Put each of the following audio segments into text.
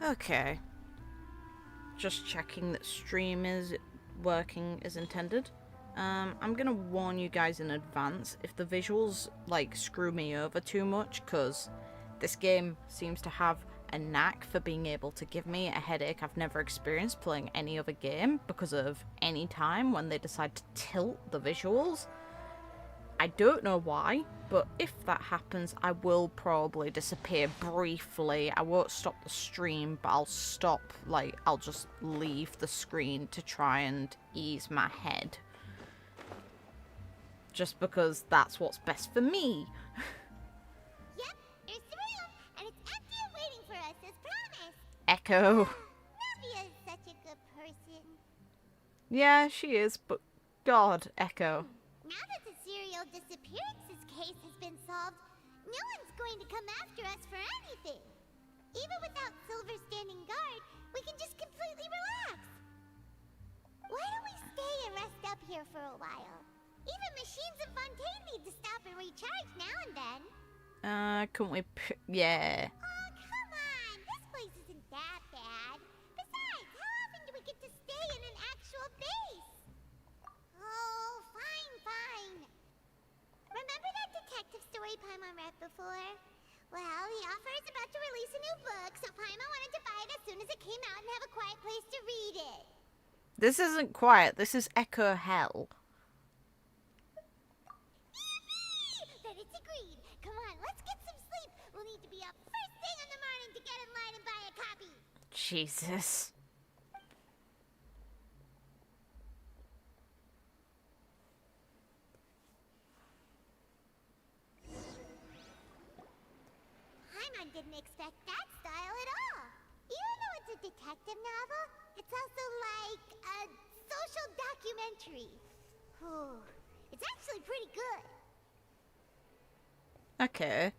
Okay. Just checking that stream is working as intended. I'm gonna warn you guys in advance if the visuals, like, screw me over too much, because this game seems to have a knack for being able to give me a headache I've never experienced playing any other game because of any time when they decide to tilt the visuals. I don't know why, but if that happens, I will probably disappear briefly. I won't stop the stream, but I'll stop, like, I'll just leave the screen to try and ease my head. Just because that's what's best for me. Yep, here's the room, and it's empty and waiting for us as promised. Echo. Neuvillette is such a good person. Yeah, she is, but God, Echo. Now that the serial disappearances case has been solved, no one's going to come after us for anything. Even without Silver standing guard, we can just completely relax. Why don't we stay and rest up here for a while? Even machines and fontaine need to stop and recharge now and then. Couldn't we yeah. Oh, come on. This place isn't that bad. Besides, how often do we get to stay in an actual base? Oh, fine. Remember that detective story Paimon read before? Well, the author is about to release a new book, so Paimon wanted to buy it as soon as it came out and have a quiet place to read it. This isn't quiet, this is Echo Hell. Then it's agreed. Come on, let's get some sleep. We'll need to be up first thing in the morning to get in line and buy a copy. Jesus. Paimon didn't expect that style at all. Even though it's a detective novel, it's also like a social documentary. Ooh, it's actually pretty good. Okay.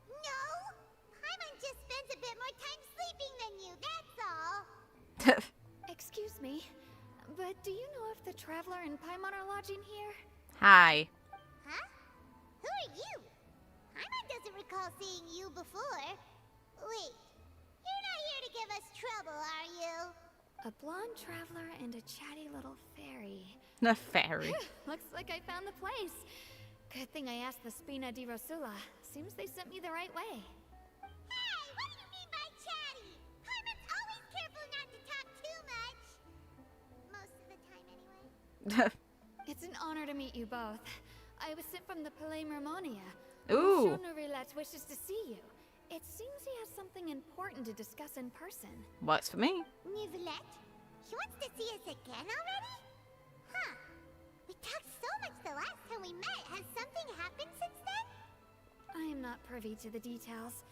No, Paimon just spends a bit more time sleeping than you, that's all. Excuse me, but do you know if the Traveler and Paimon are lodging here? Hi. Huh? Who are you? Paimon doesn't recall seeing you before. Wait, you're not here to give us trouble, are you? A blonde traveler and a chatty little fairy. The fairy. Looks like I found the place. Good thing I asked the Spina di Rosula. Seems they sent me the right way. Hey, what do you mean by chatty? Paimon's always careful not to talk too much. Most of the time, anyway. It's an honor to meet you both. I was sent from the Palais Mermonia. Ooh. Monsieur Neuvillette wishes to see you. It seems he has something important to discuss in person. Works for me. Neuvillette? He wants to see us again already? Huh. We talked so much the last time we met. Has something happened since then? I am not privy to the details.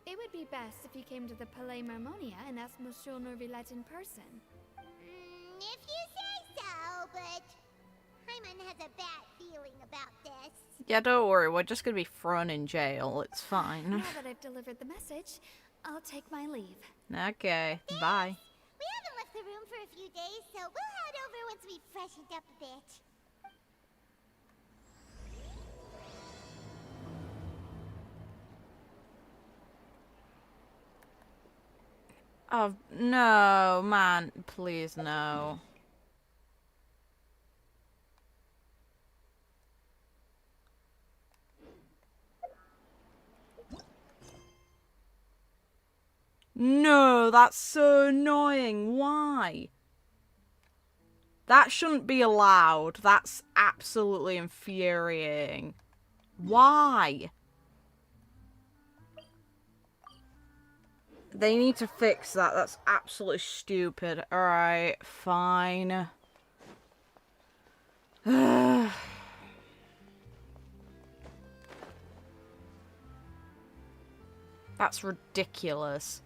It would be best if you came to the Palais Mermonia and asked Monsieur Neuvillette in person. If you say so, but Paimon has a bad feeling about this. Yeah, don't worry, we're just gonna be thrown in jail. It's fine. Now that I've delivered the message, I'll take my leave. Okay, bye. We haven't left the room for a few days, so we'll head over once we've freshened up a bit. Oh, no, man. Please, no. No, that's so annoying. Why? That shouldn't be allowed. That's absolutely infuriating. Why? They need to fix that. That's absolutely stupid. Alright, fine. That's ridiculous.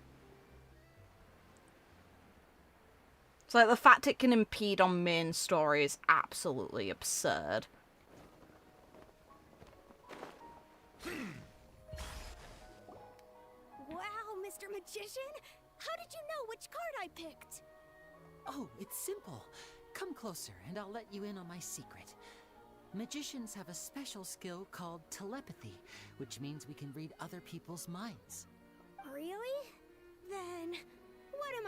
It's like the fact it can impede on main story is absolutely absurd. Wow, Mr. Magician! How did you know which card I picked? Oh, it's simple. Come closer and I'll let you in on my secret. Magicians have a special skill called telepathy, which means we can read other people's minds. Really?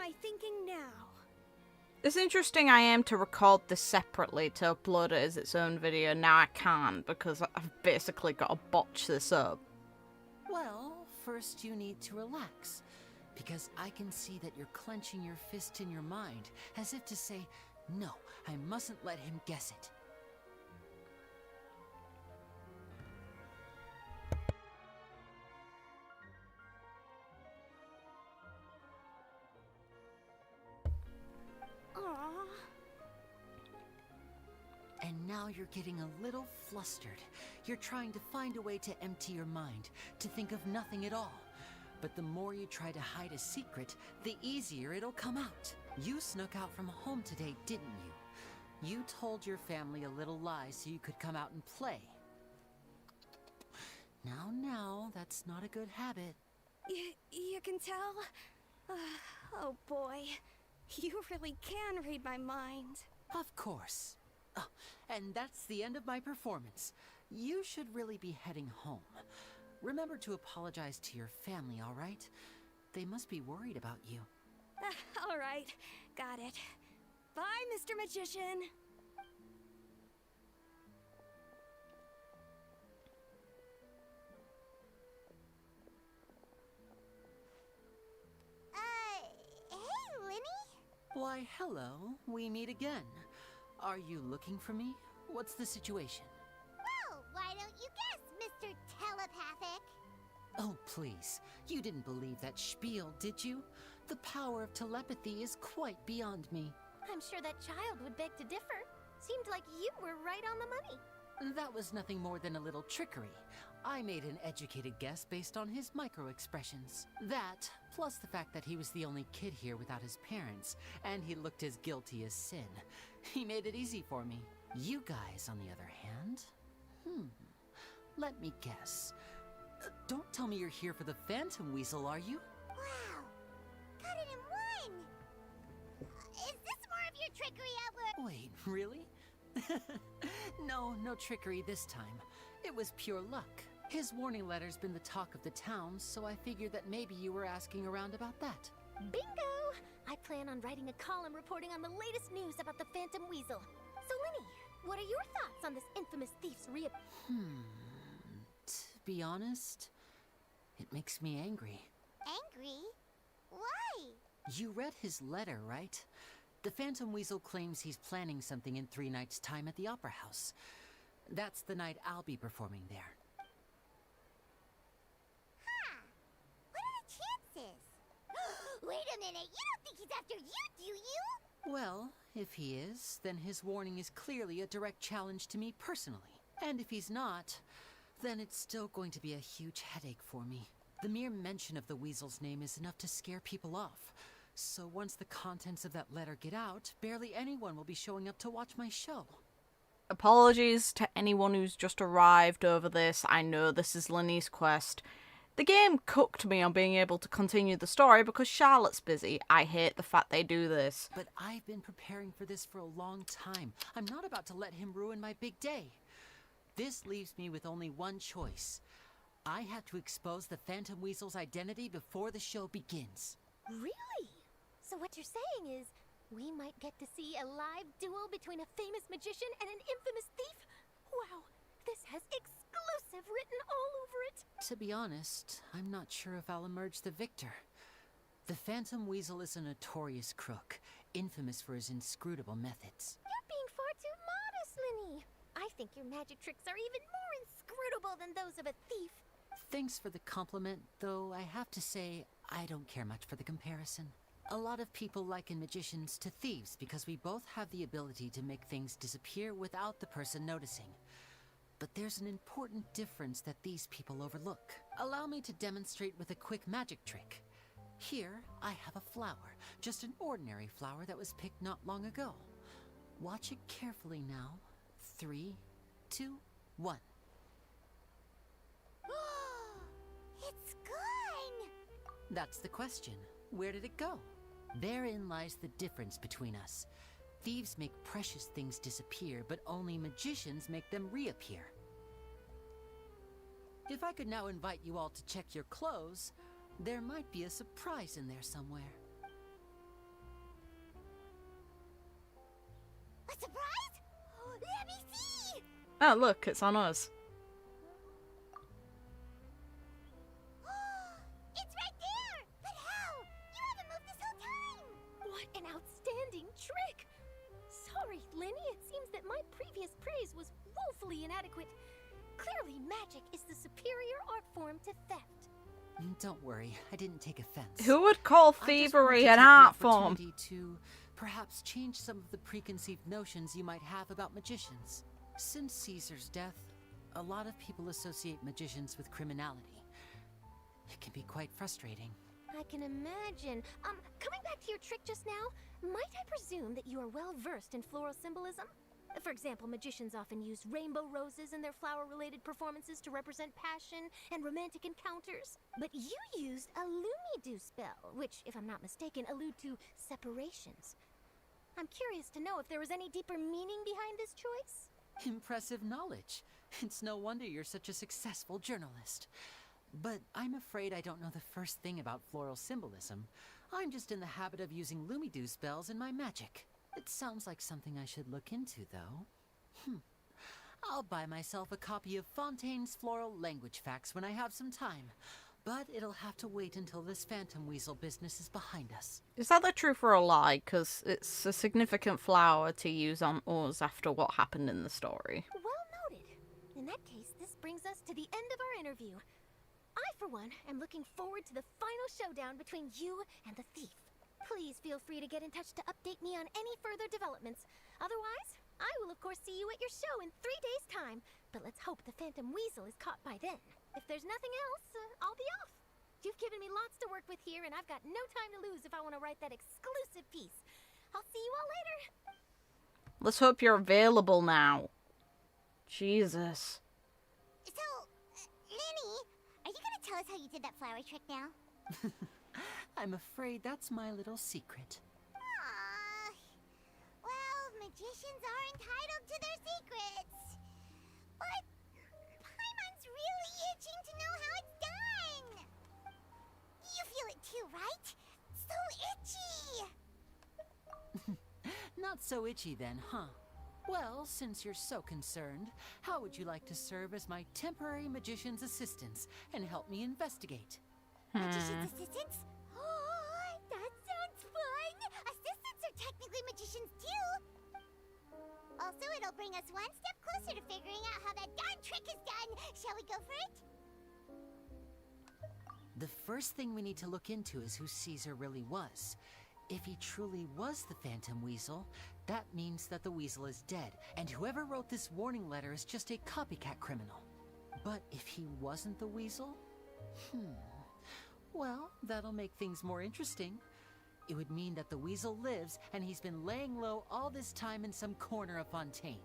I thinking now? It's interesting I aim to record this separately to upload it as its own video. Now I can't because I've basically got to botch this up. Well, first you need to relax, because I can see that you're clenching your fist in your mind, as if to say, no, I mustn't let him guess it. Aww. And now you're getting a little flustered. You're trying to find a way to empty your mind, to think of nothing at all. But the more you try to hide a secret, the easier it'll come out. You snuck out from home today, didn't you? You told your family a little lie so you could come out and play. Now, that's not a good habit. You can tell? Oh boy. You really can read my mind. Of course. Oh, and that's the end of my performance. You should really be heading home. Remember to apologize to your family, all right? They must be worried about you. All right. Got it. Bye, Mr. Magician. Hey, Linny? Why, hello. We meet again. Are you looking for me? What's the situation? Well, why don't you guess, Mr. Telepathic? Oh, please. You didn't believe that spiel, did you? The power of telepathy is quite beyond me. I'm sure that child would beg to differ. Seemed like you were right on the money. That was nothing more than a little trickery. I made an educated guess based on his micro-expressions. That, plus the fact that he was the only kid here without his parents, and he looked as guilty as sin. He made it easy for me. You guys, on the other hand... let me guess. Don't tell me you're here for the Phantom Weasel, are you? Wow! Got it in one! Is this more of your trickery, Albert? Wait, really? No trickery this time. It was pure luck. His warning letter's been the talk of the town, so I figured that maybe you were asking around about that. Bingo! I plan on writing a column reporting on the latest news about the Phantom Weasel. So, Linny, what are your thoughts on this infamous thief's To be honest, it makes me angry. Angry? Why? You read his letter, right? The Phantom Weasel claims he's planning something in 3 nights' time at the Opera House. That's the night I'll be performing there. Huh. What are the chances? Wait a minute, you don't think he's after you, do you? Well, if he is, then his warning is clearly a direct challenge to me personally. And if he's not, then it's still going to be a huge headache for me. The mere mention of the Weasel's name is enough to scare people off. So once the contents of that letter get out, barely anyone will be showing up to watch my show. Apologies to anyone who's just arrived over this. I know this is Linny's quest. The game cooked me on being able to continue the story because Charlotte's busy. I hate the fact they do this. But I've been preparing for this for a long time. I'm not about to let him ruin my big day. This leaves me with only one choice. I have to expose the Phantom Weasel's identity before the show begins. Really? So what you're saying is, we might get to see a live duel between a famous magician and an infamous thief? Wow, this has exclusive written all over it. To be honest, I'm not sure if I'll emerge the victor. The Phantom Weasel is a notorious crook, infamous for his inscrutable methods. You're being far too modest, Linny. I think your magic tricks are even more inscrutable than those of a thief. Thanks for the compliment, though I have to say, I don't care much for the comparison. A lot of people liken magicians to thieves because we both have the ability to make things disappear without the person noticing. But there's an important difference that these people overlook. Allow me to demonstrate with a quick magic trick. Here, I have a flower, just an ordinary flower that was picked not long ago. Watch it carefully now. 3, 2, 1. It's gone! That's the question. Where did it go? Therein lies the difference between us. Thieves make precious things disappear, but only magicians make them reappear. If I could now invite you all to check your clothes, there might be a surprise in there somewhere. A surprise? Let me see! Oh, look, it's on us. It's right there! But how? You haven't moved this whole time! What an outstanding trick! Sorry, Lenny, it seems that my previous praise was woefully inadequate. Clearly, magic is the superior art form to theft. Don't worry, I didn't take offense. Who would call I just wanted thievery to an take the art form? opportunity to perhaps change some of the preconceived notions you might have about magicians. Since Caesar's death, a lot of people associate magicians with criminality. It can be quite frustrating. I can imagine. Coming back to your trick just now, might I presume that you are well versed in floral symbolism? For example, magicians often use rainbow roses in their flower-related performances to represent passion and romantic encounters. But you used a Lumidu spell, which, if I'm not mistaken, allude to separations. I'm curious to know if there was any deeper meaning behind this choice? Impressive knowledge. It's no wonder you're such a successful journalist. But I'm afraid I don't know the first thing about floral symbolism. I'm just in the habit of using Lumidu spells in my magic. It sounds like something I should look into, though. I'll buy myself a copy of Fontaine's Floral Language Facts when I have some time. But it'll have to wait until this phantom weasel business is behind us. Is that the truth or a lie? Because it's a significant flower to use on us after what happened in the story. Well noted. In that case, this brings us to the end of our interview. I, for one, am looking forward to the final showdown between you and the thief. Please feel free to get in touch to update me on any further developments. Otherwise, I will of course see you at your show in 3 days' time. But let's hope the Phantom Weasel is caught by then. If there's nothing else, I'll be off. You've given me lots to work with here, and I've got no time to lose if I want to write that exclusive piece. I'll see you all later. Let's hope you're available now. Jesus. So, Lenny, are you gonna tell us how you did that flower trick now? I'm afraid that's my little secret. Aww. Well, magicians are entitled to their secrets. But Paimon's really itching to know how it's done. You feel it too, right? So itchy. Not so itchy then, huh? Well, since you're so concerned, how would you like to serve as my temporary magician's assistants and help me investigate? Magician's assistants? Oh, that sounds fun! Assistants are technically magicians too! Also, it'll bring us one step closer to figuring out how that darn trick is done! Shall we go for it? The first thing we need to look into is who Caesar really was. If he truly was the Phantom Weasel, that means that the Weasel is dead, and whoever wrote this warning letter is just a copycat criminal. But if he wasn't the Weasel? Well, that'll make things more interesting. It would mean that the Weasel lives, and he's been laying low all this time in some corner of Fontaine.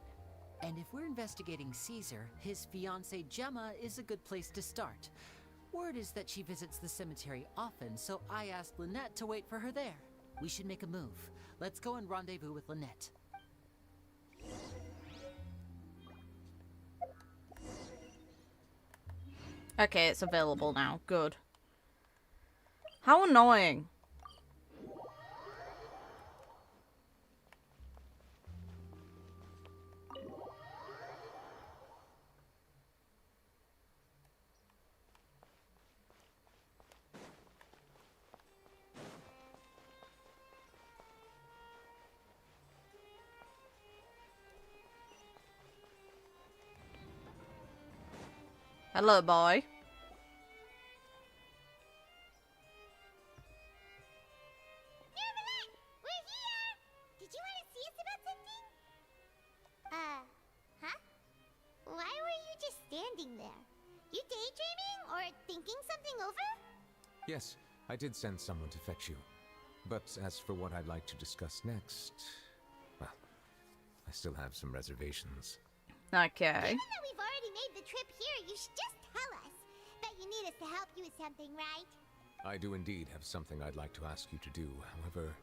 And if we're investigating Caesar, his fiancée Gemma is a good place to start. Word is that she visits the cemetery often, so I asked Lynette to wait for her there. We should make a move. Let's go and rendezvous with Lynette. Okay, it's available now. Good. How annoying. Hello, boy. Neuvillette! We're here! Did you want to see us about something? Huh? Why were you just standing there? You daydreaming or thinking something over? Yes, I did send someone to fetch you. But as for what I'd like to discuss next, well, I still have some reservations. Okay. Given that we've already made the trip here, you should just tell us. Bet you need us to help you with something, right? I do indeed have something I'd like to ask you to do. However,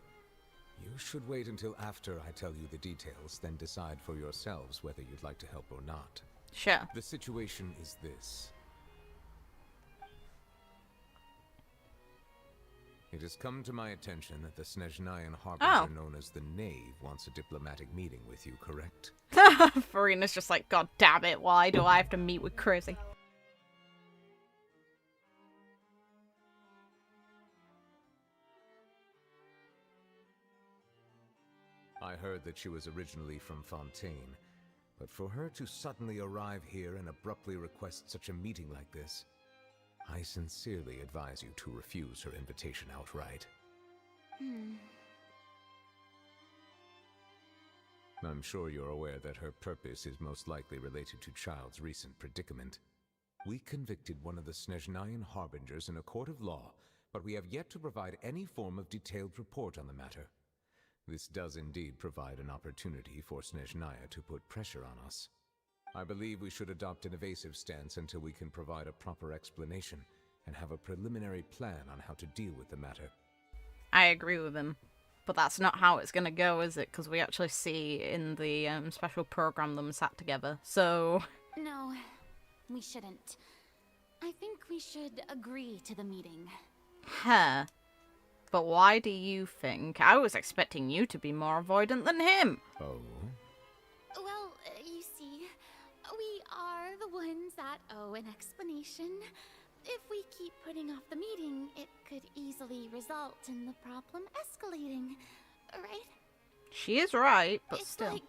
you should wait until after I tell you the details, then decide for yourselves whether you'd like to help or not. Sure. The situation is this. It has come to my attention that the Snezhnayan harbinger known as the Knave wants a diplomatic meeting with you, correct? Farina's just like, God damn it, why do I have to meet with Crazy? I heard that she was originally from Fontaine, but for her to suddenly arrive here and abruptly request such a meeting like this, I sincerely advise you to refuse her invitation outright. I'm sure you're aware that her purpose is most likely related to Childe's recent predicament. We convicted one of the Snezhnayan harbingers in a court of law, but we have yet to provide any form of detailed report on the matter. This does indeed provide an opportunity for Snezhnaya to put pressure on us. I believe we should adopt an evasive stance until we can provide a proper explanation and have a preliminary plan on how to deal with the matter. I agree with him. But that's not how it's going to go, is it? Because we actually see in the special program them sat together, so... No, we shouldn't. I think we should agree to the meeting. Huh. But why do you think? I was expecting you to be more avoidant than him. Oh? Well, you see, we are the ones that owe an explanation. If we keep putting off the meeting, it could easily result in the problem escalating, right? She is right, but it's still.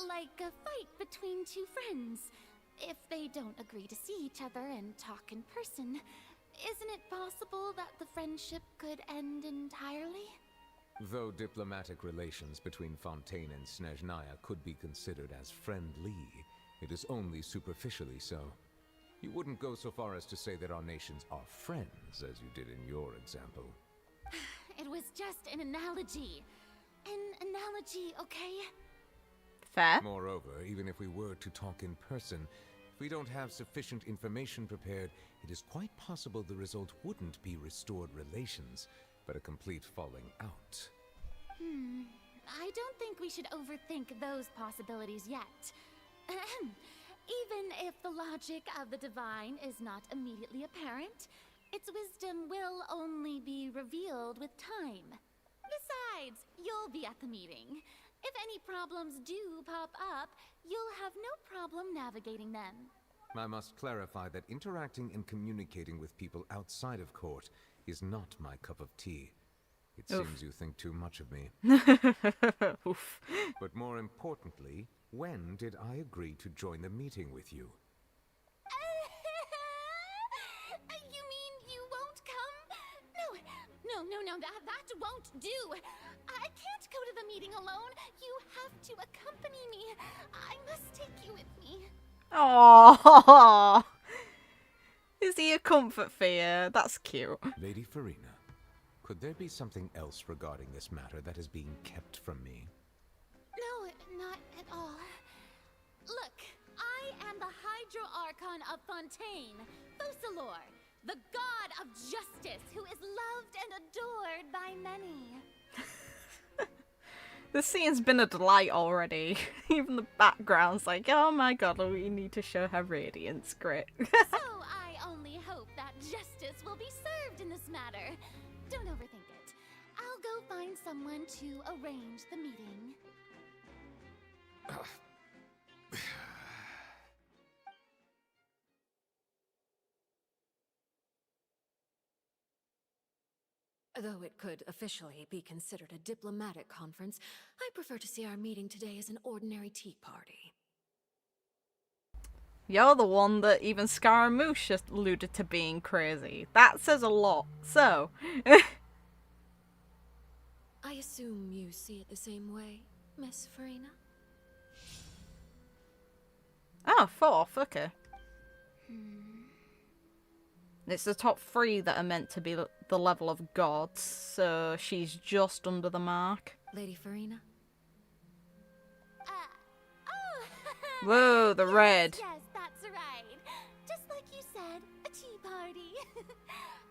like a fight between two friends. If they don't agree to see each other and talk in person, isn't it possible that the friendship could end entirely? Though diplomatic relations between Fontaine and Snezhnaya could be considered as friendly, it is only superficially so. You wouldn't go so far as to say that our nations are friends, as you did in your example. It was just an analogy. An analogy, okay? Fair. Moreover, even if we were to talk in person, if we don't have sufficient information prepared, it is quite possible the result wouldn't be restored relations, but a complete falling out. I don't think we should overthink those possibilities yet. Even if the logic of the divine is not immediately apparent, its wisdom will only be revealed with time. Besides, you'll be at the meeting. If any problems do pop up, you'll have no problem navigating them. I must clarify that interacting and communicating with people outside of court is not my cup of tea. It seems you think too much of me. Oof. But more importantly, when did I agree to join the meeting with you? You mean you won't come? No, that won't do. I can't go to the meeting alone. You have to accompany me. I must take you with me. Oh, is he a comfort for you? That's cute. Lady Farina, could there be something else regarding this matter that is being kept from me? No, not at all. Look, I am the Hydro Archon of Fontaine, Focalor, the god of justice who is loved and adored by many. This scene's been a delight already. Even the background's like, oh my god, we need to show her radiance. Great. So I only hope that justice will be served in this matter. Don't overthink it. I'll go find someone to arrange the meeting. Though it could officially be considered a diplomatic conference, I prefer to see our meeting today as an ordinary tea party. You're the one that even Scaramouche just alluded to being crazy. That says a lot. So. I assume you see it the same way, Miss Farina? Oh, 4. Okay. It's the top 3 that are meant to be the level of gods, so she's just under the mark. Lady Farina? Whoa, the red. Yes, that's right. Just like you said, a tea party.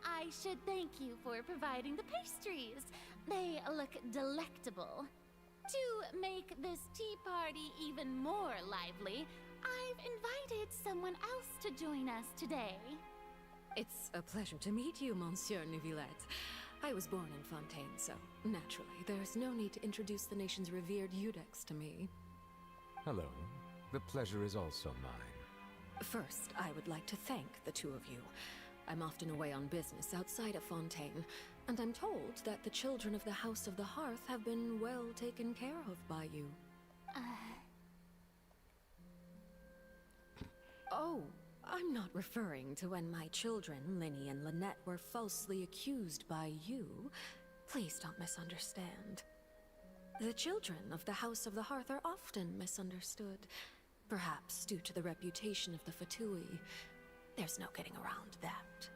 I should thank you for providing the pastries. They look delectable. To make this tea party even more lively, I've invited someone else to join us today. It's a pleasure to meet you, Monsieur Neuvillette. I was born in Fontaine, so naturally, there's no need to introduce the nation's revered Eudex to me. Hello. The pleasure is also mine. First, I would like to thank the two of you. I'm often away on business outside of Fontaine, and I'm told that the children of the House of the Hearth have been well taken care of by you. Oh, I'm not referring to when my children, Linny and Lynette, were falsely accused by you. Please don't misunderstand. The children of the House of the Hearth are often misunderstood, perhaps due to the reputation of the Fatui. There's no getting around that.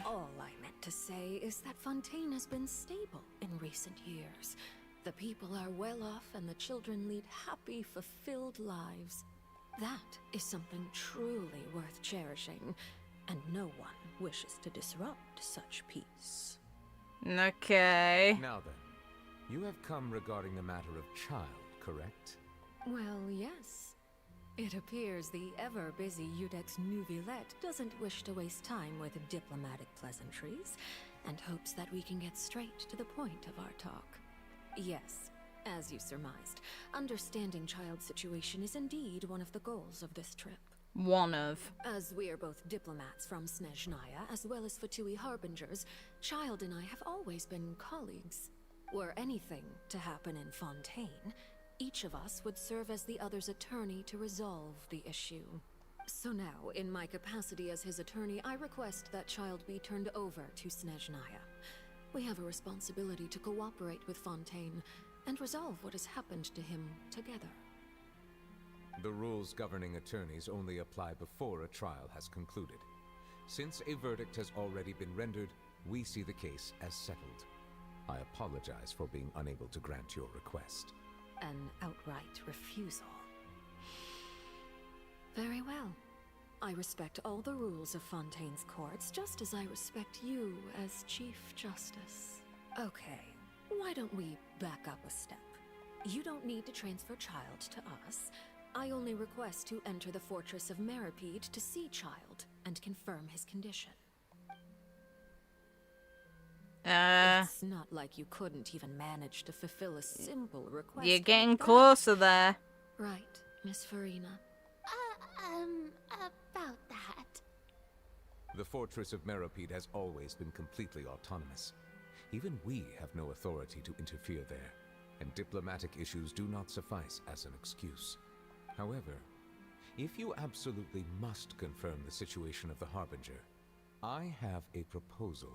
All I meant to say is that Fontaine has been stable in recent years. The people are well off and the children lead happy, fulfilled lives. That is something truly worth cherishing, and no one wishes to disrupt such peace. Okay. Now then, you have come regarding the matter of Childe, correct? Well, yes. It appears the ever-busy Eudex Neuvillette doesn't wish to waste time with diplomatic pleasantries, and hopes that we can get straight to the point of our talk. Yes, as you surmised, understanding Childe's situation is indeed one of the goals of this trip. One of. As we are both diplomats from Snezhnaya, as well as Fatui harbingers, Childe and I have always been colleagues. Were anything to happen in Fontaine, each of us would serve as the other's attorney to resolve the issue. So now, in my capacity as his attorney, I request that Childe be turned over to Snezhnaya. We have a responsibility to cooperate with Fontaine and resolve what has happened to him together. The rules governing attorneys only apply before a trial has concluded. Since a verdict has already been rendered, we see the case as settled. I apologize for being unable to grant your request. An outright refusal. Very well. I respect all the rules of Fontaine's courts, just as I respect you as Chief Justice. Okay, why don't we back up a step? You don't need to transfer Childe to us. I only request to enter the fortress of Meripede to see Childe and confirm his condition. It's not like you couldn't even manage to fulfill a simple request. You're getting like that. closer there. Right, Miss Farina. About that. The fortress of Meripede has always been completely autonomous. Even we have no authority to interfere there, and diplomatic issues do not suffice as an excuse. However, if you absolutely must confirm the situation of the Harbinger, I have a proposal.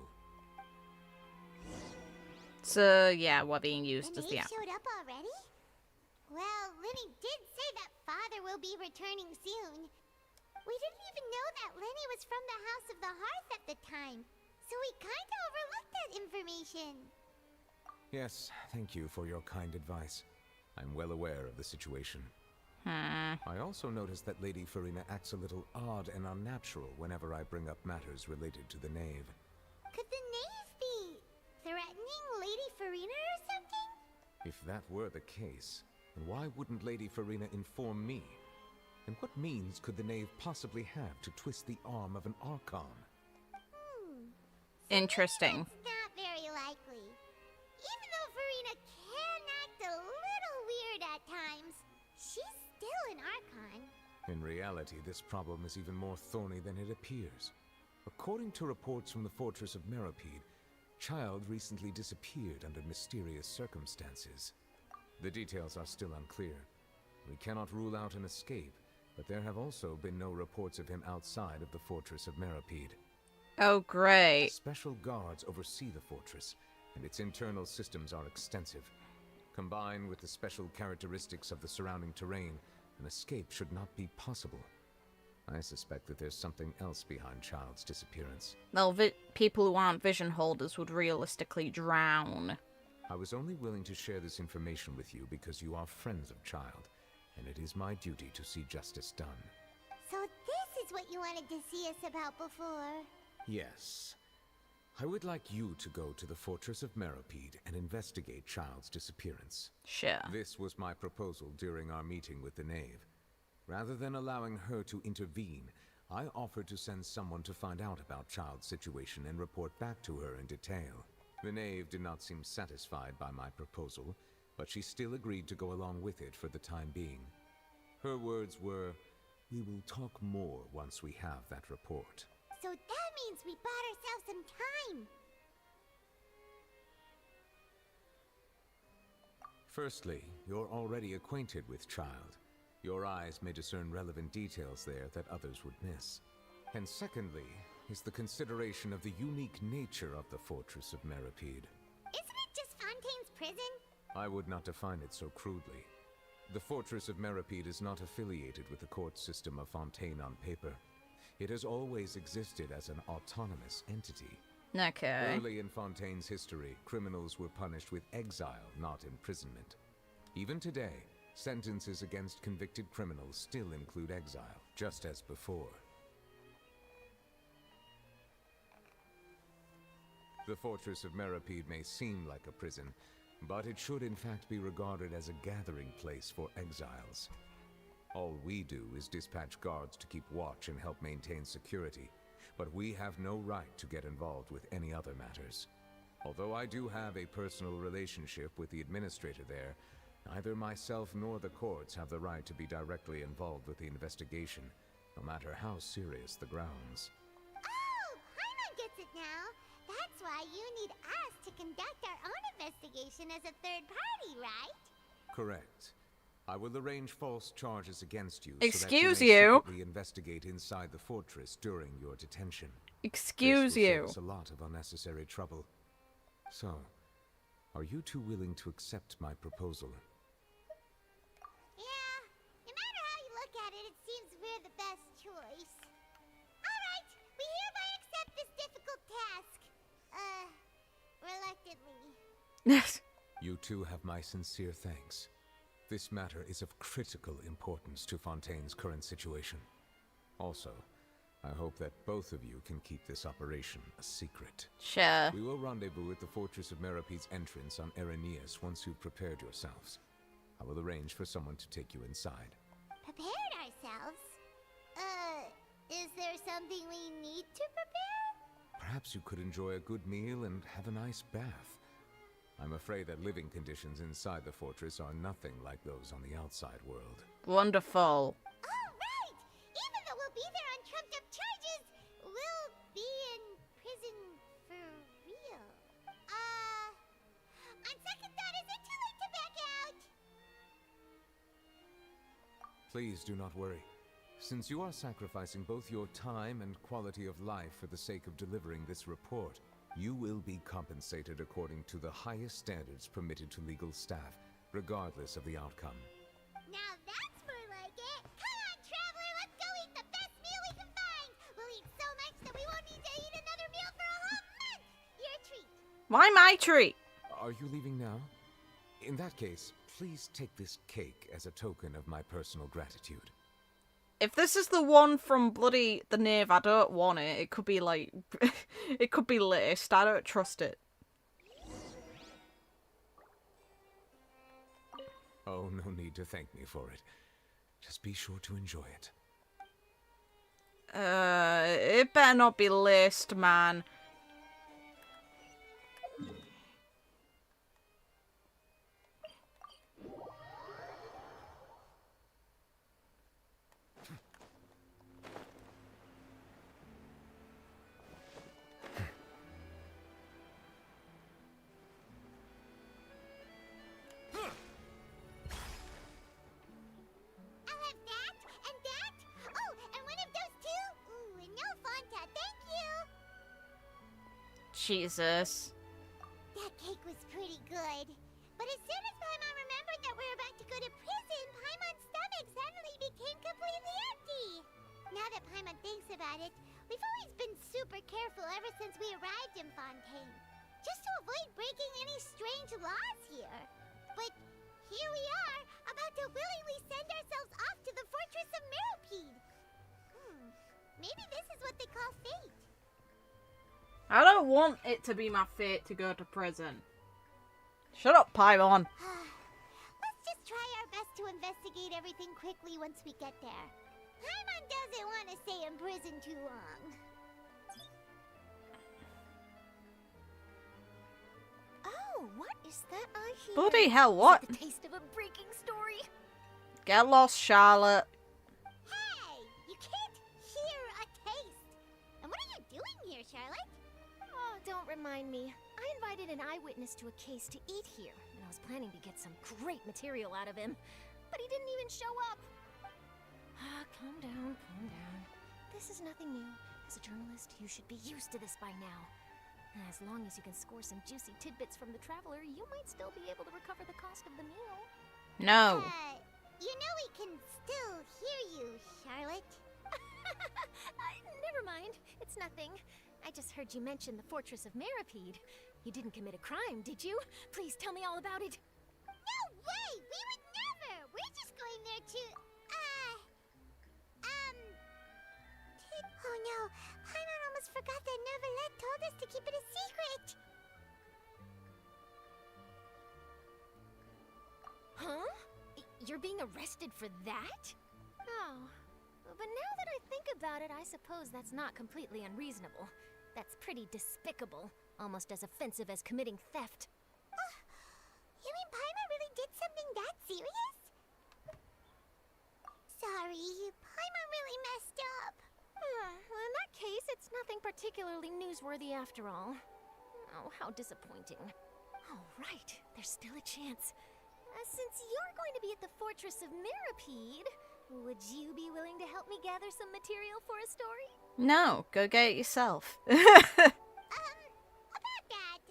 So, yeah, we're being used The as the knave showed up already? Well, Lenny did say that father will be returning soon. We didn't even know that Lenny was from the House of the Hearth at the time, so we kinda overlooked that information. Yes, thank you for your kind advice. I'm well aware of the situation. I also noticed that Lady Farina acts a little odd and unnatural whenever I bring up matters related to the Knave. Could the knave be threatening Lady Farina or something? If that were the case, then why wouldn't Lady Farina inform me? And what means could the Knave possibly have to twist the arm of an Archon? Interesting. That's not very likely. Even though Farina can act a little weird at times, she's still an Archon. In reality, this problem is even more thorny than it appears. According to reports from the fortress of Meripede, Childe recently disappeared under mysterious circumstances. The details are still unclear. We cannot rule out an escape, but there have also been no reports of him outside of the fortress of Meripede. Oh, great. Special guards oversee the fortress, and its internal systems are extensive. Combined with the special characteristics of the surrounding terrain, an escape should not be possible. I suspect that there's something else behind Childe's disappearance. Well, people who aren't vision holders would realistically drown. I was only willing to share this information with you because you are friends of Childe, and it is my duty to see justice done. So this is what you wanted to see us about before. Yes. I would like you to go to the fortress of Meripede and investigate Childe's disappearance. Sure. This was my proposal during our meeting with the Knave. Rather than allowing her to intervene, I offered to send someone to find out about Childe's situation and report back to her in detail. The knave did not seem satisfied by my proposal, but she still agreed to go along with it for the time being. Her words were, "We will talk more once we have that report." So that means we bought ourselves some time. Firstly, you're already acquainted with Childe. Your eyes may discern relevant details there that others would miss. And secondly, is the consideration of the unique nature of the Fortress of Meripede. Isn't it just Fontaine's prison? I would not define it so crudely. The Fortress of Meripede is not affiliated with the court system of Fontaine on paper. It has always existed as an autonomous entity. Okay. Early in Fontaine's history, criminals were punished with exile, not imprisonment. Even today, sentences against convicted criminals still include exile, just as before. The Fortress of Meripede may seem like a prison, but it should in fact be regarded as a gathering place for exiles. All we do is dispatch guards to keep watch and help maintain security, but we have no right to get involved with any other matters. Although I do have a personal relationship with the administrator there, neither myself nor the courts have the right to be directly involved with the investigation, no matter how serious the grounds. Oh, Paimon gets it now. That's why you need us to conduct our own investigation as a third party, right? Correct. I will arrange false charges against you Excuse so that you may you. secretly investigate inside the fortress during your detention. Excuse This will you. save us a lot of unnecessary trouble. So, are you two willing to accept my proposal? Yeah, no matter how you look at it, it seems we're the best choice. Alright, we hereby accept this difficult task. Reluctantly. Yes. You two have my sincere thanks. This matter is of critical importance to Fontaine's current situation. Also, I hope that both of you can keep this operation a secret. Sure. We will rendezvous at the Fortress of Meripede's entrance on Erenius once you've prepared yourselves. I will arrange for someone to take you inside. Prepared ourselves? Is there something we need to prepare? Perhaps you could enjoy a good meal and have a nice bath. I'm afraid that living conditions inside the fortress are nothing like those on the outside world. Wonderful. Oh, right! Even though we'll be there on trumped-up charges, we'll be in prison for real. On second thought, is it too late to back out? Please do not worry. Since you are sacrificing both your time and quality of life for the sake of delivering this report, you will be compensated according to the highest standards permitted to legal staff, regardless of the outcome. Now that's more like it! Come on, traveler, let's go eat the best meal we can find! We'll eat so much that we won't need to eat another meal for a whole month! Your treat! Why my treat? Are you leaving now? In that case, please take this cake as a token of my personal gratitude. If this is the one from bloody the Knave, I don't want it. It could be like, it could be laced. I don't trust it. Oh, no need to thank me for it. Just be sure to enjoy it. It better not be laced, man. Jesus. That cake was pretty good. But as soon as Paimon remembered that we were about to go to prison, Paimon's stomach suddenly became completely empty. Now that Paimon thinks about it, we've always been super careful ever since we arrived in Fontaine. Just to avoid breaking any strange laws here. But here we are, about to willingly send ourselves off to the Fortress of Meripede. Maybe this is what they call fate. I don't want it to be my fate to go to prison. Shut up, Paimon. Let's just try our best to investigate everything quickly once we get there. Paimon doesn't want want to stay in prison too long. Oh, what is that I hear? Bloody hell, Is what? it the taste of a breaking story? Get lost, Charlotte. Hey, you can't hear a taste. And what are you doing here, Charlotte? Oh, don't remind me. I invited an eyewitness to a case to eat here, and I was planning to get some great material out of him. But he didn't even show up. Ah, calm down, calm down. This is nothing new. As a journalist, you should be used to this by now. And as long as you can score some juicy tidbits from the traveler, you might still be able to recover the cost of the meal. No. You know we can still hear you, Charlotte. Never mind. It's nothing. I just heard you mention the Fortress of Meripede. You didn't commit a crime, did you? Please tell me all about it. No way! We would never! We're just going there to, Oh no, Paimon almost forgot that Neuvillette told us to keep it a secret! Huh? You're being arrested for that? Oh. But now that I think about it, I suppose that's not completely unreasonable. That's pretty despicable. Almost as offensive as committing theft. You mean Paimon really did something that serious? Sorry, Paimon really messed up. Well, in that case, it's nothing particularly newsworthy after all. Oh, how disappointing. Oh, right. There's still a chance. Since you're going to be at the Fortress of Meripede, would you be willing to help me gather some material for a story? No, go get it yourself. About that,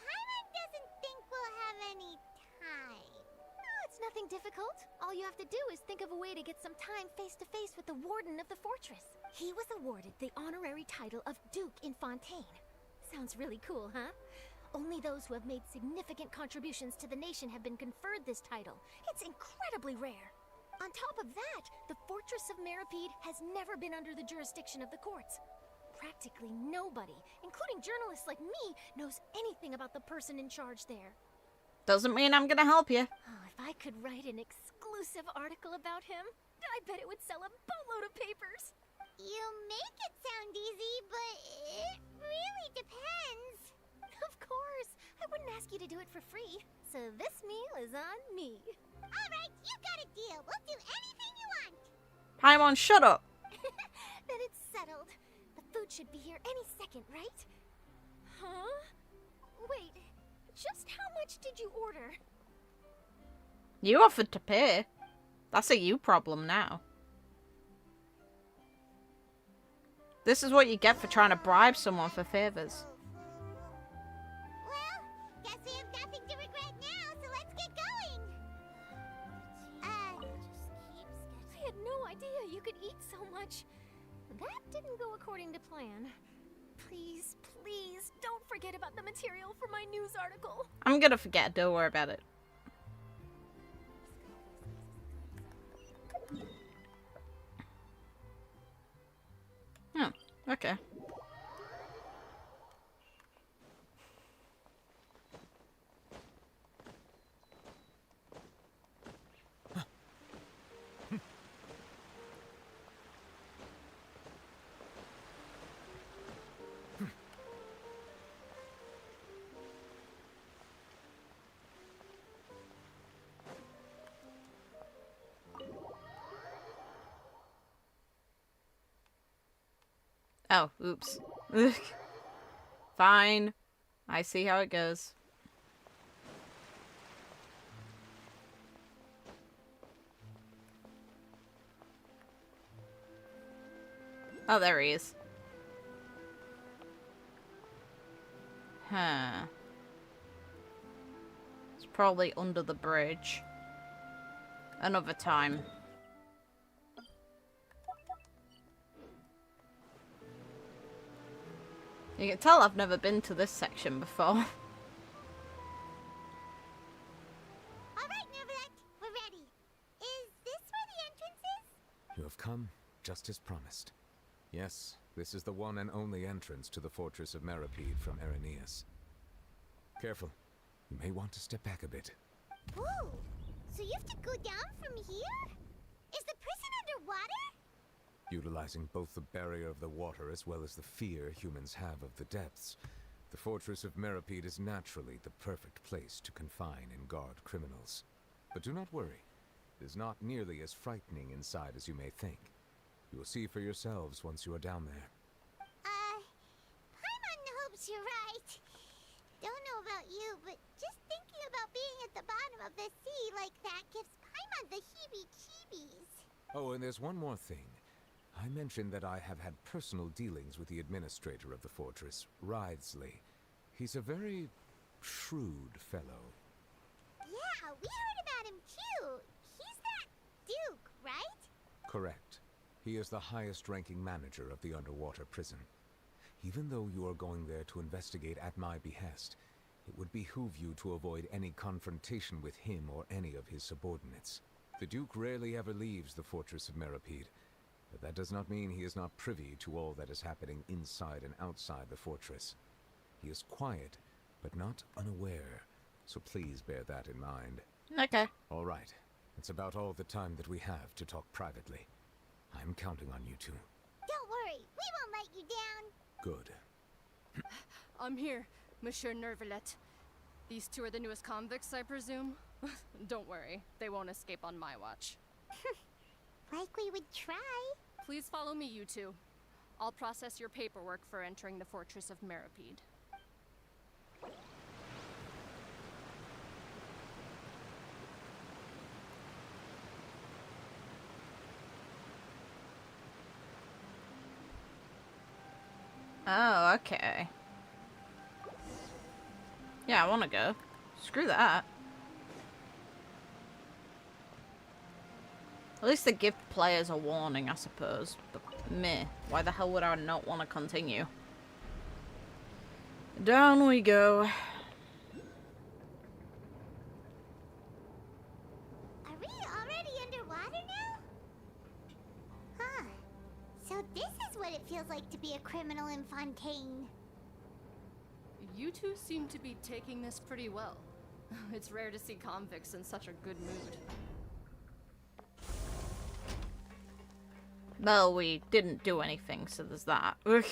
Paimon doesn't think we'll have any time. No, it's nothing difficult. All you have to do is think of a way to get some time face-to-face with the warden of the fortress. He was awarded the honorary title of Duke in Fontaine. Sounds really cool, huh? Only those who have made significant contributions to the nation have been conferred this title. It's incredibly rare. On top of that, the Fortress of Meripede has never been under the jurisdiction of the courts. Practically nobody, including journalists like me, knows anything about the person in charge there. Doesn't mean I'm gonna help you. Oh, if I could write an exclusive article about him, I bet it would sell a boatload of papers. You make it sound easy, but it really depends. Of course, I wouldn't ask you to do it for free, so this meal is on me. Alright, you got a deal. We'll do anything you want. Paimon, shut up. Then it's settled. The food should be here any second, right? Huh? Wait, just how much did you order? You offered to pay. That's a you problem now. This is what you get for trying to bribe someone for favors. Well, guess we have nothing to regret now, so let's get going. I had no idea you could eat so much. That didn't go according to plan. Please, please, don't forget about the material for my news article. I'm gonna forget, don't worry about it. Oh, okay. Oh, oops. Fine. I see how it goes. Oh, there he is. Huh. It's probably under the bridge. Another time. You can tell I've never been to this section before. Alright, Neuvillette, we're ready. Is this where the entrance is? You have come, just as promised. Yes, this is the one and only entrance to the Fortress of Meripede from Irenaeus. Careful. You may want to step back a bit. Ooh, so you have to go down from here? Is the prison underwater? Utilizing both the barrier of the water as well as the fear humans have of the depths, the fortress of Meripede is naturally the perfect place to confine and guard criminals. But do not worry, it is not nearly as frightening inside as you may think. You will see for yourselves once you are down there. Paimon hopes you're right. Don't know about you, but just thinking about being at the bottom of the sea like that gives Paimon the heebie-jeebies. Oh, and there's one more thing. I mentioned that I have had personal dealings with the administrator of the fortress, Wriothesley. He's a very shrewd fellow. Yeah, we heard about him too. He's that Duke, right? Correct. He is the highest-ranking manager of the underwater prison. Even though you are going there to investigate at my behest, it would behoove you to avoid any confrontation with him or any of his subordinates. The Duke rarely ever leaves the fortress of Meripede, but that does not mean he is not privy to all that is happening inside and outside the fortress. He is quiet, but not unaware, so please bear that in mind. Okay. All right. It's about all the time that we have to talk privately. I'm counting on you two. Don't worry, we won't let you down. Good. I'm here, Monsieur Neuvillette. These two are the newest convicts, I presume? Don't worry, they won't escape on my watch. Like we would try. Please follow me, you two. I'll process your paperwork for entering the Fortress of Meripede. Oh, okay. Yeah, I want to go. Screw that. At least they give players a warning, I suppose. But meh, why the hell would I not want to continue? Down we go. Are we already underwater now? Huh. So this is what it feels like to be a criminal in Fontaine. You two seem to be taking this pretty well. It's rare to see convicts in such a good mood. Well, we didn't do anything, so there's that. Ugh.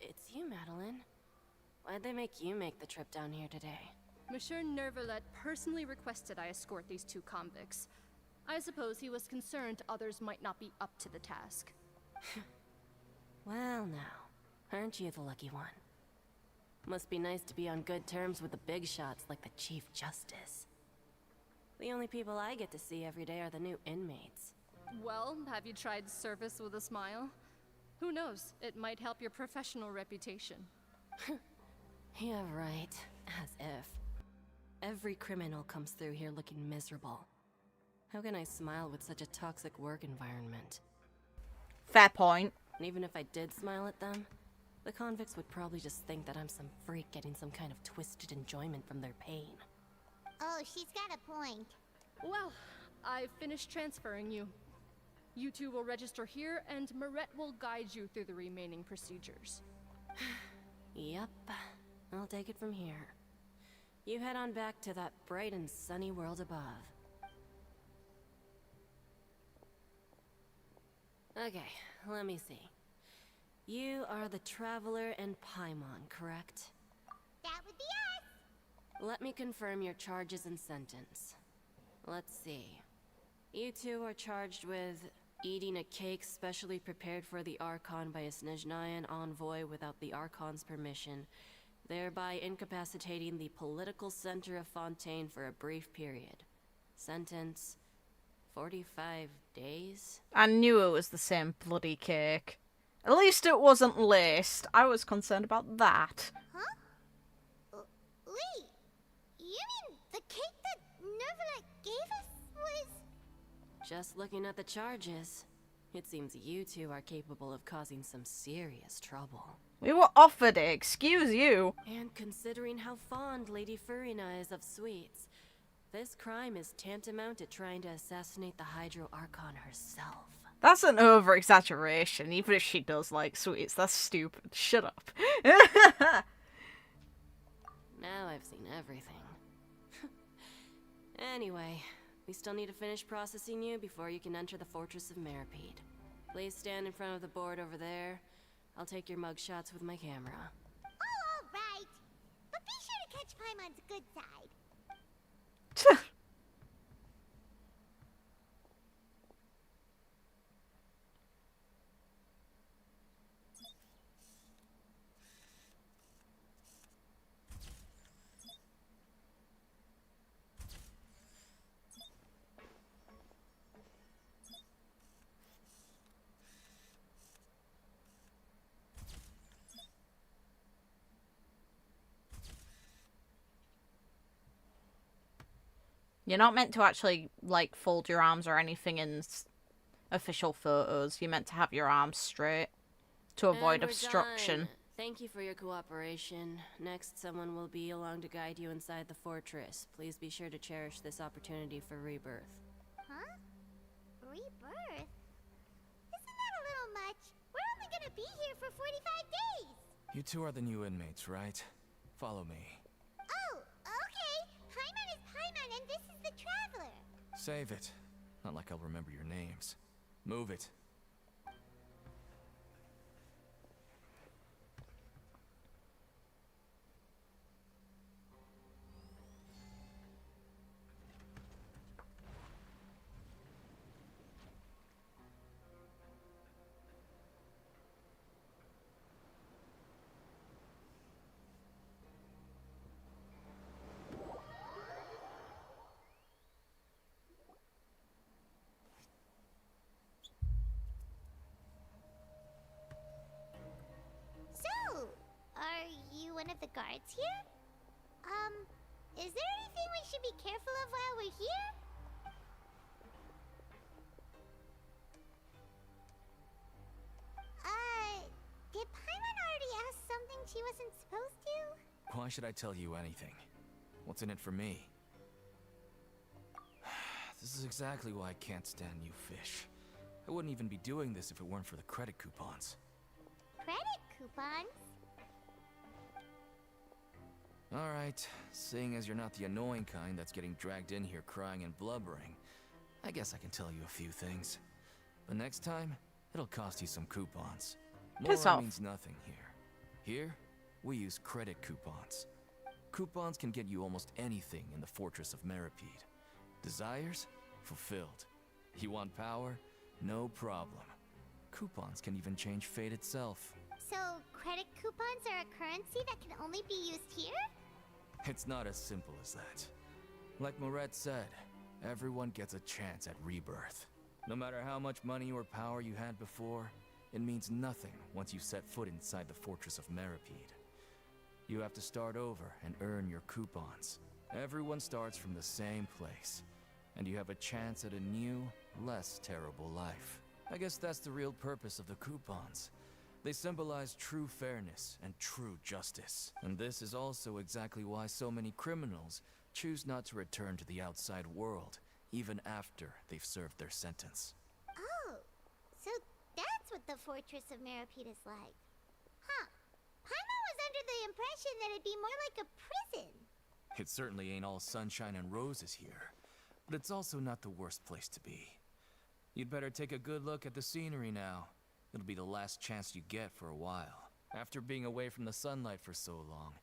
It's you, Madeline. Why'd they make you make the trip down here today? Monsieur Neuvillette personally requested I escort these two convicts. I suppose he was concerned others might not be up to the task. Well now, aren't you the lucky one? Must be nice to be on good terms with the big shots like the Chief Justice. The only people I get to see every day are the new inmates. Well, have you tried service with a smile? Who knows, it might help your professional reputation. Yeah, right. As if. Every criminal comes through here looking miserable. How can I smile with such a toxic work environment? Fair point. And even if I did smile at them, the convicts would probably just think that I'm some freak getting some kind of twisted enjoyment from their pain. Oh, she's got a point. Well, I've finished transferring you. You two will register here, and Mirette will guide you through the remaining procedures. Yep, I'll take it from here. You head on back to that bright and sunny world above. Okay, let me see. You are the Traveler and Paimon, correct? That would be us. Let me confirm your charges and sentence. Let's see. You two are charged with eating a cake specially prepared for the Archon by a Snezhnayan envoy without the Archon's permission, thereby incapacitating the political center of Fontaine for a brief period. Sentence: 45 days? I knew it was the same bloody cake. At least it wasn't laced. I was concerned about that. Huh? Wait, you mean the cake that Neuvillette gave us was... Just looking at the charges, it seems you two are capable of causing some serious trouble. We were offered it, excuse you. And considering how fond Lady Furina is of sweets, This crime is tantamount to trying to assassinate the Hydro Archon herself. That's an over-exaggeration, even if she does like sweets. That's stupid. Shut up. Now I've seen everything. Anyway, we still need to finish processing you before you can enter the Fortress of Meripede. Please stand in front of the board over there. I'll take your mug shots with my camera. Oh, all right. But be sure to catch Paimon's good side. You're not meant to actually, like, fold your arms or anything in official photos. You're meant to have your arms straight to avoid And we're obstruction. done. Thank you for your cooperation. Next, someone will be along to guide you inside the fortress. Please be sure to cherish this opportunity for rebirth. Huh? Rebirth? Isn't that a little much? We're only gonna be here for 45 days! You two are the new inmates, right? Follow me. Oh, okay. Paimon is Paimon and this is the Traveler. Save it. Not like I'll remember your names. Move it. So, are you one of the guards here? Is there anything we should be careful of while we're here? Did Paimon already ask something she wasn't supposed to? Why should I tell you anything? What's in it for me? This is exactly why I can't stand you fish. I wouldn't even be doing this if it weren't for the credit coupons. Credit coupons? Alright, seeing as you're not the annoying kind that's getting dragged in here crying and blubbering, I guess I can tell you a few things. But next time, it'll cost you some coupons. Piss More off. means nothing here. Here, we use credit coupons. Coupons can get you almost anything in the Fortress of Meripede. Desires? Fulfilled. You want power? No problem. Coupons can even change fate itself. So, credit coupons are a currency that can only be used here? It's not as simple as that. Like Moret said, everyone gets a chance at rebirth. No matter how much money or power you had before, it means nothing once you set foot inside the Fortress of Meripede. You have to start over and earn your coupons. Everyone starts from the same place, and you have a chance at a new, less terrible life. I guess that's the real purpose of the coupons. They symbolize true fairness and true justice. And this is also exactly why so many criminals choose not to return to the outside world, even after they've served their sentence. Oh, so that's what the Fortress of Meripede is like. Huh. Paimon was under the impression that it'd be more like a prison. It certainly ain't all sunshine and roses here, but it's also not the worst place to be. You'd better take a good look at the scenery now. It'll be the last chance you get for a while. After being away from the sunlight for so long,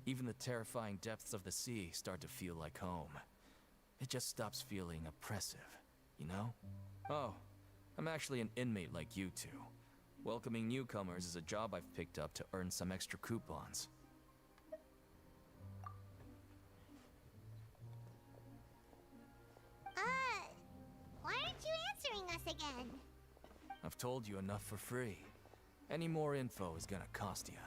even the terrifying depths of the sea start to feel like home. It just stops feeling oppressive, you know? Oh, I'm actually an inmate like you two. Welcoming newcomers is a job I've picked up to earn some extra coupons. Why aren't you answering us again? I've told you enough for free. Any more info is gonna cost you.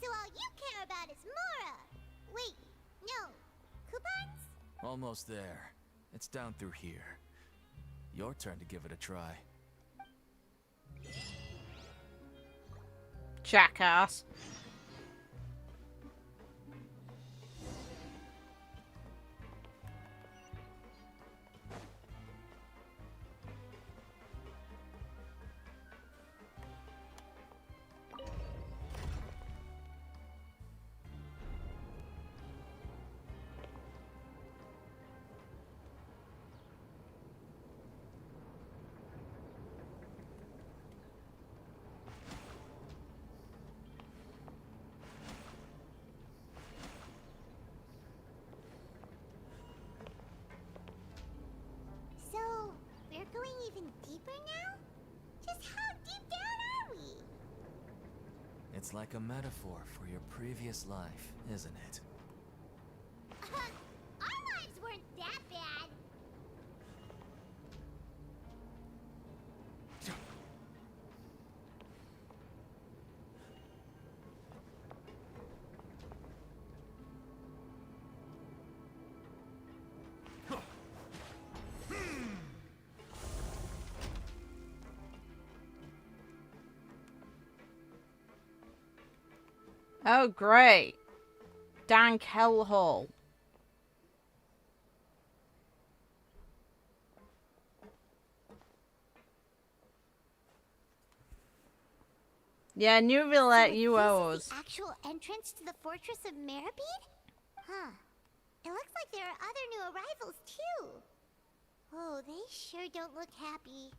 So all you care about is Mora! Wait, no. Coupons? Almost there. It's down through here. Your turn to give it a try. Jackass. over now? Just how deep down are we? It's like a metaphor for your previous life, isn't it? Our lives weren't that bad. Oh, great. Dank hellhole. Yeah, Neuvillette, you owe us. The actual entrance to the Fortress of Meripede? Huh. It looks like there are other new arrivals, too. Oh, they sure don't look happy.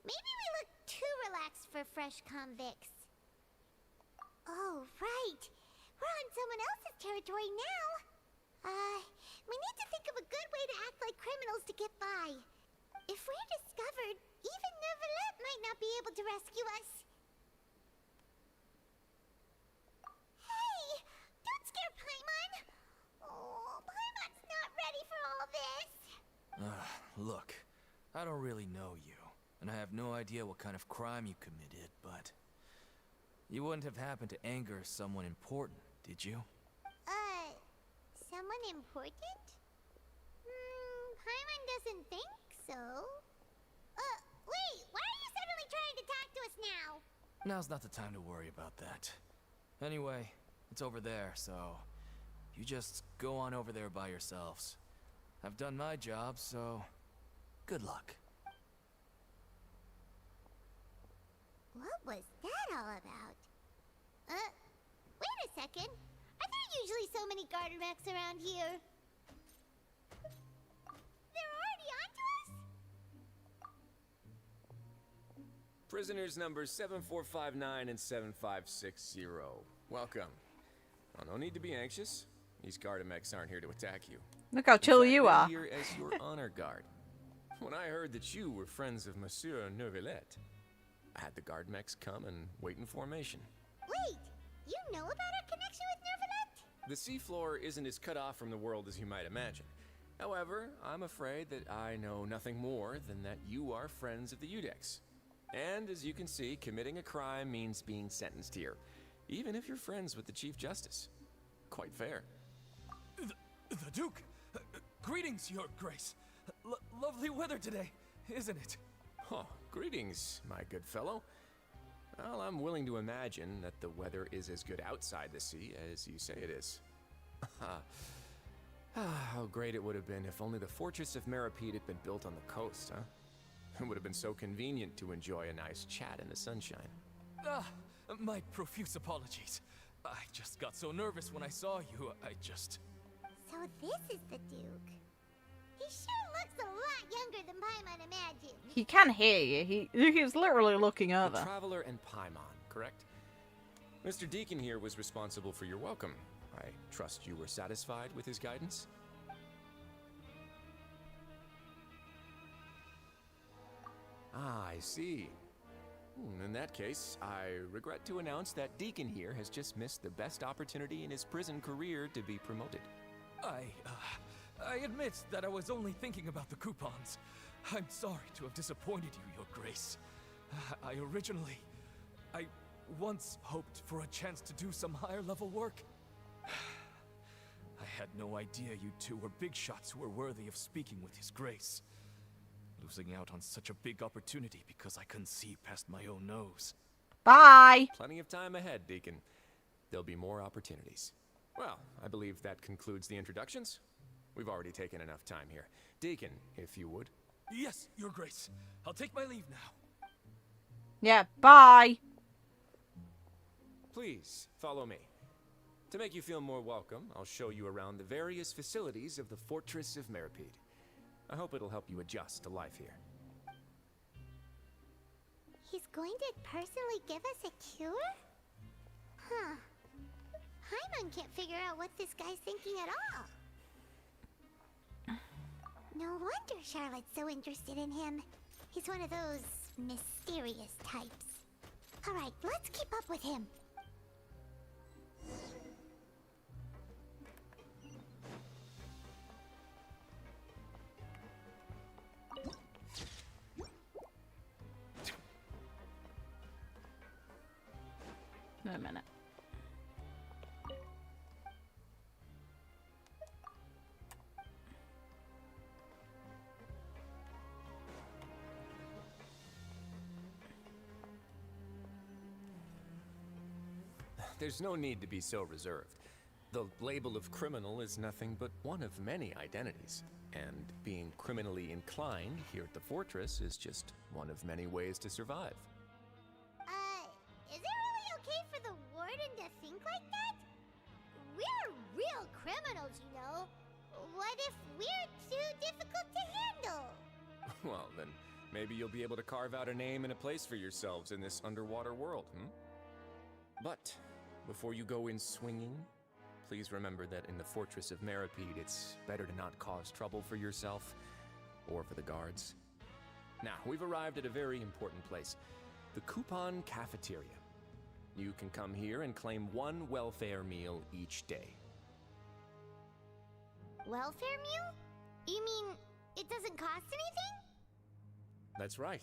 Maybe we look too relaxed for fresh convicts. Oh, right. We're on someone else's territory now. We need to think of a good way to act like criminals to get by. If we're discovered, even Neuvillette might not be able to rescue us. Hey! Don't scare Paimon! Oh, Paimon's not ready for all this. Look, I don't really know you, and I have no idea what kind of crime you committed, but you wouldn't have happened to anger someone important, did you? Someone important? Paimon doesn't think so. Wait, why are you suddenly trying to talk to us now? Now's not the time to worry about that. Anyway, it's over there, so you just go on over there by yourselves. I've done my job, so good luck. What was that all about? Wait a second. Are there usually so many garter mechs around here? They're already onto us? Prisoners numbers 7459 and 7560. Welcome. Oh, no need to be anxious. These garter mechs aren't here to attack you. Look how chill you are. Here as your honor guard. When I heard that you were friends of Monsieur Neuvillette, I had the guard mechs come and wait in formation. Wait, you know about our connection with Neuvillette? The seafloor isn't as cut off from the world as you might imagine. However, I'm afraid that I know nothing more than that you are friends of the Udex. And as you can see, committing a crime means being sentenced here, even if you're friends with the Chief Justice. Quite fair. The Duke! Greetings, Your Grace. Lovely weather today, isn't it? Oh, greetings, my good fellow. Well, I'm willing to imagine that the weather is as good outside the sea as you say it is. How great it would have been if only the Fortress of Meripede had been built on the coast, huh? It would have been so convenient to enjoy a nice chat in the sunshine. My profuse apologies. I just got so nervous when I saw you, So this is the Duke. He sure looks a lot younger than Paimon imagined. He can hear you. He's literally looking over. The Traveler and Paimon, correct? Mr. Deacon here was responsible for your welcome. I trust you were satisfied with his guidance? Ah, I see. In that case, I regret to announce that Deacon here has just missed the best opportunity in his prison career to be promoted. I admit that I was only thinking about the coupons. I'm sorry to have disappointed you, Your Grace. I once hoped for a chance to do some higher level work. I had no idea you two were big shots who were worthy of speaking with His Grace. Losing out on such a big opportunity because I couldn't see past my own nose. Bye! Plenty of time ahead, Deacon. There'll be more opportunities. Well, I believe that concludes the introductions. We've already taken enough time here. Deacon, if you would. Yes, Your Grace. I'll take my leave now. Yeah, bye! Please, follow me. To make you feel more welcome, I'll show you around the various facilities of the Fortress of Meripede. I hope it'll help you adjust to life here. He's going to personally give us a cure? Huh. Paimon can't figure out what this guy's thinking at all. No wonder Charlotte's so interested in him. He's one of those mysterious types. Alright, let's keep up with him. Wait a minute. There's no need to be so reserved. The label of criminal is nothing but one of many identities. And being criminally inclined here at the fortress is just one of many ways to survive. Is it really okay for the warden to think like that? We're real criminals, you know. What if we're too difficult to handle? Well, then maybe you'll be able to carve out a name and a place for yourselves in this underwater world, But before you go in swinging, please remember that in the Fortress of Meripede, it's better to not cause trouble for yourself or for the guards. Now, we've arrived at a very important place, the Coupon Cafeteria. You can come here and claim one welfare meal each day. Welfare meal? You mean it doesn't cost anything? That's right.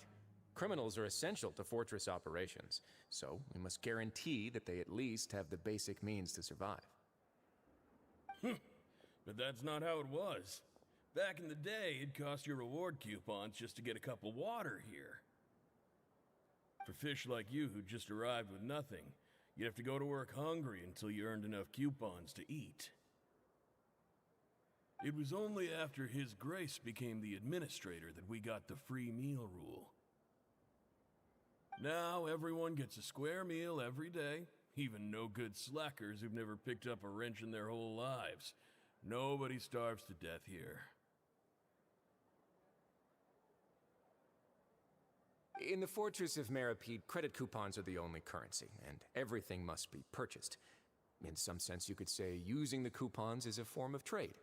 Criminals are essential to fortress operations, so we must guarantee that they at least have the basic means to survive. But that's not how it was. Back in the day, it cost your reward coupons just to get a cup of water here. For fish like you who just arrived with nothing, you'd have to go to work hungry until you earned enough coupons to eat. It was only after His Grace became the administrator that we got the free meal rule. Now everyone gets a square meal every day, even no-good slackers who've never picked up a wrench in their whole lives. Nobody starves to death here. In the Fortress of Meripede, credit coupons are the only currency, and everything must be purchased. In some sense, you could say using the coupons is a form of trade.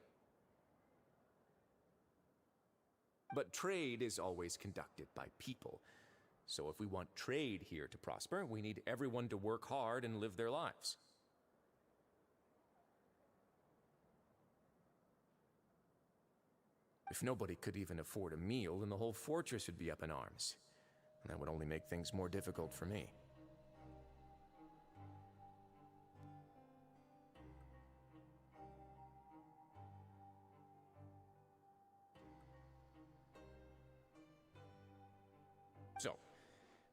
But trade is always conducted by people. So if we want trade here to prosper, we need everyone to work hard and live their lives. If nobody could even afford a meal, then the whole fortress would be up in arms. And that would only make things more difficult for me. So,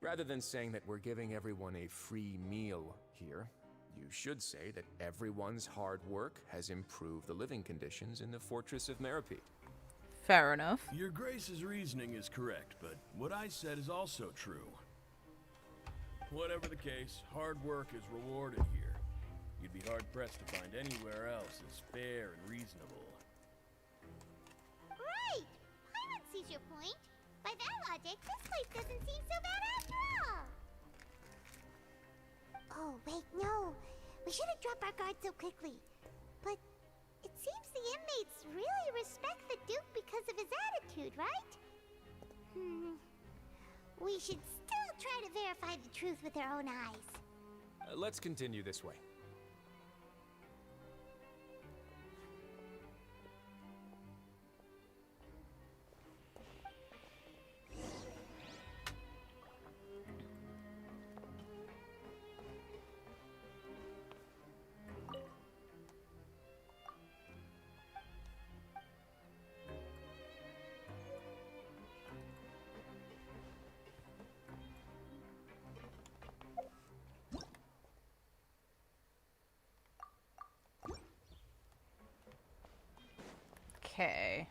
rather than saying that we're giving everyone a free meal here, you should say that everyone's hard work has improved the living conditions in the Fortress of Meripede. Fair enough. Your Grace's reasoning is correct, but what I said is also true. Whatever the case, hard work is rewarded here. You'd be hard-pressed to find anywhere else as fair and reasonable. Right! Pilot sees your point. By that logic, this place doesn't seem so bad after all. Oh, wait, no. We shouldn't drop our guard so quickly. But it seems the inmates really respect the Duke because of his attitude, right? We should still try to verify the truth with our own eyes. Let's continue this way. Okay.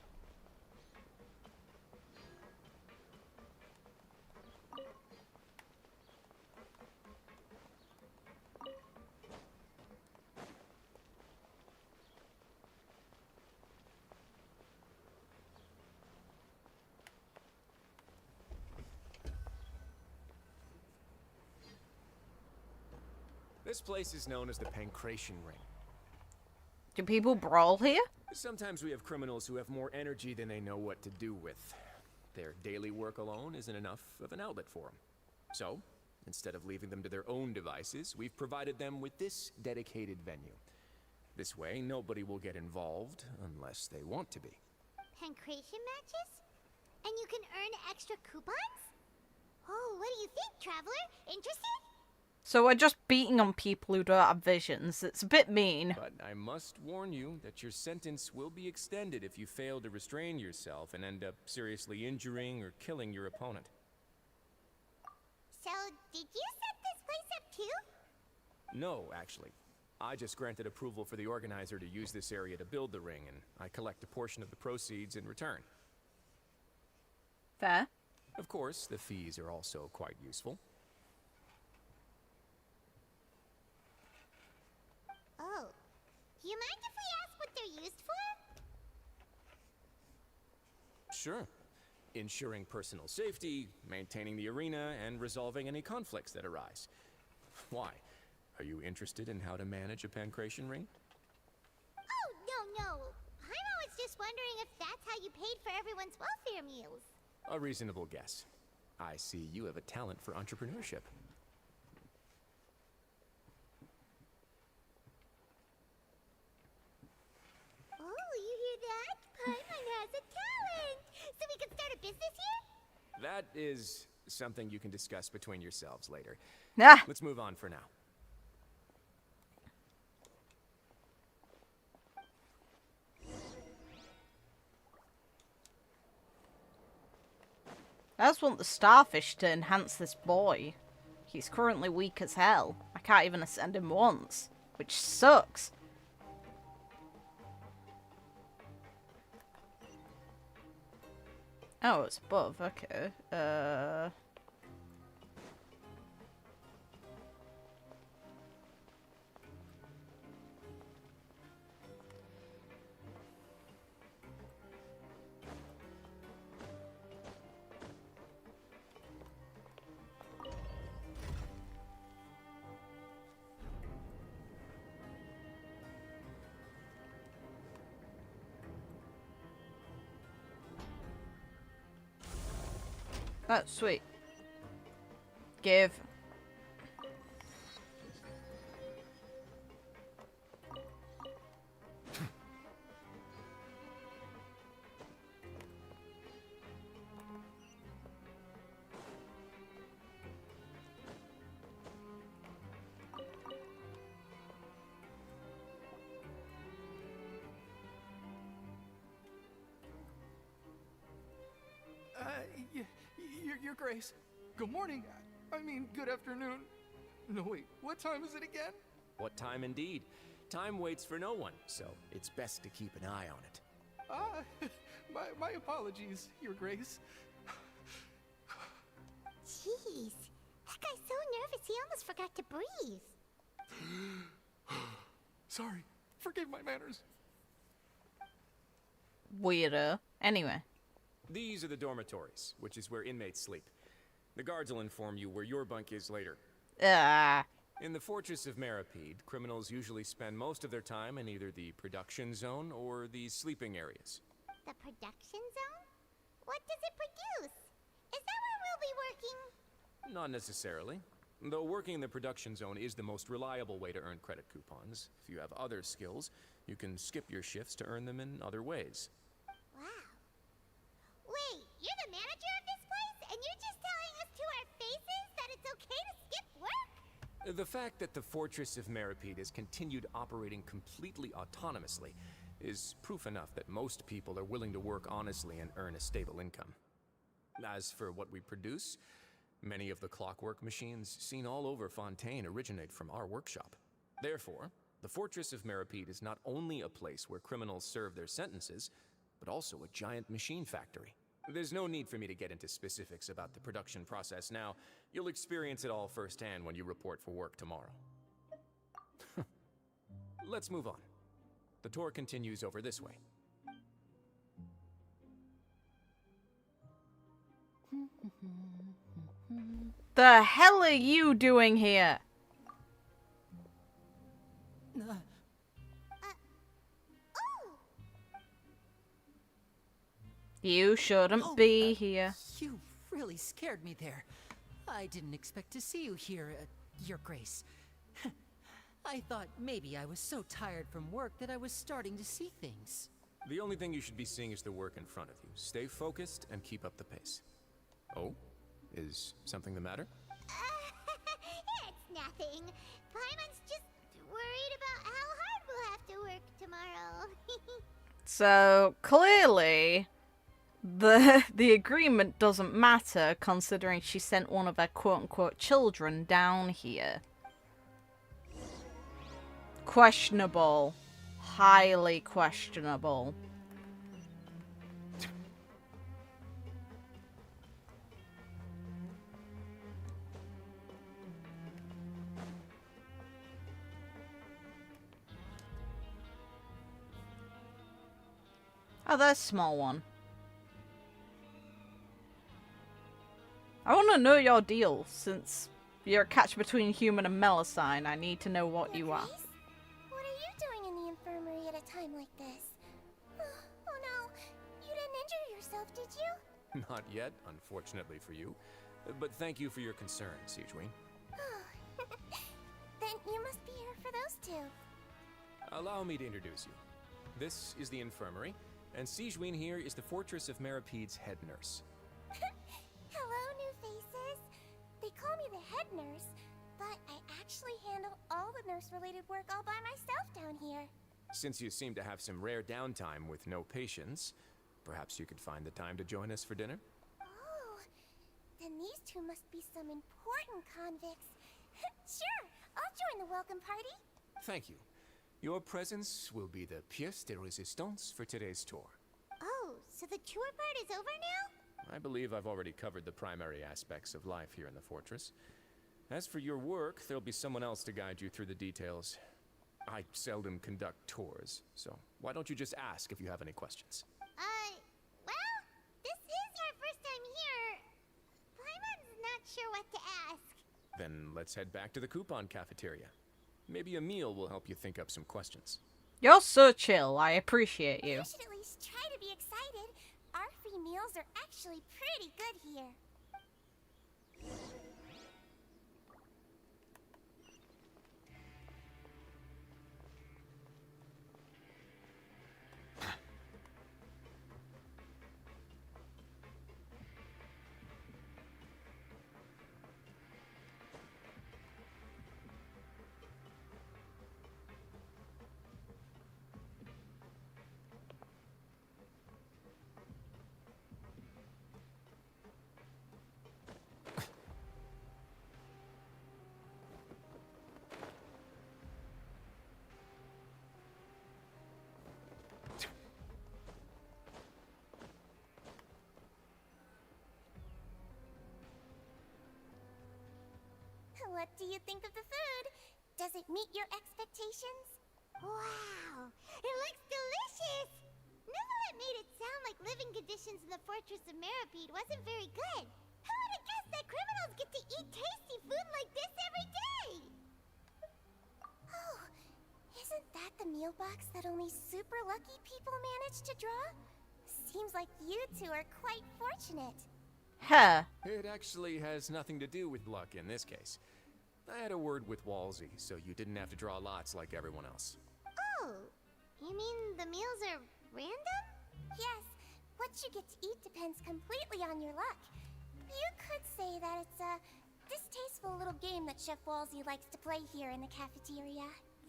This place is known as the Pancration Ring. Do people brawl here? Sometimes we have criminals who have more energy than they know what to do with. Their daily work alone isn't enough of an outlet for them. So, instead of leaving them to their own devices, we've provided them with this dedicated venue. This way, nobody will get involved unless they want to be. Pancration matches? And you can earn extra coupons? Oh, what do you think, Traveler? Interested? So we're just beating on people who don't have visions. It's a bit mean. But I must warn you that your sentence will be extended if you fail to restrain yourself and end up seriously injuring or killing your opponent. So, did you set this place up too? No, actually. I just granted approval for the organizer to use this area to build the ring, and I collect a portion of the proceeds in return. Fair. Of course, the fees are also quite useful. Oh, do you mind if we ask what they're used for? Sure. Ensuring personal safety, maintaining the arena, and resolving any conflicts that arise. Why? Are you interested in how to manage a pancration ring? Oh, no. I'm always just wondering if that's how you paid for everyone's welfare meals. A reasonable guess. I see you have a talent for entrepreneurship. Oh, you hear that? Paimon has a talent! So we can start a business here? That is something you can discuss between yourselves later. Ah. Let's move on for now. I just want the starfish to enhance this boy. He's currently weak as hell. I can't even ascend him once, which sucks. Oh, it's above. Okay. Oh, sweet. Give. Your Grace. Good morning. I mean, good afternoon. No, wait. What time is it again? What time indeed? Time waits for no one, so it's best to keep an eye on it. My apologies, Your Grace. Jeez. That guy's so nervous he almost forgot to breathe. Sorry. Forgive my manners. Weirdo. Anyway. These are the dormitories, which is where inmates sleep. The guards will inform you where your bunk is later. In the Fortress of Meripede, criminals usually spend most of their time in either the production zone or the sleeping areas. The production zone? What does it produce? Is that where we'll be working? Not necessarily. Though working in the production zone is the most reliable way to earn credit coupons. If you have other skills, you can skip your shifts to earn them in other ways. Wait, you're the manager of this place, and you're just telling us to our faces that it's okay to skip work? The fact that the Fortress of Meripede has continued operating completely autonomously is proof enough that most people are willing to work honestly and earn a stable income. As for what we produce, many of the clockwork machines seen all over Fontaine originate from our workshop. Therefore, the Fortress of Meripede is not only a place where criminals serve their sentences, but also a giant machine factory. There's no need for me to get into specifics about the production process now. You'll experience it all firsthand when you report for work tomorrow. Let's move on. The tour continues over this way. The hell are you doing here? You shouldn't be here. You really scared me there. I didn't expect to see you here, Your Grace. I thought maybe I was so tired from work that I was starting to see things. The only thing you should be seeing is the work in front of you. Stay focused and keep up the pace. Oh? Is something the matter? It's nothing. Paimon's just worried about how hard we'll have to work tomorrow. So, clearly, the agreement doesn't matter, considering she sent one of her quote-unquote children down here. Questionable. Highly questionable. Oh, there's a small one. I want to know your deal, since you're a catch between human and Melusine. I need to know what you are. What are you doing in the infirmary at a time like this? Oh no, you didn't injure yourself, did you? Not yet, unfortunately for you. But thank you for your concern, Sigewinne. Then you must be here for those two. Allow me to introduce you. This is the infirmary, and Sigewinne here is the Fortress of Merapede's head nurse. Hello, new faces. They call me the head nurse, but I actually handle all the nurse-related work all by myself down here. Since you seem to have some rare downtime with no patients, perhaps you could find the time to join us for dinner? Oh, then these two must be some important convicts. Sure, I'll join the welcome party. Thank you. Your presence will be the pièce de résistance for today's tour. Oh, so the tour part is over now? I believe I've already covered the primary aspects of life here in the fortress. As for your work, there'll be someone else to guide you through the details. I seldom conduct tours, so why don't you just ask if you have any questions? Well, this is our first time here. Paimon's not sure what to ask. Then let's head back to the coupon cafeteria. Maybe a meal will help you think up some questions. You're so chill. I appreciate you. You should at least try to be excited. Our free meals are actually pretty good here. What do you think of the food? Does it meet your expectations? Wow, it looks delicious! Neuvillette made it sound like living conditions in the Fortress of Meripede wasn't very good. Who would have guessed that criminals get to eat tasty food like this every day? Oh, isn't that the meal box that only super lucky people manage to draw? Seems like you two are quite fortunate. Huh. It actually has nothing to do with luck in this case. I had a word with Walsey, so you didn't have to draw lots like everyone else. Oh, you mean the meals are random? Yes, what you get to eat depends completely on your luck. You could say that it's a distasteful little game that Chef Walsey likes to play here in the cafeteria.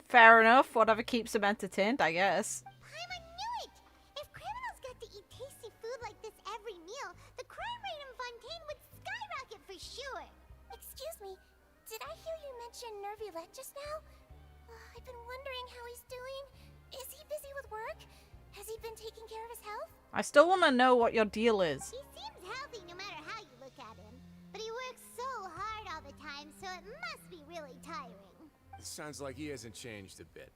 Fair enough. Whatever keeps him entertained, I guess. Paimon knew it! If criminals got to eat tasty food like this every meal, the crime rate in Fontaine would skyrocket for sure. Excuse me, did I hear you mention Neuvillette just now? I've been wondering how he's doing. Is he busy with work? Has he been taking care of his health? I still want to know what your deal is. He seems healthy no matter how you look at him. But he works so hard all the time, so it must be really tiring. Sounds like he hasn't changed a bit.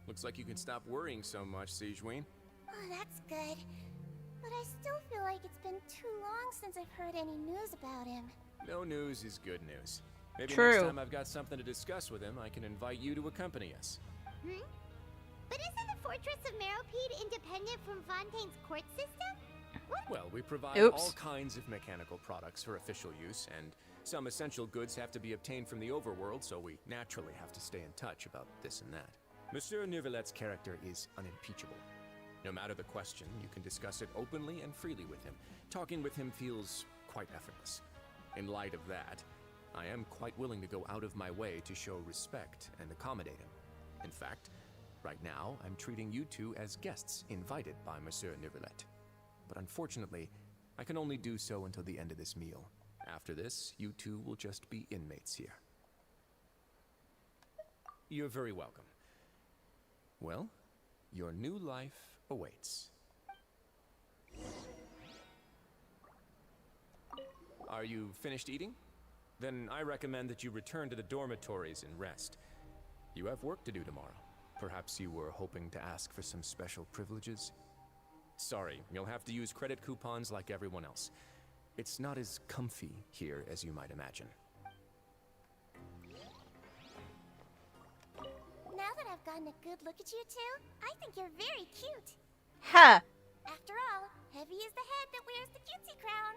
Looks like you can stop worrying so much, Sigewinne. Oh, that's good. But I still feel like it's been too long since I've heard any news about him. No news is good news. Maybe True. next time I've got something to discuss with him, I can invite you to accompany us. But isn't the Fortress of Meripede independent from Fontaine's court system? Well, we provide Oops. all kinds of mechanical products for official use, and some essential goods have to be obtained from the overworld, so we naturally have to stay in touch about this and that. Monsieur Neuvillette's character is unimpeachable. No matter the question, you can discuss it openly and freely with him. Talking with him feels quite effortless. In light of that, I am quite willing to go out of my way to show respect and accommodate him. In fact, right now, I'm treating you two as guests invited by Monsieur Neuvillette. But unfortunately, I can only do so until the end of this meal. After this, you two will just be inmates here. You're very welcome. Well, your new life awaits. Are you finished eating? Then I recommend that you return to the dormitories and rest. You have work to do tomorrow. Perhaps you were hoping to ask for some special privileges? Sorry, you'll have to use credit coupons like everyone else. It's not as comfy here as you might imagine. Now that I've gotten a good look at you two, I think you're very cute. Ha! After all, heavy is the head that wears the cutesy crown.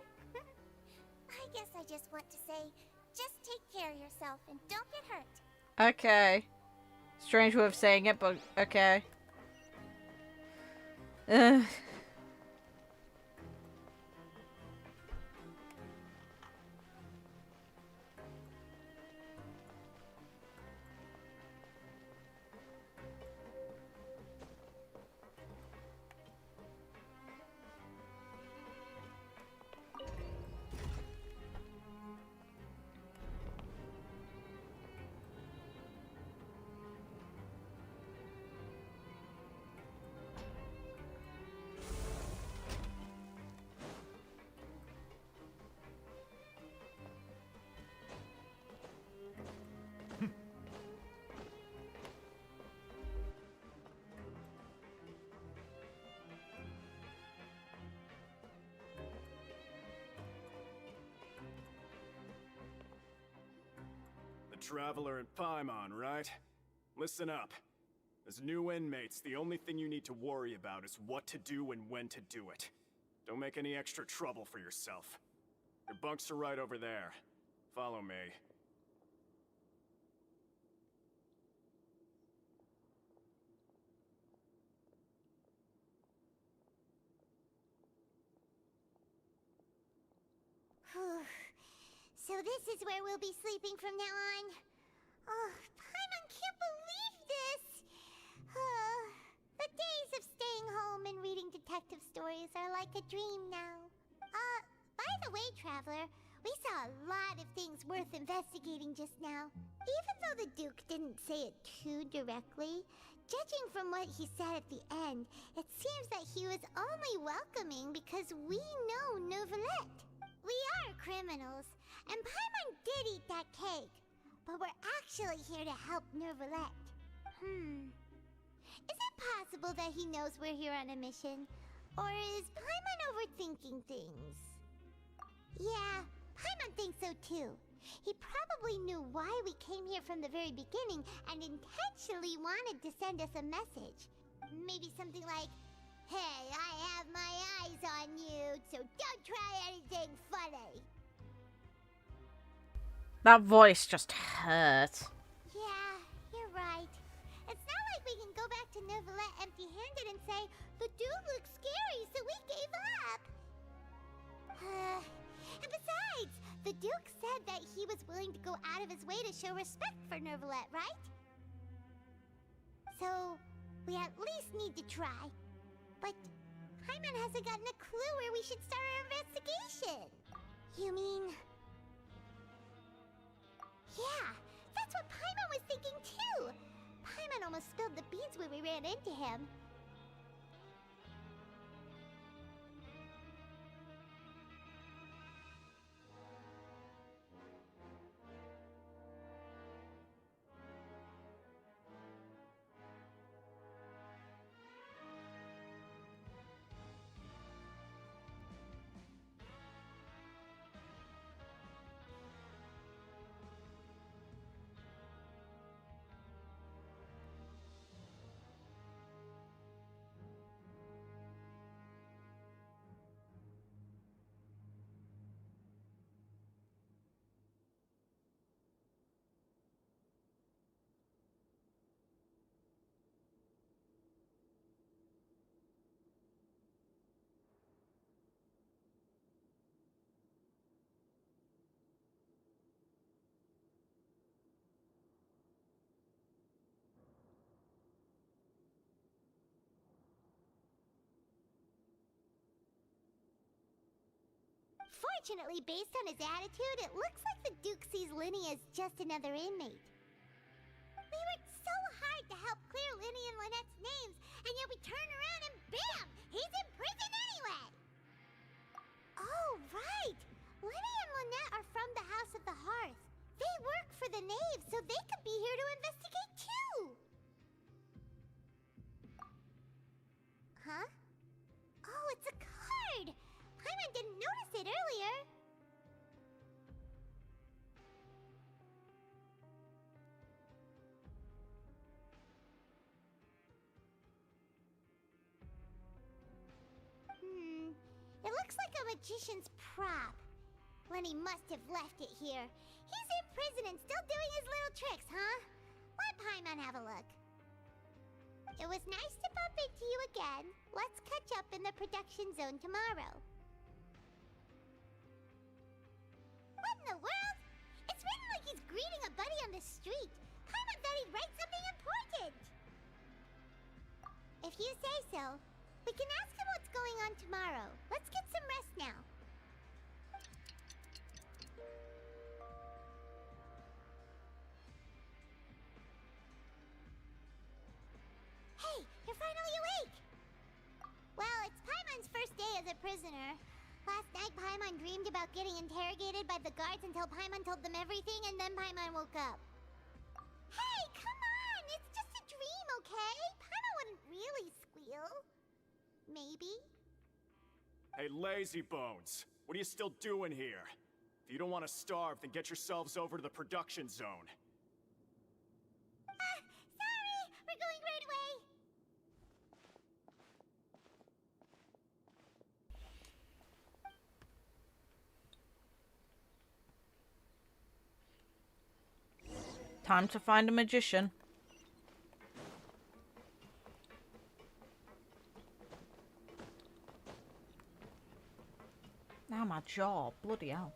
I guess I just want to say, just take care of yourself and don't get hurt. Okay. Strange way of saying it, but okay. Ugh. Traveler in Paimon, right? Listen up. As new inmates, the only thing you need to worry about is what to do and when to do it. Don't make any extra trouble for yourself. Your bunks are right over there. Follow me. So this is where we'll be sleeping from now on. Oh, Paimon can't believe this! The days of staying home and reading detective stories are like a dream now. By the way, Traveler, we saw a lot of things worth investigating just now. Even though the Duke didn't say it too directly, judging from what he said at the end, it seems that he was only welcoming because we know Neuvillette. We are criminals, and Paimon did eat that cake, but we're actually here to help Neuvillette. Is it possible that he knows we're here on a mission? Or is Paimon overthinking things? Yeah, Paimon thinks so too. He probably knew why we came here from the very beginning and intentionally wanted to send us a message. Maybe something like, "Hey, I have my eyes on you, so don't try anything funny." That voice just hurt. Yeah, you're right. It's not like we can go back to Neuvillette empty-handed and say, "The dude looks scary, so we gave up." And besides, the Duke said that he was willing to go out of his way to show respect for Neuvillette, right? So, we at least need to try. But Paimon hasn't gotten a clue where we should start our investigation. You mean... Yeah, that's what Paimon was thinking too. Paimon almost spilled the beans when we ran into him. Unfortunately, based on his attitude, it looks like the Duke sees Linny as just another inmate. We worked so hard to help clear Linny and Lynette's names, and yet we turn around and bam! He's in prison anyway! Oh, right! Linny and Lynette are from the House of the Hearth. They work for the Knave, so they could be here to investigate too! Huh? Oh, it's a card! Paimon didn't notice it earlier. It looks like a magician's prop. Lenny must have left it here. He's in prison and still doing his little tricks, huh? Let Paimon have a look. It was nice to bump into you again. Let's catch up in the production zone tomorrow. What in the world? It's written like he's greeting a buddy on the street. Paimon thought he'd write something important. If you say so. We can ask him what's going on tomorrow. Let's get some rest now. Hey, you're finally awake! Well, it's Paimon's first day as a prisoner. Last night, Paimon dreamed about getting interrogated by the guards until Paimon told them everything, and then Paimon woke up. Hey, come on! It's just a dream, okay? Paimon wouldn't really squeal. Maybe? Hey, lazy bones. What are you still doing here? If you don't want to starve, then get yourselves over to the production zone. Sorry! We're going right away! Time to find a magician. Now my jaw, bloody hell.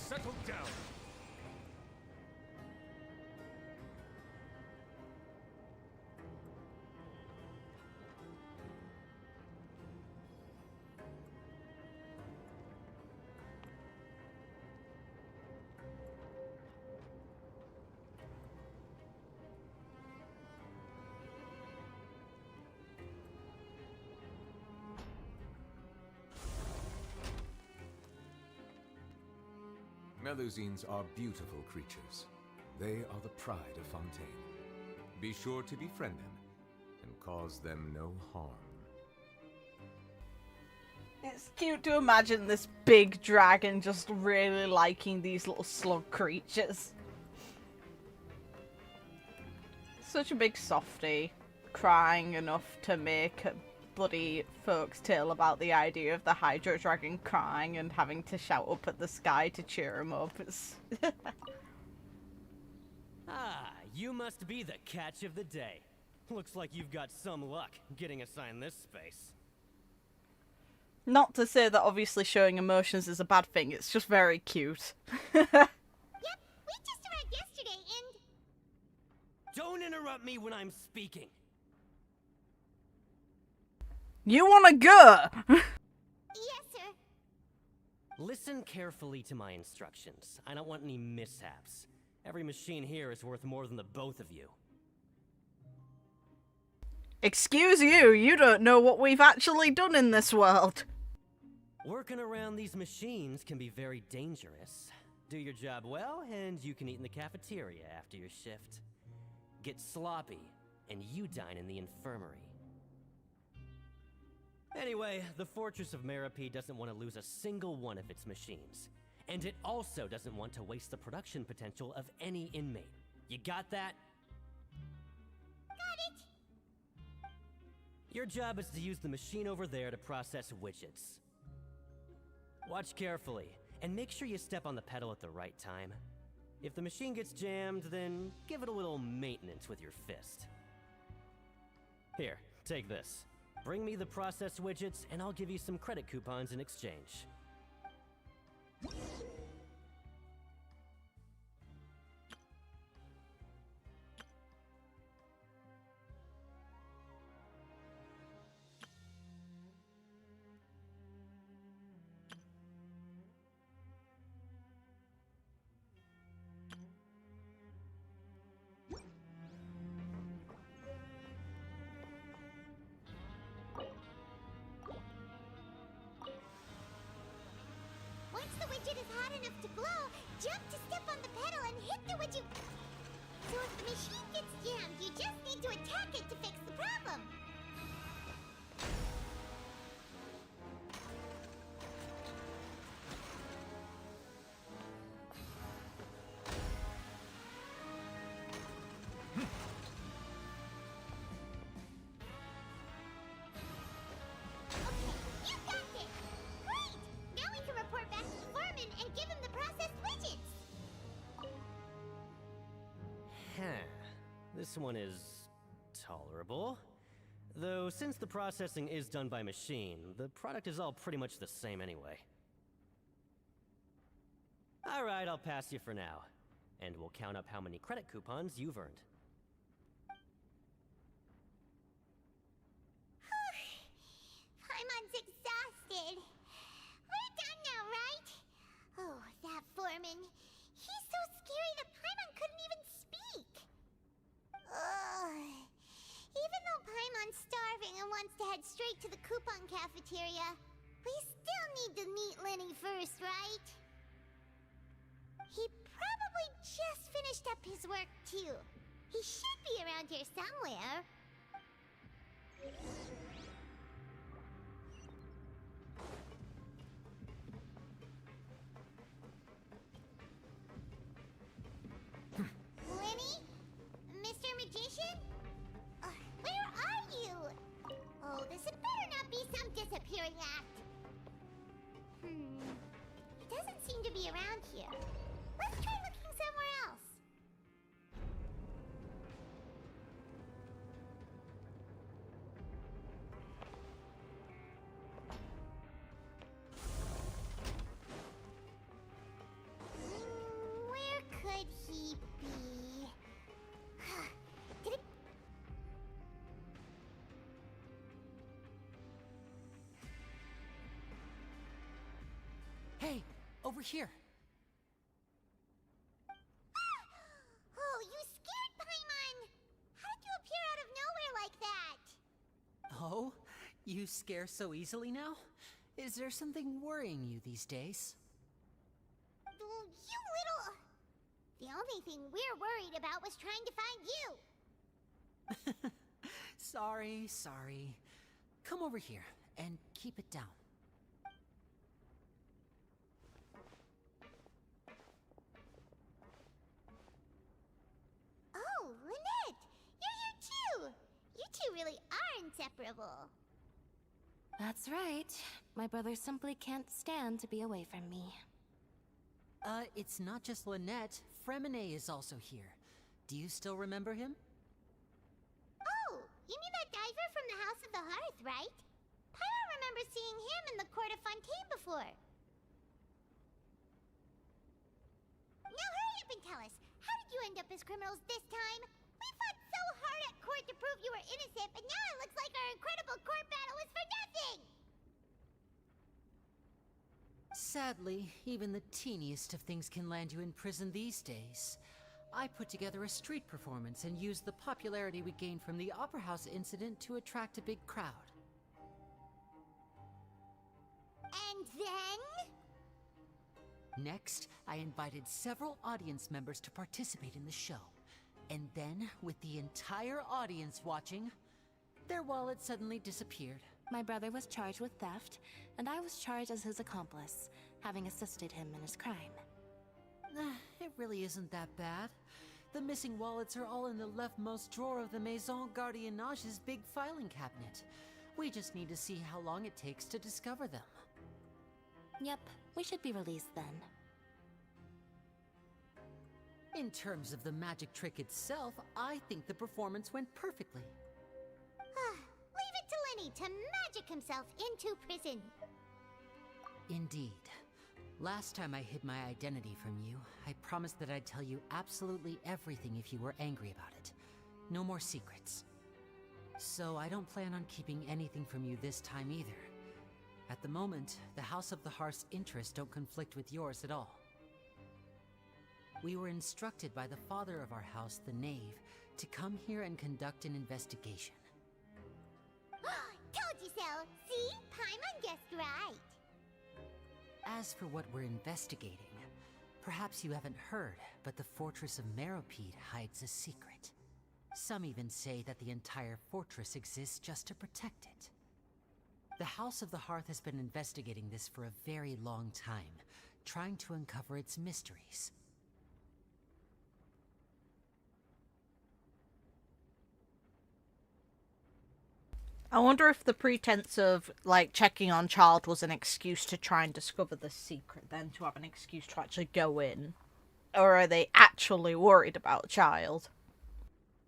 Settle down. Melusines are beautiful creatures. They are the pride of Fontaine. Be sure to befriend them and cause them no harm. It's cute to imagine this big dragon just really liking these little slug creatures. Such a big softie, crying enough to make a bloody folks tale about the idea of the Hydro Dragon crying and having to shout up at the sky to cheer him up. Ah, you must be the catch of the day. Looks like you've got some luck getting assigned this space. Not to say that obviously showing emotions is a bad thing, it's just very cute. Yep, we just arrived yesterday and... Don't interrupt me when I'm speaking. You wanna go? Yes, sir. Listen carefully to my instructions. I don't want any mishaps. Every machine here is worth more than the both of you. Excuse you, you don't know what we've actually done in this world. Working around these machines can be very dangerous. Do your job well, and you can eat in the cafeteria after your shift. Get sloppy, and you dine in the infirmary. Anyway, the Fortress of Meropide doesn't want to lose a single one of its machines. And it also doesn't want to waste the production potential of any inmate. You got that? Got it. Your job is to use the machine over there to process widgets. Watch carefully, and make sure you step on the pedal at the right time. If the machine gets jammed, then give it a little maintenance with your fist. Here, take this. Bring me the processed widgets, and I'll give you some credit coupons in exchange. Once the widget is hot enough to glow, jump to step on the pedal and hit the widget. So if the machine gets jammed, you just need to attack it to fix the problem. You got it! Great! Now we can report back to the foreman and give him the processed widgets! This one is tolerable. Though, since the processing is done by machine, the product is all pretty much the same anyway. Alright, I'll pass you for now. And we'll count up how many credit coupons you've earned. Paimon's exhausted. We're done now, right? Oh, that foreman. He's so scary that Paimon couldn't even speak. Ugh. Even though Paimon's starving and wants to head straight to the coupon cafeteria, we still need to meet Lenny first, right? He probably just finished up his work, too. He should be around here somewhere. Lenny? Mr. Magician? Where are you? Oh, this had better not be some disappearing act. He doesn't seem to be around here. Let's try looking somewhere else. Where could he be? Did it... Hey, over here. Oh, you scared Paimon! How did you appear out of nowhere like that? Oh, you scare so easily now? Is there something worrying you these days? You little... The only thing we're worried about was trying to find you. Sorry. Come over here and keep it down. Oh, Lynette! You're here too! You two really are inseparable. That's right. My brother simply can't stand to be away from me. It's not just Lynette. Fremine is also here. Do you still remember him? Oh, you mean that diver from the House of the Hearth, right? Paimon remembers seeing him in the Court of Fontaine before. Now hurry up and tell us, how did you end up as criminals this time? We fought so hard at court to prove you were innocent, but now it looks like our incredible court battle was for nothing! Sadly, even the teeniest of things can land you in prison these days. I put together a street performance and used the popularity we gained from the Opera House incident to attract a big crowd. And then? Next, I invited several audience members to participate in the show. And then, with the entire audience watching, their wallet suddenly disappeared. My brother was charged with theft, and I was charged as his accomplice, having assisted him in his crime. It really isn't that bad. The missing wallets are all in the leftmost drawer of the Maison Gardiennage's big filing cabinet. We just need to see how long it takes to discover them. Yep, we should be released then. In terms of the magic trick itself, I think the performance went perfectly. Leave it to Lenny to magic himself into prison. Indeed. Last time I hid my identity from you, I promised that I'd tell you absolutely everything if you were angry about it. No more secrets. So I don't plan on keeping anything from you this time either. At the moment, the House of the Hearth's interests don't conflict with yours at all. We were instructed by the father of our house, the Knave, to come here and conduct an investigation. Told you so! See? Paimon guessed right. As for what we're investigating, perhaps you haven't heard, but the fortress of Meropide hides a secret. Some even say that the entire fortress exists just to protect it. The House of the Hearth has been investigating this for a very long time, trying to uncover its mysteries. I wonder if the pretense of, like, checking on Childe was an excuse to try and discover the secret, then to have an excuse to actually go in. Or are they actually worried about Childe?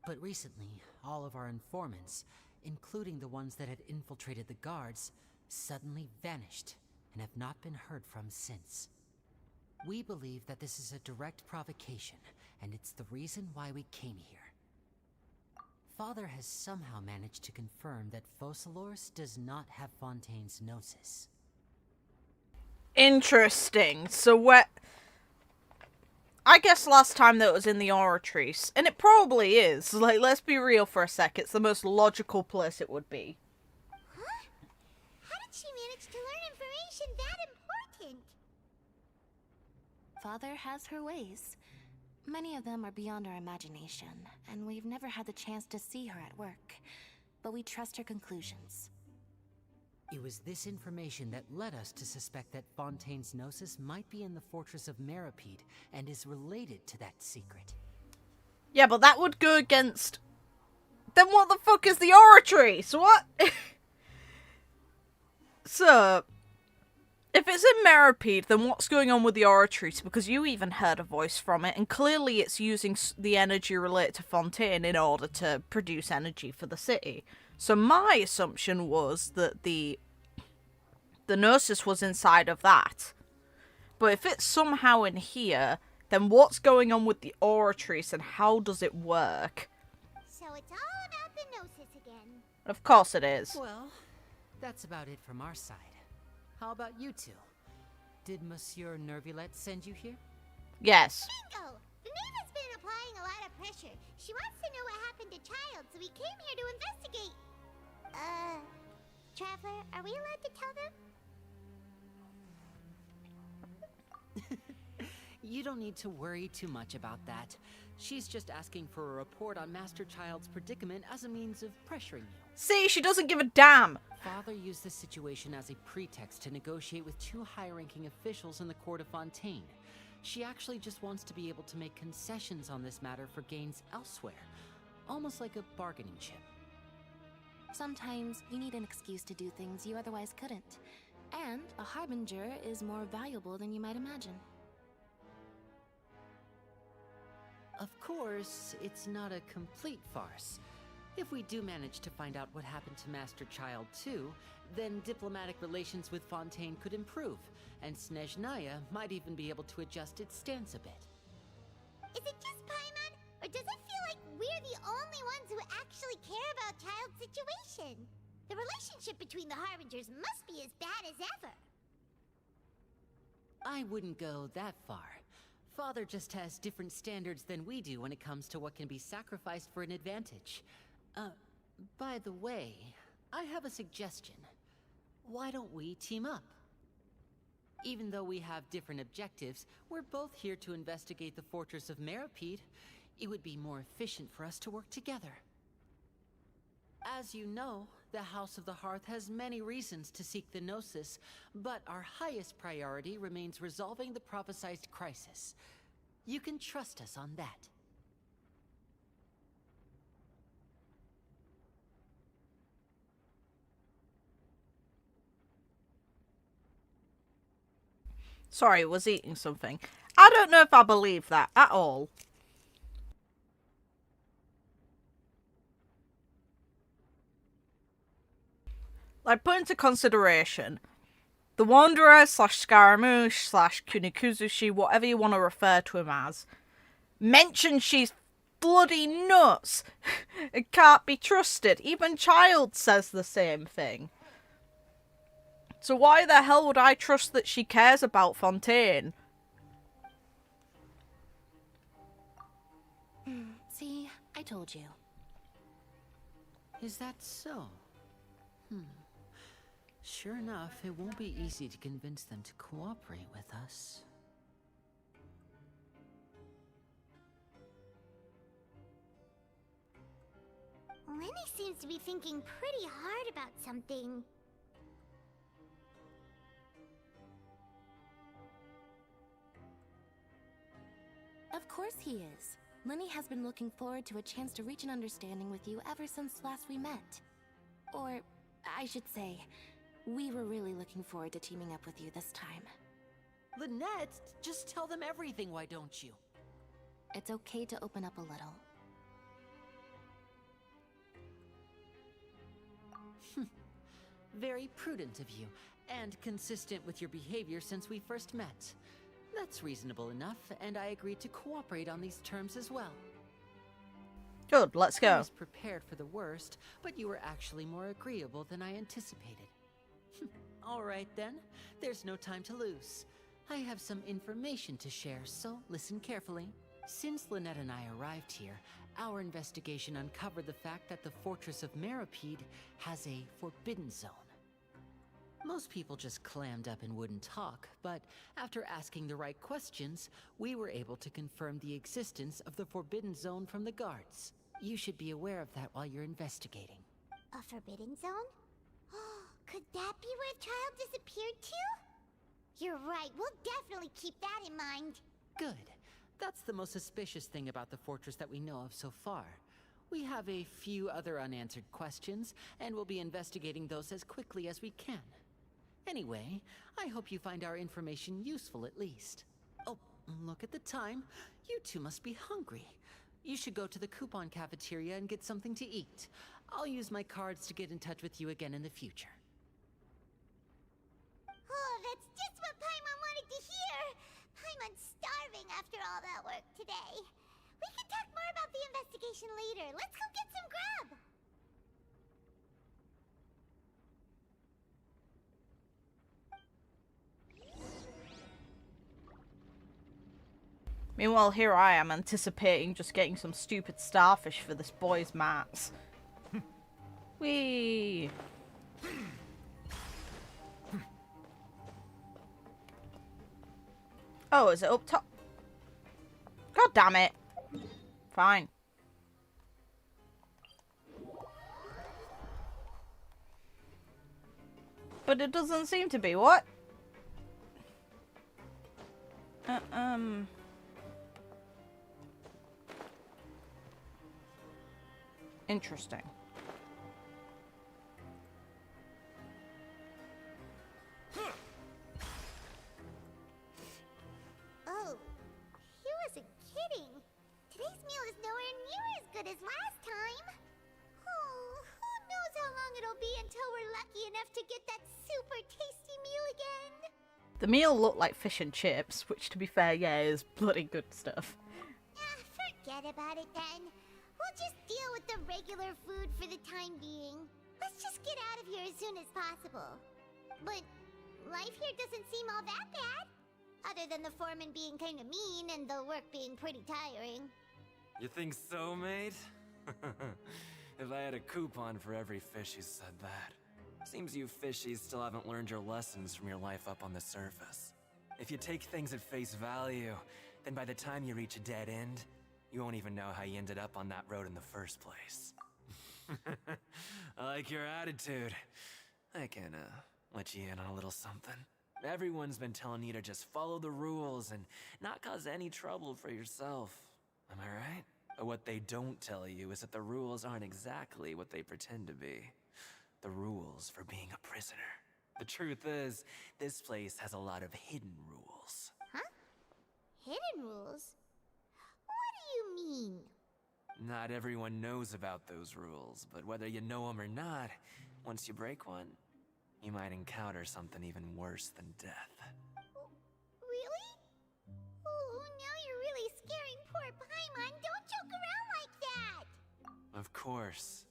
But recently, all of our informants, including the ones that had infiltrated the guards, suddenly vanished and have not been heard from since. We believe that this is a direct provocation, and it's the reason why we came here. Father has somehow managed to confirm that Focalors does not have Fontaine's Gnosis. Interesting. So I guess last time that was in the Oratrice, and it probably is. Like, let's be real for a sec, it's the most logical place it would be. Huh? How did she manage to learn information that important? Father has her ways. Many of them are beyond our imagination, and we've never had the chance to see her at work. But we trust her conclusions. It was this information that led us to suspect that Fontaine's Gnosis might be in the fortress of Meropide and is related to that secret. Yeah, but that would go against... Then what the fuck is the Oratrice? What? So... If it's in Meropide, then what's going on with the Oratrice? Because you even heard a voice from it, and clearly it's using the energy related to Fontaine in order to produce energy for the city. So my assumption was that the Gnosis was inside of that. But if it's somehow in here, then what's going on with the Oratrice and how does it work? So it's all about the Gnosis again. Of course it is. Well, that's about it from our side. How about you two? Did Monsieur Neuvillette send you here? Yes. Bingo! The Knave has been applying a lot of pressure. She wants to know what happened to Childe, so we came here to investigate. Traveler, are we allowed to tell them? You don't need to worry too much about that. She's just asking for a report on Master Childe's predicament as a means of pressuring you. See, she doesn't give a damn. Father used this situation as a pretext to negotiate with two high-ranking officials in the court of Fontaine. She actually just wants to be able to make concessions on this matter for gains elsewhere, almost like a bargaining chip. Sometimes you need an excuse to do things you otherwise couldn't. And a harbinger is more valuable than you might imagine. Of course, it's not a complete farce. If we do manage to find out what happened to Master Childe too, then diplomatic relations with Fontaine could improve, and Snezhnaya might even be able to adjust its stance a bit. Is it just Paimon, or does it feel like we're the only ones who actually care about Childe's situation? The relationship between the Harbingers must be as bad as ever. I wouldn't go that far. Father just has different standards than we do when it comes to what can be sacrificed for an advantage. By the way, I have a suggestion. Why don't we team up? Even though we have different objectives, we're both here to investigate the fortress of Meropide. It would be more efficient for us to work together. As you know, the House of the Hearth has many reasons to seek the Gnosis, but our highest priority remains resolving the prophesized crisis. You can trust us on that. Sorry, was eating something. I don't know if I believe that at all. Like, put into consideration, the Wanderer slash Scaramouche slash Kunikuzushi, whatever you want to refer to him as, mentioned she's bloody nuts. It can't be trusted. Even Childe says the same thing. So why the hell would I trust that she cares about Fontaine? See, I told you. Is that so? Sure enough, it won't be easy to convince them to cooperate with us. Lenny seems to be thinking pretty hard about something. Of course he is. Lenny has been looking forward to a chance to reach an understanding with you ever since last we met. Or, I should say, we were really looking forward to teaming up with you this time. Lynette, just tell them everything, why don't you? It's okay to open up a little. Very prudent of you, and consistent with your behavior since we first met. That's reasonable enough, and I agreed to cooperate on these terms as well. Good, let's go. I was prepared for the worst, but you were actually more agreeable than I anticipated. All right then, there's no time to lose. I have some information to share, so listen carefully. Since Lynette and I arrived here, our investigation uncovered the fact that the Fortress of Meripede has a forbidden zone. Most people just clammed up and wouldn't talk, but after asking the right questions, we were able to confirm the existence of the forbidden zone from the guards. You should be aware of that while you're investigating. A forbidden zone? Could that be where Childe disappeared to? You're right, we'll definitely keep that in mind. Good. That's the most suspicious thing about the fortress that we know of so far. We have a few other unanswered questions, and we'll be investigating those as quickly as we can. Anyway, I hope you find our information useful at least. Oh, look at the time. You two must be hungry. You should go to the coupon cafeteria and get something to eat. I'll use my cards to get in touch with you again in the future. Oh, that's just what Paimon wanted to hear! Paimon's starving after all that work today. We can talk more about the investigation later. Let's go get some grub! Meanwhile, here I am anticipating just getting some stupid starfish for this boy's mats. Whee! Oh, is it up top? God damn it. Fine. But it doesn't seem to be. What? Interesting. Oh, he wasn't kidding. Today's meal is nowhere near as good as last time. Oh, who knows how long it'll be until we're lucky enough to get that super tasty meal again. The meal looked like fish and chips, which to be fair, yeah, is bloody good stuff. Forget about it then. We'll just deal with the regular food for the time being. Let's just get out of here as soon as possible. But life here doesn't seem all that bad. Other than the foreman being kinda mean and the work being pretty tiring. You think so, mate? If I had a coupon for every fish who said that. Seems you fishies still haven't learned your lessons from your life up on the surface. If you take things at face value, then by the time you reach a dead end, you won't even know how you ended up on that road in the first place. I like your attitude. I can, let you in on a little something. Everyone's been telling you to just follow the rules and not cause any trouble for yourself. Am I right? But what they don't tell you is that the rules aren't exactly what they pretend to be. The rules for being a prisoner. The truth is, this place has a lot of hidden rules. rules. Huh? Hidden rules? What do you mean? Not everyone knows about those rules, but whether you know them or not, once you break one, you might encounter something even worse than death. Really? Oh, now you're really scaring poor Paimon. Don't joke around like that! Of course.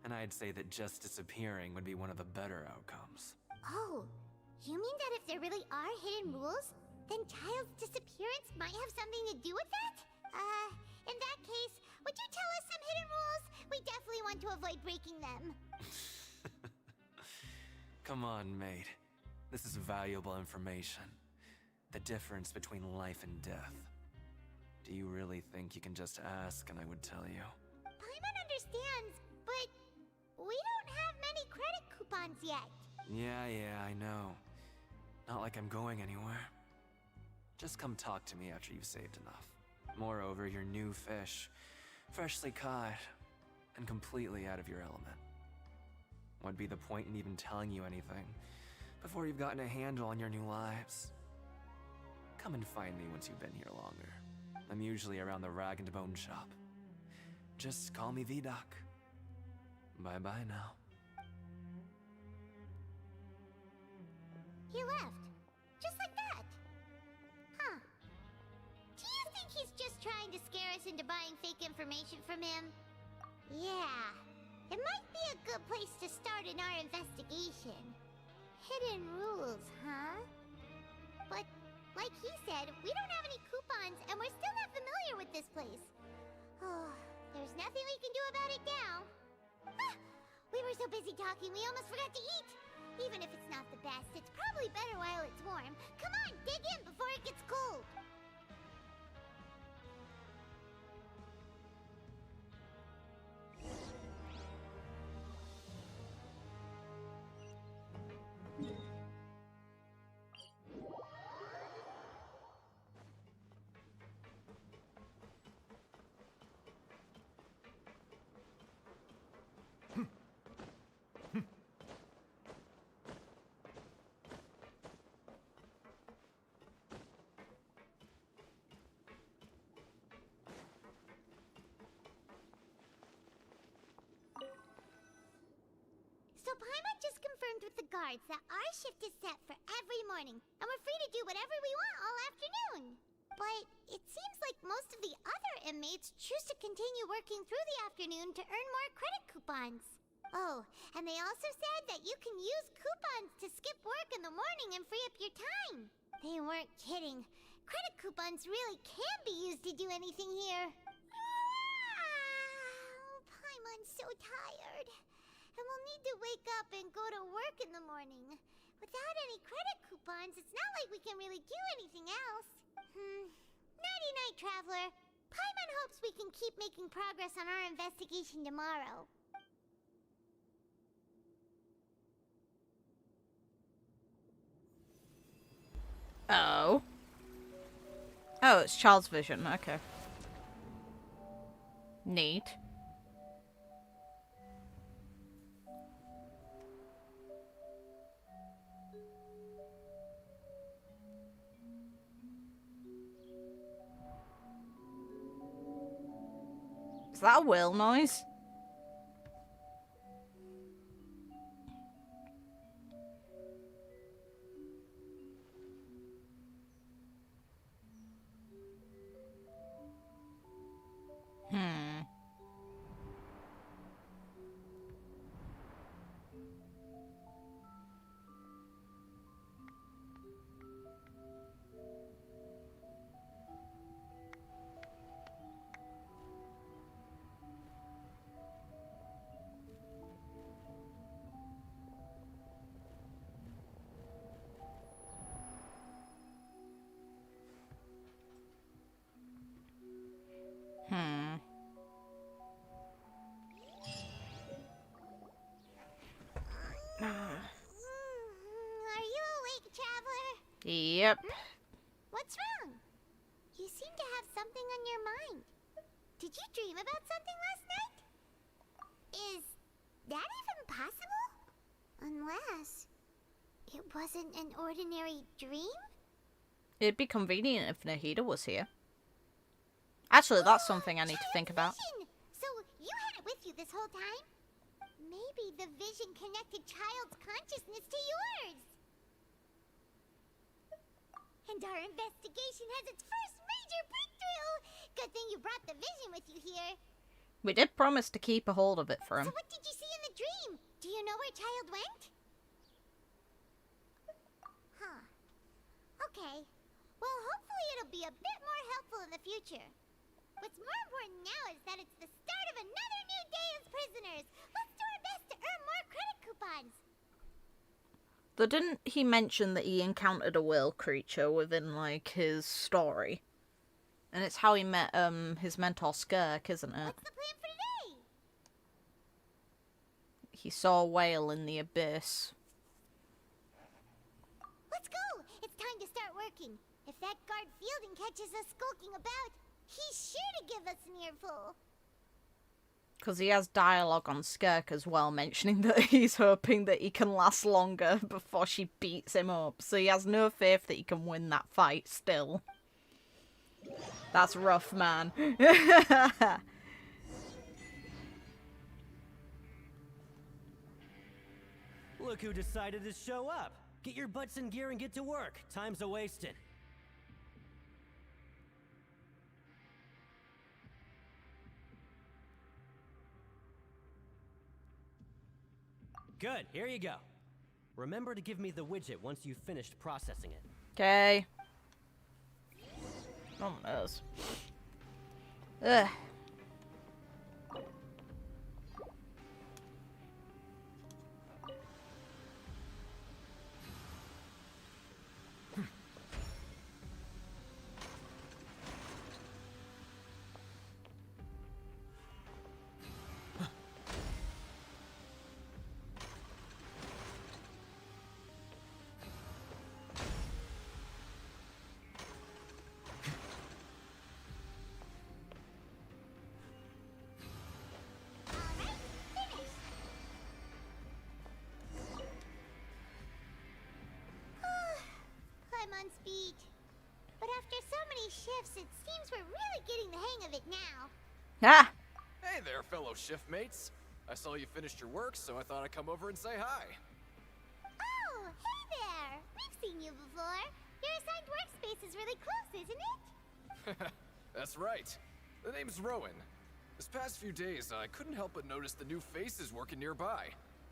And I'd say that just disappearing would be one of the better outcomes. Oh, you mean that if there really are hidden rules, then Childe's disappearance might have something to do with that? In that case, would you tell us some hidden rules? We definitely want to avoid breaking them. Come on, mate. This is valuable information. The difference between life and death. Do you really think you can just ask and I would tell you? Paimon understands, but we don't have many credit coupons yet. Yeah, I know. Not like I'm going anywhere. Just come talk to me after you've saved enough. Moreover, you're new fish, freshly caught, and completely out of your element. What'd be the point in even telling you anything before you've gotten a handle on your new lives? Come and find me once you've been here longer. I'm usually around the Rag and Bone shop. Just call me V-Doc. Bye-bye now. He left. Just like that. Huh. Do you think he's just trying to scare us into buying fake information from him? Yeah. It might be a good place to start in our investigation. Hidden rules, huh? But, like he said, we don't have any coupons and we're still not familiar with this place. Oh, there's nothing we can do about it now. Ah, we were so busy talking we almost forgot to eat. Even if it's not the best, it's probably better while it's warm. Come on, dig in before it gets cold. So Paimon just confirmed with the guards that our shift is set for every morning, and we're free to do whatever we want all afternoon. But it seems like most of the other inmates choose to continue working through the afternoon to earn more credit coupons. Oh, and they also said that you can use coupons to skip work in the morning and free up your time. They weren't kidding. Credit coupons really can be used to do anything here. Paimon's so tired. And we'll need to wake up and go to work in the morning. Without any credit coupons, it's not like we can really do anything else. Nighty-night, Traveler. Paimon hopes we can keep making progress on our investigation tomorrow. Oh. Oh, it's Childe's vision. Okay. Neat. Is that a whale noise? Are you awake, Traveler? Yep. What's wrong? You seem to have something on your mind. Did you dream about something last night? Is that even possible? Unless it wasn't an ordinary dream? It'd be convenient if Nahida was here. Actually, that's something I need to think about. So you had it with you this whole time? Maybe the vision connected Childe's consciousness to yours. And our investigation has its first major breakthrough. Good thing you brought the vision with you here. We did promise to keep a hold of it for him. So what did you see in the dream? Do you know where Childe went? Huh. Okay. Well, hopefully it'll be a bit more helpful in the future. What's more important now is that it's the start of another new day as prisoners. Let's do our best to earn more credit coupons. But didn't he mention that he encountered a whale creature within, like, his story? And it's how he met, his mentor Skirk, isn't it? What's the plan for today? He saw a whale in the abyss. Let's go! It's time to start working. If that guard Fielding catches us skulking about, he's sure to give us an earful. Because he has dialogue on Skirk as well, mentioning that he's hoping that he can last longer before she beats him up. So he has no faith that he can win that fight still. That's rough, man. Look who decided to show up. Get your butts in gear and get to work. Time's a-wasting. Good, here you go. Remember to give me the widget once you've finished processing it. Okay. Oh, knows. Ugh. I'm on speed. But after so many shifts, it seems we're really getting the hang of it now. Ah! Hey there, fellow shift mates. I saw you finished your work, so I thought I'd come over and say hi. Oh, hey there! We've seen you before. Your assigned workspace is really close, isn't it? That's right. The name's Rowan. This past few days, I couldn't help but notice the new faces working nearby.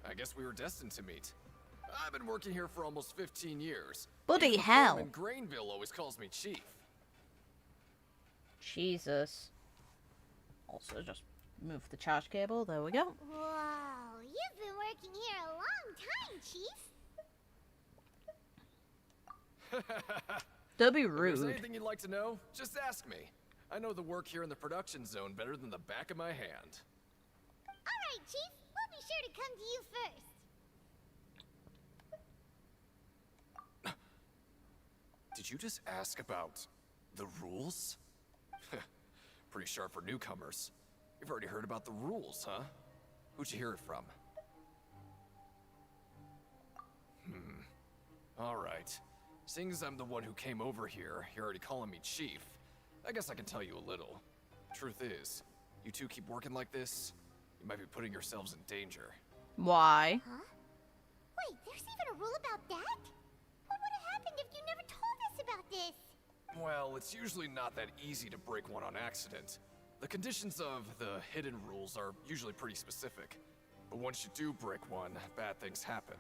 I guess we were destined to meet. I've been working here for almost 15 years. Bloody hell. And Grainville always calls me Chief. Jesus. Also, just move the charge cable. There we go. Wow, you've been working here a long time, Chief. Don't be If rude. there's anything you'd like to know, just ask me. I know the work here in the production zone better than the back of my hand. All right, Chief. We'll be sure to come to you first. Did you just ask about the rules? Pretty sharp for newcomers. You've already heard about the rules, huh? Who'd you hear it from? Alright. Seeing as I'm the one who came over here, you're already calling me Chief. I guess I can tell you a little. Truth is, you two keep working like this, you might be putting yourselves in danger. Why? Huh? Wait, there's even a rule about that? What would have happened if you never told us about this? Well, it's usually not that easy to break one on accident. The conditions of the hidden rules are usually pretty specific. But once you do break one, bad things happen.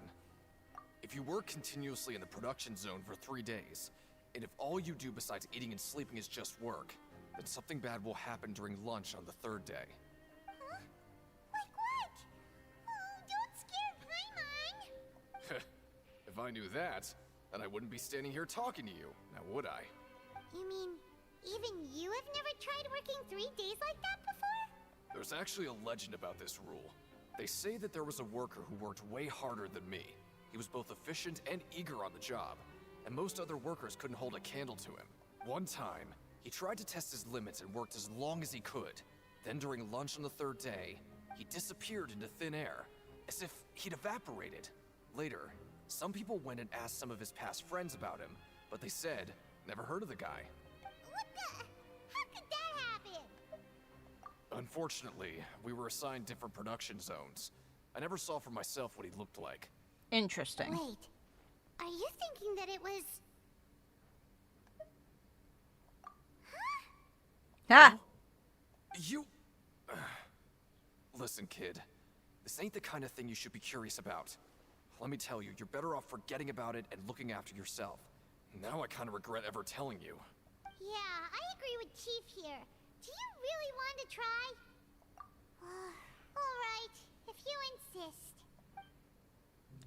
If you work continuously in the production zone for 3 days, and if all you do besides eating and sleeping is just work, then something bad will happen during lunch on the 3rd day. Huh? Like what? Oh, don't scare Paimon! If I knew that, then I wouldn't be standing here talking to you, now would I? You mean, even you have never tried working 3 days like that before? There's actually a legend about this rule. They say that there was a worker who worked way harder than me. He was both efficient and eager on the job, and most other workers couldn't hold a candle to him. One time, he tried to test his limits and worked as long as he could. Then during lunch on the 3rd day, he disappeared into thin air, as if he'd evaporated. Later, some people went and asked some of his past friends about him, but they said, Never heard of the guy. What the? How could that happen? Unfortunately, we were assigned different production zones. I never saw for myself what he looked like. Interesting. Wait, are you thinking that it was... Ah! You... Listen, kid. This ain't the kind of thing you should be curious about. Let me tell you, you're better off forgetting about it and looking after yourself. Now I kind of regret ever telling you. Yeah, I agree with Chief here. Do you really want to try? Alright, if you insist.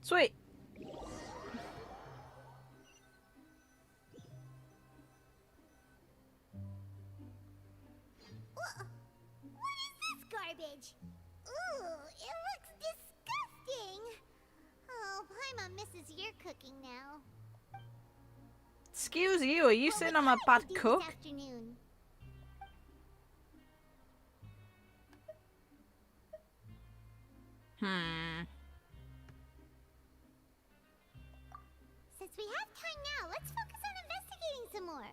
Sweet. What is this garbage? Ooh, it looks disgusting. Oh, Paimon misses your cooking now. Excuse you, are you saying I'm a bad cook? This afternoon. Since we have time now, let's focus on investigating some more.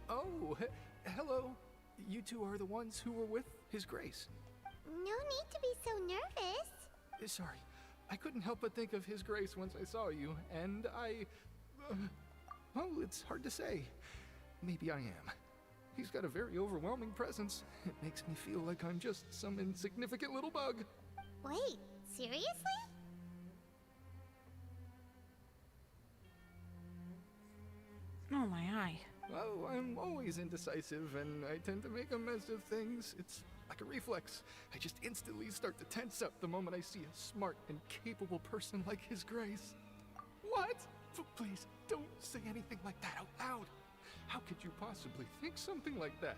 Oh, hello. You two are the ones who were with His Grace. No need to be so nervous. Sorry, I couldn't help but think of His Grace once I saw you, and well, it's hard to say. Maybe I am. He's got a very overwhelming presence. It makes me feel like I'm just some insignificant little bug. Wait, seriously? Oh my eye. Oh, I'm always indecisive, and I tend to make a mess of things. It's like a reflex. I just instantly start to tense up the moment I see a smart and capable person like His Grace. What? Please, don't say anything like that out loud. How could you possibly think something like that?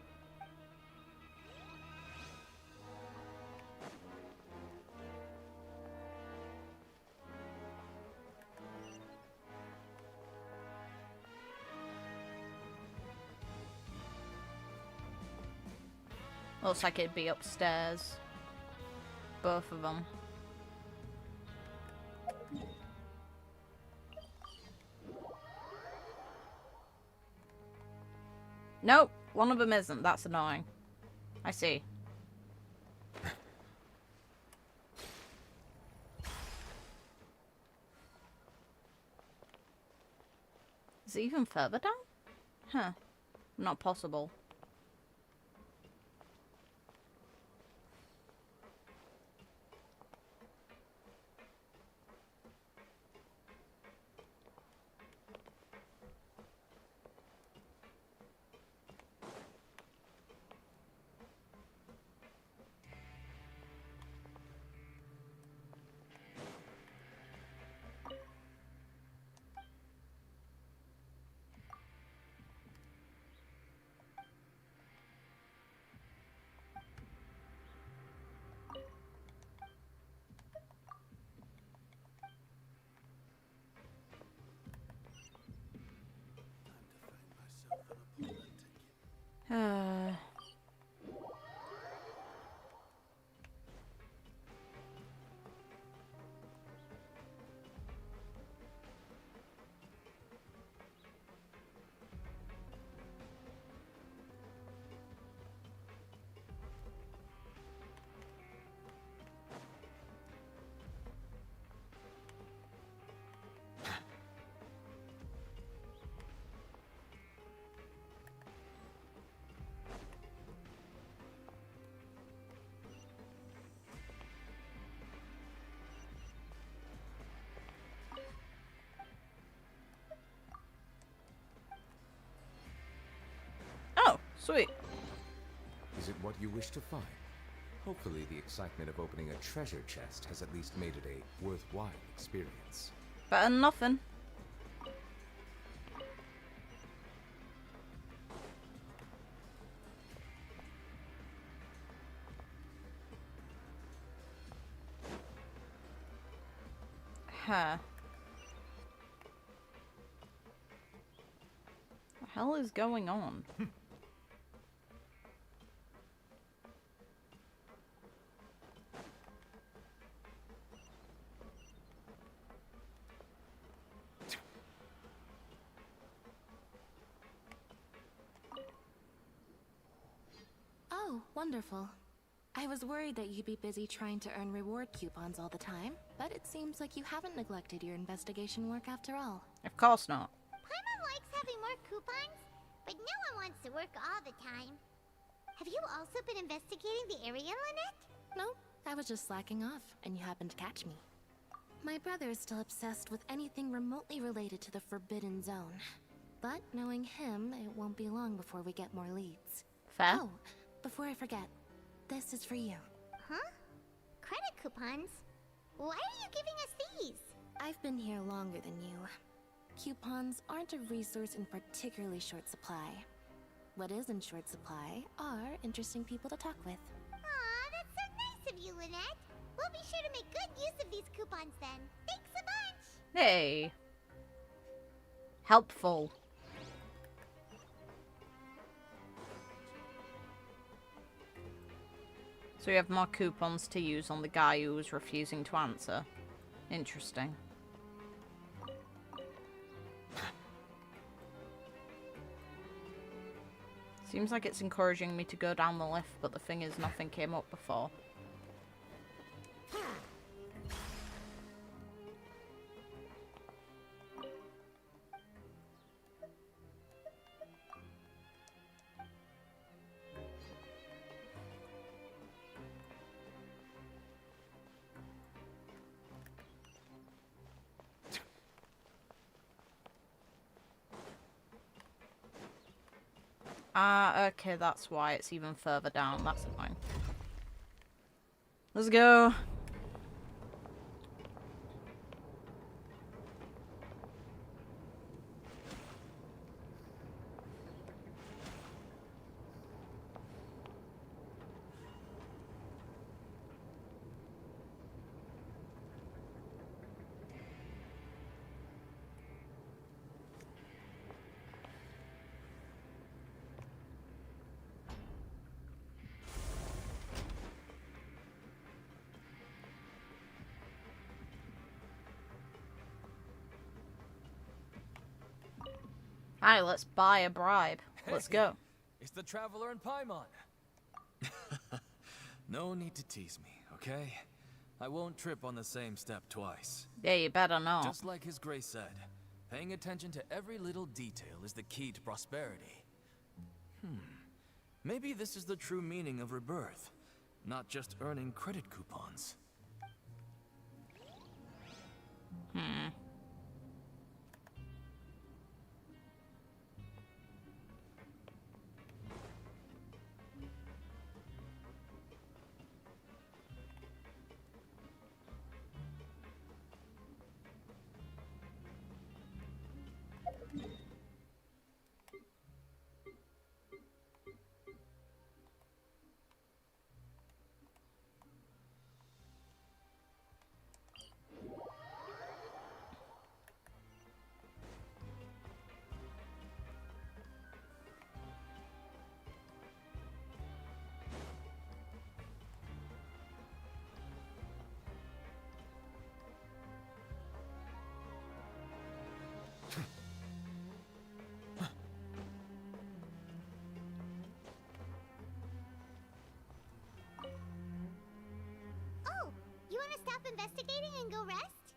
Looks like it'd be upstairs. Both of them. Nope, one of them isn't. That's annoying. I see. Is it even further down? Huh. Not possible. Sweet. Is it what you wish to find? Hopefully the excitement of opening a treasure chest has at least made it a worthwhile experience. Better than nothing. Huh. What the hell is going on? Oh, wonderful. I was worried that you'd be busy trying to earn reward coupons all the time, but it seems like you haven't neglected your investigation work after all. Of course not. Paimon likes having more coupons, but no one wants to work all the time. Have you also been investigating the area, Lynette? No, I was just slacking off, and you happened to catch me. My brother is still obsessed with anything remotely related to the Forbidden Zone. But knowing him, it won't be long before we get more leads. Fair. Oh, before I forget, this is for you. Huh? Credit coupons? Why are you giving us these? I've been here longer than you. Coupons aren't a resource in particularly short supply. What is in short supply are interesting people to talk with. Aw, that's so nice of you, Lynette. We'll be sure to make good use of these coupons then. Thanks a bunch! Hey. Helpful. So we have more coupons to use on the guy who was refusing to answer. Interesting. Seems like it's encouraging me to go down the lift, but the thing is nothing came up before. Okay, that's why it's even further down. That's fine. Let's go. Alright, let's buy a bribe. Let's go. It's the Traveler and Paimon. No need to tease me, okay? I won't trip on the same step twice. Yeah, you better not. Just like His Grace said, paying attention to every little detail is the key to prosperity. Maybe this is the true meaning of rebirth, not just earning credit coupons. Oh, you want to stop investigating and go rest?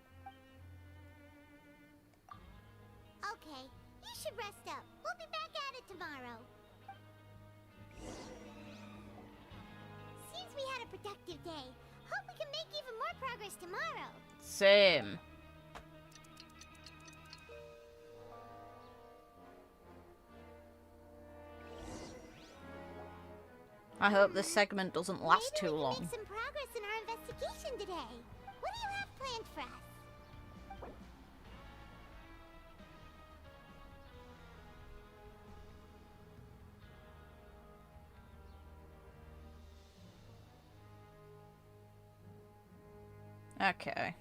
Okay, you should rest up. We'll be back at it tomorrow. Seems we had a productive day. Hope we can make even more progress tomorrow. Same. I hope this segment doesn't last too long. Make some progress in our investigation today. What do you have planned for us? Okay.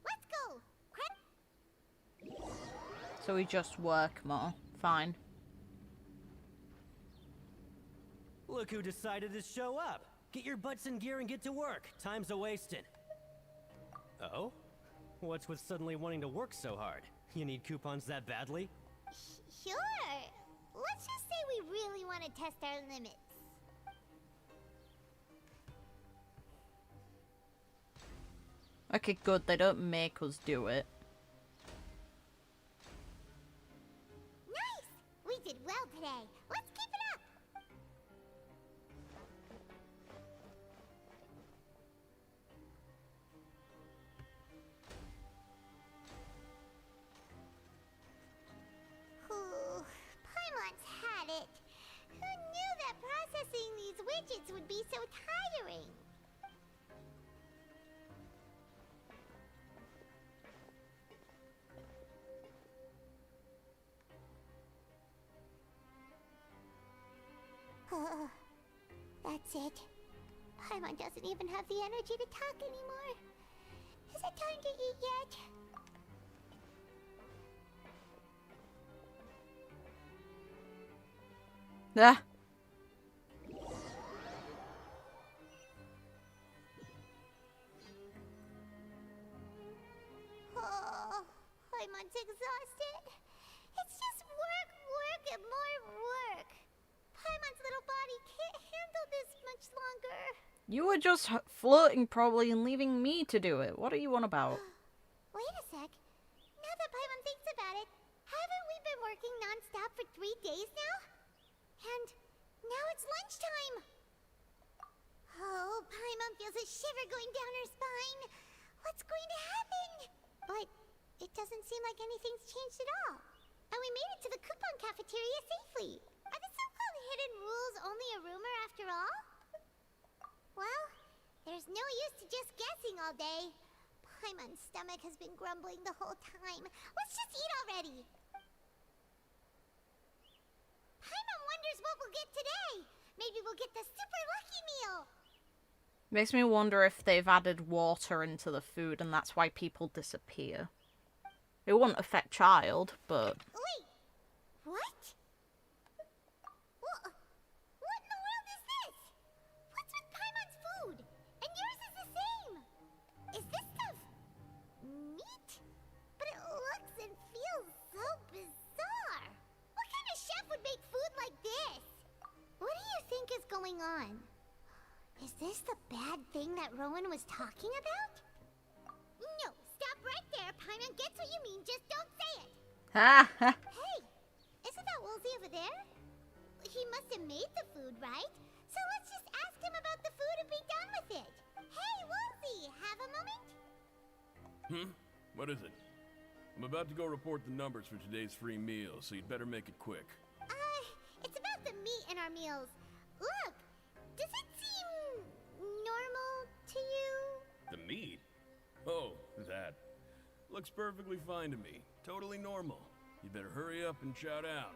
Let's go. So we just work more. Fine. Look who decided to show up. Get your butts in gear and get to work. Time's a-wasting. Oh? What's with suddenly wanting to work so hard? You need coupons that badly? Sure. let's just say we really want to test our limits. Okay, good. They don't make us do it. Nice! We did well today. Let's keep it up. Ooh, Paimon's had it. Who knew that processing these widgets would be so tiring? That's it. Paimon doesn't even have the energy to talk anymore. Is it time to eat yet? Ah. Oh, Paimon's exhausted. It's just work, work, and more work. Paimon's little body can't handle this much longer. You were just floating probably and leaving me to do it. What are you on about? Wait a sec. Now that Paimon thinks about it, haven't we been working non-stop for 3 days now? And now it's lunchtime. Oh, Paimon feels a shiver going down her spine. What's going to happen? But it doesn't seem like anything's changed at all. And we made it to the coupon cafeteria safely. Are the so-called hidden rules only a rumor after all? Well, there's no use to just guessing all day. Paimon's stomach has been grumbling the whole time. Let's just eat already. Paimon wonders what we'll get today. Maybe we'll get the super lucky meal. Makes me wonder if they've added water into the food and that's why people disappear. It wouldn't affect Childe, but... Wait! What? What in the world is this? What's with Paimon's food? And yours is the same! Is this stuff... meat? But it looks and feels so bizarre! What kind of chef would make food like this? What do you think is going on? Is this the bad thing that Rowan was talking about? No, stop right there. Paimon gets what you mean, just don't say it. Hey, isn't that Woolsey over there? He must have made the food, right? So let's just ask him about the food and be done with it. Hey, Woolsey, have a moment? What is it? I'm about to go report the numbers for today's free meal, so you'd better make it quick. It's about the meat in our meals. Look, does it seem normal to you? The meat? Oh, that. Looks perfectly fine to me. Totally normal. You better hurry up and chow down.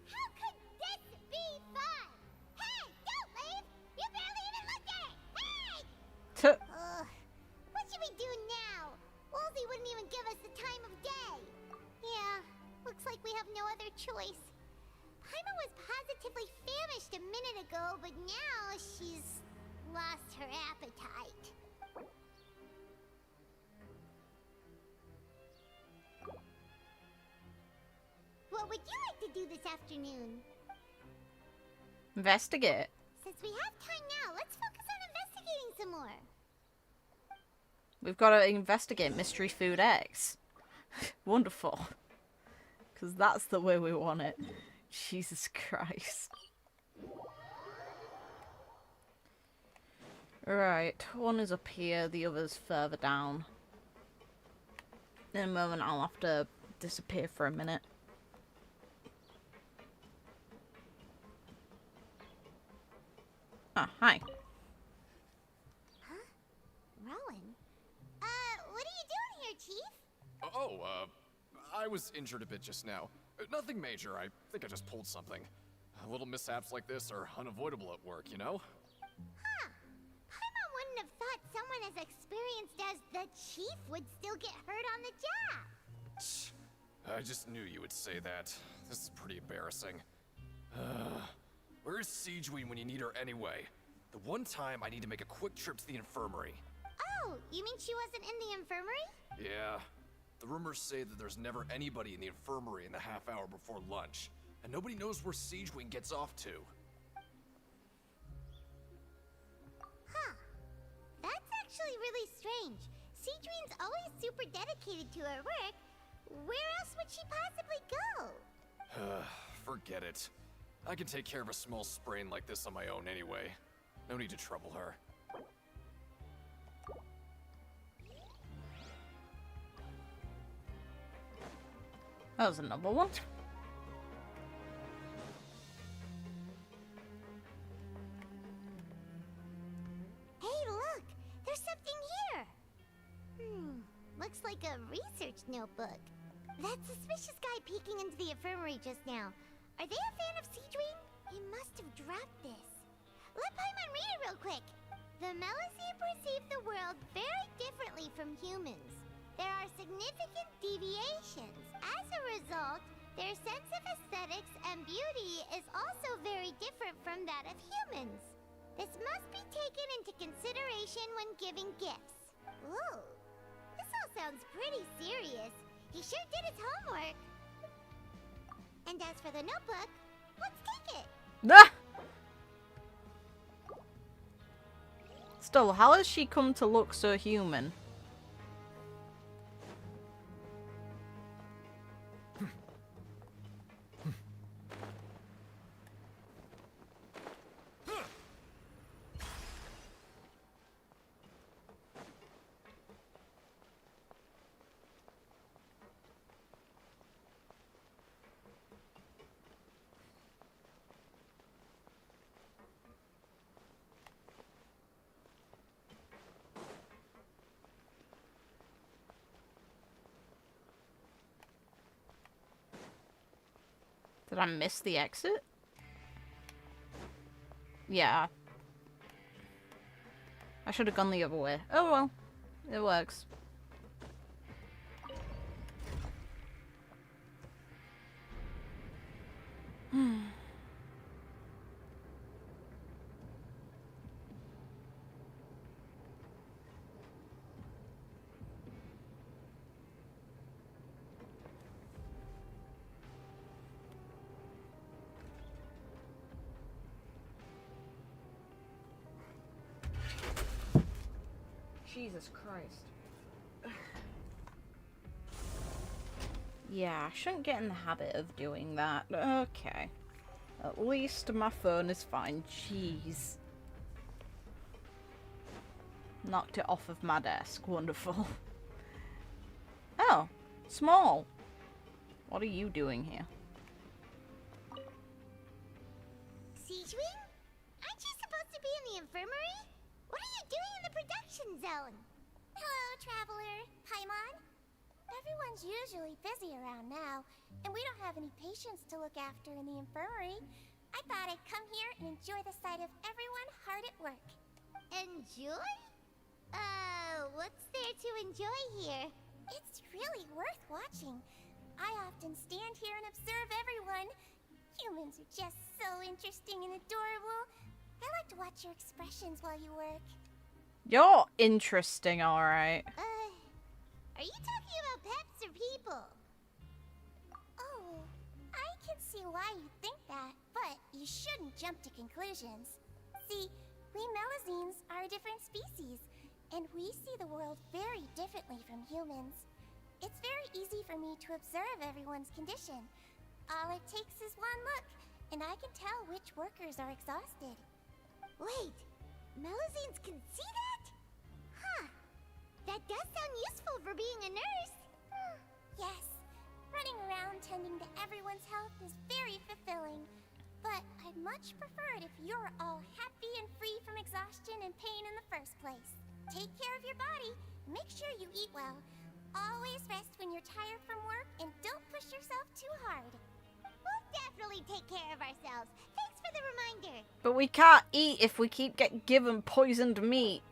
How could this be fun? Hey, don't leave! You barely even looked at it! Hey! What should we do now? Woolsey wouldn't even give us the time of day. Yeah, looks like we have no other choice. Paimon was positively famished a minute ago, but now she's lost her appetite. What would you like to do this afternoon? Investigate. Since we have time now, let's focus on investigating some more. We've got to investigate Mystery Food X. Wonderful. Because that's the way we want it. Jesus Christ. Right, one is up here, the other's further down. In a moment I'll have to disappear for a minute. Ah, hi. Huh? Rowan? What are you doing here, Chief? I was injured a bit just now. Nothing major, I think I just pulled something. Little mishaps like this are unavoidable at work, you know? Huh. Paimon wouldn't have thought someone as experienced as the Chief would still get hurt on the job. I just knew you would say that. This is pretty embarrassing. Where is Siegeweed when you need her anyway? The one time I need to make a quick trip to the infirmary. Oh, you mean she wasn't in the infirmary? Yeah. The rumors say that there's never anybody in the infirmary in the half hour before lunch. and nobody knows where Siegewing gets off to. Huh. That's actually really strange. Siegewing's always super dedicated to her work. Where else would she possibly go? Forget it. I can take care of a small sprain like this on my own anyway. No need to trouble her. That was another one. Hey, look! There's something here! Looks like a research notebook. That suspicious guy peeking into the infirmary just now. Are they a fan of Siegewing? He must have dropped this. Let Paimon read it real quick. The Melusine perceive the world very differently from humans. There are significant deviations. As a result, their sense of aesthetics and beauty is also very different from that of humans. This must be taken into consideration when giving gifts. Ooh, this all sounds pretty serious. He sure did his homework. And as for the notebook, let's take it. Ah! Still, how has she come to look so human? Did I miss the exit? Yeah. I should have gone the other way. Oh well. It works. Jesus Christ. Yeah, I shouldn't get in the habit of doing that. Okay. At least my phone is fine. Jeez. Knocked it off of my desk. Wonderful. Oh, small. What are you doing here? Siegewing? Aren't you supposed to be in the infirmary? What are you doing in the production zone? Hello, Traveler. Paimon? Everyone's usually busy around now, and we don't have any patients to look after in the infirmary. I thought I'd come here and enjoy the sight of everyone hard at work. Enjoy? What's there to enjoy here? It's really worth watching. I often stand here and observe everyone. Humans are just so interesting and adorable. I like to watch your expressions while you work. You're interesting, alright. Are you talking about pets or people? Oh, I can see why you think that, but you shouldn't jump to conclusions. See, we Melusines are a different species, and we see the world very differently from humans. It's very easy for me to observe everyone's condition. All it takes is one look, and I can tell which workers are exhausted. Wait, Melusines can see that? Huh. That does sound useful for being a nurse. Yes. Running around tending to everyone's health is very fulfilling. But I'd much prefer it if you're all happy and free from exhaustion and pain in the first place. Take care of your body. Make sure you eat well. Always rest when you're tired from work, and don't push yourself too hard. We'll definitely take care of ourselves. Thanks for the reminder. But we can't eat if we keep getting given poisoned meat.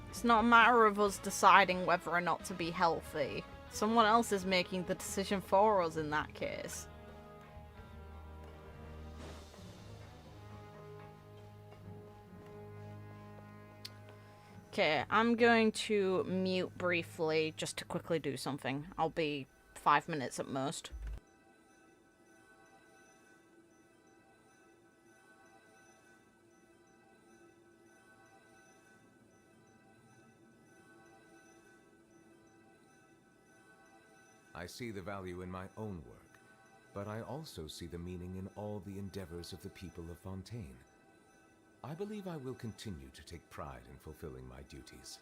It's not a matter of us deciding whether or not to be healthy. Someone else is making the decision for us in that case. Okay, I'm going to mute briefly just to quickly do something. I'll be 5 minutes at most. I see the value in my own work, but I also see the meaning in all the endeavors of the people of Fontaine. I believe I will continue to take pride in fulfilling my duties.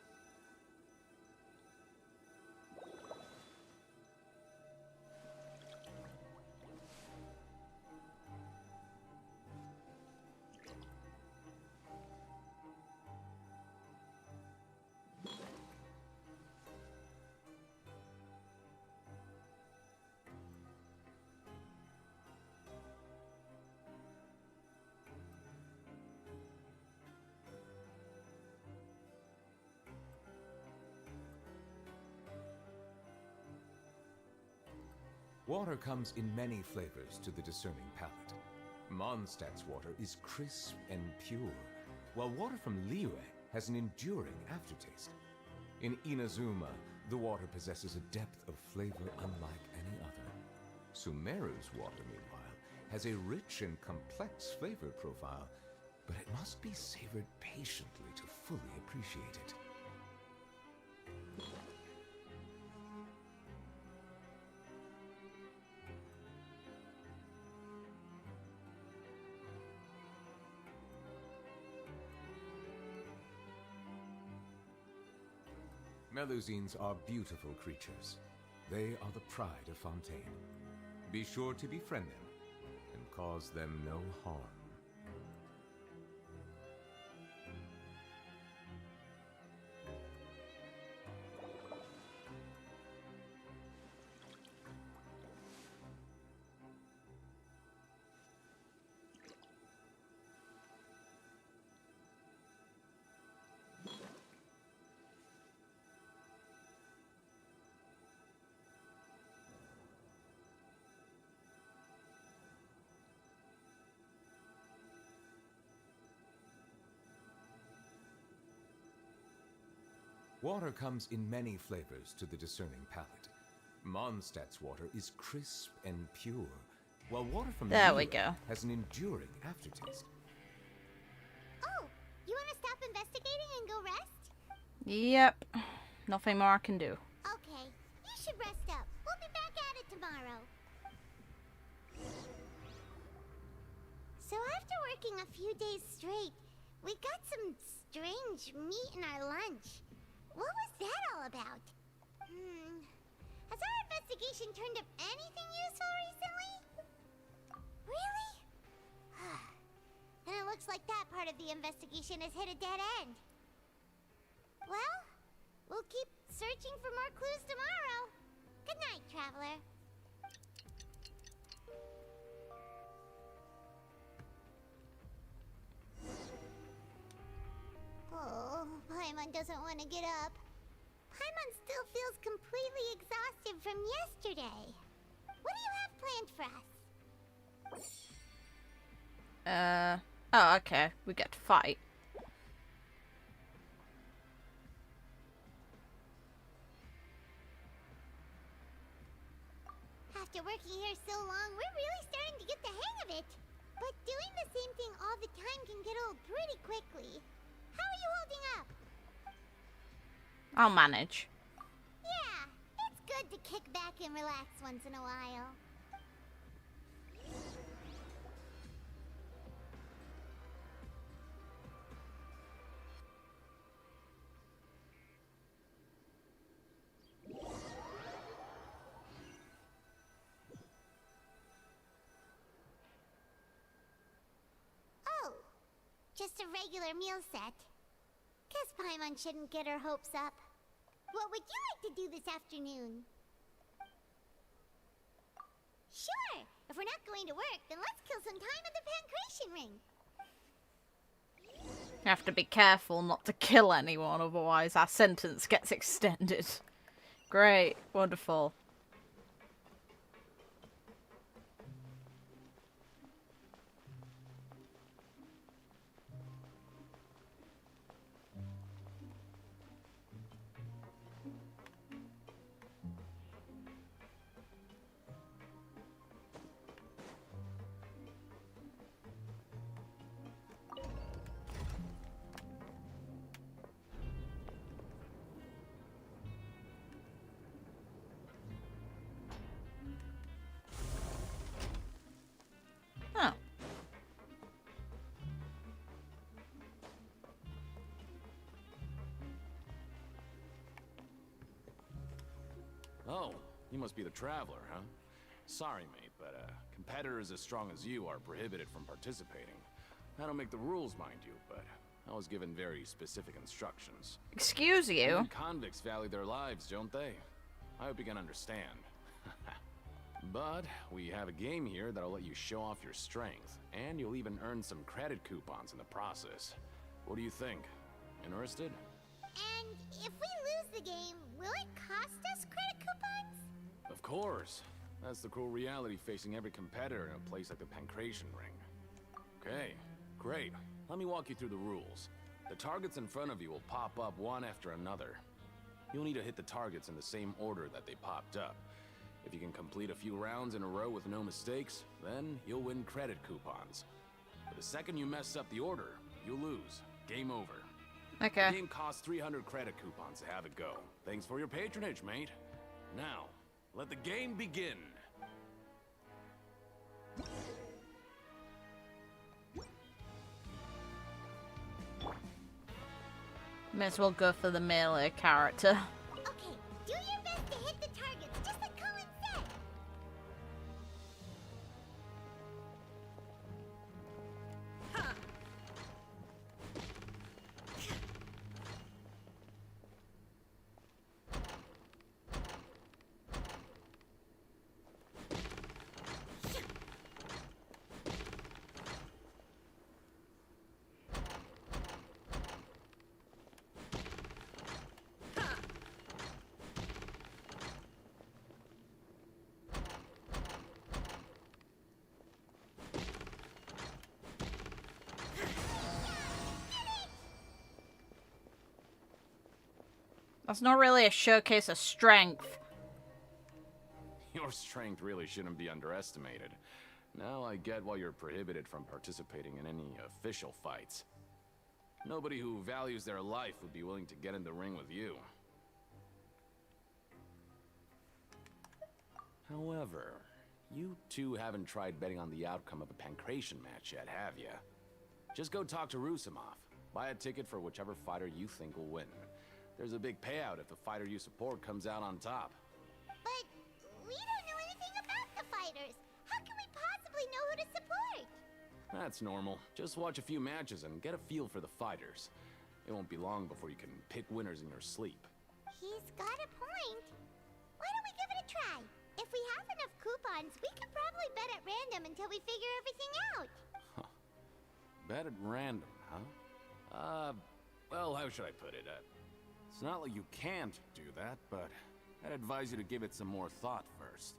Water comes in many flavors to the discerning palate. Mondstadt's water is crisp and pure, while water from Liyue has an enduring aftertaste. In Inazuma, the water possesses a depth of flavor unlike any other. Sumeru's water, meanwhile, has a rich and complex flavor profile, but it must be savored patiently to fully appreciate it. Melusines are beautiful creatures. They are the pride of Fontaine. Be sure to befriend them and cause them no harm. Water comes in many flavors to the discerning palate. Mondstadt's water is crisp and pure, while water from There we Liyue go. has an enduring aftertaste. Oh, you want to stop investigating and go rest? Yep. Nothing more I can do. Okay, you should rest up. We'll be back at it tomorrow. So after working a few days straight, we got some strange meat in our lunch. What was that all about? Has our investigation turned up anything useful recently? Really? Then it looks like that part of the investigation has hit a dead end. Well, we'll keep searching for more clues tomorrow. Good night, traveler. Oh, Paimon doesn't want to get up. Paimon still feels completely exhausted from yesterday. What do you have planned for us? Oh, okay. We get to fight. After working here so long, we're really starting to get the hang of it. But doing the same thing all the time can get old pretty quickly. How are you holding up? I'll manage. Yeah, it's good to kick back and relax once in a while. Oh, just a regular meal set. Guess Paimon shouldn't get her hopes up. What would you like to do this afternoon? Sure! If we're not going to work, then let's kill some time at the Pancration Ring. You have to be careful not to kill anyone, otherwise our sentence gets extended. Great. Wonderful. Oh. Oh, you must be the Traveler, huh? Sorry, mate, but competitors as strong as you are prohibited from participating. I don't make the rules, mind you, but I was given very specific instructions. Excuse you? Even convicts value their lives, don't they? I hope you can understand. But we have a game here that'll let you show off your strength, and you'll even earn some credit coupons in the process. What do you think? Interested? And if we lose the game, will it cost us credit coupons? Of course. That's the cruel reality facing every competitor in a place like the Pancration Ring. Okay, great. Let me walk you through the rules. The targets in front of you will pop up one after another. You'll need to hit the targets in the same order that they popped up. If you can complete a few rounds in a row with no mistakes, then you'll win credit coupons. But the second you mess up the order, you'll lose. Game over. Okay. The game costs 300 credit coupons to have it go. Thanks for your patronage, mate. Now, let the game begin. May as well go for the melee character. Okay, do your best to hit the targets, just like Colin said. That's not really a showcase of strength. Your strength really shouldn't be underestimated. Now I get why you're prohibited from participating in any official fights. Nobody who values their life would be willing to get in the ring with you. However, you two haven't tried betting on the outcome of a Pancration match yet, have you? Just go talk to Rusimov. Buy a ticket for whichever fighter you think will win. There's a big payout if the fighter you support comes out on top. But we don't know anything about the fighters. How can we possibly know who to support? That's normal. Just watch a few matches and get a feel for the fighters. It won't be long before you can pick winners in your sleep. He's got a point. Why don't we give it a try? If we have enough coupons, we could probably bet at random until we figure everything out. Bet at random, huh? Well, how should I put it? It's not like you can't do that, but I'd advise you to give it some more thought first.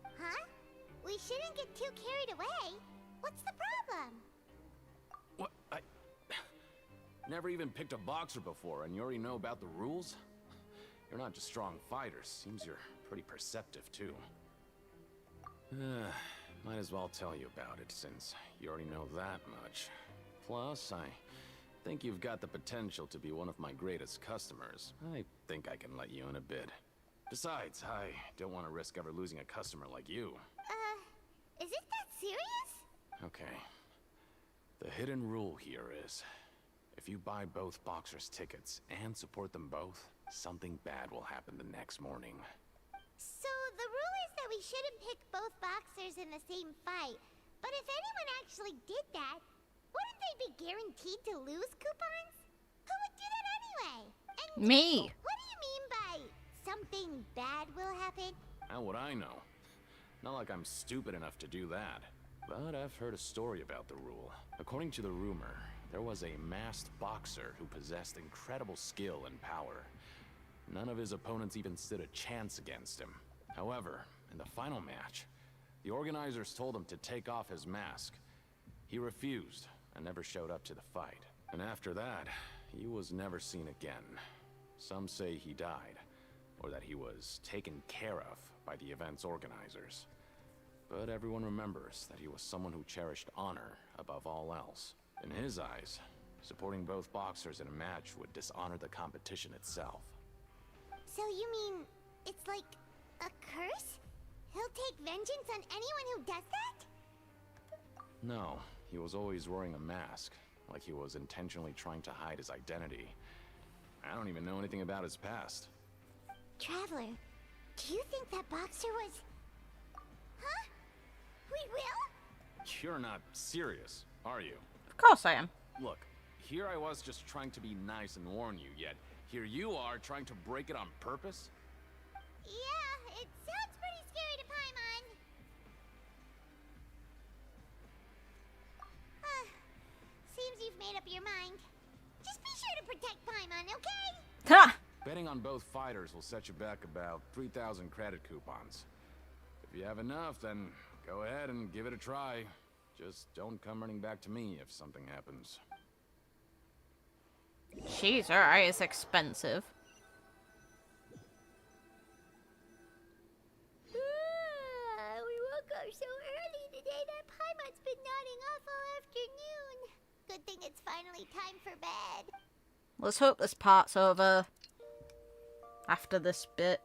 Huh? We shouldn't get too carried away. What's the problem? What? I never even picked a boxer before, and you already know about the rules? You're not just strong fighters. Seems you're pretty perceptive, too. Might as well tell you about it, since you already know that much. Plus, I think you've got the potential to be one of my greatest customers. I think I can let you in a bit. Besides, I don't want to risk ever losing a customer like you. Is it that serious? Okay. The hidden rule here is, if you buy both boxers' tickets and support them both, something bad will happen the next morning. So the rule is that we shouldn't pick both boxers in the same fight. But if anyone actually did that, wouldn't they be guaranteed to lose coupons? Who would do that anyway? And me. What do you mean by something bad will happen? How would I know? Not like I'm stupid enough to do that. But I've heard a story about the rule. According to the rumor, there was a masked boxer who possessed incredible skill and power. None of his opponents even stood a chance against him. However, in the final match, the organizers told him to take off his mask. He refused and never showed up to the fight. And after that, he was never seen again. Some say he died, or that he was taken care of by the event's organizers. But everyone remembers that he was someone who cherished honor above all else. In his eyes, supporting both boxers in a match would dishonor the competition itself. So you mean it's like a curse? He'll take vengeance on anyone who does that? No, he was always wearing a mask, like he was intentionally trying to hide his identity. I don't even know anything about his past. Traveler, do you think that boxer was... Huh? We will? You're not serious, are you? Of course I am. Look, here I was just trying to be nice and warn you, yet here you are trying to break it on purpose? Yeah, it sounds pretty scary to Paimon. Seems you've made up your mind. Just be sure to protect Paimon, okay? Ha! Betting on both fighters will set you back about 3,000 credit coupons. If you have enough, then go ahead and give it a try. Just don't come running back to me if something happens. Jeez, alright, it's expensive. We woke up so early today that Paimon's been nodding off all afternoon. Good thing it's finally time for bed. Let's hope this part's over. After this bit.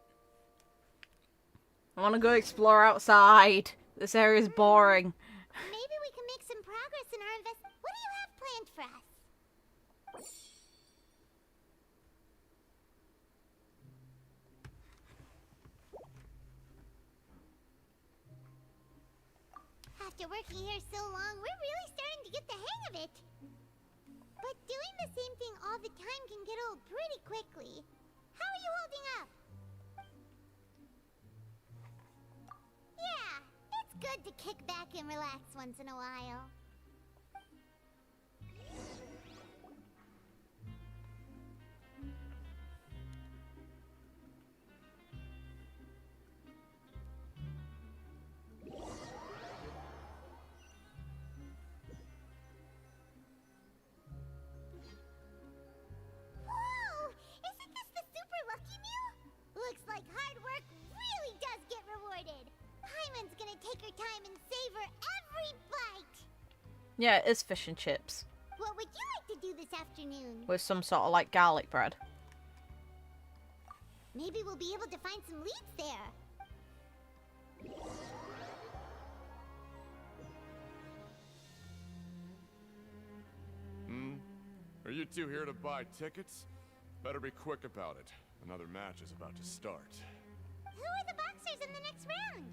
I want to go explore outside. This area's boring. Maybe we can make some progress in our What do you have planned for us? After working here so long, we're really starting to get the hang of it. But doing the same thing all the time can get old pretty quickly. How are you holding up? Yeah, it's good to kick back and relax once in a while. Looks like hard work really does get rewarded. Paimon's gonna take her time and savor every bite. Yeah, it is fish and chips. What would you like to do this afternoon? With some sort of like garlic bread. Maybe we'll be able to find some leads there. Are you two here to buy tickets? Better be quick about it. Another match is about to start. Who are the boxers in the next round?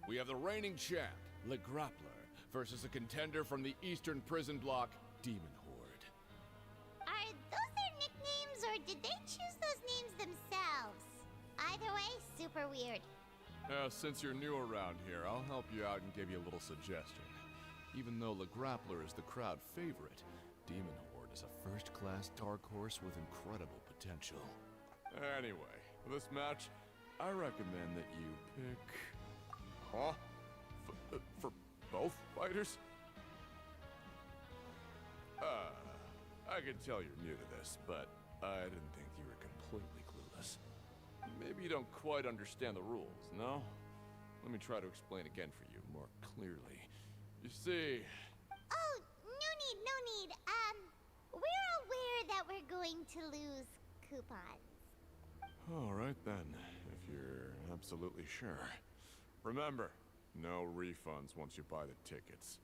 We have the reigning champ, Le Grappler, versus a contender from the Eastern Prison Block, Demon Horde. Are those their nicknames, or did they choose those names themselves? Either way, super weird. Since you're new around here, I'll help you out and give you a little suggestion. Even though Le Grappler is the crowd favorite, Demon Horde is a first-class dark horse with incredible potential. Anyway, for this match, I recommend that you pick... Huh? For both fighters? I can tell you're new to this, but I didn't think you were completely clueless. Maybe you don't quite understand the rules, no? Let me try to explain again for you more clearly. You see... Oh, no need. We're aware that we're going to lose coupons. All right then, if you're absolutely sure. Remember, no refunds once you buy the tickets.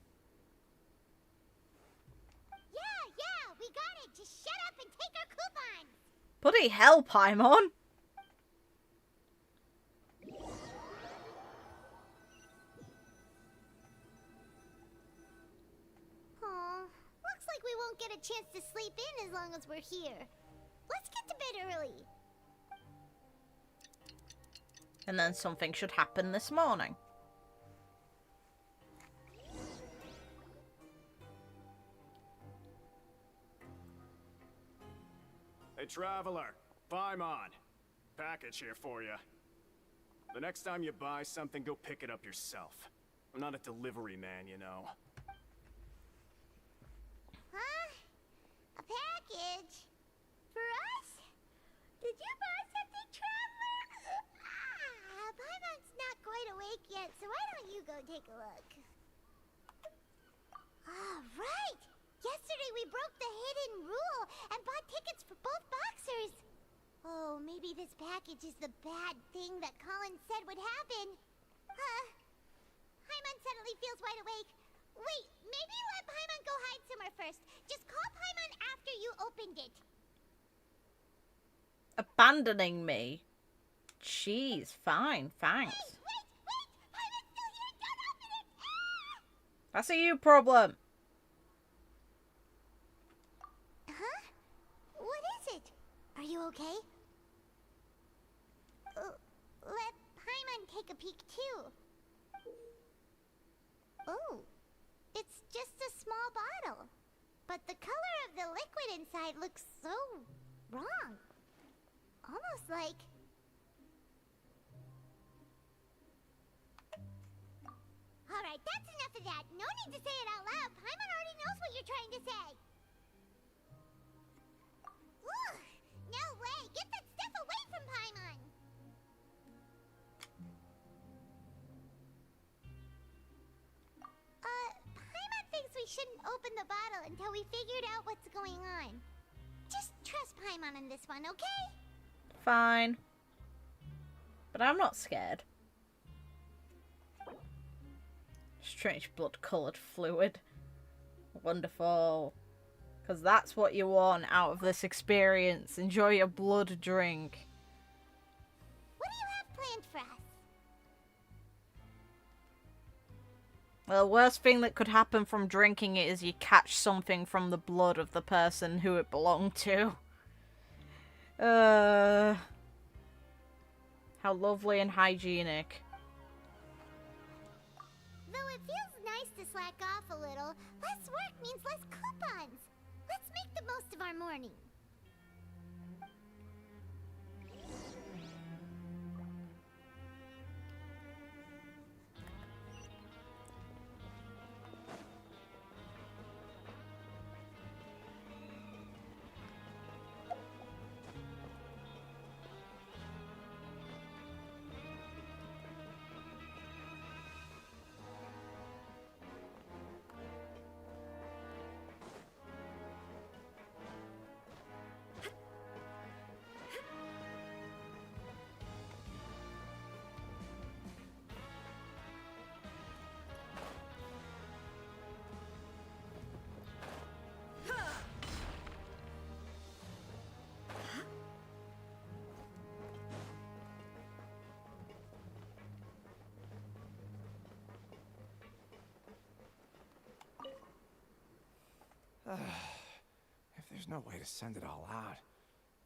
Yeah, we got it. Just shut up and take our coupons. Bloody hell, Paimon! Aw, looks like we won't get a chance to sleep in as long as we're here. Let's get to bed early. And then something should happen this morning. Hey, Traveler. Paimon. Package here for you. The next time you buy something, go pick it up yourself. I'm not a delivery man, you know. Huh? A package? For us? Did you buy something, Traveler? Paimon's not quite awake yet, so why don't you go take a look? All right! Yesterday we broke the hidden rule and bought tickets for both boxers. Oh, maybe this package is the bad thing that Colin said would happen. Paimon suddenly feels wide awake. Wait, maybe let Paimon go hide somewhere first. Just call Paimon after you opened it. Abandoning me? Jeez, fine, thanks. Wait! Paimon's still here! Don't open it! That's a you problem. Huh? What is it? Are you okay? Let Paimon take a peek too. Oh, it's just a small bottle. But the color of the liquid inside looks so wrong. Almost like... Alright, that's enough of that. No need to say it out loud. Paimon already knows what you're trying to say. Ugh, no way. Get that stuff away from Paimon. Paimon thinks we shouldn't open the bottle until we figured out what's going on. Just trust Paimon on this one, okay? Fine. But I'm not scared. Strange blood-coloured fluid. Wonderful. Because that's what you want out of this experience. Enjoy your blood drink. What do you have planned for us? Well, the worst thing that could happen from drinking it is you catch something from the blood of the person who it belonged to. How lovely and hygienic. Though it feels nice to slack off a little, less work means less coupons. Let's make the most of our morning. If there's no way to send it all out,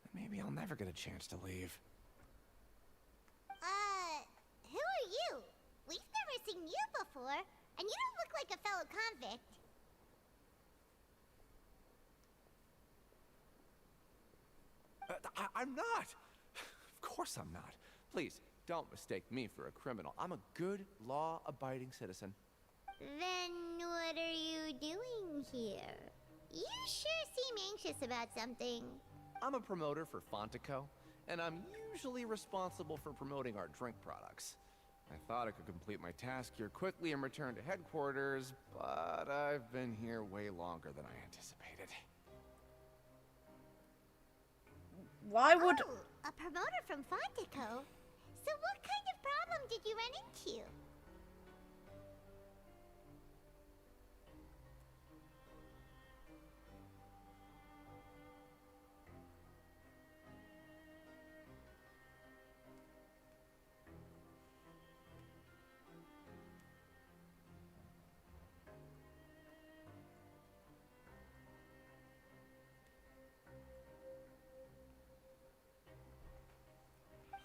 then maybe I'll never get a chance to leave. Who are you? We've never seen you before, and you don't look like a fellow convict. I'm not! Of course I'm not. Please, don't mistake me for a criminal. I'm a good, law-abiding citizen. Then what are you doing here? You sure seem anxious about something. I'm a promoter for Fontico, and I'm usually responsible for promoting our drink products. I thought I could complete my task here quickly and return to headquarters, but I've been here way longer than I anticipated. Why would... Oh, a promoter from Fontico? So what kind of problem did you run into?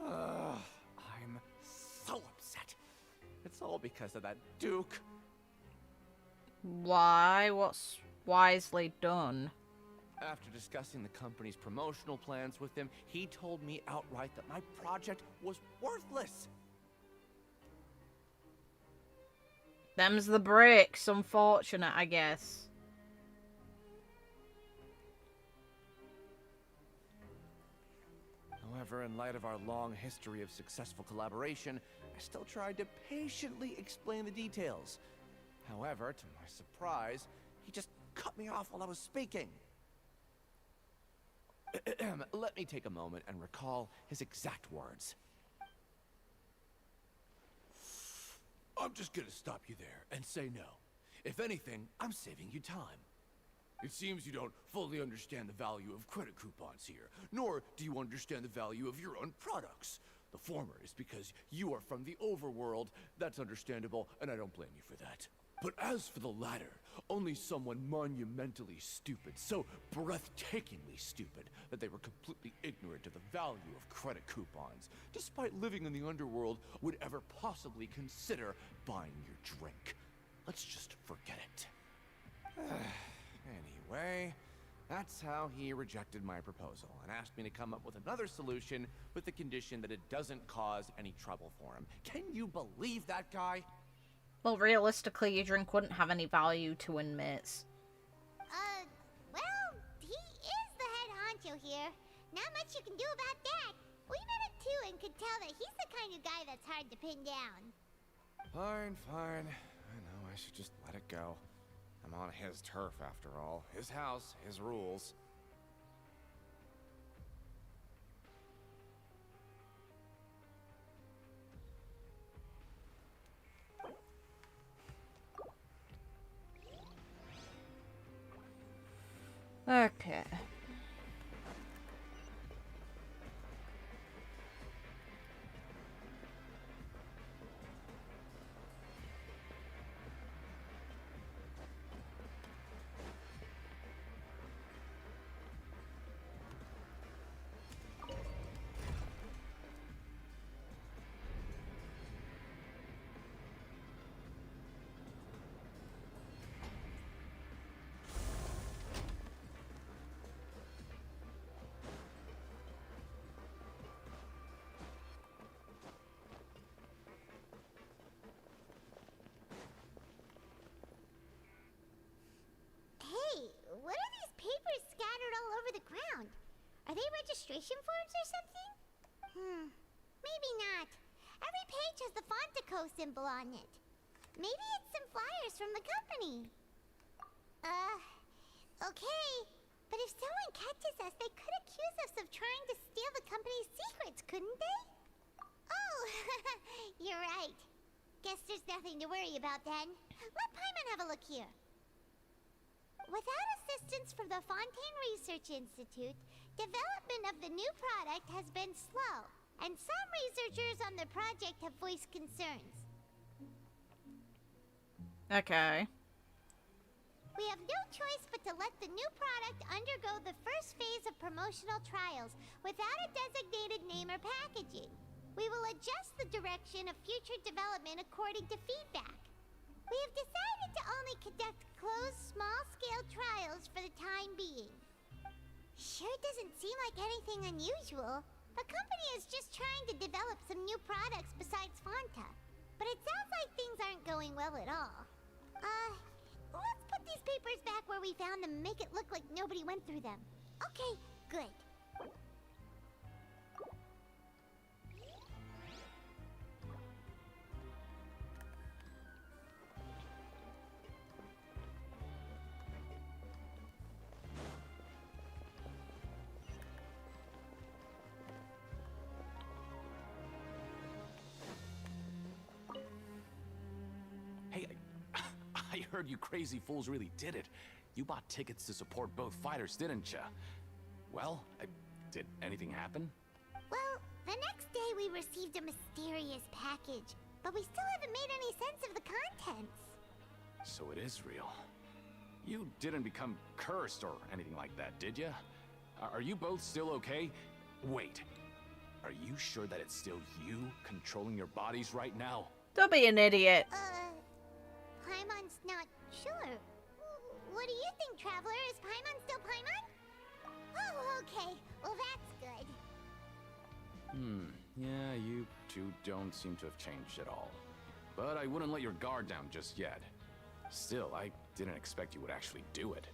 I'm so upset. It's all because of that Duke. Why? What's wisely done? After discussing the company's promotional plans with him, he told me outright that my project was worthless. Them's the breaks. Unfortunate, I guess. However, in light of our long history of successful collaboration, I still tried to patiently explain the details. However, to my surprise, he just cut me off while I was speaking. Let me take a moment and recall his exact words. I'm just gonna stop you there and say no. If anything, I'm saving you time. It seems you don't fully understand the value of credit coupons here, nor do you understand the value of your own products. The former is because you are from the overworld. That's understandable, and I don't blame you for that. But as for the latter, only someone monumentally stupid, so breathtakingly stupid, that they were completely ignorant of the value of credit coupons, despite living in the underworld, would ever possibly consider buying your drink. Let's just forget it. Anyway, that's how he rejected my proposal and asked me to come up with another solution with the condition that it doesn't cause any trouble for him. Can you believe that guy? Well, realistically, your drink wouldn't have any value to inmates. Well, he is the head honcho here. Not much you can do about that. We met him too and could tell that he's the kind of guy that's hard to pin down. Fine. I know I should just let it go. I'm on his turf after all. His house, his rules. Okay. Hey, what are these papers scattered all over the ground? Are they registration forms or something? Maybe not. Every page has the Fontaco symbol on it. Maybe it's some flyers from the company. Okay. But if someone catches us, they could accuse us of trying to steal the company's secrets, couldn't they? Oh, you're right. Guess there's nothing to worry about then. Let Paimon have a look here. Without assistance from the Fontaine Research Institute, development of the new product has been slow, and some researchers on the project have voiced concerns. Okay. We have no choice but to let the new product undergo the first phase of promotional trials without a designated name or packaging. We will adjust the direction of future development according to feedback. We have decided to only conduct closed, small-scale trials for the time being. Sure doesn't seem like anything unusual. The company is just trying to develop some new products besides Fanta. But it sounds like things aren't going well at all. Let's put these papers back where we found them and make it look like nobody went through them. Okay, good. Hey, I heard you crazy fools really did it. You bought tickets to support both fighters, didn't ya? Well, did anything happen? Well, the next day we received a mysterious package, but we still haven't made any sense of the contents. So it is real. You didn't become cursed or anything like that, did ya? Are you both still okay? Wait, are you sure that it's still you controlling your bodies right now? Don't be an idiot. Paimon's not sure. What do you think, Traveler? Is Paimon still Paimon? Oh, okay. Well, that's good. Yeah, you two don't seem to have changed at all. But I wouldn't let your guard down just yet. Still, I didn't expect you would actually do it.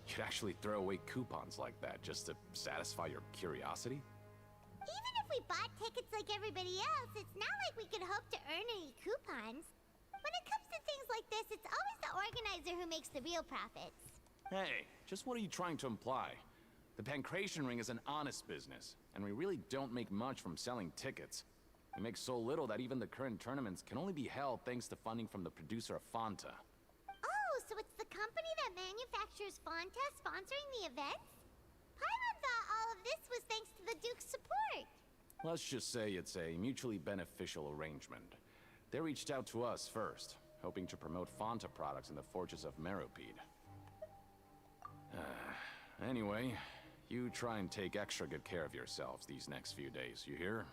You'd actually throw away coupons like that just to satisfy your curiosity? Even if we bought tickets like everybody else, it's not like we could hope to earn any coupons. When it comes to things like this, it's always the organizer who makes the real profits. Hey, just what are you trying to imply? The Pancration Ring is an honest business, and we really don't make much from selling tickets. We make so little that even the current tournaments can only be held thanks to funding from the producer of Fanta. Oh, so it's the company that manufactures Fonta sponsoring the events? Paimon thought all of this was thanks to the Duke's support. Let's just say it's a mutually beneficial arrangement. They reached out to us first, hoping to promote Fanta products in the Fortress of Meropide. Anyway, you try and take extra good care of yourselves these next few days, you hear?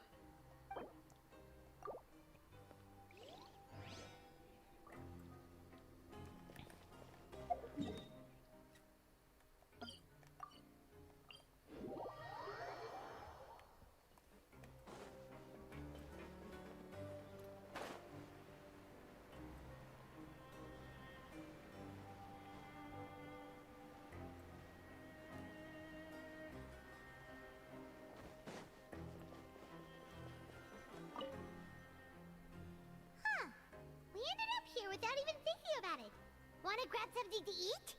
We ended up here without even thinking about it. Wanna grab something to eat?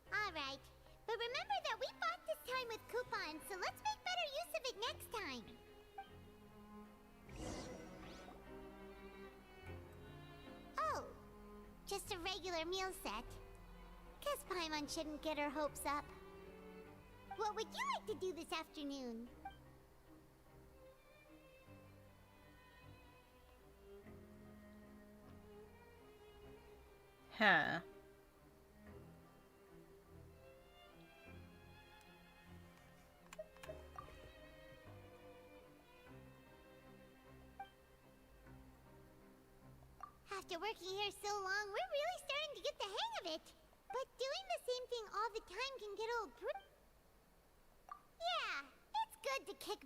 Alright, but remember that we bought this time with coupons, so let's make better use of it next time. Oh, just a regular meal set. Guess Paimon shouldn't get her hopes up. What would you like to do this afternoon? Huh. After working here so long, we're really starting to get the hang of it. But doing the same thing all the time can get old Yeah, it's good to kick...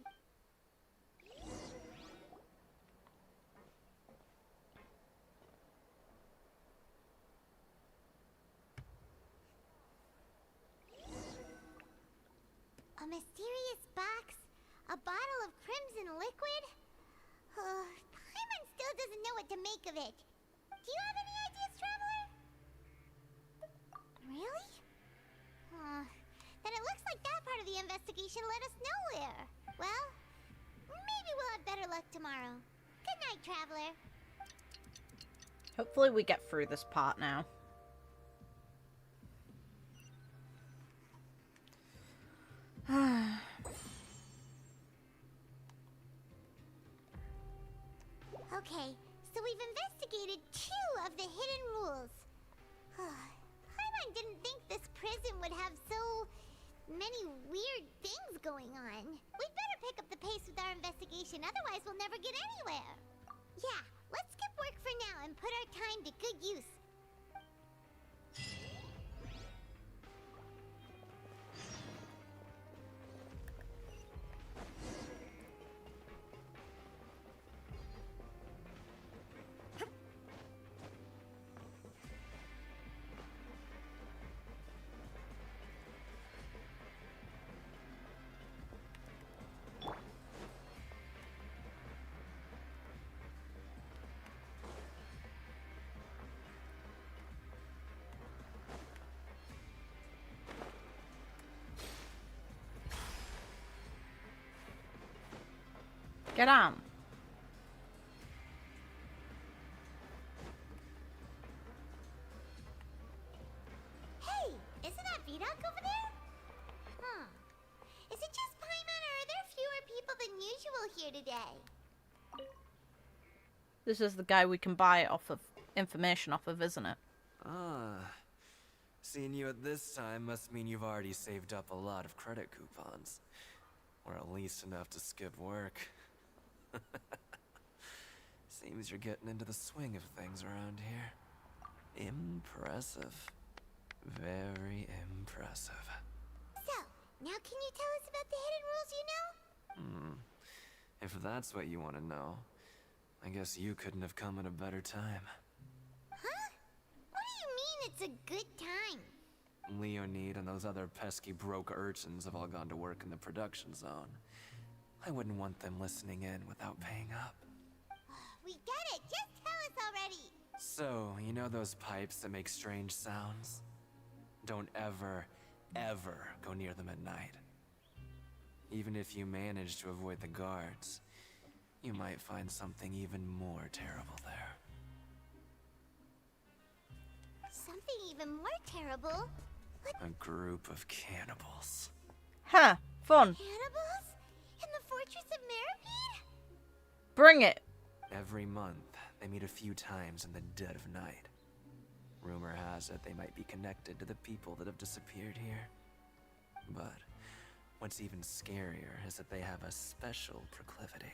A mysterious box? A bottle of crimson liquid? Paimon still doesn't know what to make of it. Do you have any ideas, Traveler? Really? Then it looks like that part of the investigation led us nowhere. Well, maybe we'll have better luck tomorrow. Good night, Traveler. Hopefully we get through this part now. Okay, so we've investigated 2 of the hidden rules. Paimon didn't think this prison would have so many weird things going on. We'd better pick up the pace with our investigation, otherwise we'll never get anywhere. Yeah, let's skip work for now and put our time to good use. Get on. Hey, isn't that Vidoc over there? Is it just Paimon, or are there fewer people than usual here today? This is the guy we can buy off of information off of, isn't it? Ah. Seeing you at this time must mean you've already saved up a lot of credit coupons. Or at least enough to skip work. Seems you're getting into the swing of things around here. Impressive. Very impressive. So, now can you tell us about the hidden rules you know? If that's what you want to know, I guess you couldn't have come at a better time. Huh? What do you mean it's a good time? Leonid and those other pesky broke urchins have all gone to work in the production zone. I wouldn't want them listening in without paying up. We get it! Just tell us already! So, you know those pipes that make strange sounds? Don't ever, ever go near them at night. Even if you manage to avoid the guards, you might find something even more terrible there. Something even more terrible? What? A group of cannibals. Huh, fun. Cannibals? In the Fortress of Meripede? Bring it. Every month, they meet a few times in the dead of night. Rumor has it they might be connected to the people that have disappeared here. But what's even scarier is that they have a special proclivity.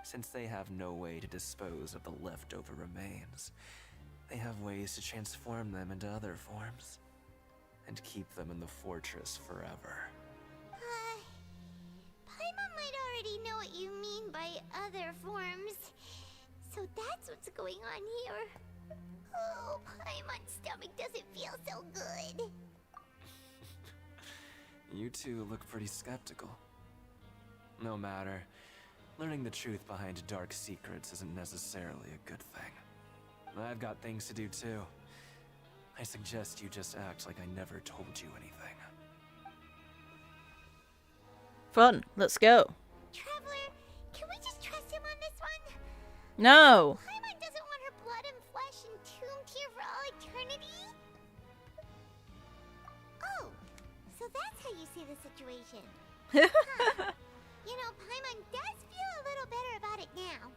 Since they have no way to dispose of the leftover remains, they have ways to transform them into other forms and keep them in the fortress forever. Paimon might already know what you mean by other forms. So that's what's going on here. Oh, Paimon's stomach doesn't feel so good. You two look pretty skeptical. No matter, learning the truth behind dark secrets isn't necessarily a good thing. I've got things to do too. I suggest you just act like I never told you anything. Fun. Let's go. Traveler, can we just trust him on this one? No. Paimon doesn't want her blood and flesh entombed here for all eternity? Oh, so that's how you see the situation. Huh. You know, Paimon does feel a little better about it now.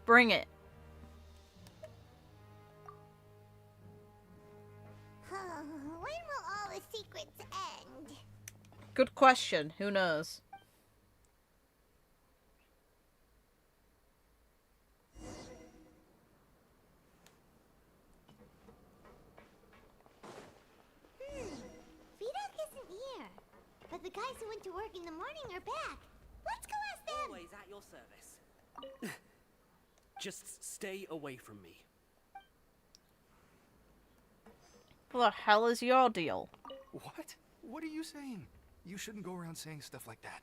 Bring it. When will all the secrets end? Good question. Who knows? Vidok isn't here. But the guys who went to work in the morning are back. Let's go ask them. Always at your service. Just stay away from me. What the hell is your deal? What? What are you saying? You shouldn't go around saying stuff like that.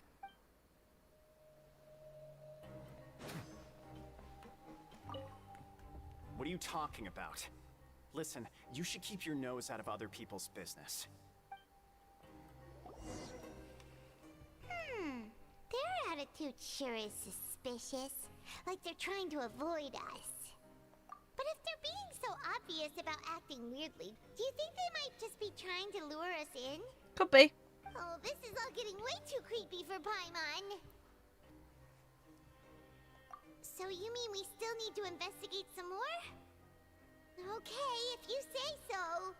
What are you talking about? Listen, you should keep your nose out of other people's business. Their attitude sure is suspicious. Like they're trying to avoid us. But if they're being so obvious about acting weirdly, do you think they might just be trying to lure us in? Could be. Oh, this is all getting way too creepy for Paimon. So you mean we still need to investigate some more? Okay, if you say so.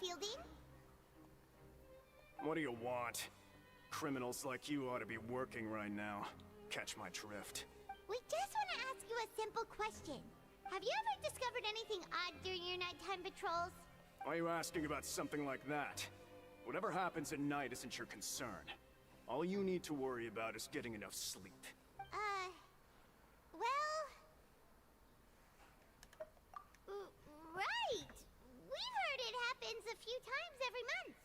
Fielding? What do you want? Criminals like you ought to be working right now. Catch my drift. We just want to ask you a simple question. Have you ever discovered anything odd during your nighttime patrols? Why are you asking about something like that? Whatever happens at night isn't your concern. All you need to worry about is getting enough sleep. Well... right! We've heard it happens a few times every month.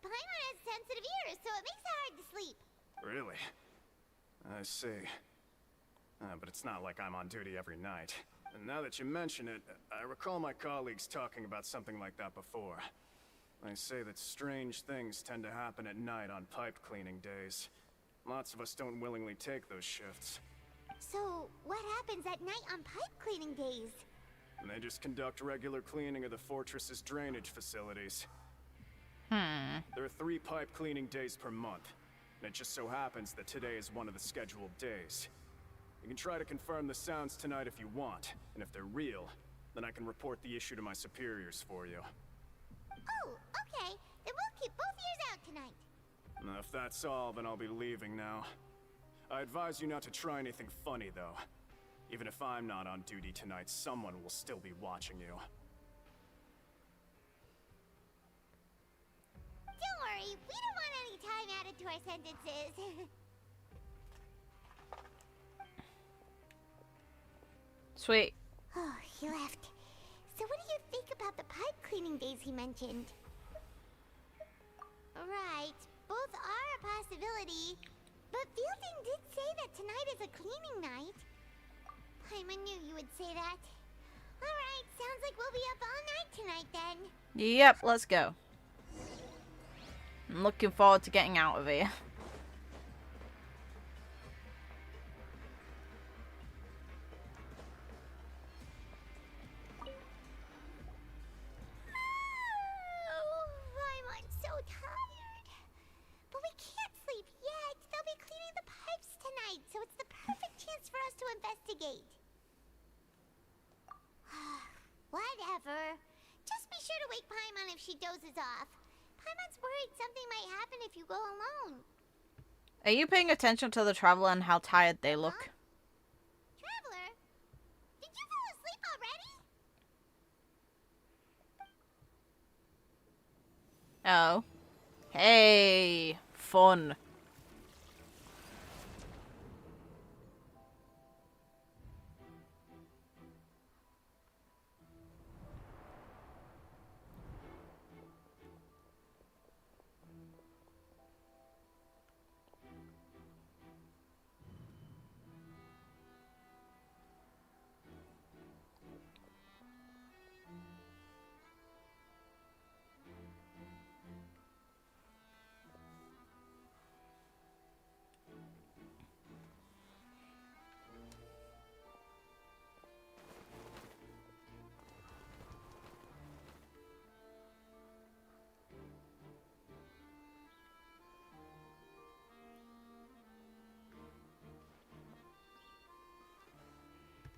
Paimon has sensitive ears, so it makes it hard to sleep. Really? I see. But it's not like I'm on duty every night. And now that you mention it, I recall my colleagues talking about something like that before. They say that strange things tend to happen at night on pipe cleaning days. Lots of us don't willingly take those shifts. So, what happens at night on pipe cleaning days? And they just conduct regular cleaning of the fortress's drainage facilities. There are 3 pipe cleaning days per month, and it just so happens that today is one of the scheduled days. You can try to confirm the sounds tonight if you want, and if they're real, then I can report the issue to my superiors for you. Oh, okay. Then we'll keep both ears out tonight. Now, if that's all, then I'll be leaving now. I advise you not to try anything funny, though. Even if I'm not on duty tonight, someone will still be watching you. Don't worry, we don't want any time added to our sentences. Sweet. Oh, he left. So what do you think about the pipe cleaning days he mentioned? Right, both are a possibility. But Fielding did say that tonight is a cleaning night. Paimon knew you would say that. Alright, sounds like we'll be up all night tonight then. Yep, let's go. I'm looking forward to getting out of here. I'm so tired. But we can't sleep yet. They'll be cleaning the pipes tonight, so it's the perfect chance for us to investigate. Whatever. Just be sure to wake Paimon if she dozes off. Paimon's worried something might happen if you go alone. Are you paying attention to the traveler and how tired they look? Traveler? Did you fall asleep already? Oh. Hey, fun.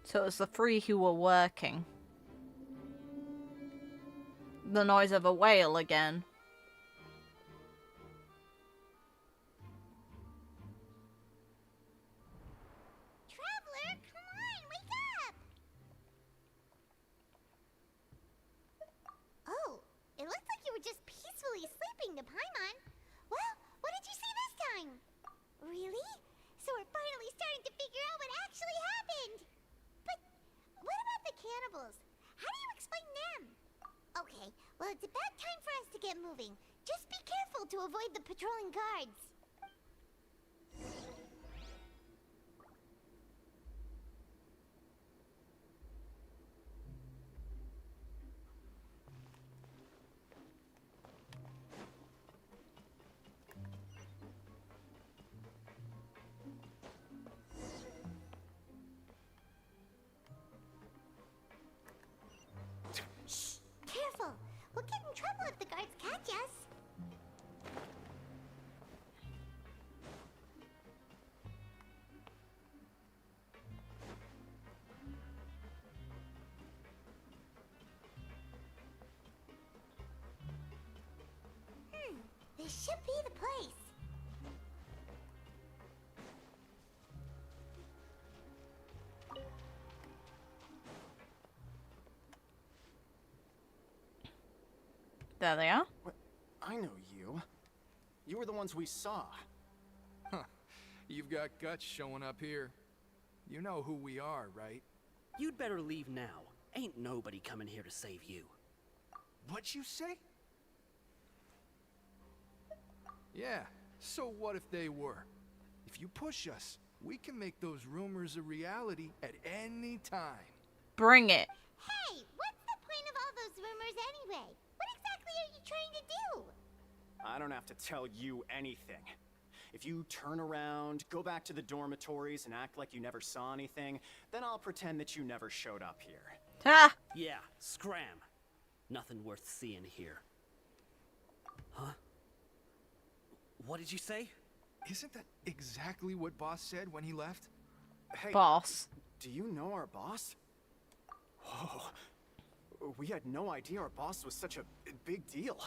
So it's the 3 who were working. The noise of a whale again. Traveler, come on, wake up! Oh, it looks like you were just peacefully sleeping to Paimon. Well, what did you see this time? Really? So we're finally starting to figure out what actually happened. But what about the cannibals? How do you explain them? Okay, well, it's about time for us to get moving. Just be careful to avoid the patrolling guards. Shh! Careful! We'll get in trouble if the guards catch us. This should be the place. There they are. What? I know you. You were the ones we saw. Huh. You've got guts showing up here. You know who we are, right? You'd better leave now. Ain't nobody coming here to save you. What'd you say? Yeah, so what if they were? If you push us, we can make those rumors a reality at any time. Bring it. Hey, what's the point of all those rumors anyway? What exactly are you trying to do? I don't have to tell you anything. If you turn around, go back to the dormitories, and act like you never saw anything, then I'll pretend that you never showed up here. Ha! Yeah, scram. Nothing worth seeing here. Huh? What did you say? Isn't that exactly what Boss said when he left? Hey, Boss. Do you know our boss? Whoa. We had no idea our boss was such a big deal.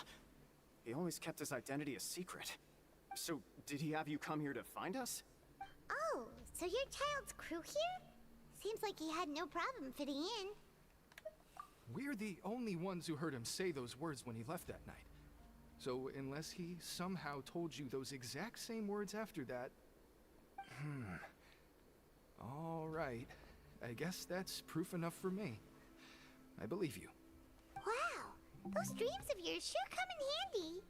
He always kept his identity a secret. So, did he have you come here to find us? Oh, so you're Childe's crew here? Seems like he had no problem fitting in. We're the only ones who heard him say those words when he left that night. So, unless he somehow told you those exact same words after that... All right. I guess that's proof enough for me. I believe you. Wow, those dreams of yours sure come in handy.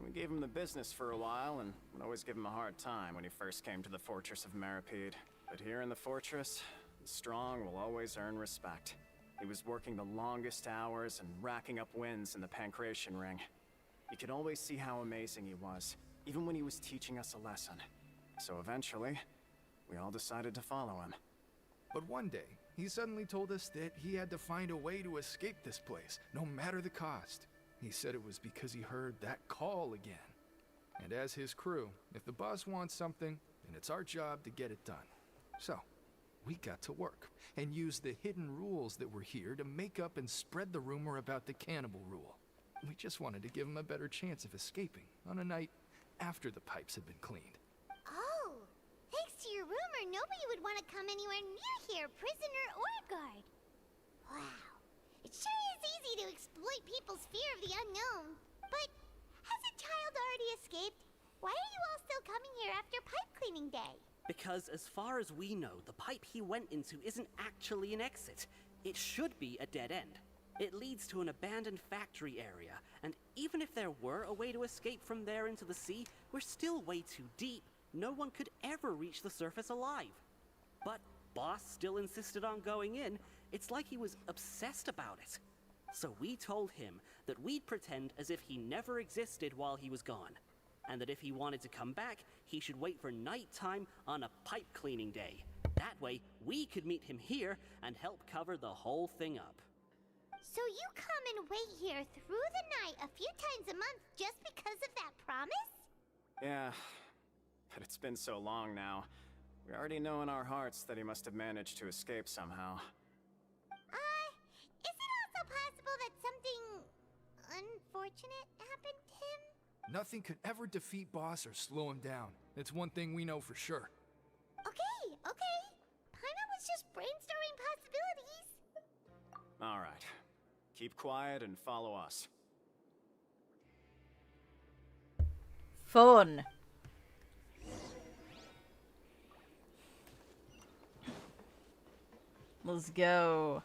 We gave him the business for a while and would always give him a hard time when he first came to the fortress of Maripede. But here in the fortress, the strong will always earn respect. He was working the longest hours and racking up wins in the Pancration Ring. You could always see how amazing he was, even when he was teaching us a lesson. So eventually, we all decided to follow him. But one day, he suddenly told us that he had to find a way to escape this place, no matter the cost. He said it was because he heard that call again. And as his crew, if the boss wants something, then it's our job to get it done. So, we got to work, and used the hidden rules that were here to make up and spread the rumor about the cannibal rule. We just wanted to give him a better chance of escaping on a night after the pipes had been cleaned. Oh, thanks to your rumor, nobody would want to come anywhere near here, prisoner or guard. Wow, it sure is easy to exploit people's fear of the unknown. But hasn't Childe already escaped? Why are you all still coming here after pipe cleaning day? Because as far as we know, the pipe he went into isn't actually an exit. It should be a dead end. It leads to an abandoned factory area, and even if there were a way to escape from there into the sea, we're still way too deep. No one could ever reach the surface alive. But Boss still insisted on going in. It's like he was obsessed about it. So we told him that we'd pretend as if he never existed while he was gone, and that if he wanted to come back, he should wait for nighttime on a pipe cleaning day. That way, we could meet him here and help cover the whole thing up. So you come and wait here through the night a few times a month just because of that promise? Yeah, but it's been so long now. We already know in our hearts that he must have managed to escape somehow. Is it also possible that something unfortunate happened to him? Nothing could ever defeat Boss or slow him down. It's one thing we know for sure. Okay. Paimon was just brainstorming possibilities. All right. Keep quiet and follow us. Fun. Let's go.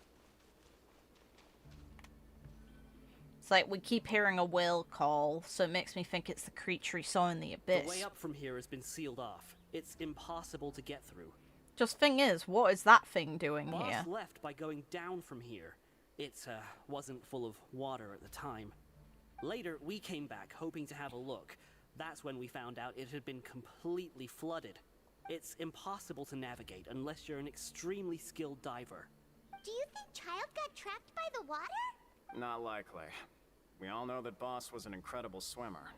It's like we keep hearing a whale call, so it makes me think it's the creature he saw in the abyss. The way up from here has been sealed off. It's impossible to get through. Just thing is, what is that thing doing Boss here? left by going down from here. It wasn't full of water at the time. Later, we came back hoping to have a look. That's when we found out it had been completely flooded. It's impossible to navigate unless you're an extremely skilled diver. Do you think Childe got trapped by the water? Not likely. We all know that Boss was an incredible swimmer.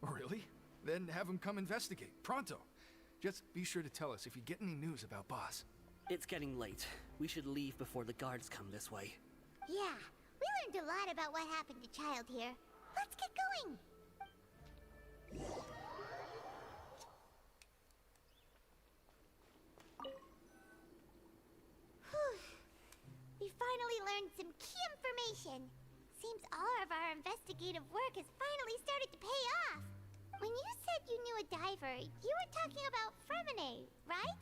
Really? Then have him come investigate, pronto. Just be sure to tell us if you get any news about Boss. It's getting late. We should leave before the guards come this way. Yeah, we learned a lot about what happened to Childe here. Let's get going. Whew. We finally learned some key information. Seems all of our investigative work has finally started to pay off. When you said you knew a diver, you were talking about Fremine, right?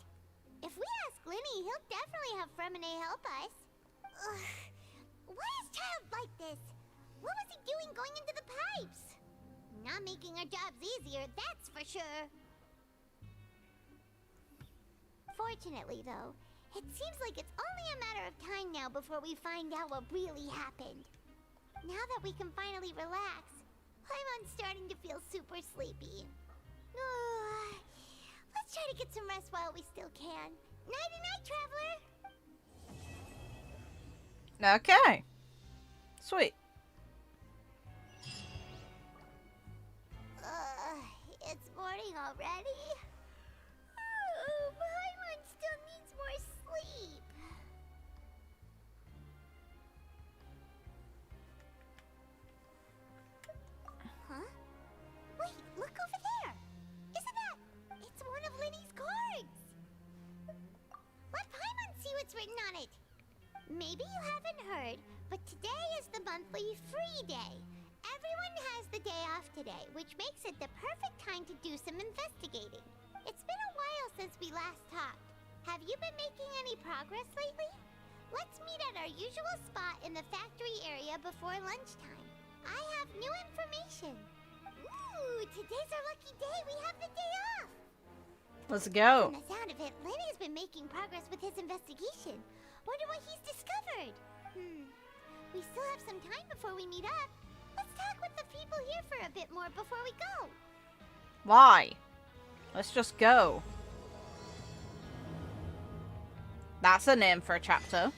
If we ask Linny, he'll definitely have Fremine help us. Ugh. Why is Childe like this? What was he doing going into the pipes? Not making our jobs easier, that's for sure. Fortunately, though, it seems like it's only a matter of time now before we find out what really happened. Now that we can finally relax, I'm starting to feel super sleepy. Let's try to get some rest while we still can. Nighty-night, traveler! Okay. Sweet. It's morning already? Oh, Paimon still needs more sleep. Huh? Wait, look over there! Isn't that... It's one of Linny's cards! Let Paimon see what's written on it. Maybe you haven't heard, but today is the monthly free day. Everyone has the day off today, which makes it the perfect time to do some investigating. It's been a while since we last talked. Have you been making any progress lately? Let's meet at our usual spot in the factory area before lunchtime. I have new information. Ooh, today's our lucky day. We have the day off. Let's go. From the sound of it, Lenny's been making progress with his investigation. Wonder what he's discovered. We still have some time before we meet up. Let's talk with the people here for a bit more before we go. Why? Let's just go. That's a name for a chapter.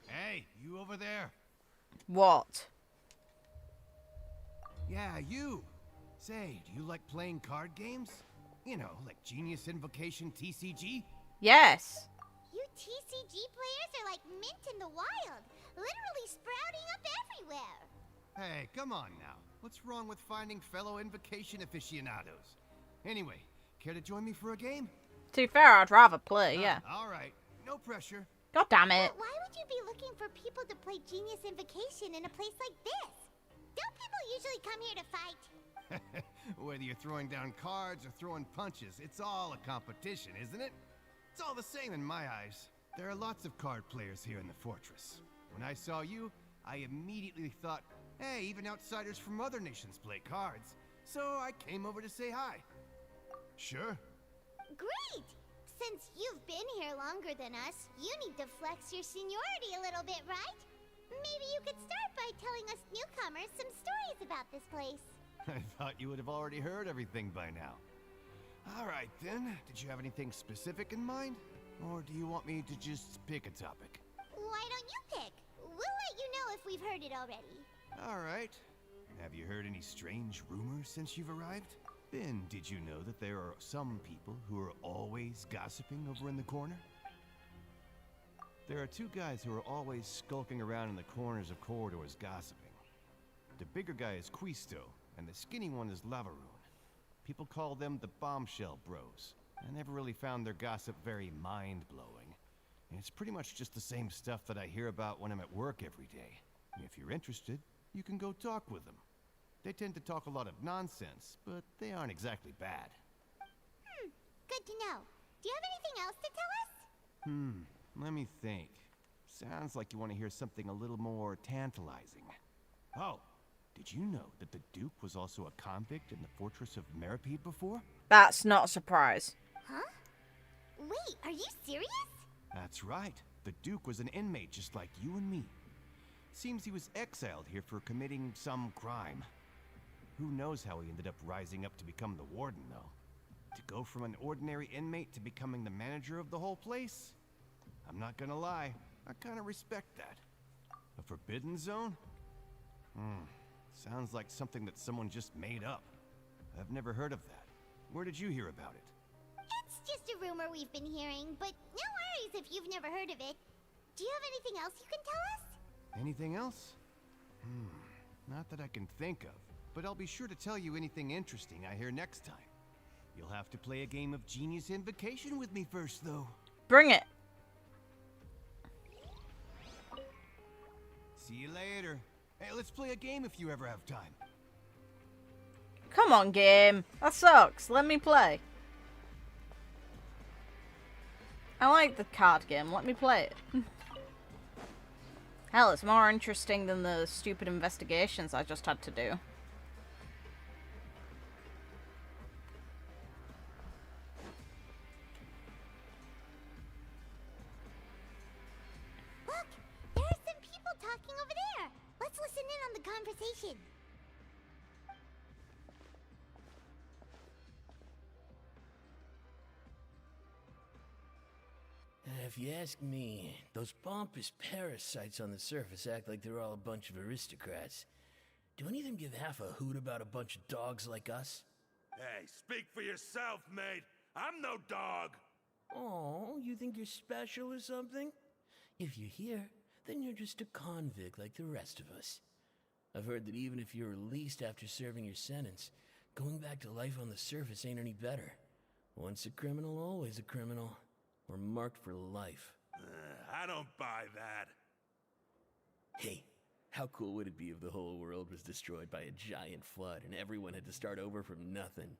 Hey, you over there? What? Yeah, you. Say, do you like playing card games? You know, like Genius Invocation TCG? Yes. You TCG players are like mint in the wild, literally sprouting up everywhere. Hey, come on now. What's wrong with finding fellow Invocation aficionados? Anyway, care to join me for a game? To be fair, I'd rather play, yeah. All right, no pressure. God damn it. But why would you be looking for people to play Genius Invocation in a place like this? Don't people usually come here to fight? Whether you're throwing down cards or throwing punches, it's all a competition, isn't it? It's all the same in my eyes. There are lots of card players here in the fortress. When I saw you, I immediately thought, hey, even outsiders from other nations play cards. So I came over to say hi. Sure. Great! Since you've been here longer than us, you need to flex your seniority a little bit, right? Maybe you could start by telling us newcomers some stories about this place. I thought you would have already heard everything by now. All right, then. Did you have anything specific in mind? Or do you want me to just pick a topic? Why don't you pick? We'll let you know if we've heard it already. All right. Have you heard any strange rumors since you've arrived? Then, did you know that there are some people who are always gossiping over in the corner? There are two guys who are always skulking around in the corners of corridors gossiping. The bigger guy is Quisto, and the skinny one is Lavaroon. People call them the Bombshell Bros. I never really found their gossip very mind-blowing. And it's pretty much just the same stuff that I hear about when I'm at work every day. If you're interested, you can go talk with them. They tend to talk a lot of nonsense, but they aren't exactly bad. Good to know. Do you have anything else to tell us? Let me think. Sounds like you want to hear something a little more tantalizing. Oh, did you know that the Duke was also a convict in the fortress of Meripede before? That's not a surprise. Huh? Wait, are you serious? That's right. The Duke was an inmate just like you and me. Seems he was exiled here for committing some crime. Who knows how he ended up rising up to become the warden, though. To go from an ordinary inmate to becoming the manager of the whole place? I'm not gonna lie, I kinda respect that. A forbidden zone? Sounds like something that someone just made up. I've never heard of that. Where did you hear about it? It's just a rumor we've been hearing, but no worries if you've never heard of it. Do you have anything else you can tell us? Anything else? Not that I can think of, but I'll be sure to tell you anything interesting I hear next time. You'll have to play a game of Genius Invocation with me first, though. Bring it. See you later. Hey, let's play a game if you ever have time. Come on, game. That sucks. Let me play. I like the card game. Let me play it. Hell, it's more interesting than the stupid investigations I just had to do. Look! There are some people talking over there! Let's listen in on the conversation. If you ask me, those pompous parasites on the surface act like they're all a bunch of aristocrats. Do any of them give half a hoot about a bunch of dogs like us? Hey, speak for yourself, mate. I'm no dog. Oh, you think you're special or something? If you're here, then you're just a convict like the rest of us. I've heard that even if you're released after serving your sentence, going back to life on the surface ain't any better. Once a criminal, always a criminal. We're marked for life. I don't buy that. Hey, how cool would it be if the whole world was destroyed by a giant flood and everyone had to start over from nothing?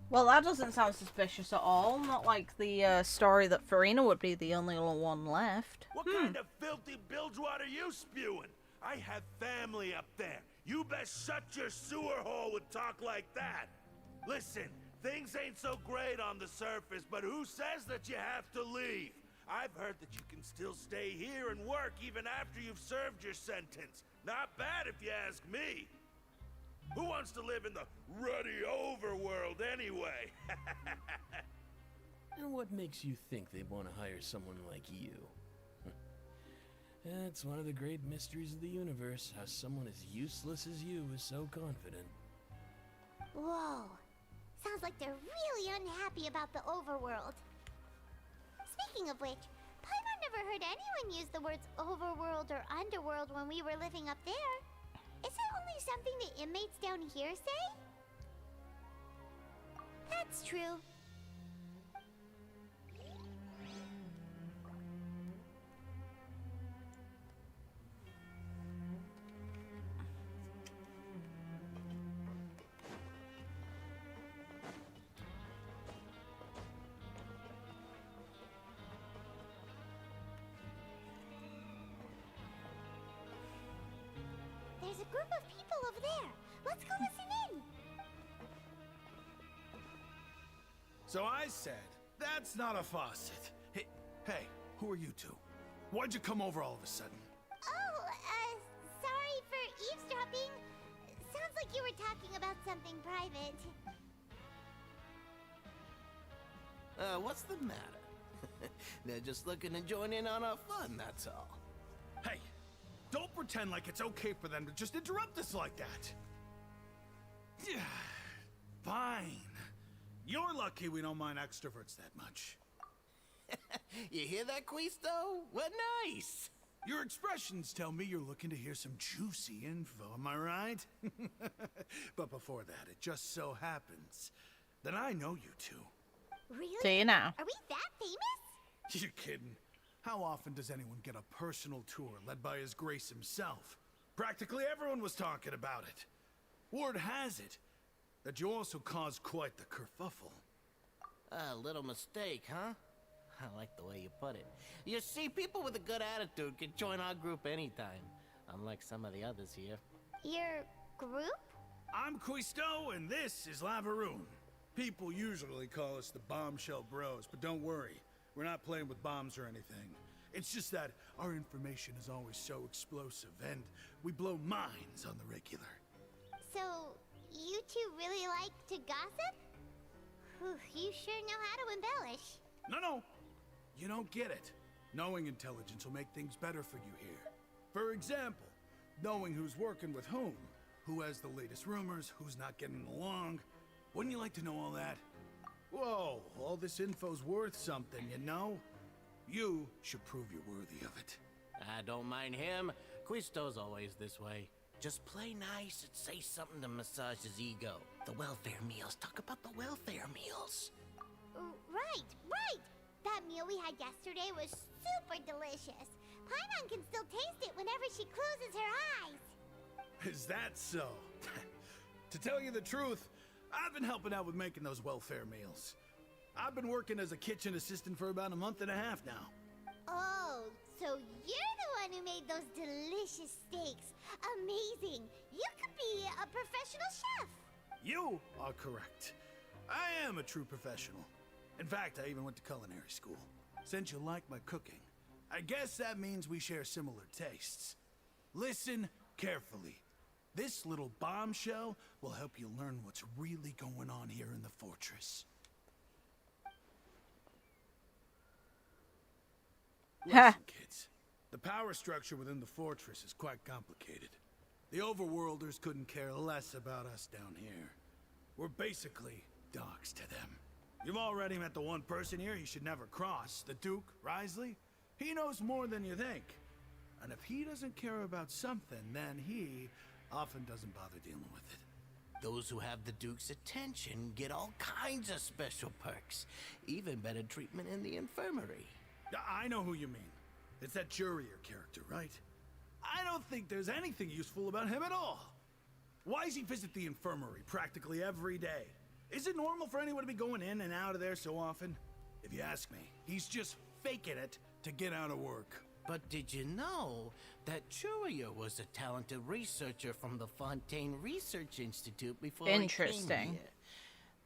Well, that doesn't sound suspicious at all. Not like the story that Farina would be the only one left. What kind of filthy bilgewater are you spewing? I have family up there. You best shut your sewer hole with talk like that. Listen, things ain't so great on the surface, but who says that you have to leave? I've heard that you can still stay here and work even after you've served your sentence. Not bad if you ask me. Who wants to live in the ruddy overworld anyway? And what makes you think they want to hire someone like you? It's one of the great mysteries of the universe, how someone as useless as you is so confident. Whoa. Sounds like they're really unhappy about the overworld. Speaking of which, Paimon never heard anyone use the words overworld or underworld when we were living up there. Is it only something the inmates down here say? That's true. There's a group of people over there. Let's go listen in. So I said, that's not a faucet. Hey, who are you two? Why'd you come over all of a sudden? Oh, sorry for eavesdropping. Sounds like you were talking about something private. What's the matter? They're just looking to join in on our fun, that's all. Hey, don't pretend like it's okay for them to just interrupt us like that. Fine. You're lucky we don't mind extroverts that much. You hear that, Quisto? What nice! Your expressions tell me you're looking to hear some juicy info, am I right? But before that, it just so happens that I know you two. Really? Do you now? Are we that famous? You're kidding. How often does anyone get a personal tour led by His Grace himself? Practically everyone was talking about it. Word has it that you also caused quite the kerfuffle. A little mistake, huh? I like the way you put it. You see, people with a good attitude can join our group anytime, unlike some of the others here. Your group? I'm Quisto, and this is Lavaroon. People usually call us the Bombshell Bros, but don't worry. We're not playing with bombs or anything. It's just that our information is always so explosive, and we blow minds on the regular. So, you two really like to gossip? Whew, you sure know how to embellish. No. You don't get it. Knowing intelligence will make things better for you here. For example, knowing who's working with who has the latest rumors, who's not getting along. Wouldn't you like to know all that? Whoa, all this info's worth something, you know? You should prove you're worthy of it. I don't mind him. Quisto's always this way. Just play nice and say something to massage his ego. The welfare meals. Talk about the welfare meals. Right. That meal we had yesterday was super delicious. Paimon can still taste it whenever she closes her eyes. Is that so? To tell you the truth, I've been helping out with making those welfare meals. I've been working as a kitchen assistant for about a month and a half now. Oh, so you're the one who made those delicious steaks. Amazing. You could be a professional chef. You are correct. I am a true professional. In fact, I even went to culinary school. Since you like my cooking, I guess that means we share similar tastes. Listen carefully. This little bombshell will help you learn what's really going on here in the fortress. Listen, kids. The power structure within the fortress is quite complicated. The overworlders couldn't care less about us down here. We're basically dogs to them. You've already met the one person here you should never cross, the Duke, Risley. He knows more than you think. And if he doesn't care about something, then he often doesn't bother dealing with it. Those who have the Duke's attention get all kinds of special perks. Even better treatment in the infirmary. I know who you mean. It's that Jurier character, right? I don't think there's anything useful about him at all. Why does he visit the infirmary practically every day? Is it normal for anyone to be going in and out of there so often? If you ask me, he's just faking it to get out of work. But did you know that Jurier was a talented researcher from the Fontaine Research Institute before he came Interesting. here?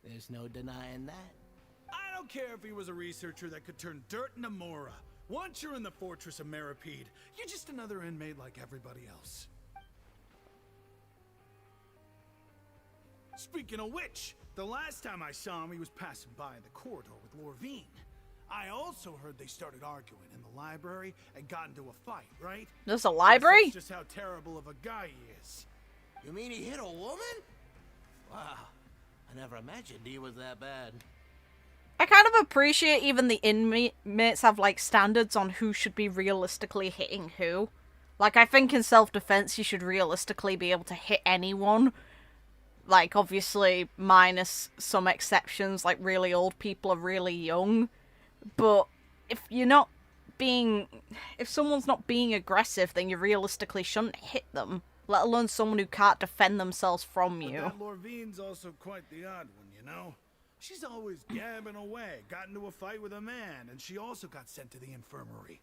There's no denying that. I don't care if he was a researcher that could turn dirt into Mora. Once you're in the fortress of Meripede, you're just another inmate like everybody else. Speaking of which, the last time I saw him, he was passing by in the corridor with Lorvine. I also heard they started arguing in the library and got into a fight, right? There's a library? That's just how terrible of a guy he is. You mean he hit a woman? Wow, I never imagined he was that bad. I kind of appreciate even the inmates have, like, standards on who should be realistically hitting who. Like, I think in self-defense you should realistically be able to hit anyone. Like, obviously, minus some exceptions, like really old people are really young. But if you're not being... if someone's not being aggressive, then you realistically shouldn't hit them. Let alone someone who can't defend themselves from you. But that Lorvine's also quite the odd one, you know? She's always gabbing away, got into a fight with a man, and she also got sent to the infirmary.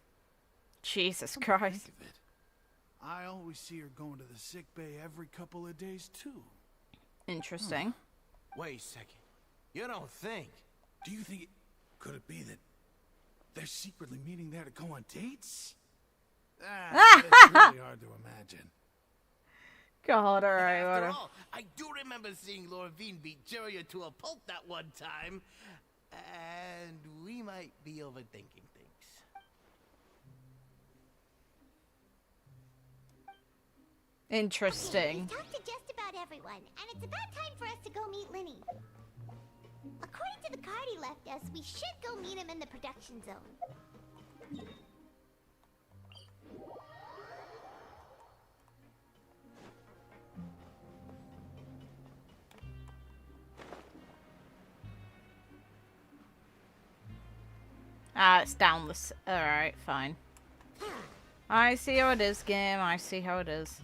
Jesus Christ. Think of it. I always see her going to the sick bay every couple of days, too. Interesting. Wait a second. You don't think? Do you think could it be that they're secretly meeting there to go on dates? It's really hard to imagine. God, alright, After whatever. all, I do remember seeing Lorvine beat Jurier to a pulp that one time. And we might be overthinking things. Interesting. We've talked to just about everyone, and it's about time for us to go meet Linny. According to the card he left us, we should go meet him in the production zone. Ah, it's down this. Alright, fine. I see how it is, game. I see how it is.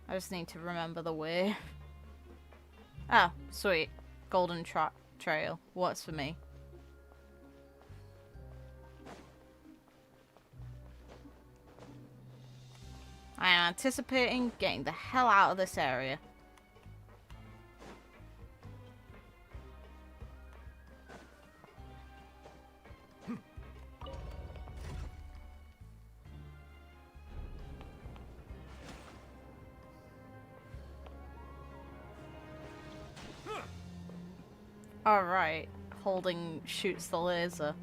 I just need to remember the way. Oh, sweet. Golden trail. What's for me? I am anticipating getting the hell out of this area. Alright. Holding shoots the laser.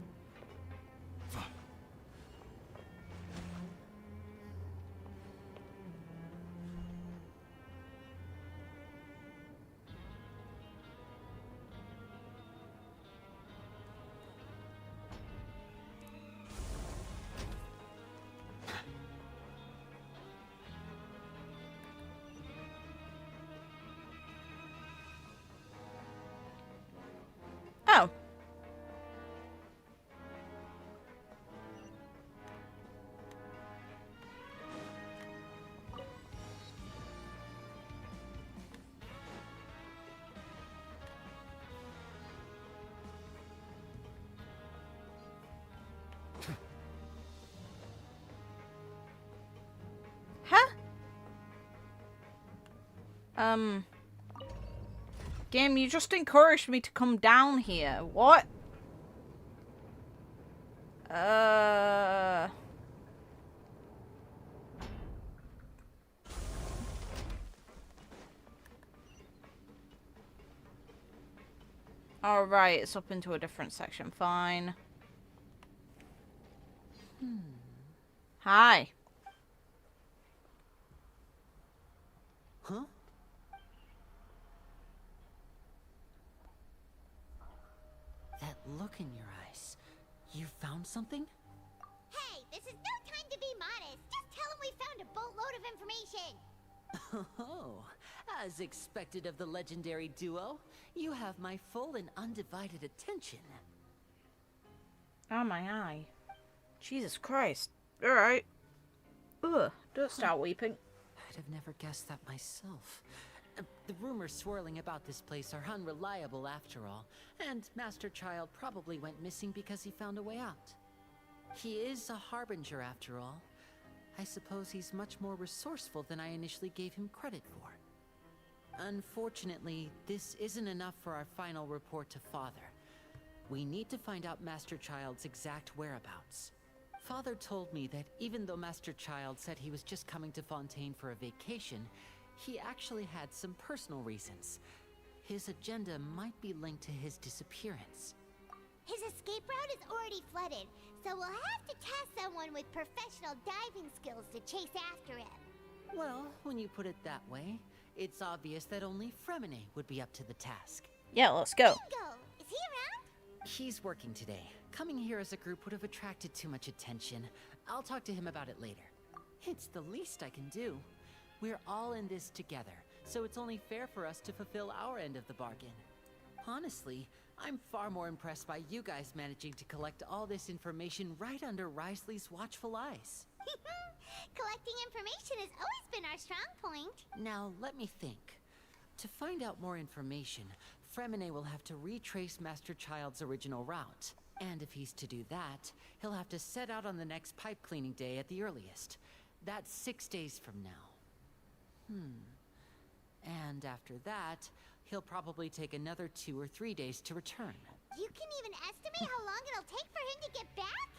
Oh. Game, you just encouraged me to come down here. What? Alright, it's up into a different section. Fine. Hi. Huh? That look in your eyes. You found something? Hey, this is no time to be modest. Just tell him we found a boatload of information. Oh, as expected of the legendary duo, you have my full and undivided attention. Oh my eye. Jesus Christ. Alright. Ugh, don't start weeping. I'd have never guessed that myself. The rumors swirling about this place are unreliable after all, and Master Childe probably went missing because he found a way out. He is a harbinger after all. I suppose he's much more resourceful than I initially gave him credit for. Unfortunately, this isn't enough for our final report to Father. We need to find out Master Childe's exact whereabouts. Father told me that even though Master Childe said he was just coming to Fontaine for a vacation, he actually had some personal reasons. His agenda might be linked to his disappearance. His escape route is already flooded, so we'll have to task someone with professional diving skills to chase after him. Well, when you put it that way, it's obvious that only Fremine would be up to the task. Yeah, let's go. Bingo! Is he around? He's working today. Coming here as a group would have attracted too much attention. I'll talk to him about it later. It's the least I can do. We're all in this together, so it's only fair for us to fulfill our end of the bargain. Honestly, I'm far more impressed by you guys managing to collect all this information right under Risley's watchful eyes. Collecting information has always been our strong point. Now, let me think. To find out more information, Fremine will have to retrace Master Childe's original route. And if he's to do that, he'll have to set out on the next pipe cleaning day at the earliest. That's 6 days from now. And after that, he'll probably take another 2 or 3 days to return. You can even estimate how long it'll take for him to get back?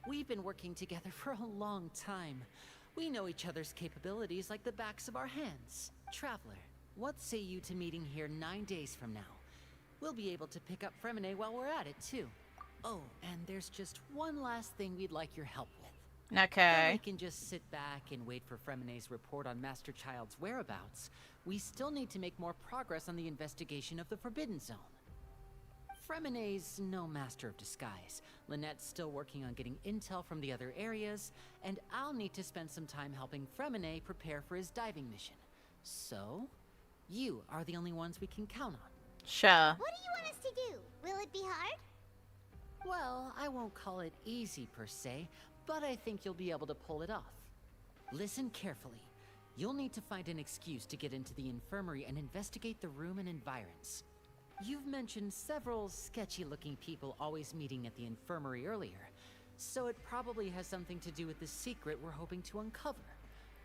We've been working together for a long time. We know each other's capabilities like the backs of our hands. Traveler, what say you to meeting here 9 days from now? We'll be able to pick up Fremine while we're at it, too. Oh, and there's just one last thing we'd like your help with. Okay. Then we can just sit back and wait for Fremine's report on Master Childe's whereabouts. We still need to make more progress on the investigation of the Forbidden Zone. Fremine's no master of disguise. Lynette's still working on getting intel from the other areas, and I'll need to spend some time helping Fremine prepare for his diving mission. So, you are the only ones we can count on. Sure. What do you want us to do? Will it be hard? Well, I won't call it easy per se, but I think you'll be able to pull it off. Listen carefully. You'll need to find an excuse to get into the infirmary and investigate the room and environs. You've mentioned several sketchy-looking people always meeting at the infirmary earlier, so it probably has something to do with the secret we're hoping to uncover.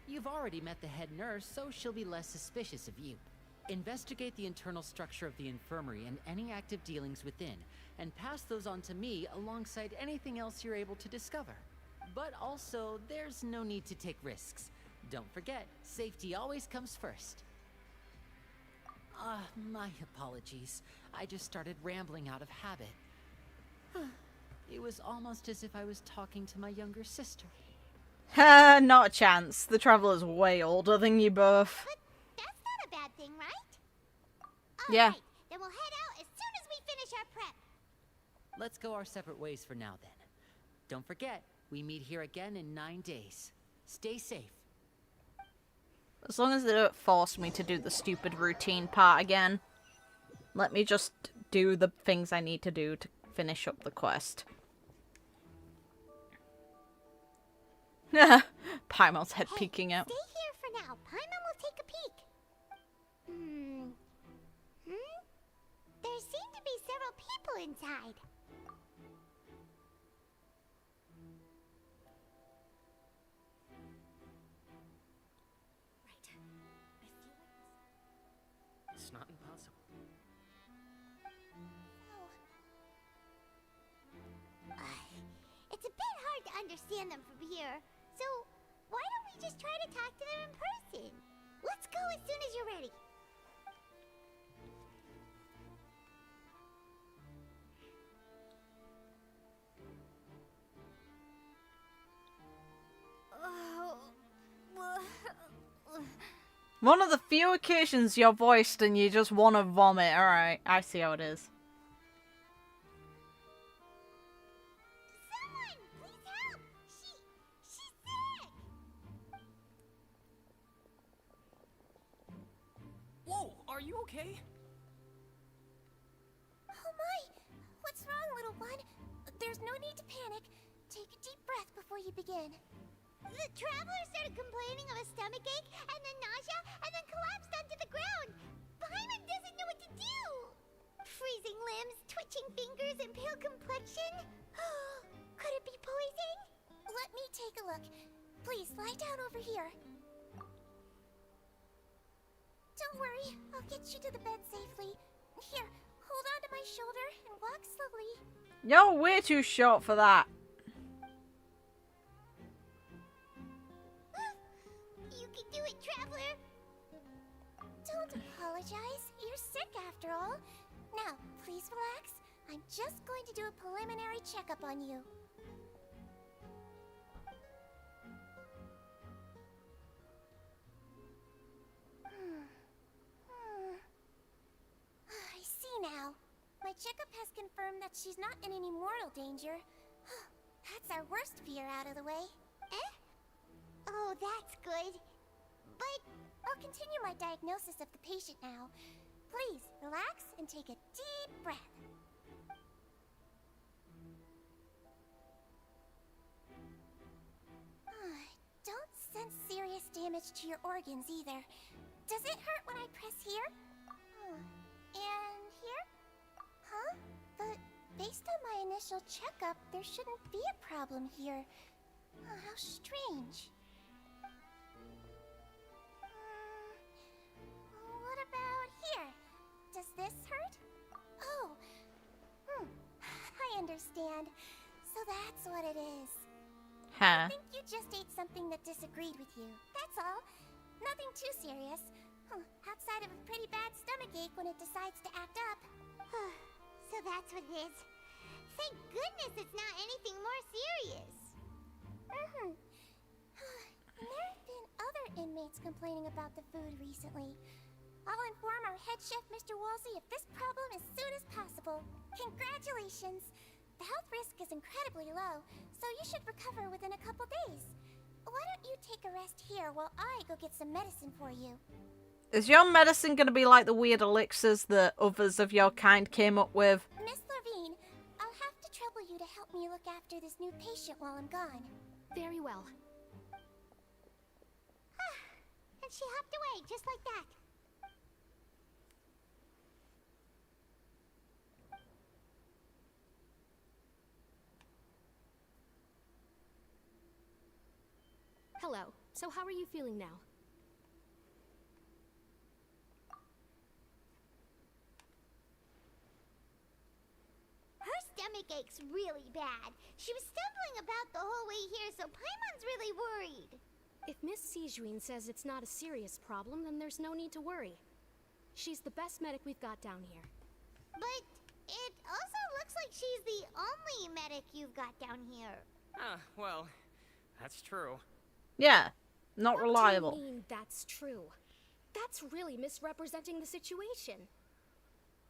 You've already met the head nurse, so she'll be less suspicious of you. Investigate the internal structure of the infirmary and any active dealings within, and pass those on to me alongside anything else you're able to discover. But also, there's no need to take risks. Don't forget, safety always comes first. My apologies. I just started rambling out of habit. It was almost as if I was talking to my younger sister. Not a chance. The Traveler's way older than you both. But that's not a bad thing, right? Yeah. Alright, then we'll head out as soon as we finish our prep. Let's go our separate ways for now, then. Don't forget, we meet here again in 9 days. Stay safe. As long as they don't force me to do the stupid routine part again. Let me just do the things I need to do to finish up the quest. Paimon's head peeking out. Stay here for now. Paimon will take a peek. There seem to be several people inside. understand them from here. So, why don't we just try to talk to them in person? Let's go as soon as you're ready. One of the few occasions you're voiced and you just want to vomit. Alright, I see how it is. Someone, please help! She's sick! Whoa, are you okay? Oh my! What's wrong, little one? There's no need to panic. Take a deep breath before you begin. The traveler started complaining of a stomachache, and then nausea, and then collapsed onto the ground. Paimon doesn't know what to do! Freezing limbs, twitching fingers, and pale complexion? Could it be poison? Let me take a look. Please, lie down over here. Don't worry, I'll get you to the bed safely. Here, hold on to my shoulder and walk slowly. You're way too short for that. You can do it, traveler. Don't apologize. You're sick after all. Now, please relax. I'm just going to do a preliminary checkup on you. I see now. My checkup has confirmed that she's not in any mortal danger. That's our worst fear out of the way. Eh? Oh, that's good. But I'll continue my diagnosis of the patient now. Please, relax and take a deep breath. Don't sense serious damage to your organs either. Does it hurt when I press here? And here? Huh? But based on my initial checkup, there shouldn't be a problem here. How strange. What about here? Does this hurt? Oh. I understand. So that's what it is. Huh. I think you just ate something that disagreed with you. That's all. Nothing too serious. Outside of a pretty bad stomachache when it decides to act up. So that's what it is. Thank goodness it's not anything more serious. There have been other inmates complaining about the food recently. I'll inform our head chef, Mr. Wolsey, of this problem as soon as possible. Congratulations! The health risk is incredibly low, so you should recover within a couple days. Why don't you take a rest here while I go get some medicine for you? Is your medicine gonna be like the weird elixirs that others of your kind came up with? Miss Levine, I'll have to trouble you to help me look after this new patient while I'm gone. Very well. And she hopped away just like that. Hello. So how are you feeling now? Her stomach ache's really bad. She was stumbling about the whole way here, so Paimon's really worried. If Miss Sijuin says it's not a serious problem, then there's no need to worry. She's the best medic we've got down here. But it also looks like she's the only medic you've got down here. Well, that's true. Yeah, not reliable. What do you mean that's true? That's really misrepresenting the situation.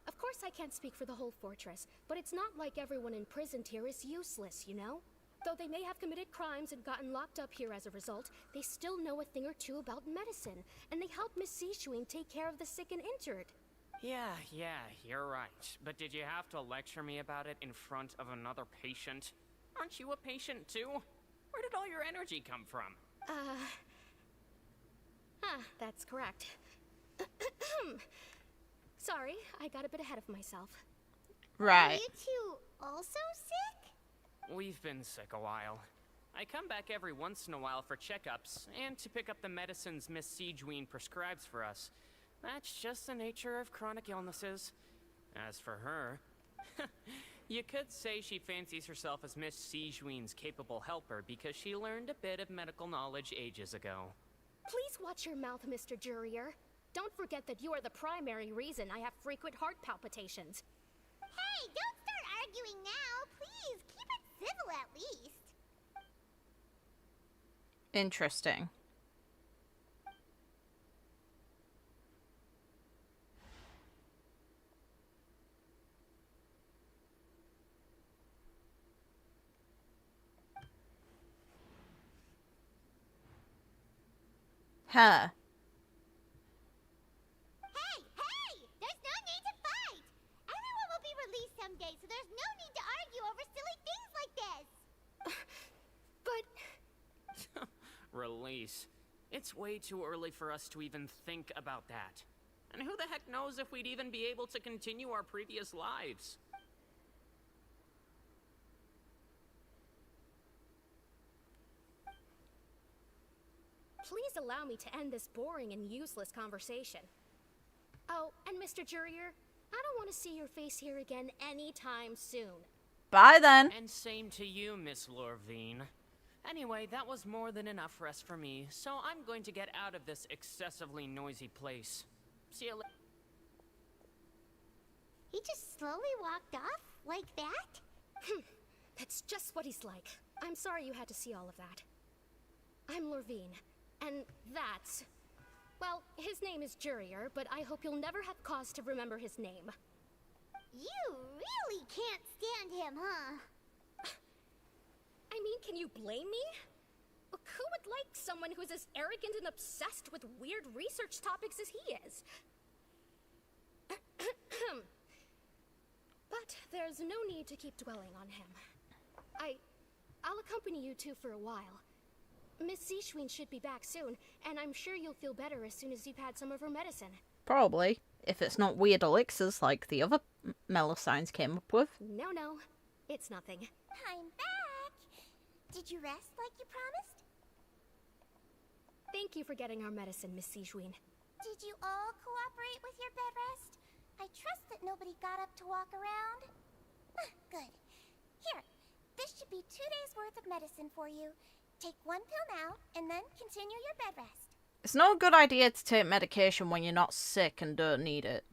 Of course I can't speak for the whole fortress, but it's not like everyone imprisoned here is useless, you know? Though they may have committed crimes and gotten locked up here as a result, they still know a thing or two about medicine, and they help Miss Sijuin take care of the sick and injured. Yeah, you're right. But did you have to lecture me about it in front of another patient? Aren't you a patient too? Where did all your energy come from? That's correct. Sorry, I got a bit ahead of myself. Right. Are you two also sick? We've been sick a while. I come back every once in a while for checkups, and to pick up the medicines Miss Sijuin prescribes for us. That's just the nature of chronic illnesses. As for her, You could say she fancies herself as Miss Sijuin's capable helper because she learned a bit of medical knowledge ages ago. Please watch your mouth, Mr. Jurier. Don't forget that you are the primary reason I have frequent heart palpitations. Hey, don't start arguing now. Please, keep it civil at least. Interesting. Huh. Hey, hey! There's no need to fight! Everyone will be released someday, so there's no need to argue over silly things like this! But... Release. It's way too early for us to even think about that. And who the heck knows if we'd even be able to continue our previous lives? Please allow me to end this boring and useless conversation. Oh, and Mr. Jurier, I don't want to see your face here again anytime soon. Bye then. And same to you, Miss Lorvine. Anyway, that was more than enough rest for me, so I'm going to get out of this excessively noisy place. See you later. He just slowly walked off like that? That's just what he's like. I'm sorry you had to see all of that. I'm Lorvine, and that's... Well, his name is Jurier, but I hope you'll never have cause to remember his name. You really can't stand him, huh? I mean, can you blame me? Who would like someone who's as arrogant and obsessed with weird research topics as he is? But there's no need to keep dwelling on him. I'll accompany you two for a while. Miss Sijuin should be back soon, and I'm sure you'll feel better as soon as you've had some of her medicine. Probably. If it's not weird elixirs like the other Melusines came up with. No, it's nothing. I'm back! Did you rest like you promised? Thank you for getting our medicine, Miss Sijuin. Did you all cooperate with your bed rest? I trust that nobody got up to walk around. Good. Here, this should be 2 days worth of medicine for you. Take 1 pill now, and then continue your bed rest. It's not a good idea to take medication when you're not sick and don't need it.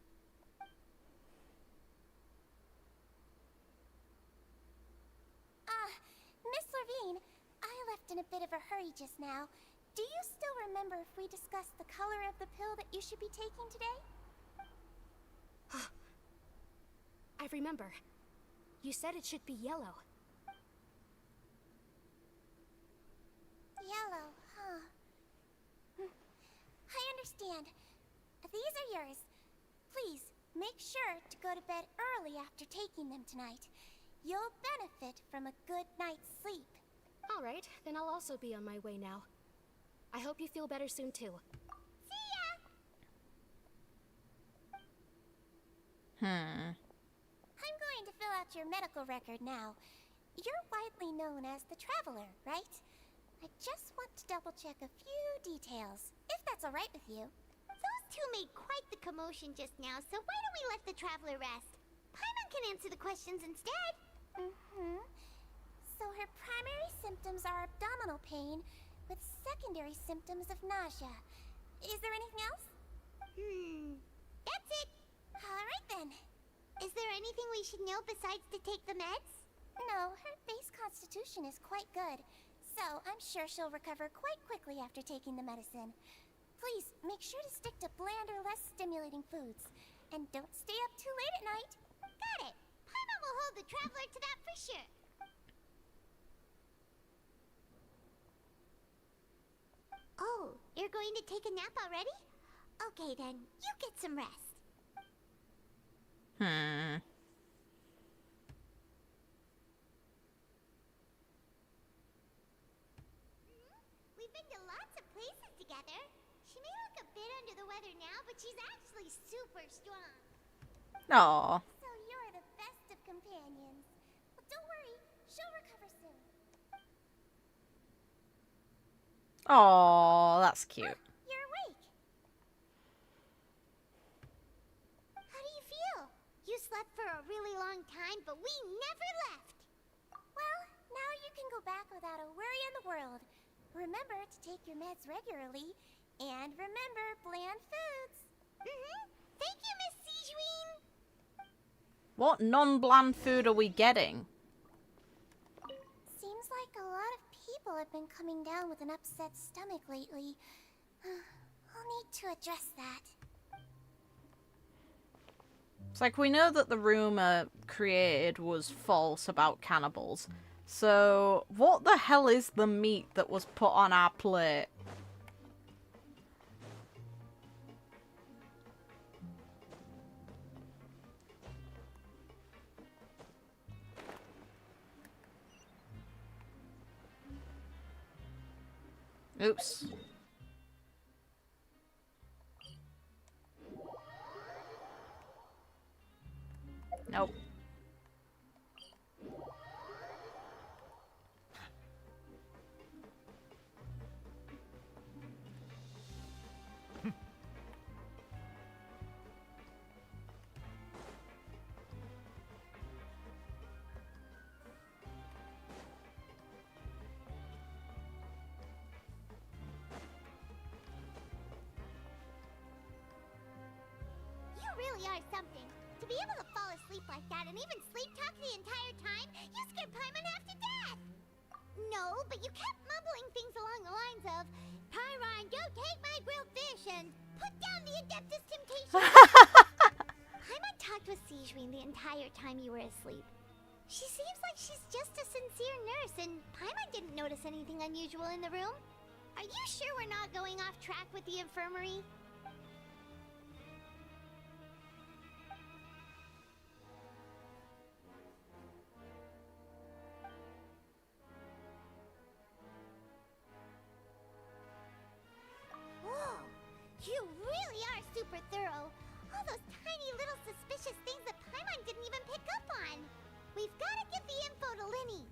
Miss Lorvine, I left in a bit of a hurry just now. Do you still remember if we discussed the color of the pill that you should be taking today? I remember. You said it should be yellow. Yellow, huh? I understand. These are yours. Please, make sure to go to bed early after taking them tonight. You'll benefit from a good night's sleep. All right, then I'll also be on my way now. I hope you feel better soon, too. See ya! I'm going to fill out your medical record now. You're widely known as the Traveler, right? I just want to double-check a few details, if that's all right with you. Those two made quite the commotion just now, so why don't we let the Traveler rest? Paimon can answer the questions instead. So her primary symptoms are abdominal pain, with secondary symptoms of nausea. Is there anything else? That's it. All right then. Is there anything we should know besides to take the meds? No, her base constitution is quite good, so I'm sure she'll recover quite quickly after taking the medicine. Please, make sure to stick to bland or less stimulating foods. And don't stay up too late at night. Got it. Paimon will hold the Traveler to that for sure. Oh, you're going to take a nap already? Okay then, you get some rest. We've been to lots of places together. She may look a bit under the weather now, but she's actually super strong. Aww. So you're the best of companions. Well, don't worry, she'll recover soon. Aww, that's cute. You're awake. How do you feel? You slept for a really long time, but we never left. Well, now you can go back without a worry in the world. Remember to take your meds regularly, and remember bland foods. Thank you, Miss Sijuin. What non-bland food are we getting? Seems like a lot of people have been coming down with an upset stomach lately. I'll need to address that. It's like we know that the rumor created was false about cannibals. So, what the hell is the meat that was put on our plate? Oops. Nope. You really are something. To be able to fall asleep like that and even sleep talk the entire time, you scared Paimon half to death. No, but you kept mumbling things along the lines of, Pyron, don't take my grilled fish, and put down the Adeptus Temptation. Paimon talked with Sijuin the entire time you were asleep. She seems like she's just a sincere nurse, and Paimon didn't notice anything unusual in the room. Are you sure we're not going off track with the infirmary? Whoa! You really are super thorough. All those tiny little suspicious things that Paimon didn't even pick up on. We've got to give the info to Linny.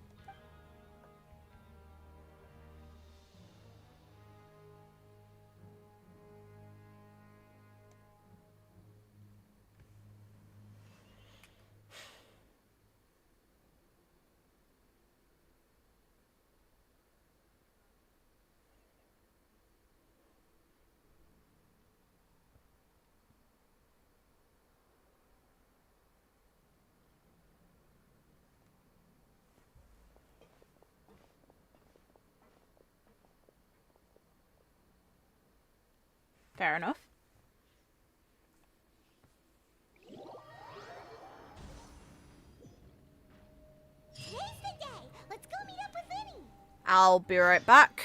Fair enough. Today's the day. Let's go meet up with Linny. I'll be right back.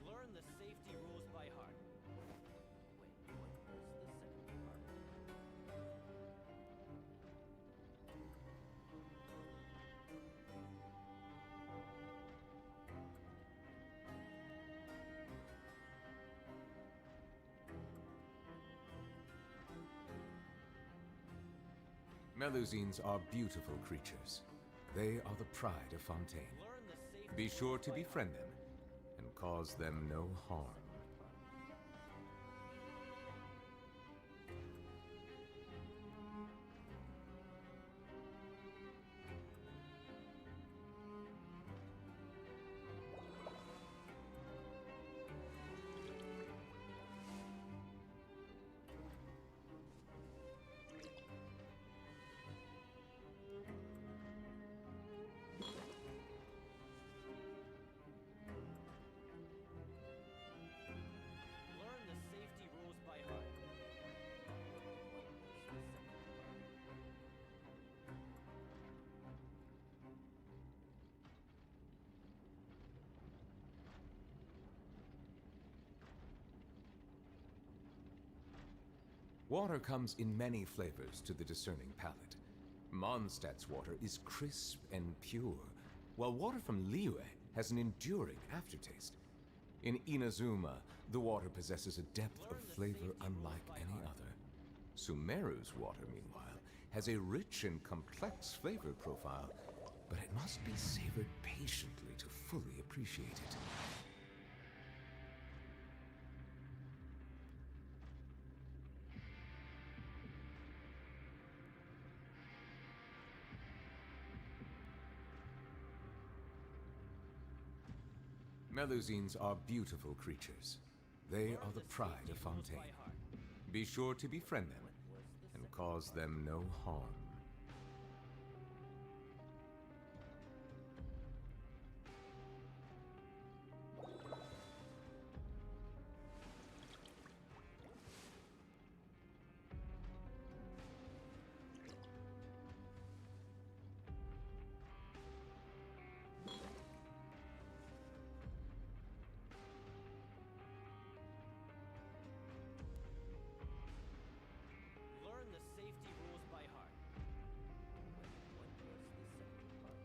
Learn the safety rules by heart. Wait, what was the second part? Melusines are beautiful creatures. They are the pride of Fontaine. Be sure to befriend them and cause them no harm. Learn the safety rules by heart. Water comes in many flavors to the discerning palate. Mondstadt's water is crisp and pure, while water from Liyue has an enduring aftertaste. In Inazuma, the water possesses a depth of flavor unlike any other. Sumeru's water, meanwhile, has a rich and complex flavor profile, but it must be savored patiently to fully appreciate it. Melusines are beautiful creatures. They are the pride of Fontaine. Be sure to befriend them and cause them no harm. Learn the safety rules by heart. Wait, what was the second part?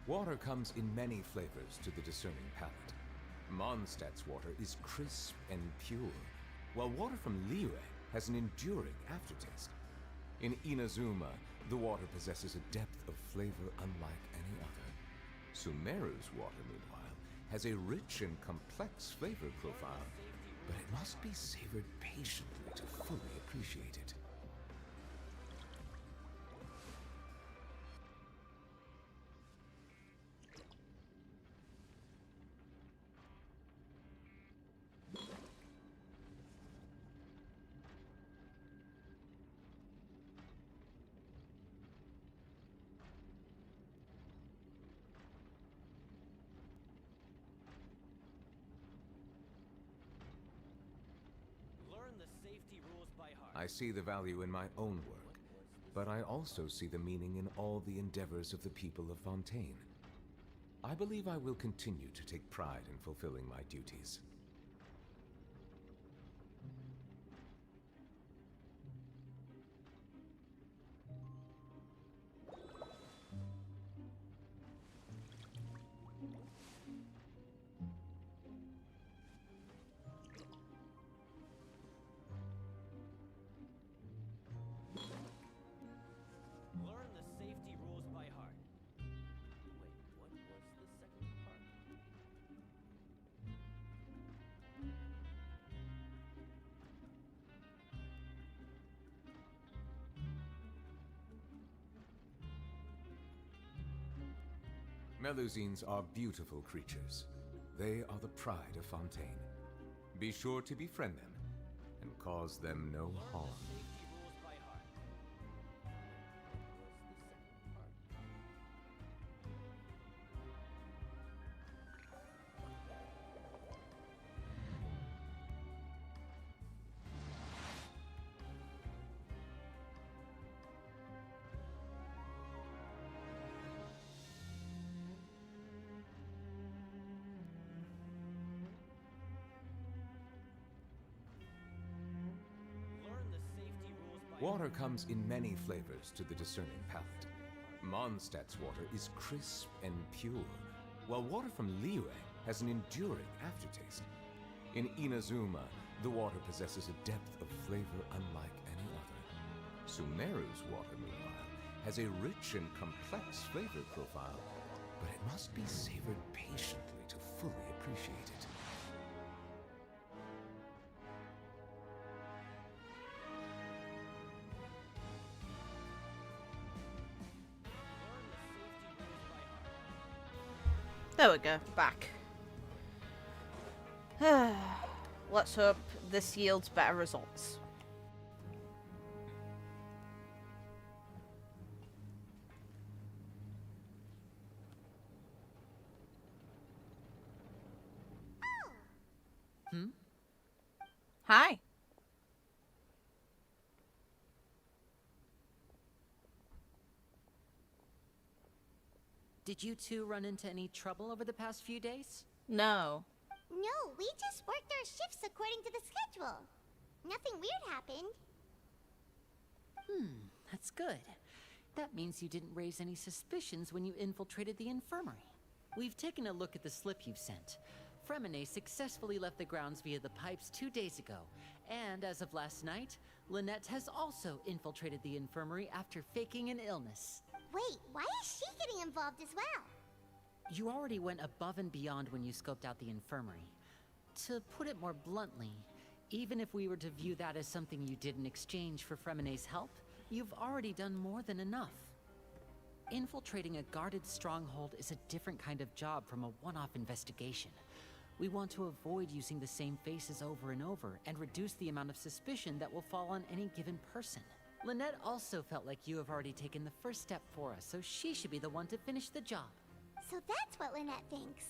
Water comes in many flavors to the discerning palate. Mondstadt's water is crisp and pure, while water from Liyue has an enduring aftertaste. In Inazuma, the water possesses a depth of flavor unlike any other. Sumeru's water, meanwhile, has a rich and complex flavor profile, but it must be savored patiently to fully appreciate it. Learn the safety rules by heart. I see the value in my own work, but I also see the meaning in all the endeavors of the people of Fontaine. I believe I will continue to take pride in fulfilling my duties. Learn the safety rules by heart. Wait, what was the second part? Melusines are beautiful creatures. They are the pride of Fontaine. Be sure to befriend them and cause them no harm. Safety rules by heart. What was the second part? Learn the safety rules by Water comes in many flavors to the discerning palate. Mondstadt's water is crisp and pure, while water from Liyue has an enduring aftertaste. In Inazuma, the water possesses a depth of flavor unlike any other. Sumeru's water, meanwhile, has a rich and complex flavor profile, but it must be savored patiently to fully appreciate it. There we go, back. Let's hope this yields better results. Hi. Did you two run into any trouble over the past few days? No. No, we just worked our shifts according to the schedule. Nothing weird happened. That's good. That means you didn't raise any suspicions when you infiltrated the infirmary. We've taken a look at the slip you've sent. Fremine successfully left the grounds via the pipes 2 days ago, and as of last night, Lynette has also infiltrated the infirmary after faking an illness. Wait, why is she getting involved as well? You already went above and beyond when you scoped out the infirmary. To put it more bluntly, even if we were to view that as something you did in exchange for Fremine's help, you've already done more than enough. Infiltrating a guarded stronghold is a different kind of job from a one-off investigation. We want to avoid using the same faces over and over and reduce the amount of suspicion that will fall on any given person. Lynette also felt like you have already taken the first step for us, so she should be the one to finish the job. So that's what Lynette thinks.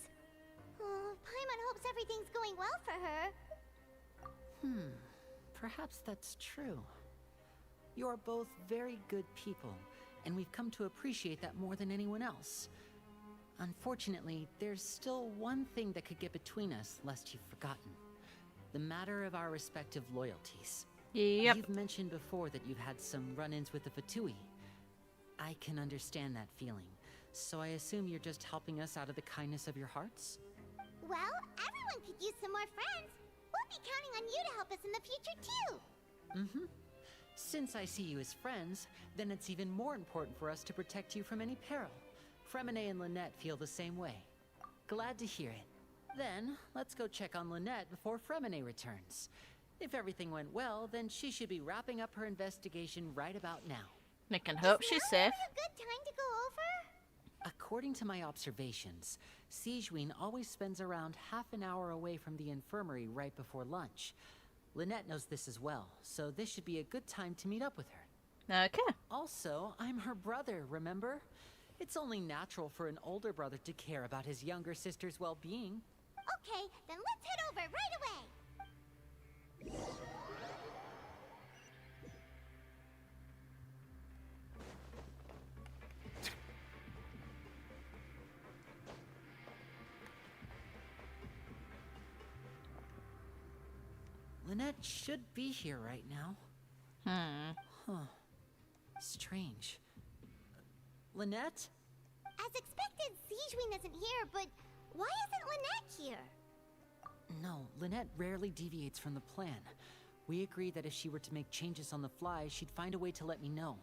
Oh, Paimon hopes everything's going well for her. Perhaps that's true. You're both very good people, and we've come to appreciate that more than anyone else. Unfortunately, there's still one thing that could get between us, lest you've forgotten. The matter of our respective loyalties. Yep. You've mentioned before that you've had some run-ins with the Fatui. I can understand that feeling, so I assume you're just helping us out of the kindness of your hearts? Well, everyone could use some more friends. We'll be counting on you to help us in the future, too. Since I see you as friends, then it's even more important for us to protect you from any peril. Fremine and Lynette feel the same way. Glad to hear it. Then, let's go check on Lynette before Fremine returns. If everything went well, then she should be wrapping up her investigation right about now. I can hope she's safe. A good time to go over? According to my observations, Sigewinne always spends around half an hour away from the infirmary right before lunch. Lynette knows this as well, so this should be a good time to meet up with her. Okay. Also, I'm her brother, remember? It's only natural for an older brother to care about his younger sister's well-being. Okay, then let's head over right away. Lynette should be here right now. Huh. Strange. Lynette? As expected, Sigewinne isn't here, but why isn't Lynette here? No, Lynette rarely deviates from the plan. We agreed that if she were to make changes on the fly, she'd find a way to let me know.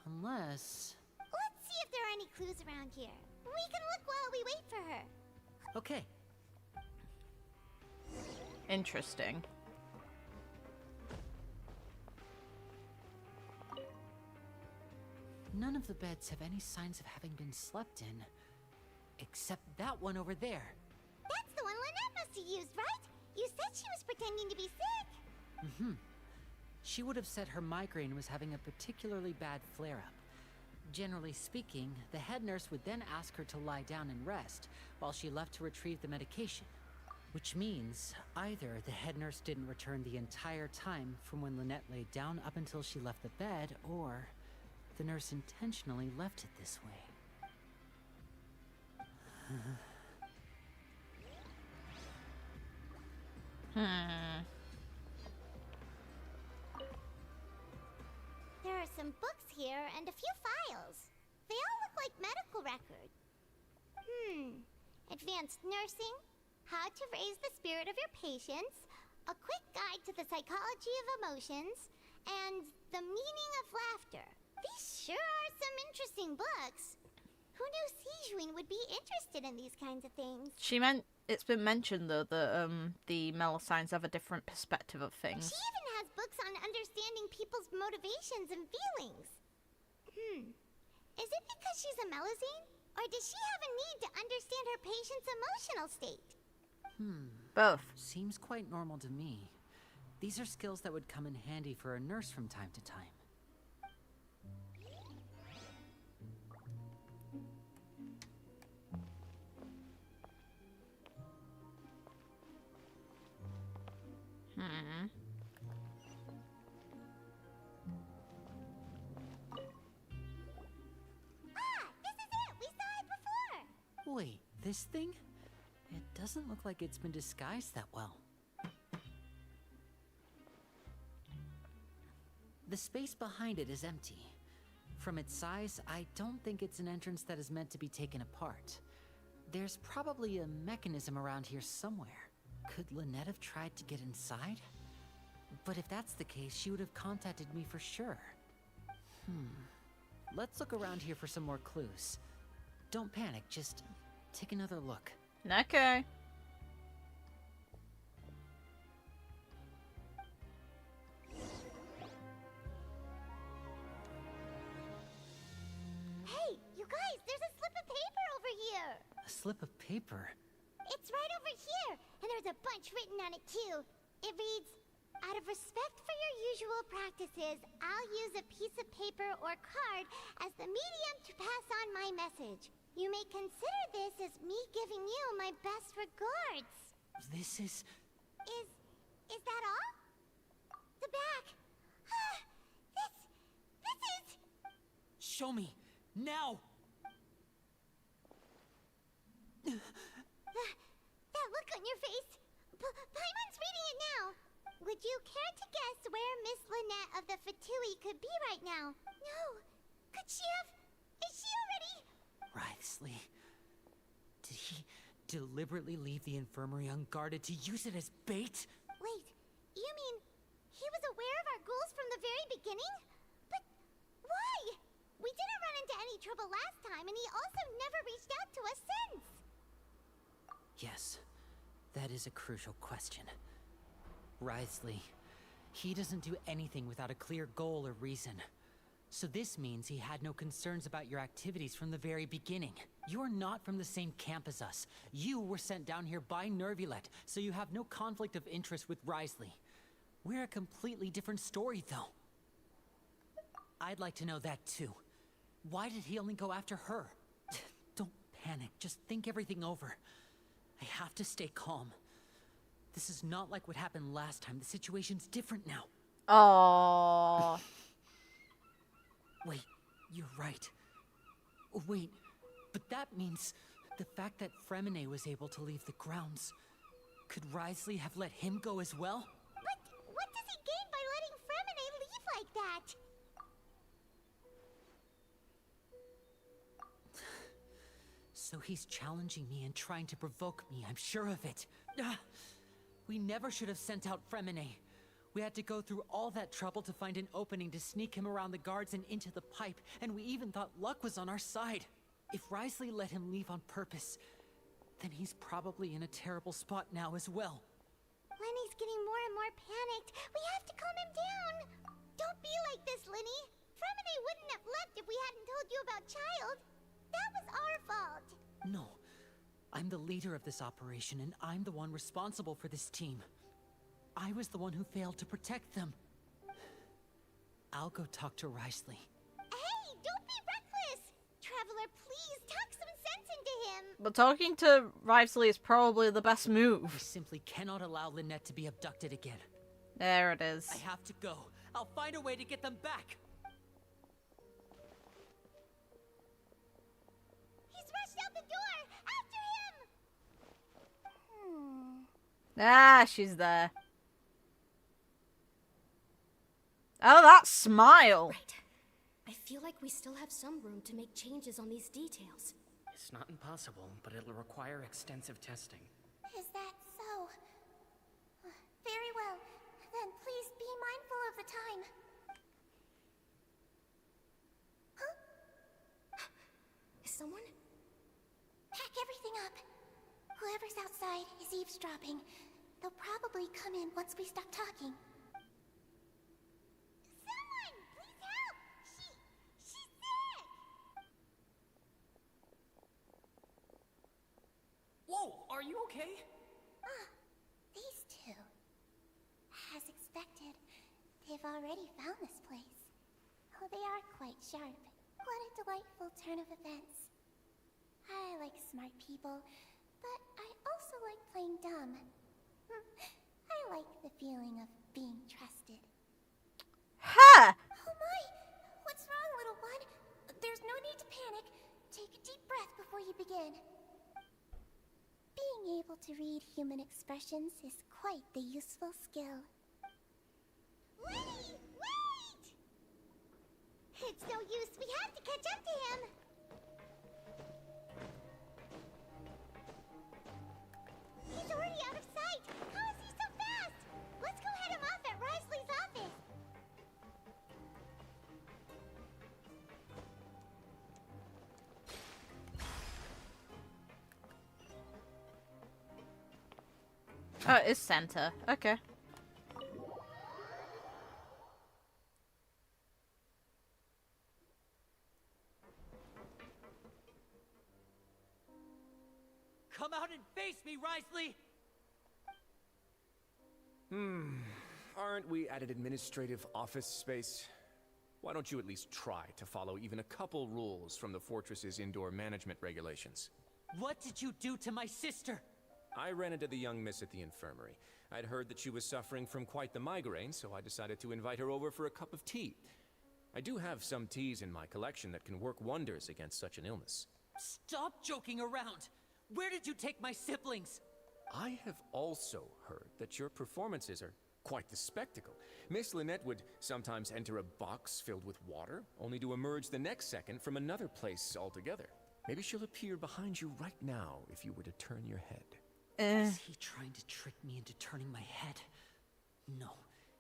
Unless... Let's see if there are any clues around here. We can look while we wait for her. Okay. Interesting. None of the beds have any signs of having been slept in. Except that one over there. That's the one Lynette must have used, right? You said she was pretending to be sick. She would have said her migraine was having a particularly bad flare-up. Generally speaking, the head nurse would then ask her to lie down and rest, while she left to retrieve the medication. Which means, either the head nurse didn't return the entire time from when Lynette laid down up until she left the bed, or the nurse intentionally left it this way. There are some books here and a few files. They all look like medical records. Advanced nursing, how to raise the spirit of your patients, a quick guide to the psychology of emotions, and the meaning of laughter. These sure are some interesting books. Who knew Sigewinne would be interested in these kinds of things? It's been mentioned though that the Melusines have a different perspective of things. She even has books on understanding people's motivations and feelings. Is it because she's a Melusine? Or does she have a need to understand her patient's emotional state? Both. Seems quite normal to me. These are skills that would come in handy for a nurse from time to time. This is it! We saw it before! Wait, this thing? It doesn't look like it's been disguised that well. The space behind it is empty. From its size, I don't think it's an entrance that is meant to be taken apart. There's probably a mechanism around here somewhere. Could Lynette have tried to get inside? But if that's the case, she would have contacted me for sure. Let's look around here for some more clues. Don't panic, just take another look. Okay. Hey, you guys, there's a slip of paper over here. A slip of paper? It's right over here, and there's a bunch written on it too. It reads, "Out of respect for your usual practices, I'll use a piece of paper or card as the medium to pass on my message. You may consider this as me giving you my best regards." This is... Is that all? The back. This is... Show me! Now! That look on your face. Paimon's reading it now. Would you care to guess where Miss Lynette of the Fatui could be right now? No. Could she have... Is she already... Wriothesley. Did he deliberately leave the infirmary unguarded to use it as bait? Wait, you mean he was aware of our goals from the very beginning? But why? We didn't run into any trouble last time, and he also never reached out to us since. Yes, that is a crucial question. Wriothesley, he doesn't do anything without a clear goal or reason. So this means he had no concerns about your activities from the very beginning. You're not from the same camp as us. You were sent down here by Neuvillette, so you have no conflict of interest with Wriothesley. We're a completely different story, though. I'd like to know that, too. Why did he only go after her? Don't panic, just think everything over. I have to stay calm. This is not like what happened last time. The situation's different now. Aww. Wait, you're right. Wait, but that means the fact that Fremine was able to leave the grounds. Could Wriothesley have let him go as well? But what does he gain by letting Fremine leave like that? So he's challenging me and trying to provoke me, I'm sure of it. We never should have sent out Fremine. We had to go through all that trouble to find an opening to sneak him around the guards and into the pipe, and we even thought luck was on our side. If Wriothesley let him leave on purpose, then he's probably in a terrible spot now as well. Lenny's getting more and more panicked. We have to calm him down. Don't be like this, Lenny. Fremine wouldn't have left if we hadn't told you about Childe. That was our fault. No, I'm the leader of this operation, and I'm the one responsible for this team. I was the one who failed to protect them. I'll go talk to Wriothesley. Hey, don't be reckless! Traveler, please talk some sense into him. But talking to Wriothesley is probably the best move. We simply cannot allow Lynette to be abducted again. There it is. I have to go. I'll find a way to get them back. He's rushed out the door! After him! Ah, she's there. Oh, that smile! Right. I feel like we still have some room to make changes on these details. It's not impossible, but it'll require extensive testing. Is that so? Very well. Then please be mindful of the time. Huh? Is someone? Pack everything up. Whoever's outside is eavesdropping. They'll probably come in once we stop talking. Someone! Please help! She's sick! Whoa, are you okay? These two. As expected, they've already found this place. Oh, they are quite sharp. What a delightful turn of events. I like smart people, but I also like playing dumb. I like the feeling of being trusted. Ha! Oh my! What's wrong, little one? There's no need to panic. Take a deep breath before you begin. Being able to read human expressions is quite the useful skill. Lenny! Wait! It's no use. We have to catch up to him. Oh, it's center. Okay. Come out and face me, Risley! Aren't we at an administrative office space? Why don't you at least try to follow even a couple rules from the fortress's indoor management regulations? What did you do to my sister? I ran into the young miss at the infirmary. I'd heard that she was suffering from quite the migraine, so I decided to invite her over for a cup of tea. I do have some teas in my collection that can work wonders against such an illness. Stop joking around! Where did you take my siblings? I have also heard that your performances are quite the spectacle. Miss Lynette would sometimes enter a box filled with water, only to emerge the next second from another place altogether. Maybe she'll appear behind you right now if you were to turn your head. Is he trying to trick me into turning my head? No,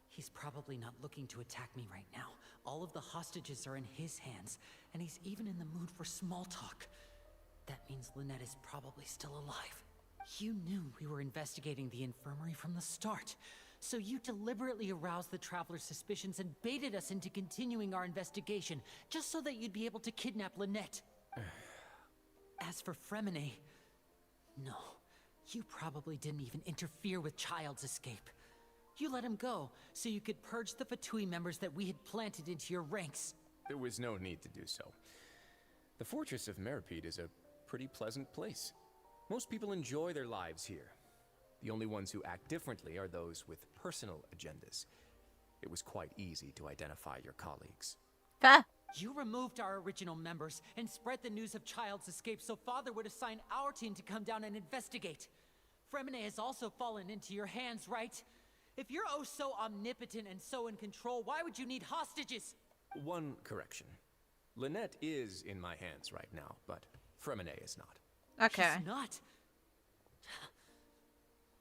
he's probably not looking to attack me right now. All of the hostages are in his hands, and he's even in the mood for small talk. That means Lynette is probably still alive. You knew we were investigating the infirmary from the start, so you deliberately aroused the Traveler's suspicions and baited us into continuing our investigation, just so that you'd be able to kidnap Lynette. As for Fremine, no, you probably didn't even interfere with Childe's escape. You let him go, so you could purge the Fatui members that we had planted into your ranks. There was no need to do so. The Fortress of Meripede is a pretty pleasant place. Most people enjoy their lives here. The only ones who act differently are those with personal agendas. It was quite easy to identify your colleagues. You removed our original members and spread the news of Childe's escape so Father would assign our team to come down and investigate. Fremine has also fallen into your hands, right? If you're oh so omnipotent and so in control, why would you need hostages? One correction. Lynette is in my hands right now, but Fremine is not. Okay. She's not?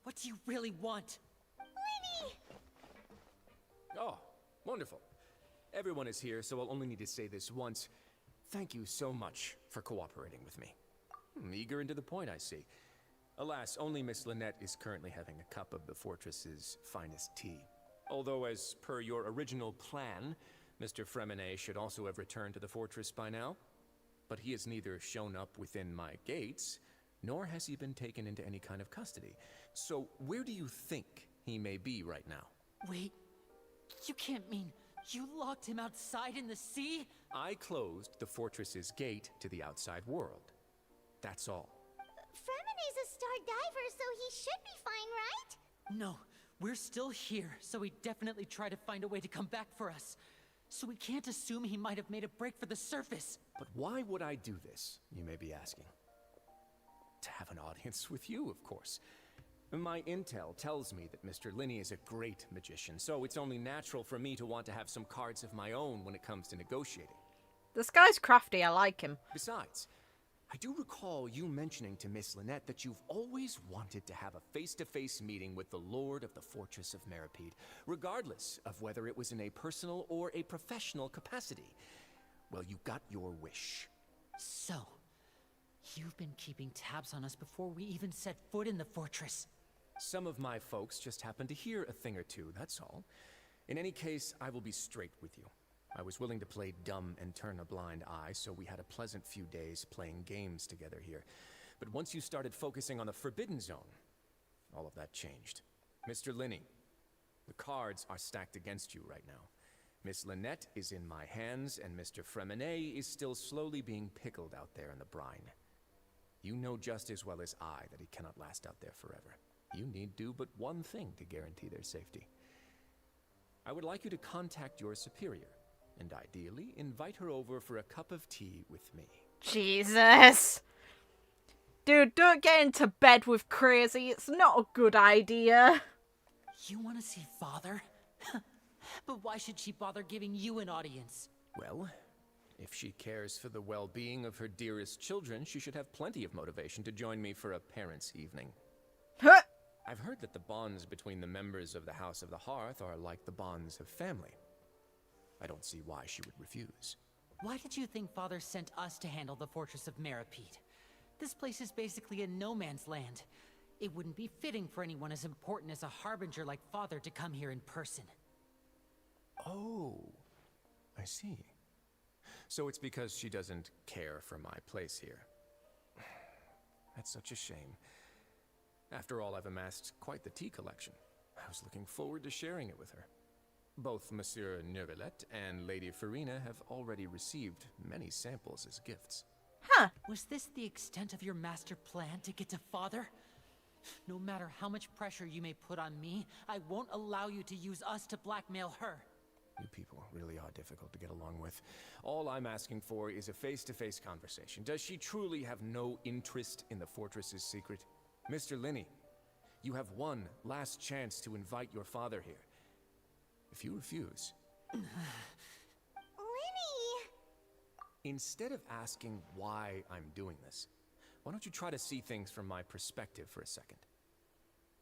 What do you really want? Winnie! Oh, wonderful. Everyone is here, so I'll only need to say this once. Thank you so much for cooperating with me. Eager and to the point, I see. Alas, only Miss Lynette is currently having a cup of the fortress's finest tea. Although, as per your original plan, Mr. Fremine should also have returned to the fortress by now. But he has neither shown up within my gates, nor has he been taken into any kind of custody. So, where do you think he may be right now? Wait, you can't mean you locked him outside in the sea? I closed the fortress's gate to the outside world. That's all. Fremine's a star diver, so he should be fine, right? No, we're still here, so he definitely tried to find a way to come back for us. So we can't assume he might have made a break for the surface. But why would I do this, you may be asking? To have an audience with you, of course. My intel tells me that Mr. Linney is a great magician, so it's only natural for me to want to have some cards of my own when it comes to negotiating. This guy's crafty, I like him. Besides, I do recall you mentioning to Miss Lynette that you've always wanted to have a face-to-face meeting with the Lord of the Fortress of Meripede, regardless of whether it was in a personal or a professional capacity. Well, you got your wish. So, you've been keeping tabs on us before we even set foot in the fortress. Some of my folks just happened to hear a thing or two, that's all. In any case, I will be straight with you. I was willing to play dumb and turn a blind eye, so we had a pleasant few days playing games together here. But once you started focusing on the Forbidden Zone, all of that changed. Mr. Linney, the cards are stacked against you right now. Miss Lynette is in my hands, and Mr. Fremine is still slowly being pickled out there in the brine. You know just as well as I that he cannot last out there forever. You need do but one thing to guarantee their safety. I would like you to contact your superior, and ideally invite her over for a cup of tea with me. Jesus. Dude, don't get into bed with crazy. It's not a good idea. You want to see Father? But why should she bother giving you an audience? Well, if she cares for the well-being of her dearest children, she should have plenty of motivation to join me for a parents' evening. I've heard that the bonds between the members of the House of the Hearth are like the bonds of family. I don't see why she would refuse. Why did you think Father sent us to handle the Fortress of Meripede? This place is basically a no man's land. It wouldn't be fitting for anyone as important as a harbinger like Father to come here in person. Oh, I see. So it's because she doesn't care for my place here. That's such a shame. After all, I've amassed quite the tea collection. I was looking forward to sharing it with her. Both Monsieur Neuvillette and Lady Farina have already received many samples as gifts. Huh. Was this the extent of your master plan to get to Father? No matter how much pressure you may put on me, I won't allow you to use us to blackmail her. You people really are difficult to get along with. All I'm asking for is a face-to-face conversation. Does she truly have no interest in the fortress's secret? Mr. Linney, you have one last chance to invite your father here. If you refuse... Linny! Instead of asking why I'm doing this, why don't you try to see things from my perspective for a second?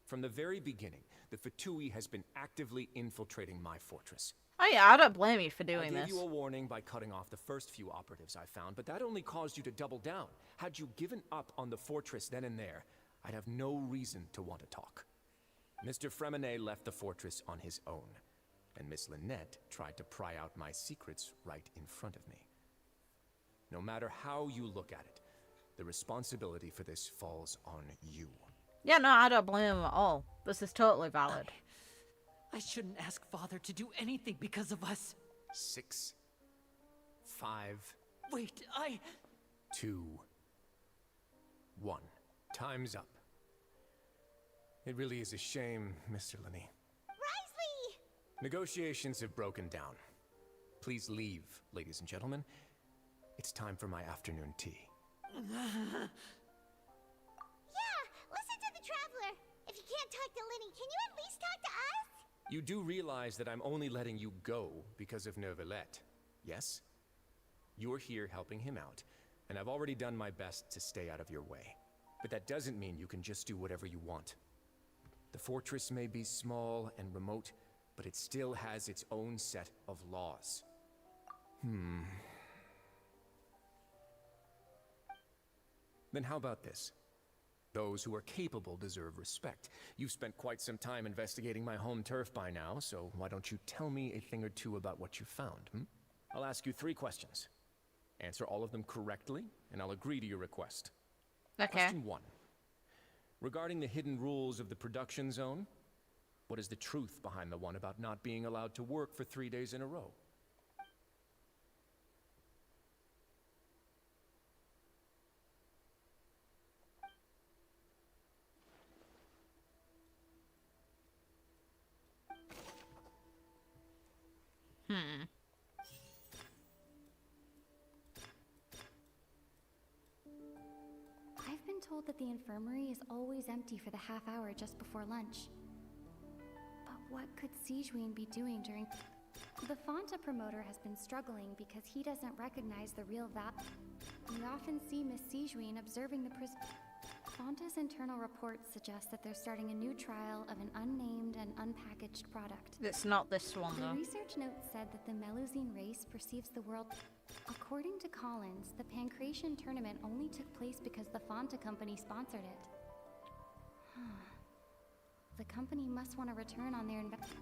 From the very beginning, the Fatui has been actively infiltrating my fortress. Oh yeah, I don't blame you for doing I gave this. you a warning by cutting off the first few operatives I found, but that only caused you to double down. Had you given up on the fortress then and there, I'd have no reason to want to talk. Mr. Fremenet left the fortress on his own, and Miss Lynette tried to pry out my secrets right in front of me. No matter how you look at it, the responsibility for this falls on you. Yeah, no, I don't blame him at all. This is totally valid. I shouldn't ask Father to do anything because of us. 6, 5... Wait, 2, 1. Time's up. It really is a shame, Mr. Linney. Risley! Negotiations have broken down. Please leave, ladies and gentlemen. It's time for my afternoon tea. Yeah, listen to the Traveler. If you can't talk to Linny, can you at least talk to us? You do realize that I'm only letting you go because of Neuvillette, yes? You're here helping him out, and I've already done my best to stay out of your way. But that doesn't mean you can just do whatever you want. The fortress may be small and remote, but it still has its own set of laws. Then how about this? Those who are capable deserve respect. You've spent quite some time investigating my home turf by now, so why don't you tell me a thing or two about what you found, I'll ask you 3 questions. Answer all of them correctly, and I'll agree to your request. Okay. Question 1. Regarding the hidden rules of the production zone, what is the truth behind the one about not being allowed to work for 3 days in a row? I've been told that the infirmary is always empty for the half hour just before lunch. But what could Sijuin be doing during... The Fonta promoter has been struggling because he doesn't recognize the real value. We often see Miss Sijuin observing the prison... Fonta's internal reports suggest that they're starting a new trial of an unnamed and unpackaged product. It's not this one, The though. research note said that the Melusine race perceives the world... According to Collins, the Pancration tournament only took place because the Fonta company sponsored it. The company must want to return on their investment.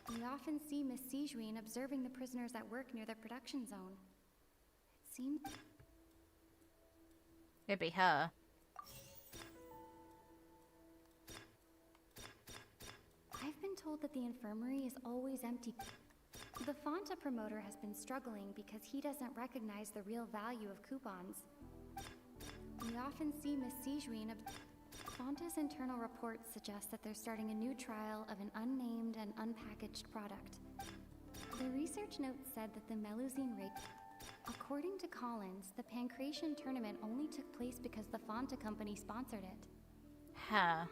We often see Miss Sijuin observing the prisoners at work near the production zone. It seems... It'd be her. I've been told that the infirmary is always empty. The Fonta promoter has been struggling because he doesn't recognize the real value of coupons. We often see Miss Sijuin... Fonta's internal reports suggest that they're starting a new trial of an unnamed and unpackaged product. The research note said that the Melusine race... According to Collins, the Pancration tournament only took place because the Fonta company sponsored it. Her.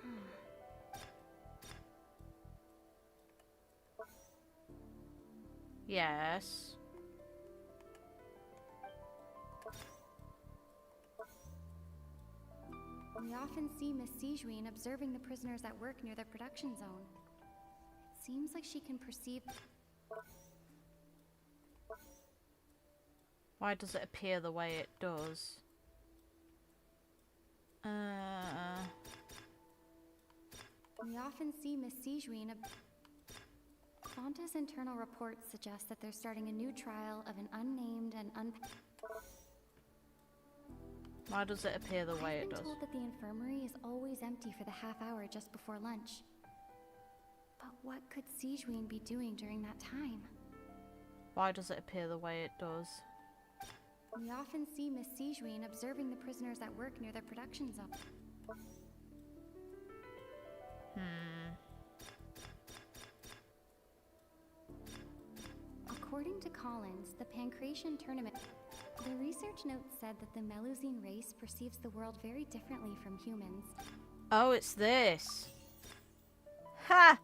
Yes. We often see Miss Sijuin observing the prisoners at work near the production zone. It seems like she can perceive... Why does it appear the way it does? We often see Miss Sijuin. Fonta's internal reports suggest that they're starting a new trial of an unnamed and Why does it appear the way it does? I've been told that the infirmary is always empty for the half hour just before lunch. But what could Sijuin be doing during that time? Why does it appear the way it does? We often see Miss Sijuin observing the prisoners at work near their production zone. According to Collins, the Pancration tournament... The research note said that the Melusine race perceives the world very differently from humans. Oh, it's this. Ha!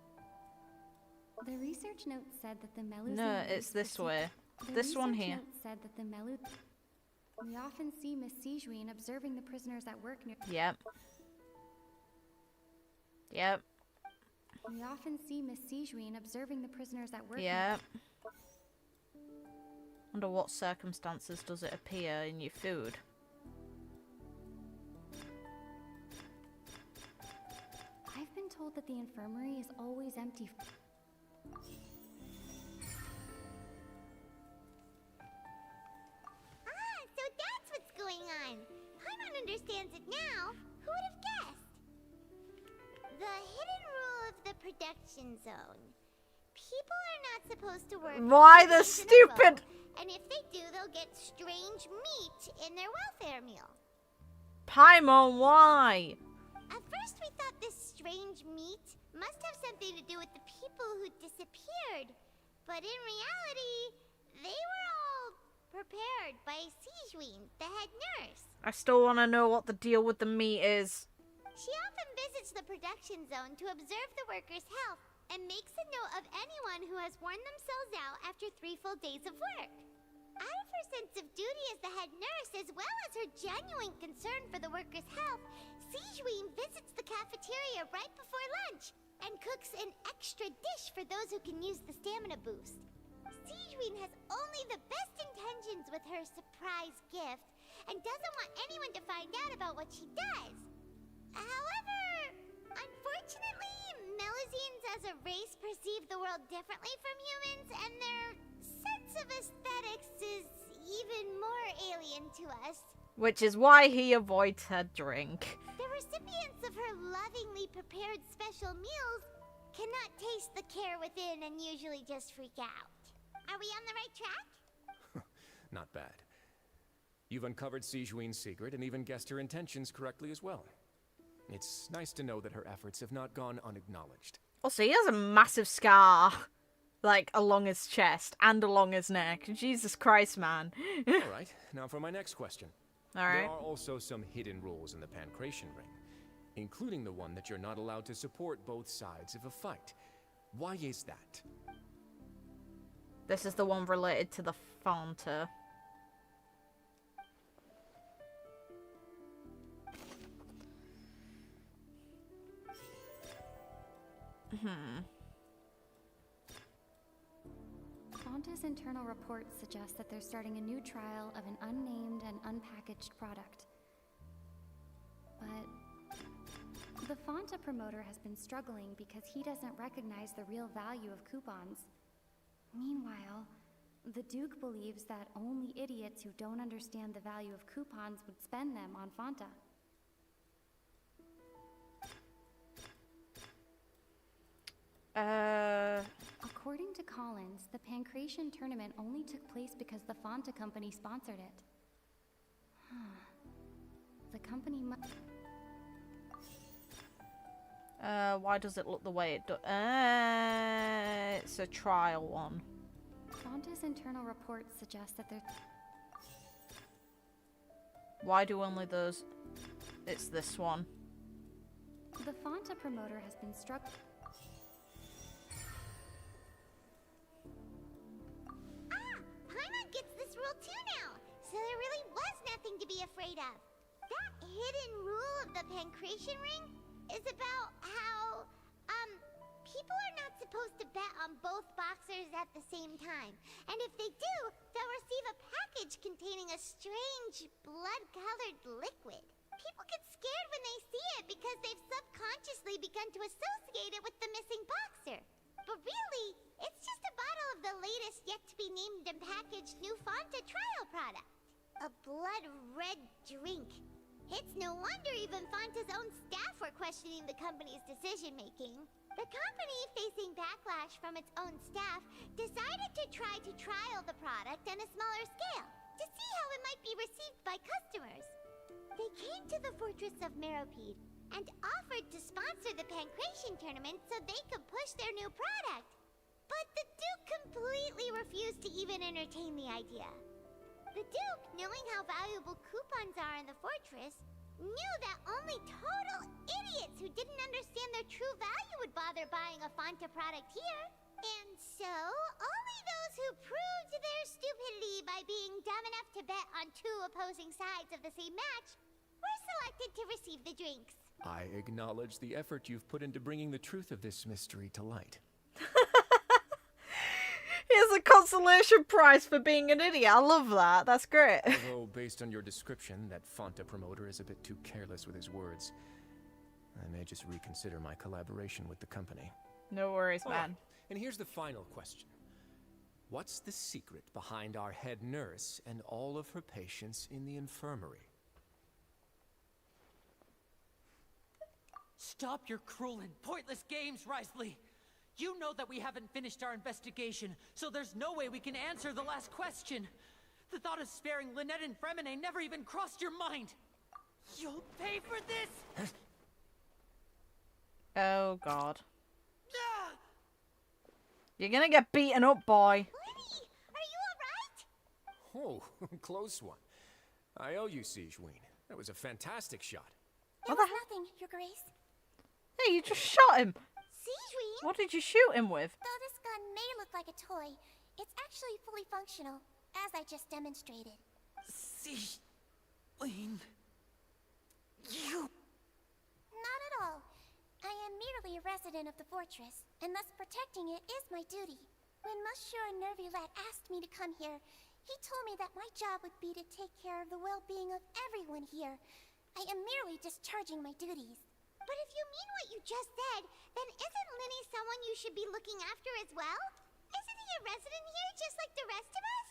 The research note said that the Melusine No, race it's this way. The This one research here. note said that the We often see Miss Sijuin observing the prisoners at work near... Yep. Yep. We often see Miss Sijuin observing the prisoners at work Yep. Under what circumstances does it appear in your food? I've been told that the infirmary is always empty. So that's what's going on. Paimon understands it now. Who would have guessed? The hidden rule of the production zone. People are not supposed to work. Why the stupid? And if they do, they'll get strange meat in their welfare meal. Paimon, why? At first we thought this strange meat must have something to do with the people who disappeared. But in reality, they were all prepared by Sijuin, the head nurse. I still want to know what the deal with the meat is. She often visits the production zone to observe the workers' health and makes a note of anyone who has worn themselves out after 3 full days of work. Out of her sense of duty as the head nurse, as well as her genuine concern for the workers' health, Sijuin visits the cafeteria right before lunch and cooks an extra dish for those who can use the stamina boost. Sijuin has only the best intentions with her surprise gift and doesn't want anyone to find out about what she does. However, unfortunately, Melusines as a race perceive the world differently from humans, and their sense of aesthetics is even more alien to us. Which is why he avoids her drink. The recipients of her lovingly prepared special meals cannot taste the care within and usually just freak out. Are we on the right track? Not bad. You've uncovered Sijuin's secret and even guessed her intentions correctly as well. It's nice to know that her efforts have not gone unacknowledged. Also, he has a massive scar, like, along his chest and along his neck. Jesus Christ, man. Alright, now for my next question. Alright. There are also some hidden rules in the Pancration Ring, including the one that you're not allowed to support both sides of a fight. Why is that? This is the one related to the Fanta. Fonta's internal reports suggest that they're starting a new trial of an unnamed and unpackaged product. But the Fonta promoter has been struggling because he doesn't recognize the real value of coupons. Meanwhile, the Duke believes that only idiots who don't understand the value of coupons would spend them on Fonta. According to Collins, the Pancration tournament only took place because the Fonta company sponsored it. The company why does it look the way it does? It's a trial one. Fonta's internal reports suggest that they're... Why do only those... It's this one. The Fonta promoter has been struck... Paimon gets this rule too now, so there really was nothing to be afraid of. That hidden rule of the Pancration Ring is about how, people are not supposed to bet on both boxers at the same time. And if they do, they'll receive a package containing a strange, blood-colored liquid. People get scared when they see it because they've subconsciously begun to associate it with the missing boxer. But really, it's just a bottle of the latest yet-to-be-named and packaged new Fanta trial product. A blood-red drink. It's no wonder even Fanta's own staff were questioning the company's decision-making. The company, facing backlash from its own staff, decided to try to trial the product on a smaller scale to see how it might be received by customers. They came to the Fortress of Meropide and offered to sponsor the Pancration tournament so they could push their new product. But the Duke completely refused to even entertain the idea. The Duke, knowing how valuable coupons are in the fortress, knew that only total idiots who didn't understand their true value would bother buying a Fanta product here. And so, only those who proved their stupidity by being dumb enough to bet on two opposing sides of the same match were selected to receive the drinks. I acknowledge the effort you've put into bringing the truth of this mystery to light. Here's a consolation prize for being an idiot. I love that. That's great. Although, based on your description, that Fanta promoter is a bit too careless with his words. I may just reconsider my collaboration with the company. No worries, man. And here's the final question. What's the secret behind our head nurse and all of her patients in the infirmary? Stop your cruel and pointless games, Risley! You know that we haven't finished our investigation, so there's no way we can answer the last question. The thought of sparing Lynette and Fremine never even crossed your mind. You'll pay for this! Oh, God. You're gonna get beaten up, boy. Lenny, are you alright? Oh, close one. I owe you, Sigewinne. That was a fantastic shot. It was nothing, Your Grace. Hey, you just shot him. Sigewinne? What did you shoot him with? Though this gun may look like a toy, it's actually fully functional, as I just demonstrated. Sigewinne... You... Not at all. I am merely a resident of the fortress, and thus protecting it is my duty. When Monsieur Neuvillette asked me to come here, he told me that my job would be to take care of the well-being of everyone here. I am merely discharging my duties. But if you mean what you just said, then isn't Linny someone you should be looking after as well? Isn't he a resident here just like the rest of us?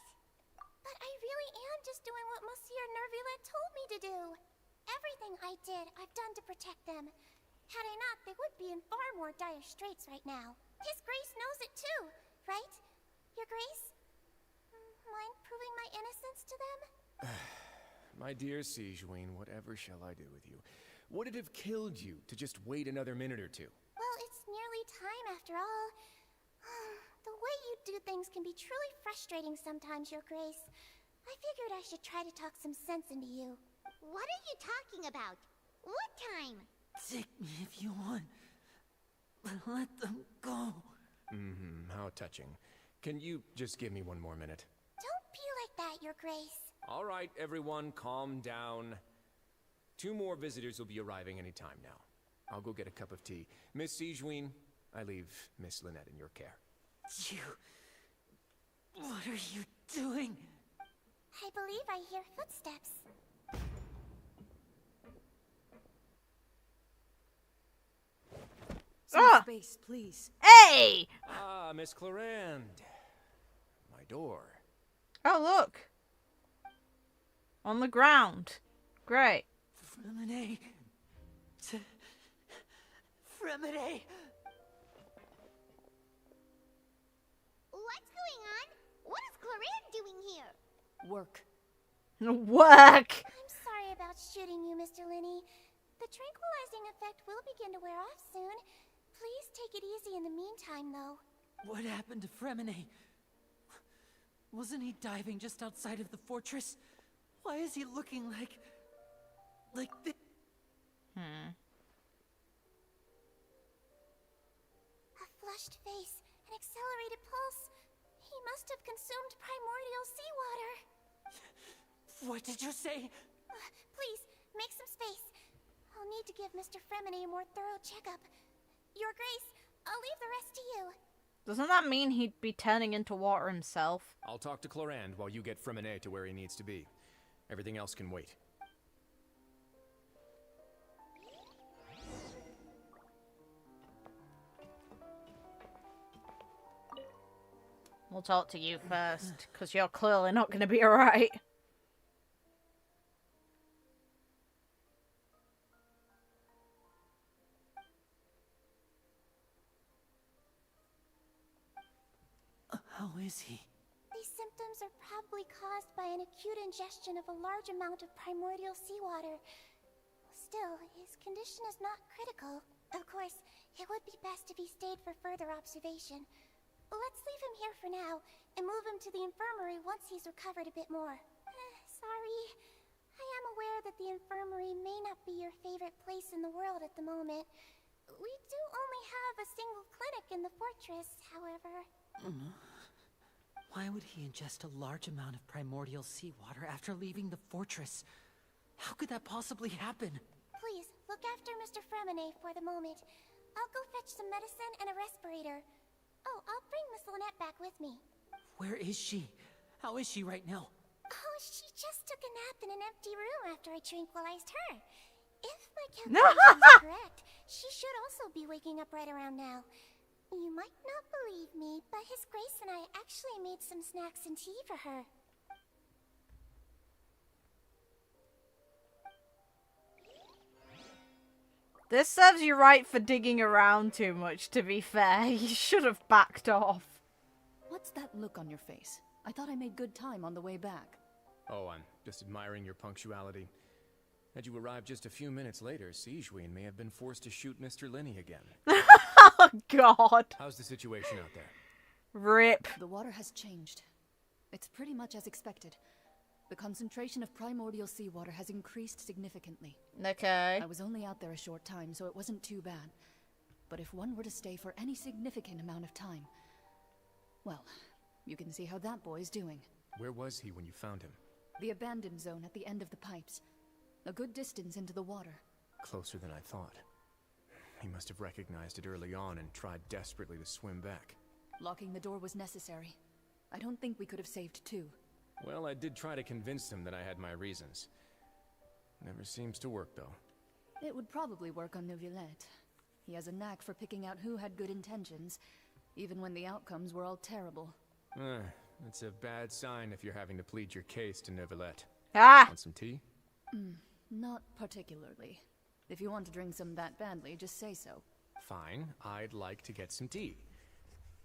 But I really am just doing what Monsieur Neuvillette told me to do. Everything I did, I've done to protect them. Had I not, they would be in far more dire straits right now. His Grace knows it too, right? Your Grace? Mind proving my innocence to them? My dear Sigewinne, whatever shall I do with you? Would it have killed you to just wait another minute or two? Well, it's nearly time after all. The way you do things can be truly frustrating sometimes, Your Grace. I figured I should try to talk some sense into you. What are you talking about? What time? Take me if you want, but let them go. How touching. Can you just give me one more minute? Don't be like that, Your Grace. All right, everyone, calm down. 2 more visitors will be arriving any time now. I'll go get a cup of tea. Miss Sigewinne, I leave Miss Lynette in your care. You... What are you doing? I believe I hear footsteps. Some space, please. Hey! Ah, Miss Clarande. My door. Oh, look. On the ground. Great. Fremine. Fremine. What's going on? What is Clarande doing here? Work. Work! I'm sorry about shooting you, Mr. Linny. The tranquilizing effect will begin to wear off soon. Please take it easy in the meantime, though. What happened to Fremine? Wasn't he diving just outside of the fortress? Why is he looking like this? A flushed face, an accelerated pulse. He must have consumed primordial seawater. What did you say? Please, make some space. I'll need to give Mr. Fremine a more thorough checkup. Your Grace, I'll leave the rest to you. Doesn't that mean he'd be turning into water himself? I'll talk to Clorand while you get Freminet to where he needs to be. Everything else can wait. We'll talk to you first, because you're clearly not going to be alright. How is he? These symptoms are probably caused by an acute ingestion of a large amount of primordial seawater. Still, his condition is not critical. Of course, it would be best if he stayed for further observation. Let's leave him here for now, and move him to the infirmary once he's recovered a bit more. Sorry. I am aware that the infirmary may not be your favorite place in the world at the moment. We do only have a single clinic in the fortress, however. Why would he ingest a large amount of primordial seawater after leaving the fortress? How could that possibly happen? Please, look after Mr. Freminet for the moment. I'll go fetch some medicine and a respirator. Oh, I'll bring Miss Lynette back with me. Where is she? How is she right now? Oh, she just took a nap in an empty room after I tranquilized her. If my calculations are correct, she should also be waking up right around now. You might not believe me, but His Grace and I actually made some snacks and tea for her. This serves you right for digging around too much, to be fair. You should have backed off. What's that look on your face? I thought I made good time on the way back. Oh, I'm just admiring your punctuality. Had you arrived just a few minutes later, Sigewinne may have been forced to shoot Mr. Lenny again. Oh, God. How's the situation out there? Rip. The water has changed. It's pretty much as expected. The concentration of primordial seawater has increased significantly. Okay. I was only out there a short time, so it wasn't too bad. But if one were to stay for any significant amount of time, well, you can see how that boy's doing. Where was he when you found him? The abandoned zone at the end of the pipes. A good distance into the water. Closer than I thought. He must have recognized it early on and tried desperately to swim back. Locking the door was necessary. I don't think we could have saved two. Well, I did try to convince him that I had my reasons. Never seems to work, though. It would probably work on Neuvillette. He has a knack for picking out who had good intentions, even when the outcomes were all terrible. That's a bad sign if you're having to plead your case to Neuvillette. Ah! Want some tea? Not particularly. If you want to drink some that badly, just say so. Fine, I'd like to get some tea.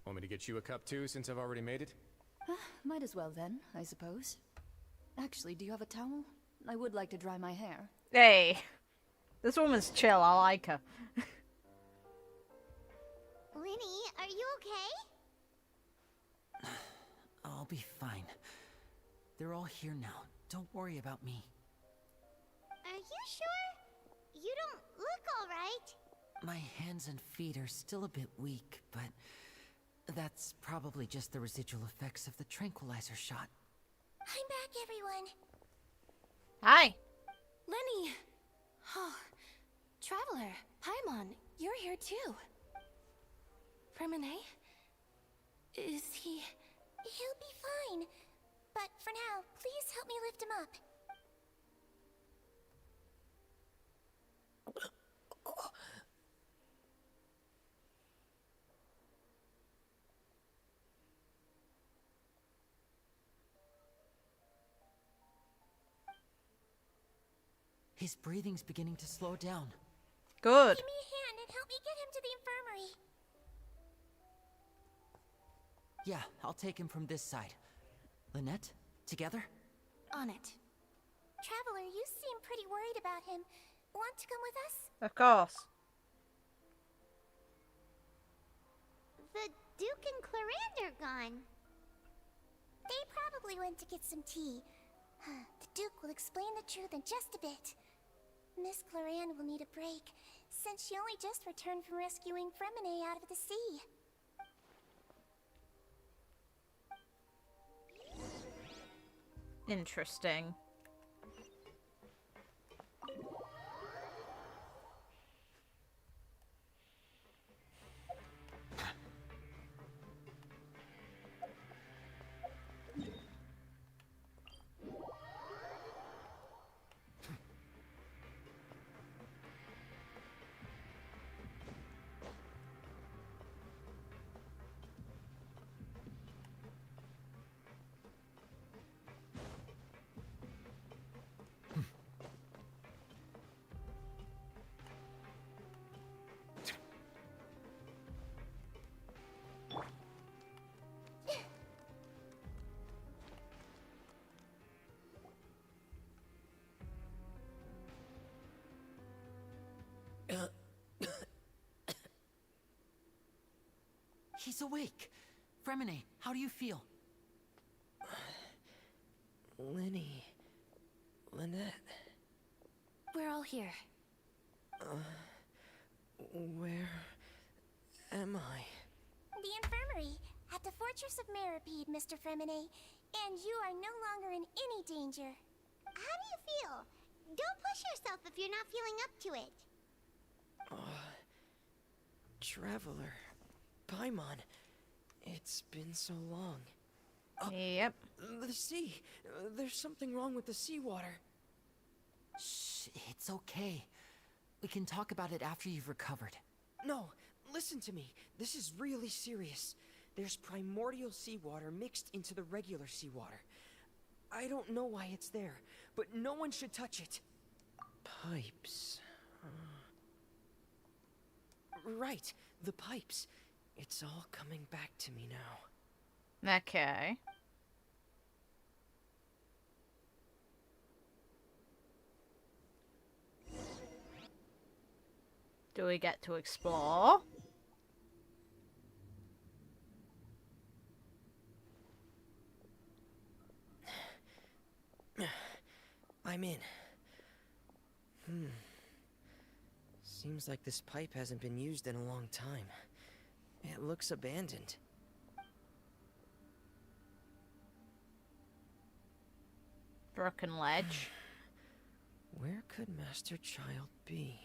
Want me to get you a cup too, since I've already made it? Might as well then, I suppose. Actually, do you have a towel? I would like to dry my hair. Hey, this woman's chill. I like her. Lenny, are you okay? I'll be fine. They're all here now. Don't worry about me. Are you sure? You don't look alright. My hands and feet are still a bit weak, but that's probably just the residual effects of the tranquilizer shot. I'm back, everyone. Hi. Lenny! Oh, Traveler, Paimon, you're here too. Freminet? Is he... He'll be fine. But for now, please help me lift him up. His breathing's beginning to slow down. Good. Give me a hand and help me get him to the infirmary. Yeah, I'll take him from this side. Lynette, together? On it. Traveler, you seem pretty worried about him. Want to come with us? Of course. The Duke and Clorand are gone. They probably went to get some tea. The Duke will explain the truth in just a bit. Miss Clorand will need a break, since she only just returned from rescuing Freminet out of the sea. Interesting. He's awake. Fremine, how do you feel? Lynette. We're all here. Where am I? The infirmary, at the Fortress of Meripede, Mr. Fremine. And you are no longer in any danger. How do you feel? Don't push yourself if you're not feeling up to it. Traveler. Paimon. It's been so long. Yep. The sea. There's something wrong with the seawater. Shh, it's okay. We can talk about it after you've recovered. No, listen to me. This is really serious. There's primordial seawater mixed into the regular seawater. I don't know why it's there, but no one should touch it. Pipes. Right, the pipes. It's all coming back to me now. Okay. Do we get to explore? I'm in. Seems like this pipe hasn't been used in a long time. It looks abandoned. Broken ledge. Where could Master Childe be?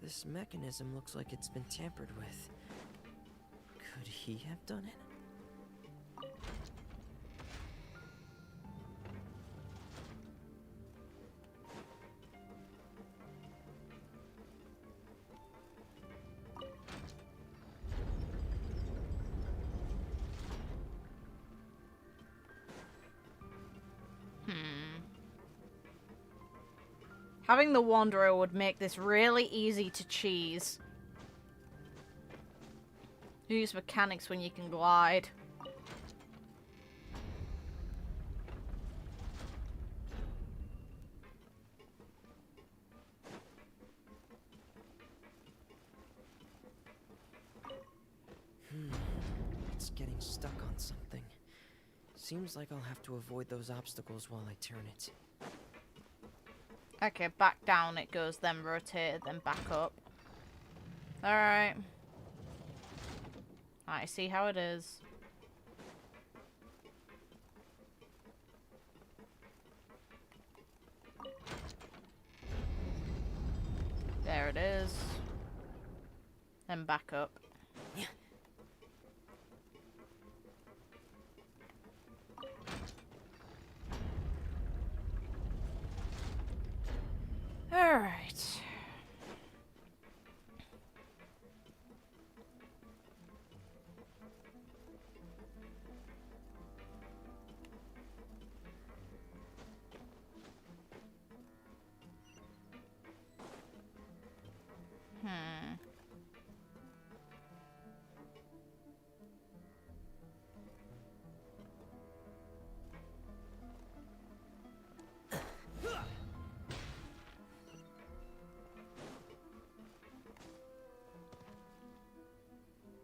This mechanism looks like it's been tampered with. Could he have done it? Having the Wanderer would make this really easy to cheese. Use mechanics when you can glide. It's getting stuck on something. Seems like I'll have to avoid those obstacles while I turn it. Okay, back down it goes, then rotate, then back up. Alright. I see how it is. There it is. Then back up. Alright.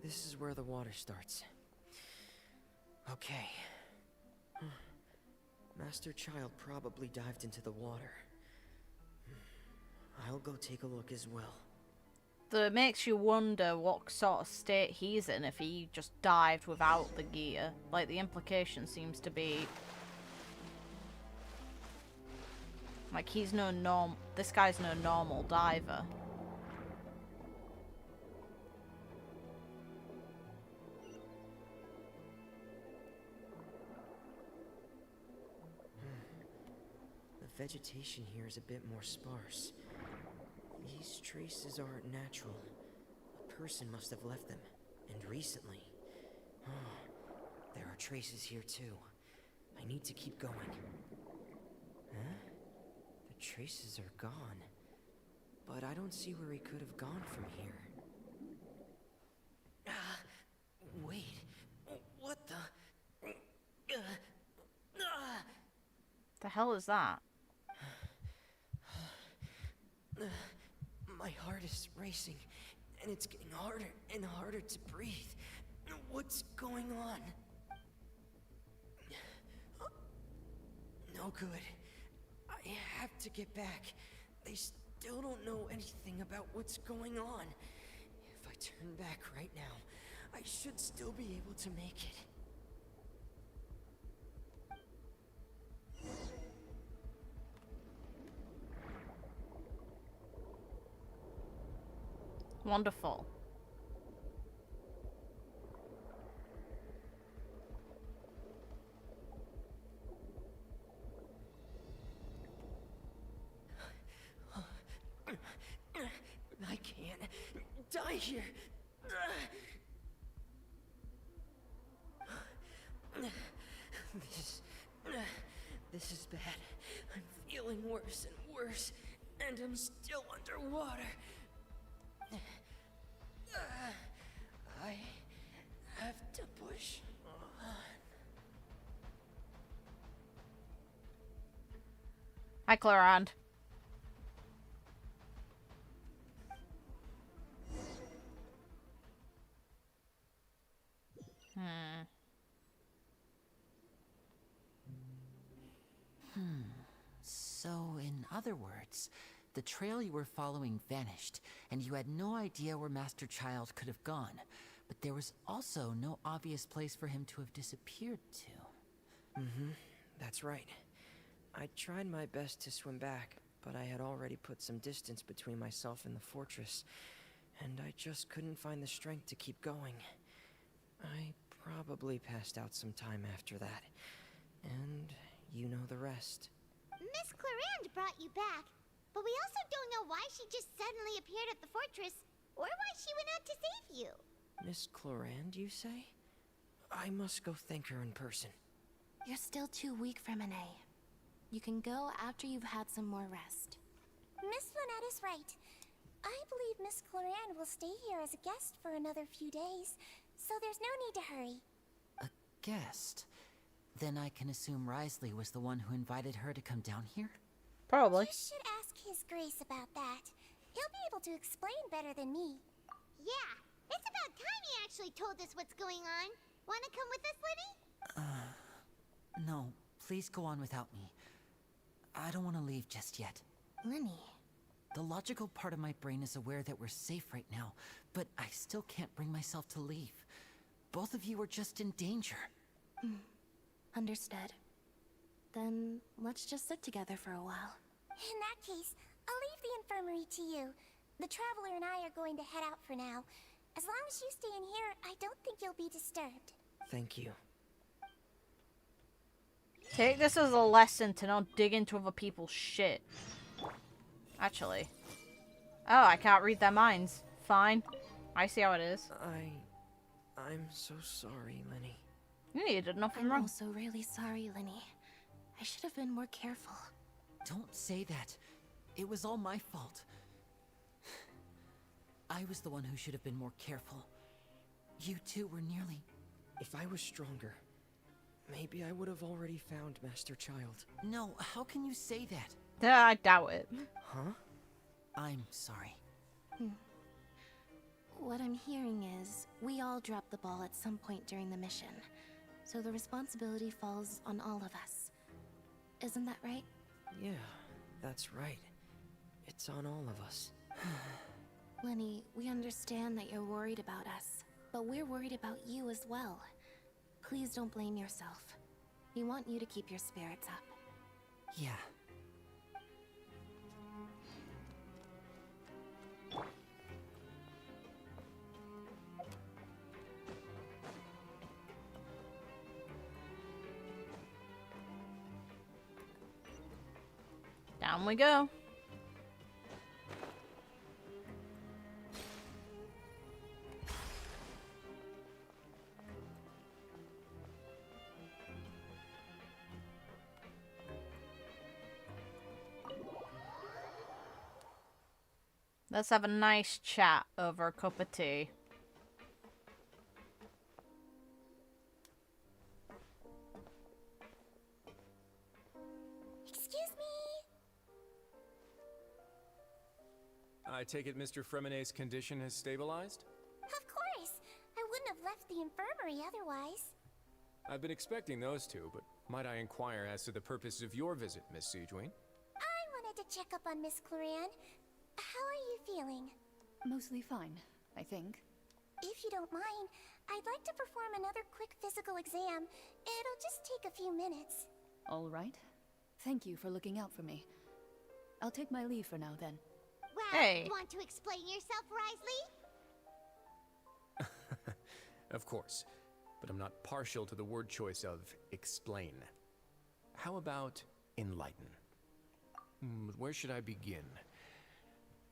This is where the water starts. Okay. Master Childe probably dived into the water. I'll go take a look as well. That makes you wonder what sort of state he's in if he just dived without the gear. Like, the implication seems to be... like, he's no this guy's no normal diver. The vegetation here is a bit more sparse. These traces aren't natural. A person must have left them, and recently. There are traces here too. I need to keep going. Huh? traces are gone. But I don't see where he could have gone from here. Wait. What the? The hell is that? My heart is racing, and it's getting harder and harder to breathe. What's going on? No good. I have to get back. They still don't know anything about what's going on. If I turn back right now, I should still be able to make it. Wonderful. I can't die here. This is bad. I'm feeling worse and worse, and I'm still underwater. I have to push on. Hi, Clarand. So, in other words, the trail you were following vanished, and you had no idea where Master Childe could have gone. But there was also no obvious place for him to have disappeared to. That's right. I tried my best to swim back, but I had already put some distance between myself and the fortress, and I just couldn't find the strength to keep going. I probably passed out some time after that, and you know the rest. Miss Clarand brought you back, but we also don't know why she just suddenly appeared at the fortress, or why she went out to save you. Miss Clarand, you say? I must go thank her in person. You're still too weak for Monet. You can go after you've had some more rest. Miss Lynette is right. I believe Miss Clarand will stay here as a guest for another few days, so there's no need to hurry. A guest? Then I can assume Risley was the one who invited her to come down here? Probably. You should ask His Grace about that. He'll be able to explain better than me. Yeah, it's about time he actually told us what's going on. Wanna come with us, Linny? No, please go on without me. I don't want to leave just yet. Linny. The logical part of my brain is aware that we're safe right now, but I still can't bring myself to leave. Both of you are just in danger. Understood. Then let's just sit together for a while. In that case, I'll leave the infirmary to you. The Traveler and I are going to head out for now. As long as you stay in here, I don't think you'll be disturbed. Thank you. Take this as a lesson to not dig into other people's shit. Actually. Oh, I can't read their minds. Fine. I see how it is. I'm so sorry, Lenny. You did nothing I'm wrong. also really sorry, Linny. I should have been more careful. Don't say that. It was all my fault. I was the one who should have been more careful. You two were nearly... If I was stronger, maybe I would have already found Master Childe. No, how can you say that? I doubt it. Huh? I'm sorry. What I'm hearing is, we all dropped the ball at some point during the mission. So the responsibility falls on all of us. Isn't that right? Yeah, that's right. It's on all of us. Lenny, we understand that you're worried about us, but we're worried about you as well. Please don't blame yourself. We want you to keep your spirits up. Yeah. Down we go. Let's have a nice chat over a cup of tea. Excuse me. I take it Mr. Fremenet's condition has stabilized? Of course. I wouldn't have left the infirmary otherwise. I've been expecting those two, but might I inquire as to the purpose of your visit, Miss Siegewing? I wanted to check up on Miss Cloran. How are you feeling? Mostly fine, I think. If you don't mind, I'd like to perform another quick physical exam. It'll just take a few minutes. All right. Thank you for looking out for me. I'll take my leave for now, then. Well, Hey. want to explain yourself, Risley? Of course, but I'm not partial to the word choice of explain. How about enlighten? Where should I begin?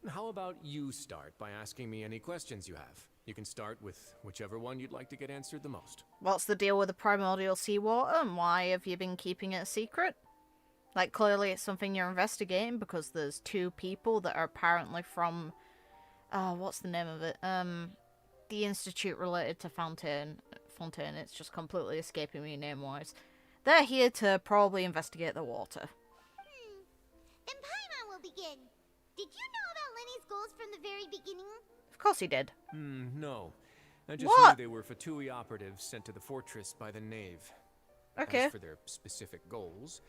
How about you start by asking me any questions you have? You can start with whichever one you'd like to get answered the most. What's the deal with the primordial seawater, and why have you been keeping it a secret? Like, clearly it's something you're investigating because there's two people that are apparently from... what's the name of it? The institute related to Fontaine. It's just completely escaping me name-wise. They're here to probably investigate the water. Then Paimon will begin. Did you know about Lenny's goals from the very beginning? Of course he did. No. I just What? knew they were Fatui operatives sent to the fortress by the Knave. Okay. As for their specific goals,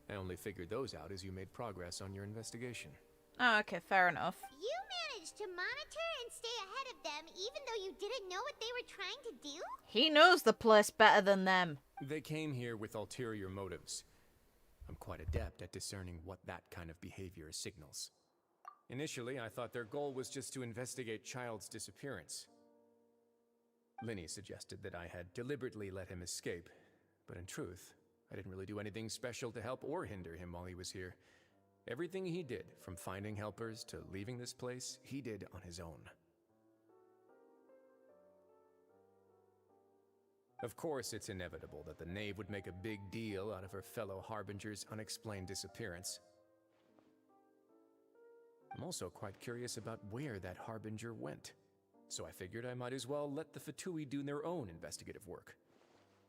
I only figured those out as you made progress on your investigation. Oh, okay, fair enough. You managed to monitor and stay ahead of them even though you didn't know what they were trying to do? He knows the place better than them. They came here with ulterior motives. I'm quite adept at discerning what that kind of behavior signals. Initially, I thought their goal was just to investigate Childe's disappearance. Linny suggested that I had deliberately let him escape, but in truth, I didn't really do anything special to help or hinder him while he was here. Everything he did, from finding helpers to leaving this place, he did on his own. Of course, it's inevitable that the Knave would make a big deal out of her fellow Harbinger's unexplained disappearance. I'm also quite curious about where that Harbinger went, so I figured I might as well let the Fatui do their own investigative work.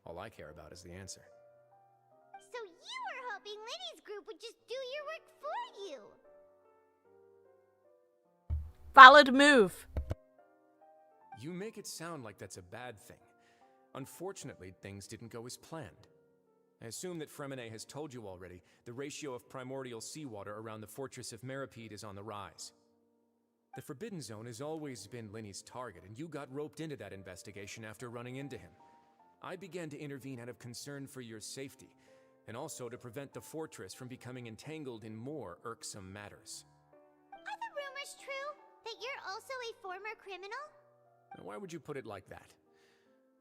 All I care about is the answer. So you were hoping Lenny's group would just do your work for you? Valid move. You make it sound like that's a bad thing. Unfortunately, things didn't go as planned. I assume that Fremenet has told you already, the ratio of primordial seawater around the fortress of Meripede is on the rise. The Forbidden Zone has always been Linny's target, and you got roped into that investigation after running into him. I began to intervene out of concern for your safety, and also to prevent the fortress from becoming entangled in more irksome matters. Are the rumors true? That you're also a former criminal? Now, why would you put it like that?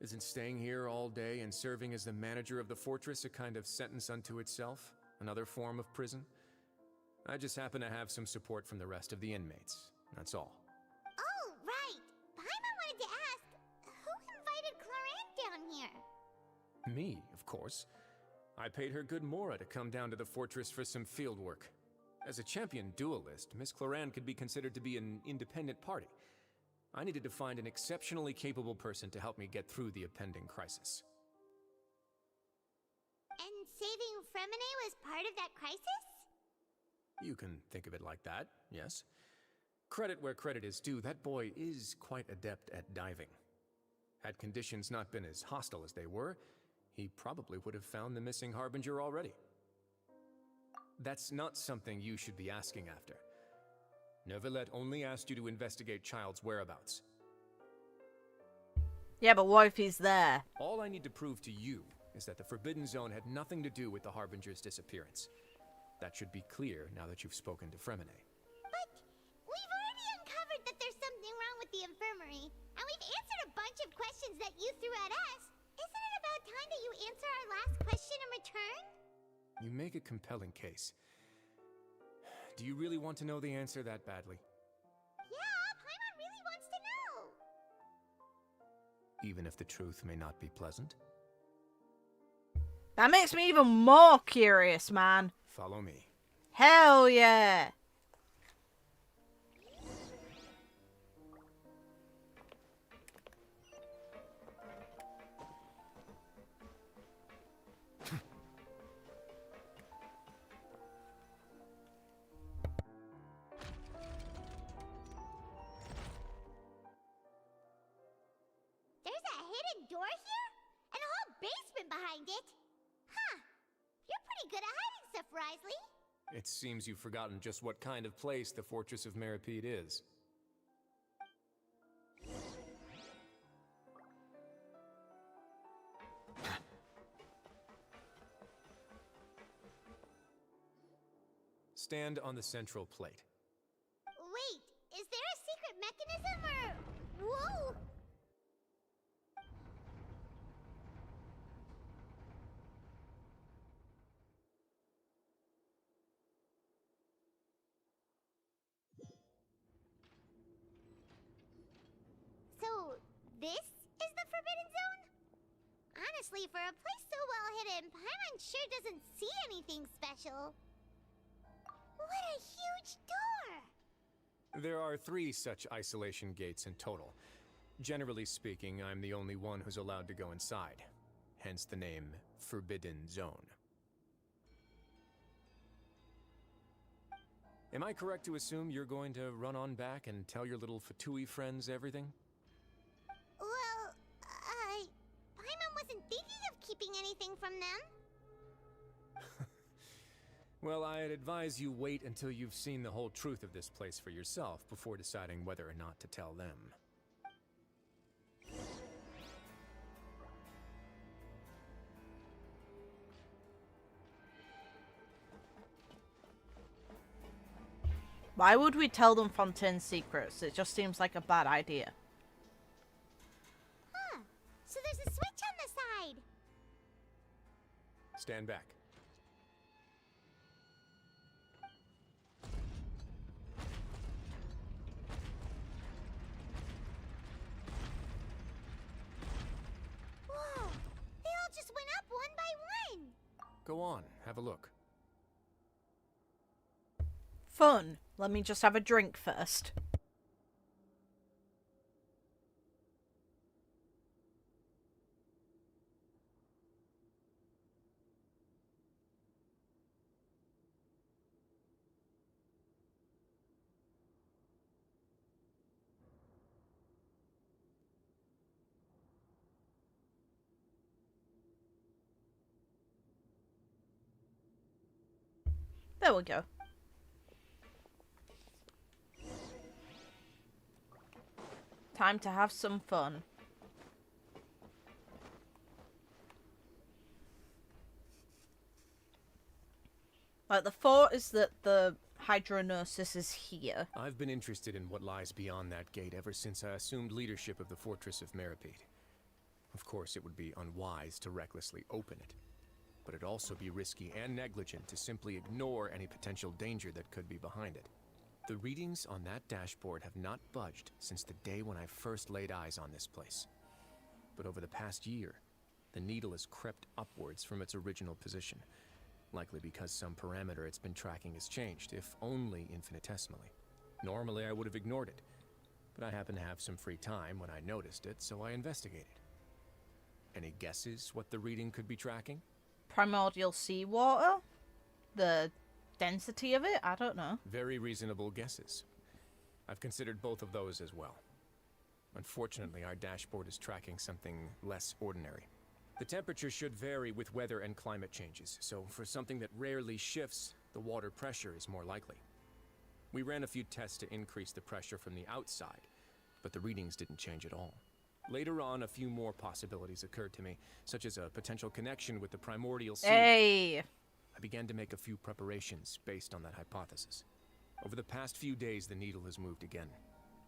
Isn't staying here all day and serving as the manager of the fortress a kind of sentence unto itself? Another form of prison? I just happen to have some support from the rest of the inmates. That's all. Oh, right. Paimon wanted to ask, who invited Cloran down here? Me, of course. I paid her good mora to come down to the fortress for some field work. As a champion duelist, Miss Cloran could be considered to be an independent party. I needed to find an exceptionally capable person to help me get through the impending crisis. And saving Fremenet was part of that crisis? You can think of it like that, yes. Credit where credit is due, that boy is quite adept at diving. Had conditions not been as hostile as they were, he probably would have found the missing Harbinger already. That's not something you should be asking after. Neuvillette only asked you to investigate Childe's whereabouts. Yeah, but what if he's there? All I need to prove to you is that the Forbidden Zone had nothing to do with the Harbinger's disappearance. That should be clear now that you've spoken to Fremenet. But we've already uncovered that there's something wrong with the infirmary, and we've answered a bunch of questions that you threw at us. Isn't it about time that you answer our last question in return? You make a compelling case. Do you really want to know the answer that badly? Yeah, Paimon really wants to know. Even if the truth may not be pleasant? That makes me even more curious, man. Follow me. Hell yeah. behind it. Huh. You're pretty good at hiding stuff, Risley. It seems you've forgotten just what kind of place the Fortress of Meripede is. Stand on the central plate. Wait, is there a secret mechanism or... Whoa! So, this is the Forbidden Zone? Honestly, for a place so well hidden, Paimon sure doesn't see anything special. What a huge door! There are 3 such isolation gates in total. Generally speaking, I'm the only one who's allowed to go inside. Hence the name Forbidden Zone. Am I correct to assume you're going to run on back and tell your little Fatui friends everything? Well, Paimon wasn't thinking of keeping anything from them. Well, I'd advise you wait until you've seen the whole truth of this place for yourself before deciding whether or not to tell them. Why would we tell them Fontaine's secrets? It just seems like a bad idea. Huh. So there's a switch on the side. Stand back. Whoa! They all just went up one by one. Go on, have a look. Fun. Let me just have a drink first. There we go. Time to have some fun. Like, the thought is that the Hydronosis is here. I've been interested in what lies beyond that gate ever since I assumed leadership of the Fortress of Meripede. Of course, it would be unwise to recklessly open it, but it'd also be risky and negligent to simply ignore any potential danger that could be behind it. The readings on that dashboard have not budged since the day when I first laid eyes on this place. But over the past year, the needle has crept upwards from its original position, likely because some parameter it's been tracking has changed, if only infinitesimally. Normally I would have ignored it, but I happened to have some free time when I noticed it, so I investigated. Any guesses what the reading could be tracking? Primordial seawater? The density of it? I don't know. Very reasonable guesses. I've considered both of those as well. Unfortunately, our dashboard is tracking something less ordinary. The temperature should vary with weather and climate changes, so for something that rarely shifts, the water pressure is more likely. We ran a few tests to increase the pressure from the outside, but the readings didn't change at all. Later on, a few more possibilities occurred to me, such as a potential connection with the primordial sea. Hey! I began to make a few preparations based on that hypothesis. Over the past few days, the needle has moved again.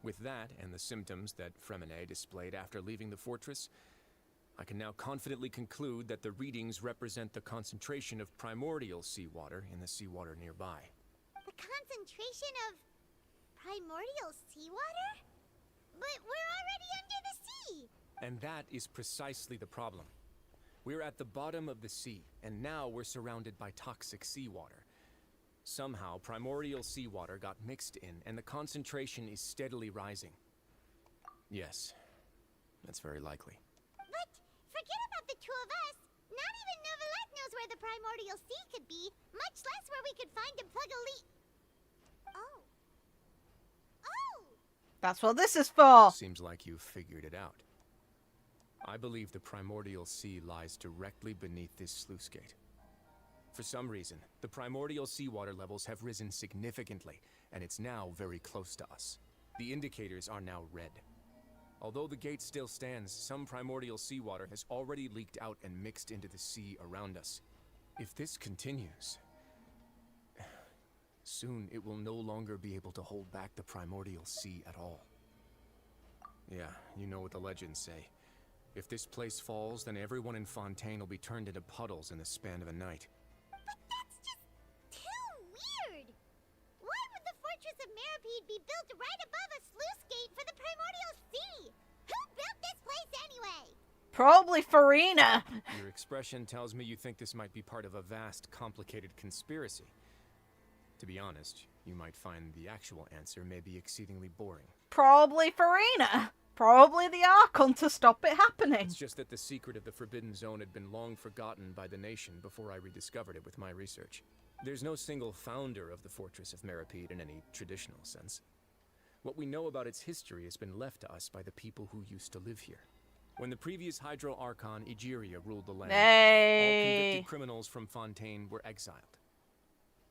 With that, and the symptoms that Fremine displayed after leaving the fortress, I can now confidently conclude that the readings represent the concentration of primordial seawater in the seawater nearby. The concentration of primordial seawater? But we're already under the sea! And that is precisely the problem. We're at the bottom of the sea, and now we're surrounded by toxic seawater. Somehow, primordial seawater got mixed in, and the concentration is steadily rising. Yes, that's very likely. But forget about the two of us. Not even Neuvillette knows where the primordial sea could be, much less where we could find and plug a leak. Oh. Oh! That's what this is for! Seems like you've figured it out. I believe the primordial sea lies directly beneath this sluice gate. For some reason, the primordial seawater levels have risen significantly, and it's now very close to us. The indicators are now red. Although the gate still stands, some primordial seawater has already leaked out and mixed into the sea around us. If this continues, soon it will no longer be able to hold back the primordial sea at all. Yeah, you know what the legends say. If this place falls, then everyone in Fontaine will be turned into puddles in the span of a night. But that's just too weird! Why would the Fortress of Meripede be built right above a sluice gate for the primordial sea? Who built this place anyway? Probably Farina. Your expression tells me you think this might be part of a vast, complicated conspiracy. To be honest, you might find the actual answer may be exceedingly boring. Probably Farina. Probably the Archon to stop it happening. It's just that the secret of the Forbidden Zone had been long forgotten by the nation before I rediscovered it with my research. There's no single founder of the Fortress of Meripede in any traditional sense. What we know about its history has been left to us by the people who used to live here. When the previous Hydro Archon, Egeria, ruled the land, all convicted criminals from Fontaine were exiled.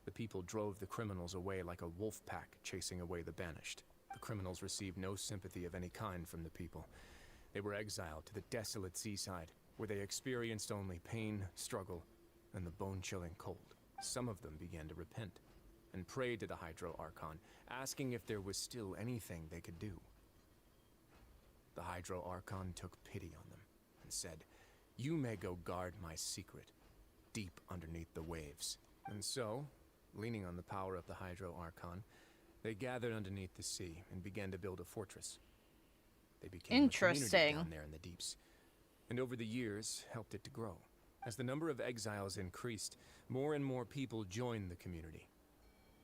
The people drove the criminals away like a wolf pack chasing away the banished. The criminals received no sympathy of any kind from the people. They were exiled to the desolate seaside, where they experienced only pain, struggle, and the bone-chilling cold. Some of them began to repent, and prayed to the Hydro Archon, asking if there was still anything they could do. The Hydro Archon took pity on them, and said, "You may go guard my secret, deep underneath the waves." And so, leaning on the power of the Hydro Archon, they gathered underneath the sea and began to build a fortress. They became a community down there in the deeps, and over the years helped it to grow. As the number of exiles increased, more and more people joined the community.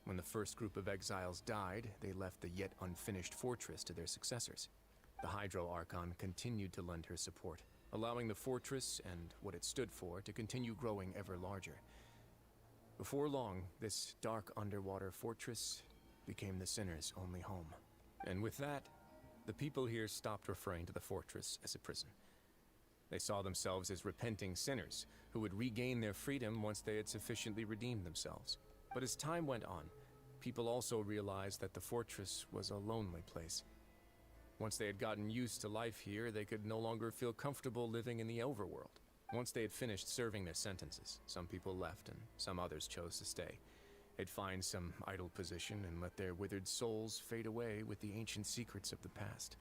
When the first group of exiles died, they left the yet unfinished fortress to their successors. The Hydro Archon continued to lend her support, allowing the fortress and what it stood for to continue growing ever larger. Before long, this dark underwater fortress became the sinner's only home. And with that, the people here stopped referring to the fortress as a prison. They saw themselves as repenting sinners who would regain their freedom once they had sufficiently redeemed themselves. But as time went on, people also realized that the fortress was a lonely place. Once they had gotten used to life here, they could no longer feel comfortable living in the overworld. Once they had finished serving their sentences, some people left and some others chose to stay. They'd find some idle position and let their withered souls fade away with the ancient secrets of the past.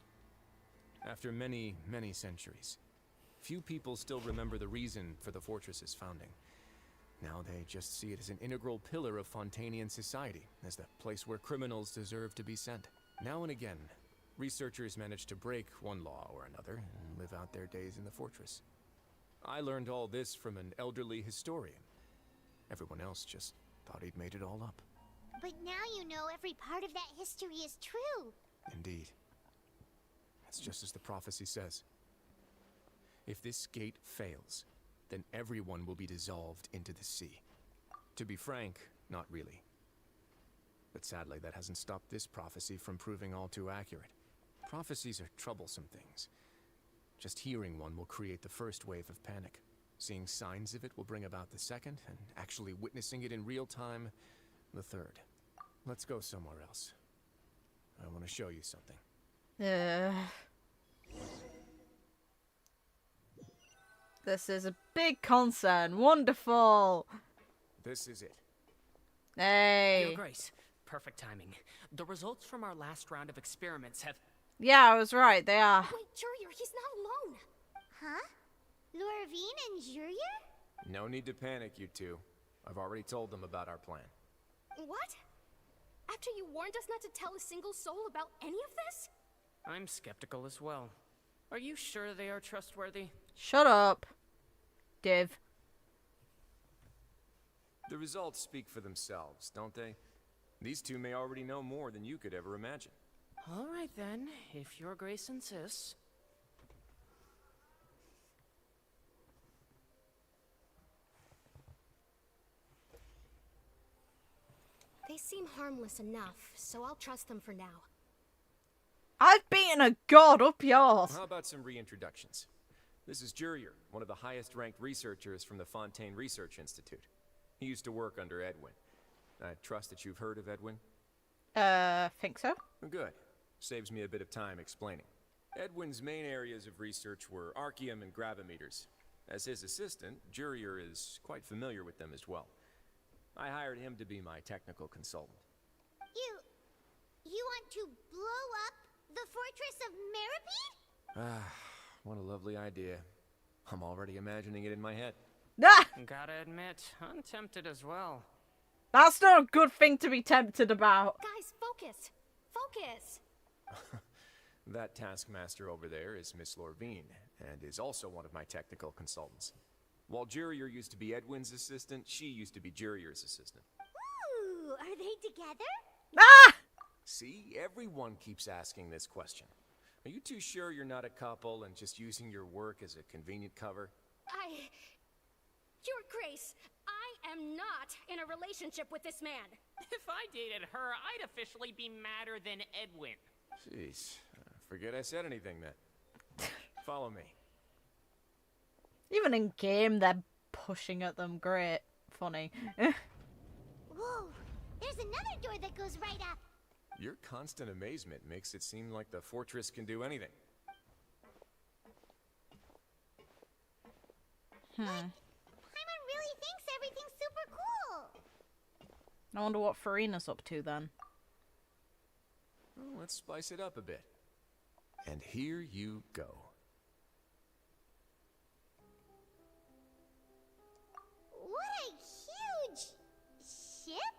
After many, many centuries, few people still remember the reason for the fortress's founding. Now they just see it as an integral pillar of Fontainian society, as the place where criminals deserve to be sent. Now and again, researchers manage to break one law or another and live out their days in the fortress. I learned all this from an elderly historian. Everyone else just thought he'd made it all up. But now you know every part of that history is true. Indeed. That's just as the prophecy says. If this gate fails, then everyone will be dissolved into the sea. To be frank, not really. But sadly, that hasn't stopped this prophecy from proving all too accurate. Prophecies are troublesome things. Just hearing one will create the first wave of panic. Seeing signs of it will bring about the second, and actually witnessing it in real time, the third. Let's go somewhere else. I want to show you something. This is a big concern. Wonderful. This is it. Hey. Your Grace, perfect timing. The results from our last round of experiments have... Yeah, I was right. They are. Wait, Jurier, he's not alone. Huh? Lorvine and Jurier? No need to panic, you two. I've already told them about our plan. What? After you warned us not to tell a single soul about any of this? I'm skeptical as well. Are you sure they are trustworthy? Shut up, Div. The results speak for themselves, don't they? These two may already know more than you could ever imagine. All right then, if Your Grace insists. They seem harmless enough, so I'll trust them for now. I've beaten a god up yours. How about some reintroductions? This is Jurier, one of the highest-ranked researchers from the Fontaine Research Institute. He used to work under Edwin. I trust that you've heard of Edwin? Think so. Good. Saves me a bit of time explaining. Edwin's main areas of research were archaeum and gravimeters. As his assistant, Jurier is quite familiar with them as well. I hired him to be my technical consultant. You want to blow up the fortress of Meripede? Ah, what a lovely idea. I'm already imagining it in my head. Ah! Gotta admit, I'm tempted as well. That's not a good thing to be tempted about. Guys, focus! Focus! That taskmaster over there is Miss Lorvine, and is also one of my technical consultants. While Jurier used to be Edwin's assistant, she used to be Jurier's assistant. Ooh, are they together? Ah! See, everyone keeps asking this question. Are you too sure you're not a couple and just using your work as a convenient cover? Your Grace, I am not in a relationship with this man. If I dated her, I'd officially be madder than Edwin. Jeez, forget I said anything then. Follow me. Even in game, they're pushing at them. Great. Funny. Whoa, there's another door that goes right up. Your constant amazement makes it seem like the fortress can do anything. Paimon really thinks everything's super cool. I wonder what Farina's up to then. Well, let's spice it up a bit. And here you go. What a huge ship?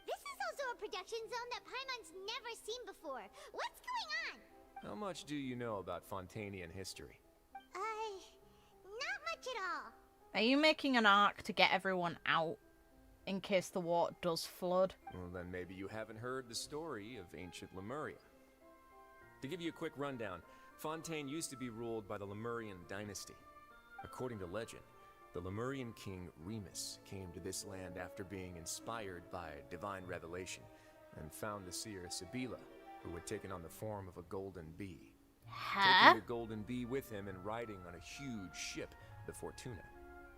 This is also a production zone that Paimon's never seen before. What's going on? How much do you know about Fontainian history? Not much at all. Are you making an arc to get everyone out in case the water does flood? Well, then maybe you haven't heard the story of ancient Lemuria. To give you a quick rundown, Fontaine used to be ruled by the Lemurian dynasty. According to legend, the Lemurian king Remus came to this land after being inspired by divine revelation and found the seer Sibila, who had taken on the form of a golden bee. Taking the golden bee with him and riding on a huge ship, the Fortuna,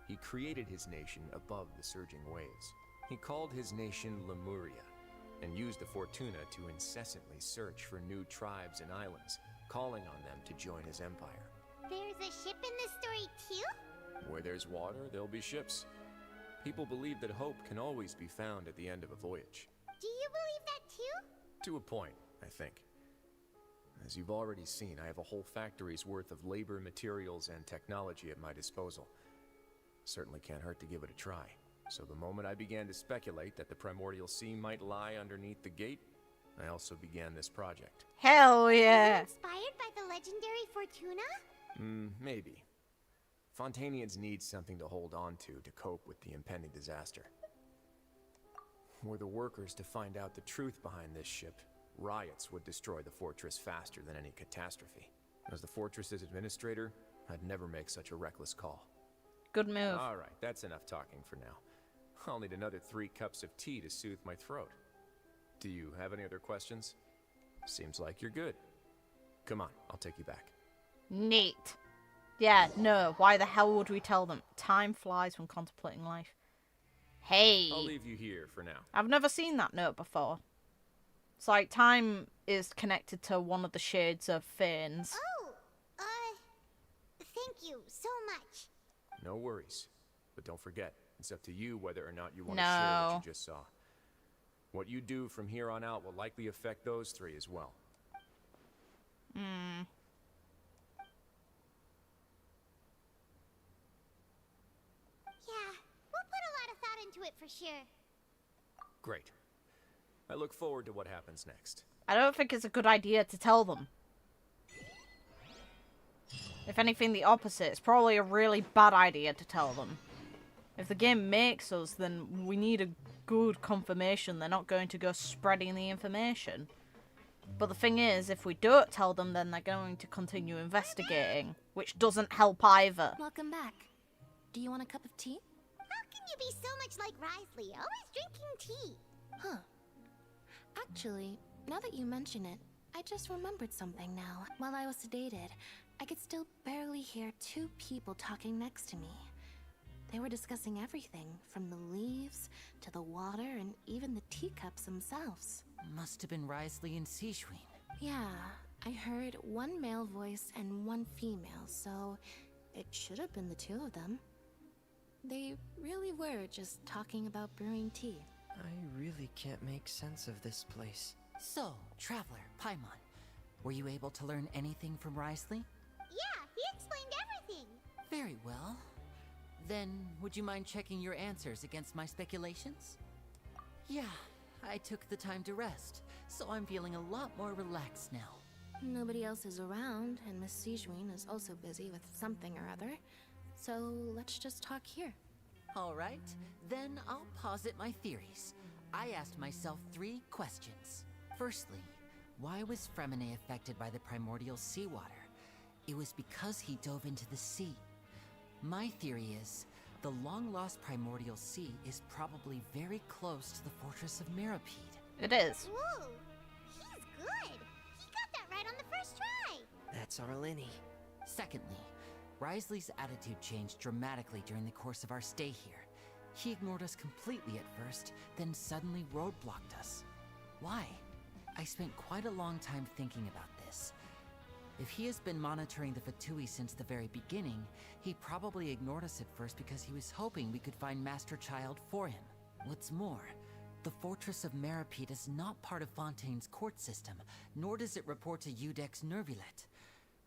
he created his nation above the surging waves. He called his nation Lemuria and used the Fortuna to incessantly search for new tribes and islands, calling on them to join his empire. There's a ship in this story too? Where there's water, there'll be ships. People believe that hope can always be found at the end of a voyage. Do you believe that too? To a point, I think. As you've already seen, I have a whole factory's worth of labor, materials, and technology at my disposal. Certainly can't hurt to give it a try. So the moment I began to speculate that the primordial sea might lie underneath the gate, I also began this project. Hell yeah! Inspired by the legendary Fortuna? Maybe. Fontainians need something to hold on to cope with the impending disaster. Were the workers to find out the truth behind this ship, riots would destroy the fortress faster than any catastrophe. As the fortress's administrator, I'd never make such a reckless call. Good move. All right, that's enough talking for now. I'll need another 3 cups of tea to soothe my throat. Do you have any other questions? Seems like you're good. Come on, I'll take you back. Neat. Yeah, no, why the hell would we tell them? Time flies when contemplating life. Hey. I'll leave you here for now. I've never seen that note before. It's like time is connected to one of the shades of Fanes. Oh, thank you so much. No worries. But don't forget, it's up to you whether or not you want to share what you just saw. What you do from here on out will likely affect those 3 as well. Yeah, we'll put a lot of thought into it for sure. Great. I look forward to what happens next. I don't think it's a good idea to tell them. If anything, the opposite. It's probably a really bad idea to tell them. If the game makes us, then we need a good confirmation they're not going to go spreading the information. But the thing is, if we don't tell them, then they're going to continue investigating, which doesn't help either. Welcome back. Do you want a cup of tea? How can you be so much like Risley, always drinking tea? Huh. Actually, now that you mention it, I just remembered something now. While I was sedated, I could still barely hear two people talking next to me. They were discussing everything, from the leaves to the water and even the teacups themselves. Must have been Risley and Sejuin. Yeah, I heard one male voice and one female, so it should have been the two of them. They really were just talking about brewing tea. I really can't make sense of this place. So, Traveler, Paimon, were you able to learn anything from Risley? Yeah, he explained everything. Very well. Then, would you mind checking your answers against my speculations? Yeah, I took the time to rest, so I'm feeling a lot more relaxed now. Nobody else is around, and Miss Sejuin is also busy with something or other. So let's just talk here. All right, then I'll posit my theories. I asked myself 3 questions. Firstly, why was Fremine affected by the primordial seawater? It was because he dove into the sea. My theory is, the long-lost primordial sea is probably very close to the fortress of Mirapede. It is. Whoa, he's good. He got that right on the first try. That's our Linny. Secondly, Risley's attitude changed dramatically during the course of our stay here. He ignored us completely at first, then suddenly roadblocked us. Why? I spent quite a long time thinking about this. If he has been monitoring the Fatui since the very beginning, he probably ignored us at first because he was hoping we could find Master Childe for him. What's more, the Fortress of Mirapede is not part of Fontaine's court system, nor does it report to Eudex's Neuvillette.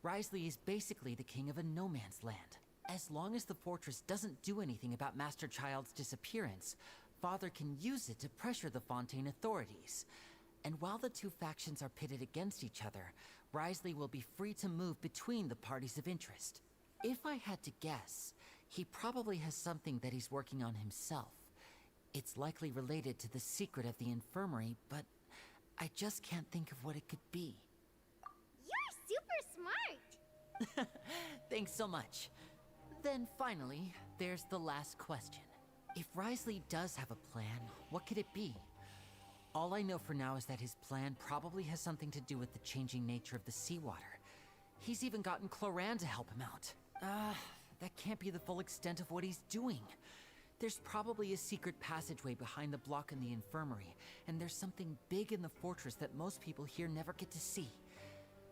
Risley is basically the king of a no-man's land. As long as the fortress doesn't do anything about Master Childe's disappearance, Father can use it to pressure the Fontaine authorities. And while the two factions are pitted against each other, Risley will be free to move between the parties of interest. If I had to guess, he probably has something that he's working on himself. It's likely related to the secret of the infirmary, but I just can't think of what it could be. You're super smart. Thanks so much. Then finally, there's the last question. If Risley does have a plan, what could it be? All I know for now is that his plan probably has something to do with the changing nature of the seawater. He's even gotten Cloran to help him out. That can't be the full extent of what he's doing. There's probably a secret passageway behind the block in the infirmary, and there's something big in the fortress that most people here never get to see.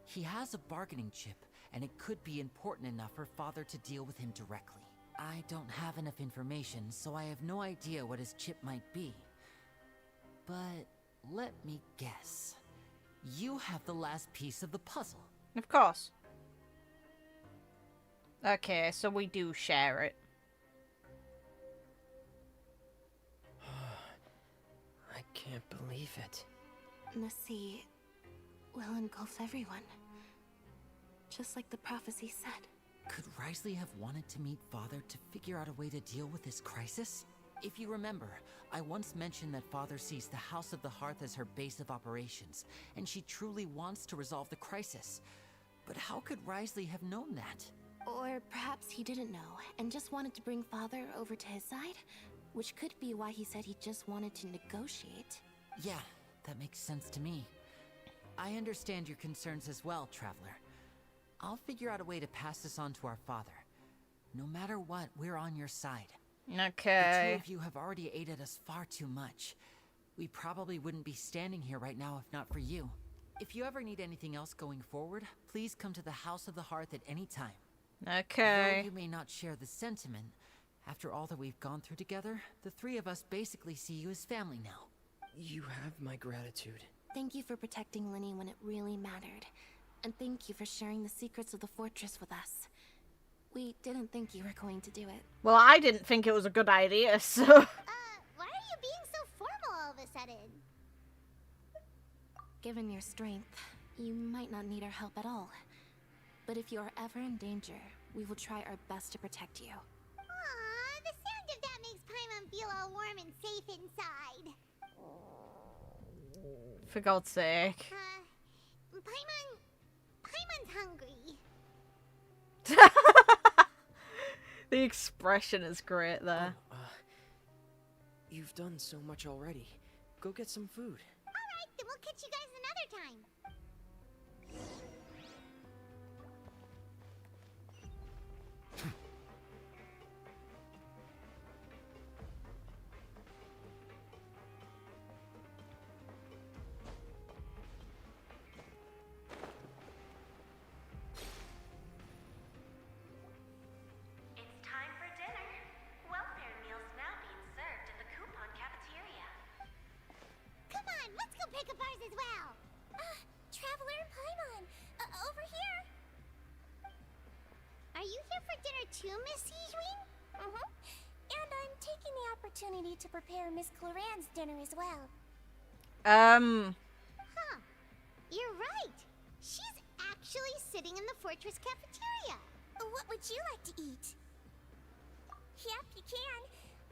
He has a bargaining chip, and it could be important enough for Father to deal with him directly. I don't have enough information, so I have no idea what his chip might be. But let me guess. You have the last piece of the puzzle. Of course. Okay, so we do share it. I can't believe it. The sea will engulf everyone. Just like the prophecy said. Could Risley have wanted to meet Father to figure out a way to deal with this crisis? If you remember, I once mentioned that Father sees the House of the Hearth as her base of operations, and she truly wants to resolve the crisis. But how could Risley have known that? Or perhaps he didn't know, and just wanted to bring Father over to his side? Which could be why he said he just wanted to negotiate. Yeah, that makes sense to me. I understand your concerns as well, Traveler. I'll figure out a way to pass this on to our father. No matter what, we're on your side. Okay. The two of you have already aided us far too much. We probably wouldn't be standing here right now if not for you. If you ever need anything else going forward, please come to the House of the Hearth at any time. Okay. Though you may not share the sentiment, after all that we've gone through together, the three of us basically see you as family now. You have my gratitude. Thank you for protecting Linny when it really mattered. And thank you for sharing the secrets of the fortress with us. We didn't think you were going to do it. Well, I didn't think it was a good idea, so... Why are you being so formal all of a sudden? Given your strength, you might not need our help at all. But if you are ever in danger, we will try our best to protect you. Aww, the sound of that makes Paimon feel all warm and safe inside. For God's sake. Paimon's hungry. The expression is great there. You've done so much already. Go get some food. Alright, then we'll catch you guys another time. ours as well. Traveler and Paimon, over here. Are you here for dinner too, Miss Sijwin? And I'm taking the opportunity to prepare Miss Cloran's dinner as well. Huh. You're right. She's actually sitting in the fortress cafeteria. What would you like to eat? Yep, you can.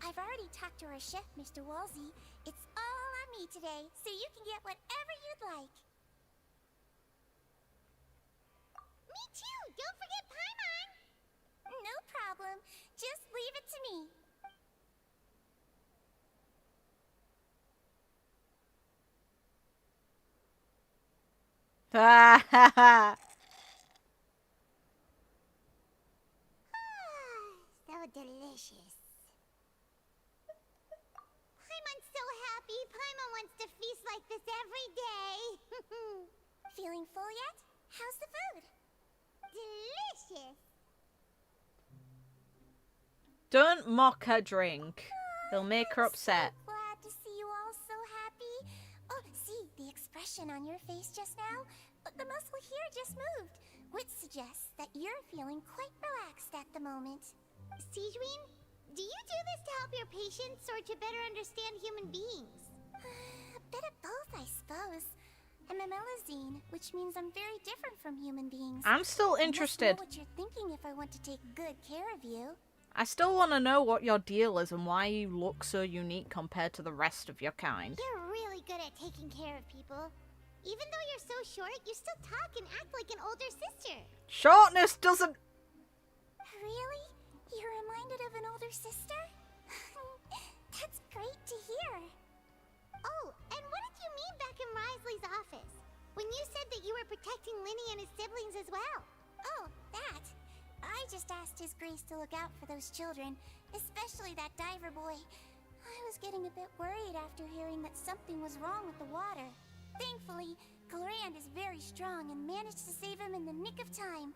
I've already talked to our chef, Mr. Wolsey. It's all on me today, so you can get whatever you'd like. Me too! Don't forget Paimon! No problem. Just leave it to me. Ha ha ha! So delicious. Paimon's so happy. Paimon wants to feast like this every day. Feeling full yet? How's the food? Delicious. Don't mock her drink. It'll make her upset. So glad to see you all so happy. Oh, see the expression on your face just now? The muscle here just moved, which suggests that you're feeling quite relaxed at the moment. Sijwin, do you do this to help your patients or to better understand human beings? A bit of both, I suppose. I'm a Melazine, which means I'm very different from human beings. I'm still interested. I must know what you're thinking if I want to take good care of you. I still want to know what your deal is and why you look so unique compared to the rest of your kind. You're really good at taking care of people. Even though you're so short, you still talk and act like an older sister. Shortness doesn't... Really? You're reminded of an older sister? That's great to hear. Oh, and what did you mean back in Risley's office? When you said that you were protecting Linny and his siblings as well? Oh, that. I just asked His Grace to look out for those children, especially that diver boy. I was getting a bit worried after hearing that something was wrong with the water. Thankfully, Clorand is very strong and managed to save him in the nick of time.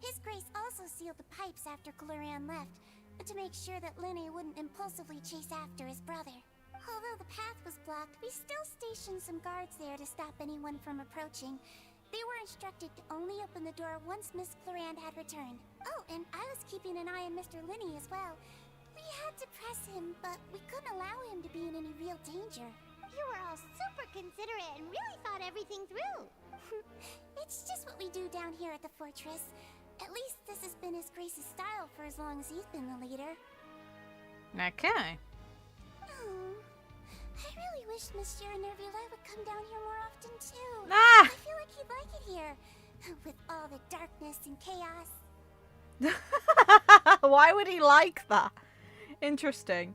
His Grace also sealed the pipes after Clorand left, to make sure that Linny wouldn't impulsively chase after his brother. Although the path was blocked, we still stationed some guards there to stop anyone from approaching. They were instructed to only open the door once Miss Clorand had returned. Oh, and I was keeping an eye on Mr. Linny as well. We had to press him, but we couldn't allow him to be in any real danger. You were all super considerate and really thought everything through. It's just what we do down here at the fortress. At least this has been His Grace's style for as long as he's been the leader. Okay. Oh, I really wish Monsieur Neuvillette would come down here more often too. Ah! I feel like he'd like it here, with all the darkness and chaos. Why would he like that? Interesting.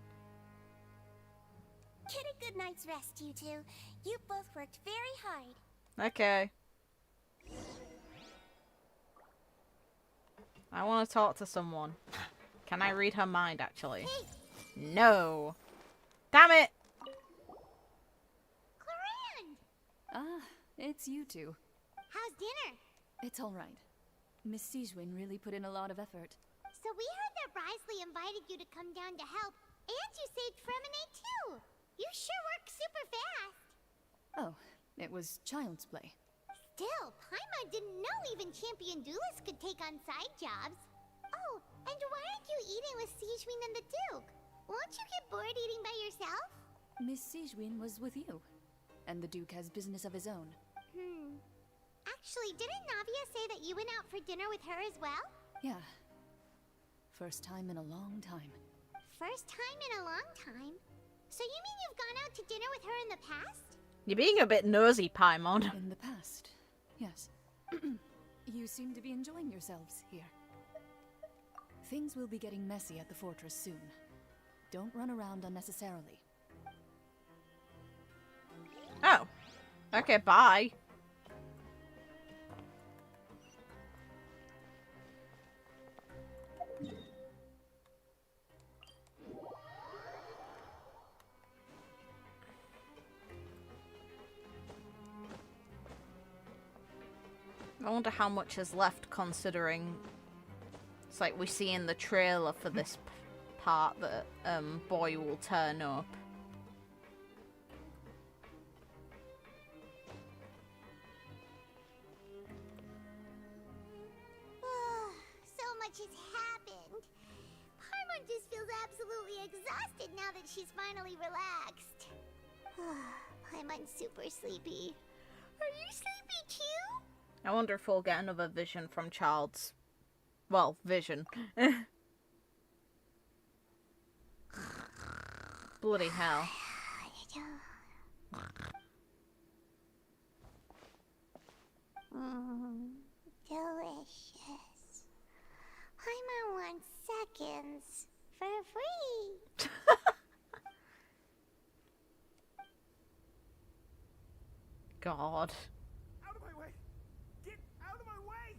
Get a good night's rest, you two. You both worked very hard. Okay. I want to talk to someone. Can I read her mind, actually? Hey. No. Damn it! Clorand! Ah, it's you two. How's dinner? It's all right. Miss Sijwin really put in a lot of effort. So we heard that Risley invited you to come down to help, and you saved Fremonade too. You sure work super fast. Oh, it was child's play. Still, Paimon didn't know even champion duelists could take on side jobs. Oh, and why aren't you eating with Sijwin and the Duke? Won't you get bored eating by yourself? Miss Sijwin was with you, and the Duke has business of his own. Actually, didn't Navia say that you went out for dinner with her as well? Yeah. First time in a long time. First time in a long time? So you mean you've gone out to dinner with her in the past? You're being a bit nosy, Paimon. In the past, yes. You seem to be enjoying yourselves here. Things will be getting messy at the fortress soon. Don't run around unnecessarily. Oh. Okay, bye. I wonder how much is left, considering it's like we see in the trailer for this part that boy will turn up. exhausted now that she's finally relaxed. Paimon's super sleepy. Are you sleepy too? I wonder if we'll get another vision from Childe's. Well, vision. Bloody hell. Delicious. Paimon wants seconds for free. God. Out of my way! Get out of my way!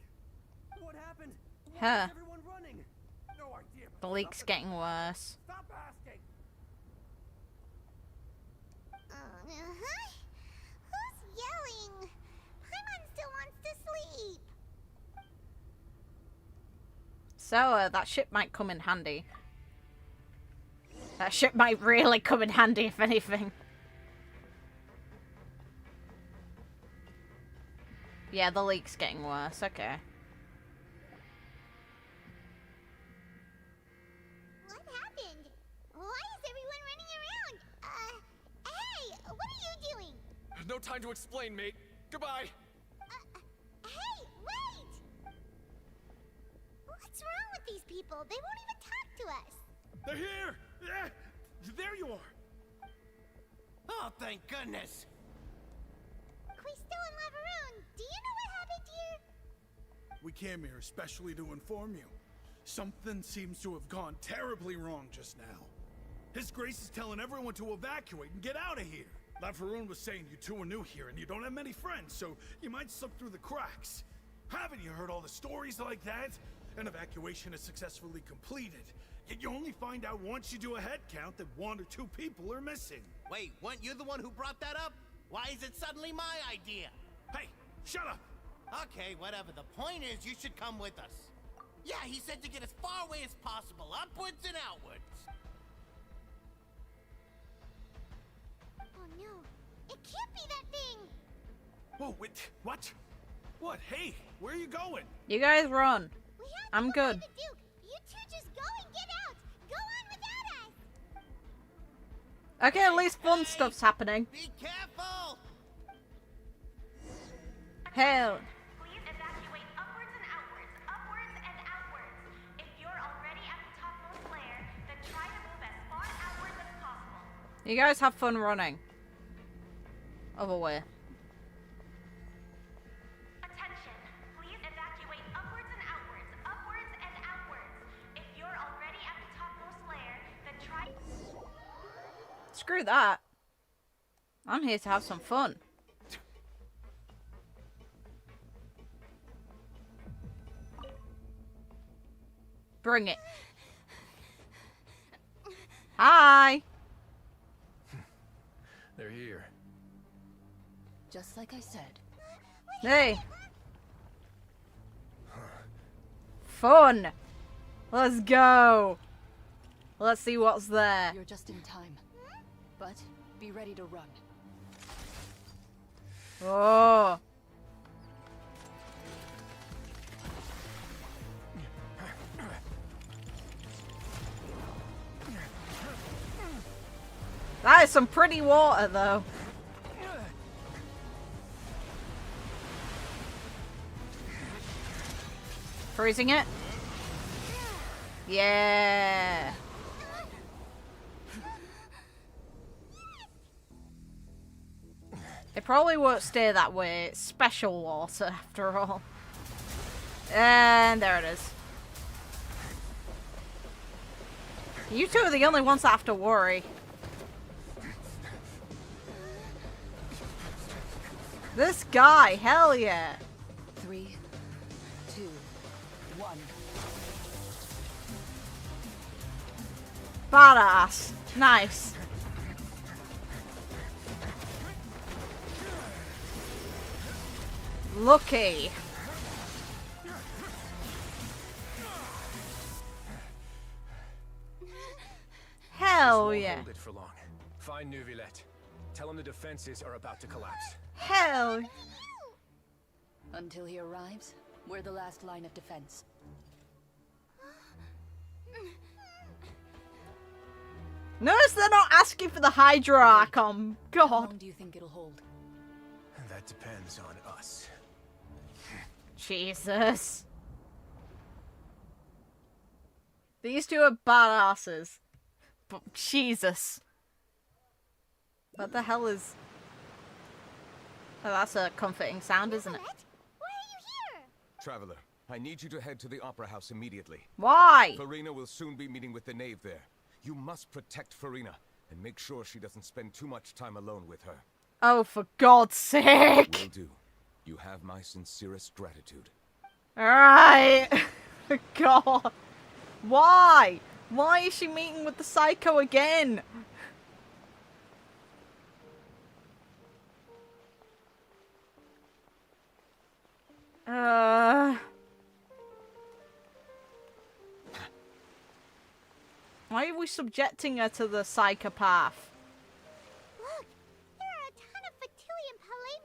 What happened? Why Huh. is everyone running? No idea. The leak's getting worse. Stop asking. Who's yelling? Paimon still wants to sleep. So, that ship might come in handy. That ship might really come in handy, if anything. Yeah, the leak's getting worse. Okay. What happened? Why is everyone running around? Hey, what are you doing? No time to explain, mate. Goodbye. Hey, wait! What's wrong with these people? They won't even talk to us. They're here! Yeah, there you are! Oh, thank goodness. Quisto and Laveroon, do you know what happened here? We came here especially to inform you. Something seems to have gone terribly wrong just now. His Grace is telling everyone to evacuate and get out of here. Laveroon was saying you two are new here and you don't have many friends, so you might slip through the cracks. Haven't you heard all the stories like that? An evacuation is successfully completed, yet you only find out once you do a head count that 1 or 2 people are missing. Wait, weren't you the one who brought that up? Why is it suddenly my idea? Hey, shut up! Okay, whatever. The point is, you should come with us. Yeah, he said to get as far away as possible, upwards and outwards. Oh no, it can't be that thing! Whoa, wait, what? What? Hey, where are you going? You guys run. I'm good. The Duke, you two just go and get out! Go on without us! Okay, at least fun stuff's happening. Be careful! Hell. Please evacuate upwards and outwards, upwards and outwards. If you're already at the topmost layer, then try to move as far outwards as possible. You guys have fun running. Other way. Attention, please evacuate upwards and outwards, upwards and outwards. If you're already at the topmost layer, then try... Screw that. I'm here to have some fun. Bring it. Hi. They're here. Just like I said. Hey. Fun. Let's go. Let's see what's there. You're just in time. But be ready to run. Oh. That is some pretty water, though. Freezing it? Yeah. It probably won't stay that way. It's special water, after all. And there it is. You two are the only ones that have to worry. This guy, hell yeah. 3, 2, 1. Badass. Nice. Lucky. Hell This yeah. won't hold it for long. Find Neuvillette. Tell him the defenses are about to collapse. Hell. Until he arrives, we're the last line of defense. Notice they're not asking for the Hydra Archon. How God. long do you think it'll hold? That depends on us. Jesus. These two are badasses. But Jesus. What the hell is... Oh, that's a comforting sound, isn't it? Why are you here? Traveler, I need you to head to the Opera House immediately. Why? Farina will soon be meeting with the knave there. You must protect Farina and make sure she doesn't spend too much time alone with her. Oh, for God's sake. Will do. You have my sincerest gratitude. Alright. God. Why? Why is she meeting with the psycho again? Why are we subjecting her to the psychopath? Look, there are a ton of Fatilium Palais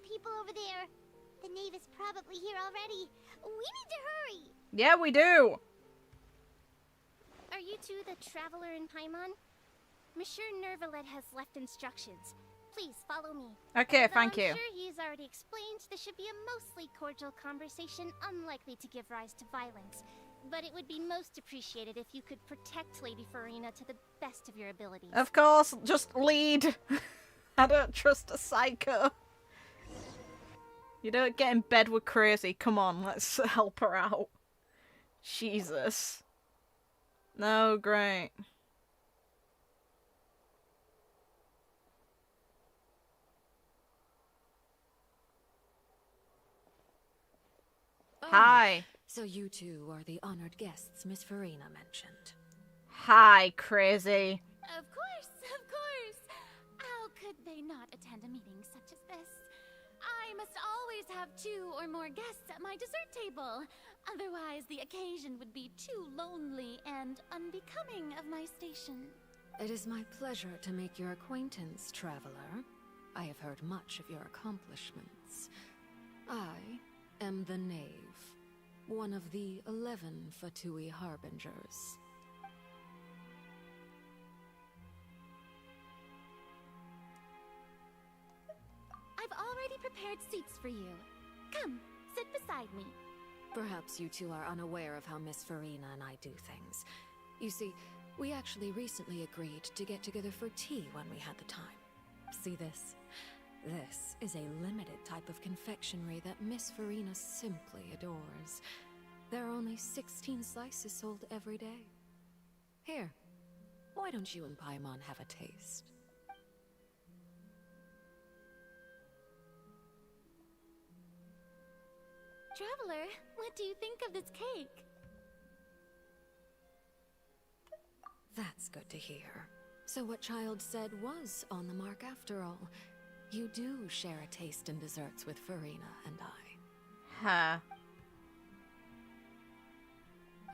people over there. The knave is probably here already. We need to hurry. Yeah, we do. Are you two the traveler in Paimon? Monsieur Neuvillette has left instructions. Please follow me. Okay, Although thank I'm you. sure he's already explained this should be a mostly cordial conversation, unlikely to give rise to violence. But it would be most appreciated if you could protect Lady Farina to the best of your abilities. Of course, just lead. I don't trust a psycho. You don't get in bed with crazy. Come on, let's help her out. Jesus. No, great. Hi. So you two are the honored guests Miss Farina mentioned. Hi, crazy. Of course, of course. How could they not attend a meeting such as this? I must always have 2 or more guests at my dessert table. Otherwise, the occasion would be too lonely and unbecoming of my station. It is my pleasure to make your acquaintance, traveler. I have heard much of your accomplishments. I am the Knave, one of the 11 Fatui Harbingers. I've already prepared seats for you. Come, sit beside me. Perhaps you two are unaware of how Miss Farina and I do things. You see, we actually recently agreed to get together for tea when we had the time. See this? This is a limited type of confectionery that Miss Farina simply adores. There are only 16 slices sold every day. Here, why don't you and Paimon have a taste? Traveler, what do you think of this cake? That's good to hear. So what Childe said was on the mark after all. You do share a taste in desserts with Farina and I. Huh.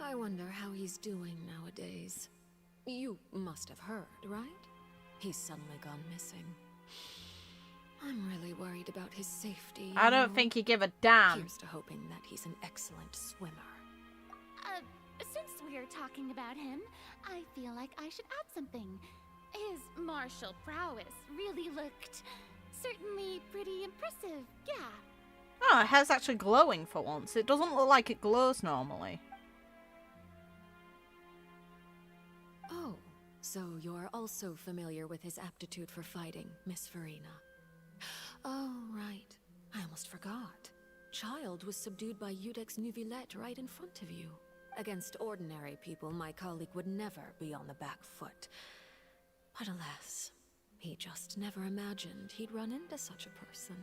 I wonder how he's doing nowadays. You must have heard, right? He's suddenly gone missing. I'm really worried about his safety. I don't think he give a damn. Here's to hoping that he's an excellent swimmer. Since we're talking about him, I feel like I should add something. His martial prowess really looked certainly pretty impressive, yeah. Oh, her hair's actually glowing for once. It doesn't look like it glows normally. Oh, so you're also familiar with his aptitude for fighting, Miss Farina. Oh, right. I almost forgot. Childe was subdued by Eudex Neuvillette right in front of you. Against ordinary people, my colleague would never be on the back foot. But alas, he just never imagined he'd run into such a person.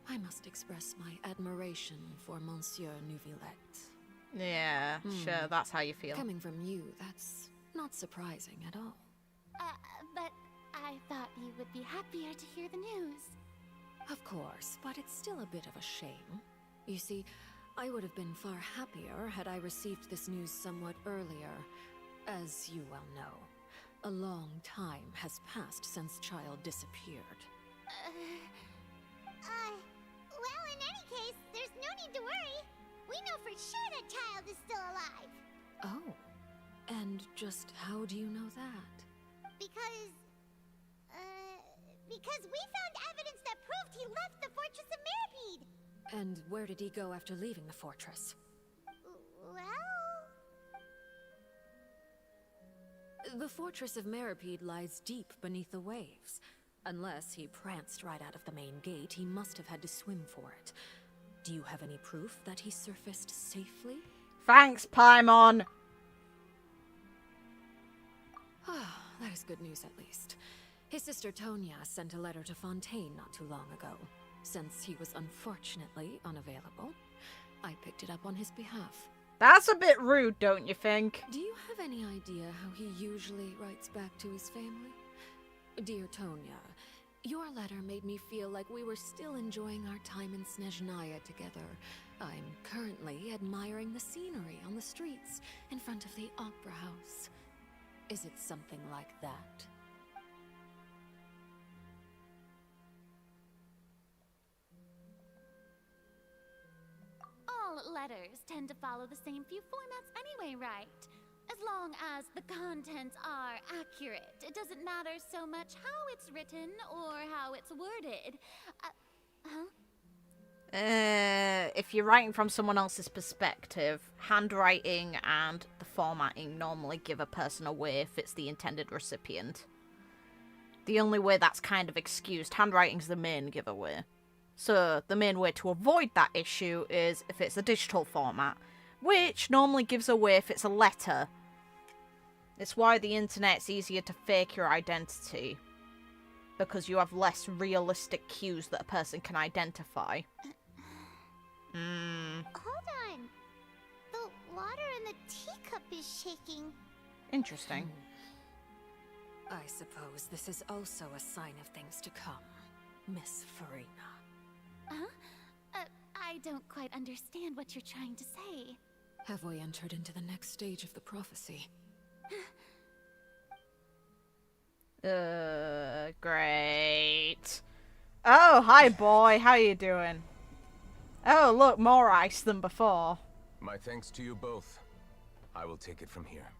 I must express my admiration for Monsieur Neuvillette. Yeah, sure, that's how you feel. Coming from you, that's not surprising at all. But I thought you would be happier to hear the news. Of course, but it's still a bit of a shame. You see, I would have been far happier had I received this news somewhat earlier. As you well know, a long time has passed since Childe disappeared. Well, in any case, there's no need to worry. We know for sure that Childe is still alive. Oh, And just how do you know that? Because we found evidence that proved he left the Fortress of Mirapede. And where did he go after leaving the fortress? Well... The Fortress of Mirapede lies deep beneath the waves. Unless he pranced right out of the main gate, he must have had to swim for it. Do you have any proof that he surfaced safely? Thanks, Paimon. That is good news at least. His sister Tonya sent a letter to Fontaine not too long ago. Since he was unfortunately unavailable, I picked it up on his behalf. That's a bit rude, don't you think? Do you have any idea how he usually writes back to his family? Dear Tonya, your letter made me feel like we were still enjoying our time in Snezhnaya together. I'm currently admiring the scenery on the streets in front of the Opera House. Is it something like that? All letters tend to follow the same few formats anyway, right? As long as the contents are accurate, it doesn't matter so much how it's written or how it's worded. If you're writing from someone else's perspective, handwriting and the formatting normally give a person away if it's the intended recipient. The only way that's kind of excused, handwriting's the main giveaway. So the main way to avoid that issue is if it's a digital format, which normally gives away if it's a letter. It's why the internet's easier to fake your identity, because you have less realistic cues that a person can identify. Hold on. The water in the teacup is shaking. Interesting. I suppose this is also a sign of things to come, Miss Farina. I don't quite understand what you're trying to say. Have we entered into the next stage of the prophecy? Great. Oh, hi boy, how you doing? Oh, look, more ice than before. My thanks to you both. I will take it from here.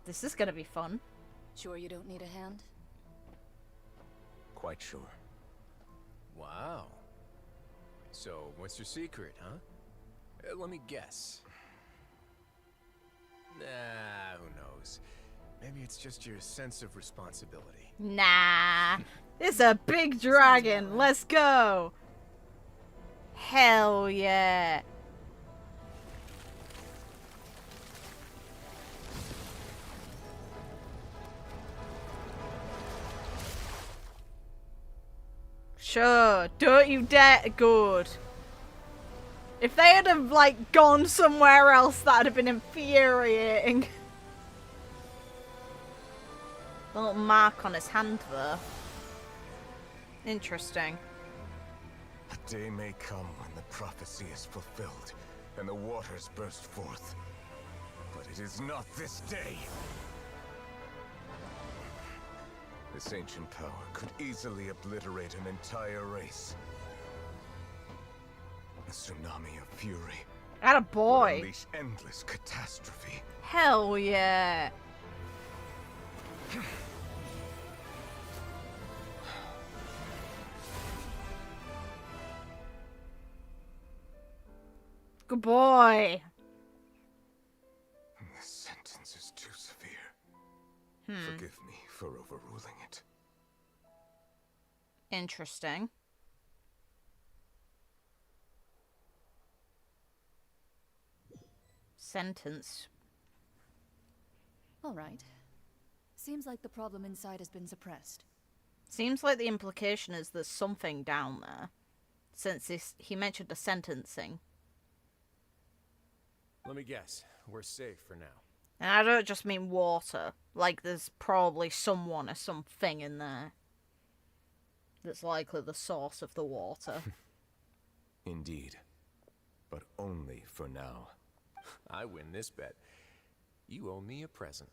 This is gonna be fun. Sure you don't need a hand? Quite sure. Wow. So, what's your secret, huh? Let me guess. Nah, who knows? Maybe it's just your sense of responsibility. Nah. It's a big dragon. Let's go. Hell yeah. Sure, don't you dare. Good. If they had have, like, gone somewhere else, that'd have been infuriating. A little mark on his hand there. Interesting. A day may come when the prophecy is fulfilled and the waters burst forth. But it is not this day. This ancient power could easily obliterate an entire race. A tsunami of fury. Atta boy. Would unleash endless catastrophe. Hell yeah. Good boy. This sentence is too severe. Forgive me for overruling it. Interesting. Sentence. All right. Seems like the problem inside has been suppressed. Seems like the implication is there's something down there. Since he mentioned the sentencing. Let me guess. We're safe for now. And I don't just mean water. Like, there's probably someone or something in there that's likely the source of the water. Indeed. But only for now. I win this bet. You owe me a present.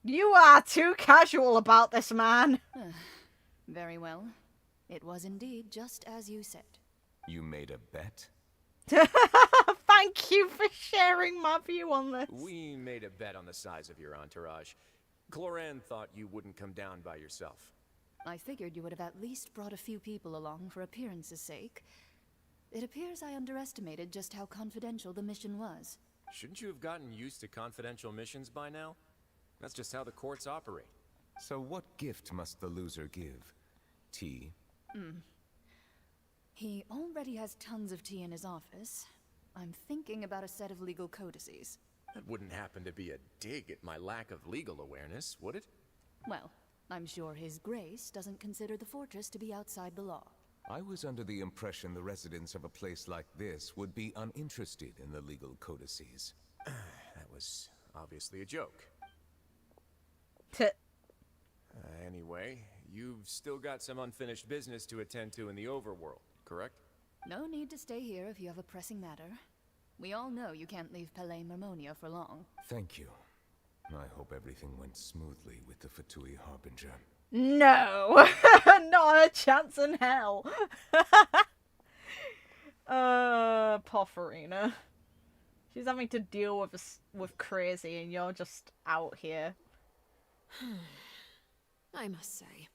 You are too casual about this, man. Very well. It was indeed just as you said. You made a bet? Thank you for sharing my view on this. We made a bet on the size of your entourage. Cloran thought you wouldn't come down by yourself. I figured you would have at least brought a few people along for appearance's sake. It appears I underestimated just how confidential the mission was. Shouldn't you have gotten used to confidential missions by now? That's just how the courts operate. So what gift must the loser give? Tea? He already has tons of tea in his office. I'm thinking about a set of legal codices. That wouldn't happen to be a dig at my lack of legal awareness, would it? Well, I'm sure His Grace doesn't consider the fortress to be outside the law. I was under the impression the residents of a place like this would be uninterested in the legal codices. That was obviously a joke. Anyway, you've still got some unfinished business to attend to in the overworld, correct? No need to stay here if you have a pressing matter. We all know you can't leave Palais Mermonia for long. Thank you. I hope everything went smoothly with the Fatui Harbinger. No! Not a chance in hell. Poor Farina. She's having to deal with crazy and you're just out here. I must say,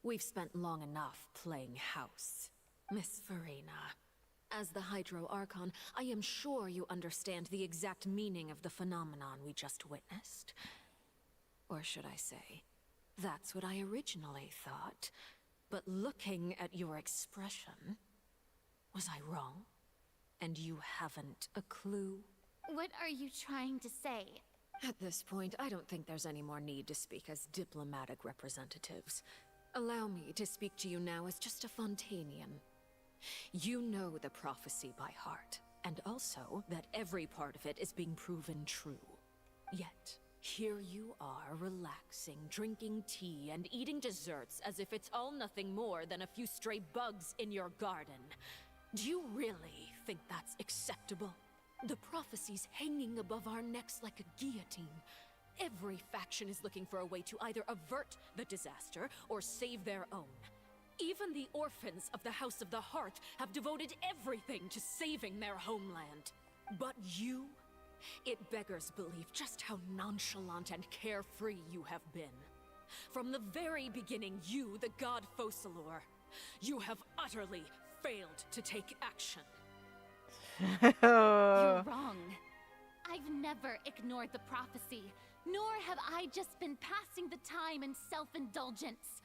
we've spent long enough playing house. Miss Farina, as the Hydro Archon, I am sure you understand the exact meaning of the phenomenon we just witnessed. Or should I say, that's what I originally thought. But looking at your expression, was I wrong? And you haven't a clue? What are you trying to say? At this point, I don't think there's any more need to speak as diplomatic representatives. Allow me to speak to you now as just a Fontainian. You know the prophecy by heart, and also that every part of it is being proven true. Yet, here you are, relaxing, drinking tea, and eating desserts as if it's all nothing more than a few stray bugs in your garden. Do you really think that's acceptable? The prophecy's hanging above our necks like a guillotine. Every faction is looking for a way to either avert the disaster or save their own. Even the orphans of the House of the Heart have devoted everything to saving their homeland. But you? It beggars belief just how nonchalant and carefree you have been. From the very beginning, you, the god Focalor, you have utterly failed to take action. You're wrong. I've never ignored the prophecy, nor have I just been passing the time in self-indulgence.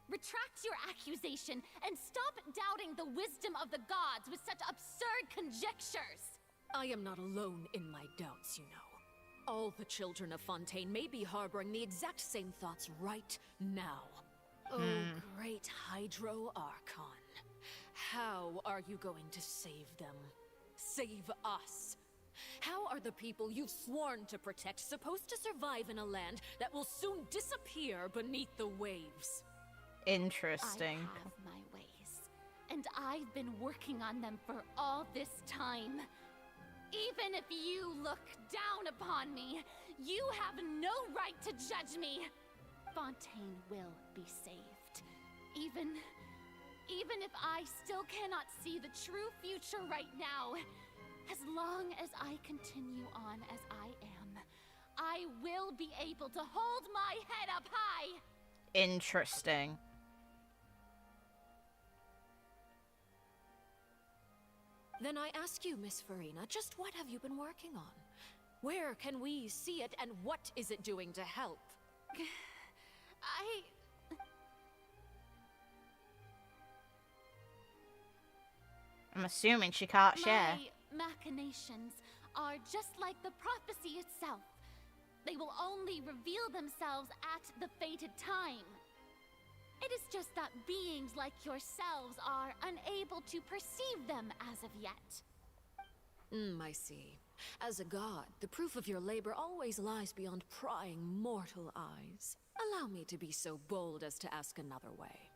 Retract your accusation and stop doubting the wisdom of the gods with such absurd conjectures. I am not alone in my doubts, you know. All the children of Fontaine may be harboring the exact same thoughts right now. Oh, great Hydro Archon. How are you going to save them? Save us? How are the people you've sworn to protect supposed to survive in a land that will soon disappear beneath the waves? Interesting. I have my ways, and I've been working on them for all this time. Even if you look down upon me, you have no right to judge me. Fontaine will be saved. Even if I still cannot see the true future right now, as long as I continue on as I am, I will be able to hold my head up high. Interesting. Then I ask you, Miss Farina, just what have you been working on? Where can we see it, and what is it doing to help? I'm assuming she can't share. My machinations are just like the prophecy itself. They will only reveal themselves at the fated time. It is just that beings like yourselves are unable to perceive them as of yet. I see. As a god, the proof of your labor always lies beyond prying mortal eyes. Allow me to be so bold as to ask another way.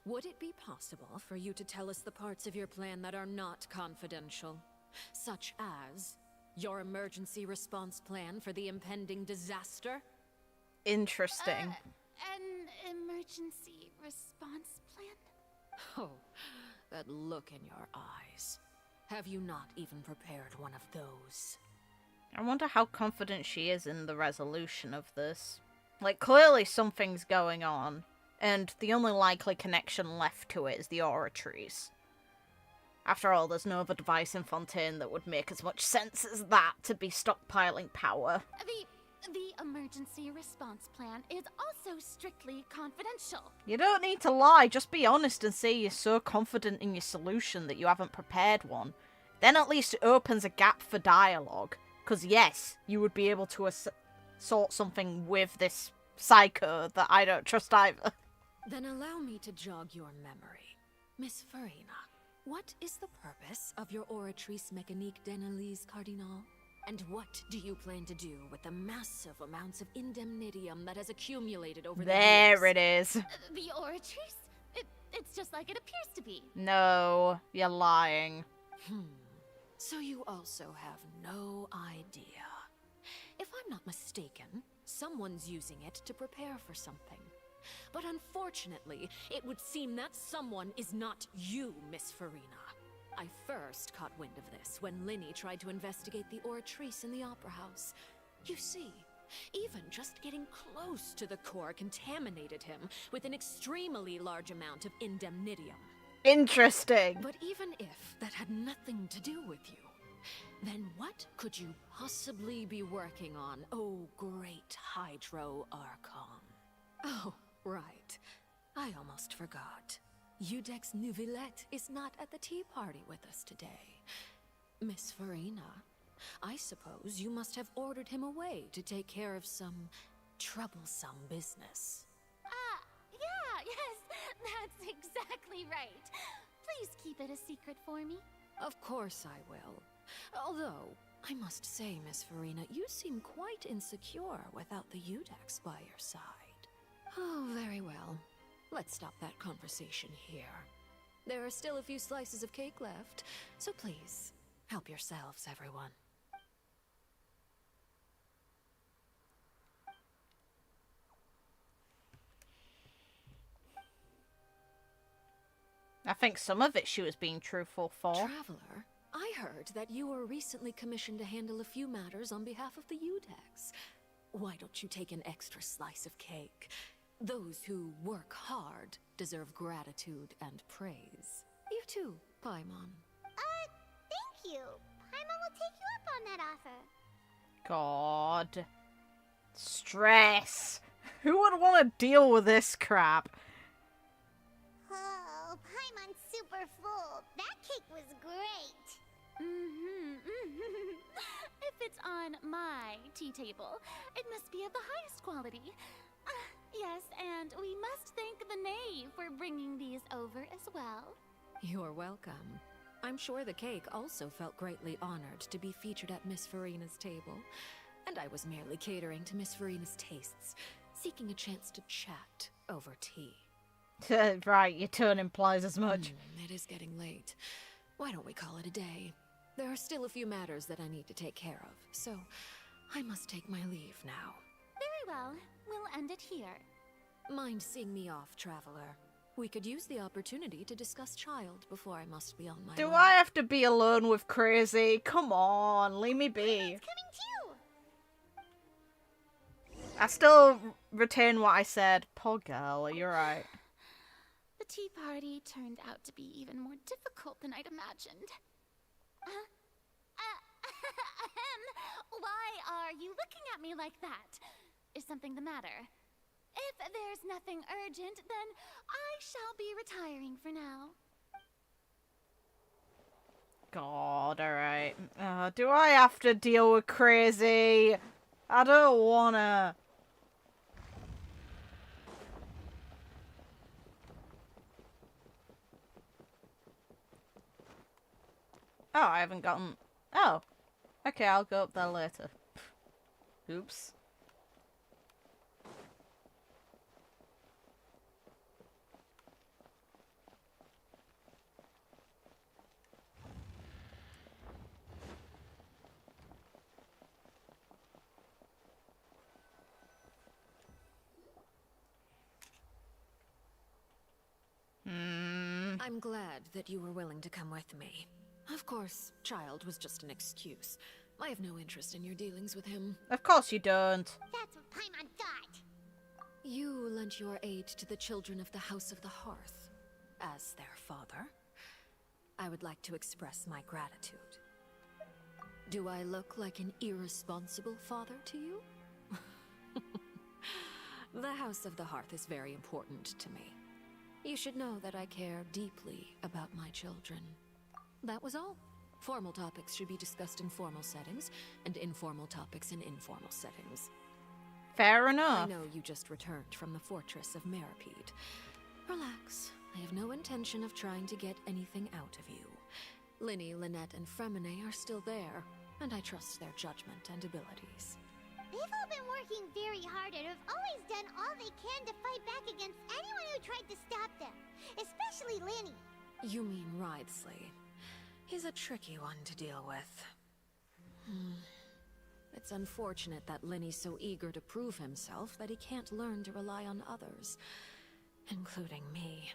Would it be possible for you to tell us the parts of your plan that are not confidential? Such as your emergency response plan for the impending disaster? Interesting. An emergency response plan? Oh, that look in your eyes. Have you not even prepared one of those? I wonder how confident she is in the resolution of this. Like, clearly something's going on, and the only likely connection left to it is the oratories. After all, there's no other device in Fontaine that would make as much sense as that to be stockpiling power. The emergency response plan is also strictly confidential. You don't need to lie, just be honest and say you're so confident in your solution that you haven't prepared one. Then at least it opens a gap for dialogue. Because yes, you would be able to sort something with this psycho that I don't trust either. Then allow me to jog your memory. Miss Farina, what is the purpose of your Oratrice Mécanique d'Analyse Cardinal? And what do you plan to do with the massive amounts of indemnitium that has accumulated over the years? There it is. The Oratrice? It's just like it appears to be. No, you're lying. So you also have no idea. If I'm not mistaken, someone's using it to prepare for something. But unfortunately, it would seem that someone is not you, Miss Farina. I first caught wind of this when Linny tried to investigate the Oratrice in the Opera House. You see, even just getting close to the core contaminated him with an extremely large amount of indemnitium. Interesting. But even if that had nothing to do with you, then what could you possibly be working on, oh great Hydro Archon? Oh, right. I almost forgot. Udex Neuvillette is not at the tea party with us today. Miss Farina, I suppose you must have ordered him away to take care of some troublesome business. Yeah, yes, that's exactly right. Please keep it a secret for me. Of course I will. Although, I must say, Miss Farina, you seem quite insecure without the Udex by your side. Oh, very well. Let's stop that conversation here. There are still a few slices of cake left, so please, help yourselves, everyone. I think some of it she was being truthful for. Traveler, I heard that you were recently commissioned to handle a few matters on behalf of the Udex. Why don't you take an extra slice of cake? Those who work hard deserve gratitude and praise. You too, Paimon. Thank you. Paimon will take you up on that offer. God. Stress. Who would want to deal with this crap? Oh, Paimon's super full. That cake was great. If it's on my tea table, it must be of the highest quality. Yes, and we must thank the knave for bringing these over as well. You're welcome. I'm sure the cake also felt greatly honored to be featured at Miss Farina's table. And I was merely catering to Miss Farina's tastes, seeking a chance to chat over tea. Right, your tone implies as much. It is getting late. Why don't we call it a day? There are still a few matters that I need to take care of, so I must take my leave now. Very well. We'll end it here. Mind seeing me off, Traveler? We could use the opportunity to discuss Childe before I must be on my Do way. I have to be alone with Crazy? Come on, leave me be. Coming too. I still retain what I said. Poor girl, you're right. The tea party turned out to be even more difficult than I'd imagined. Why are you looking at me like that? Is something the matter? If there's nothing urgent, then I shall be retiring for now. God, alright. Do I have to deal with Crazy? I don't wanna. Oh, I haven't gotten... Oh. Okay, I'll go up there later. Oops. I'm glad that you were willing to come with me. Of Of course, Childe was just an excuse. I have no interest in your dealings with him. Of course you don't. That's what Paimon thought. You lent your aid to the children of the House of the Hearth. As their father, I would like to express my gratitude. Do I look like an irresponsible father to you? The House of the Hearth is very important to me. You should know that I care deeply about my children. That was all. Formal topics should be discussed in formal settings, and informal topics in informal settings. Fair enough. I know you just returned from the fortress of Meripede. Relax. I have no intention of trying to get anything out of you. Linny, Lynette, and Fremine are still there, and I trust their judgment and abilities. They've all been working very hard and have always done all they can to fight back against anyone who tried to stop them, especially Linny. You mean Wriothesley. He's a tricky one to deal with. It's unfortunate that Linny's so eager to prove himself that he can't learn to rely on others, including me.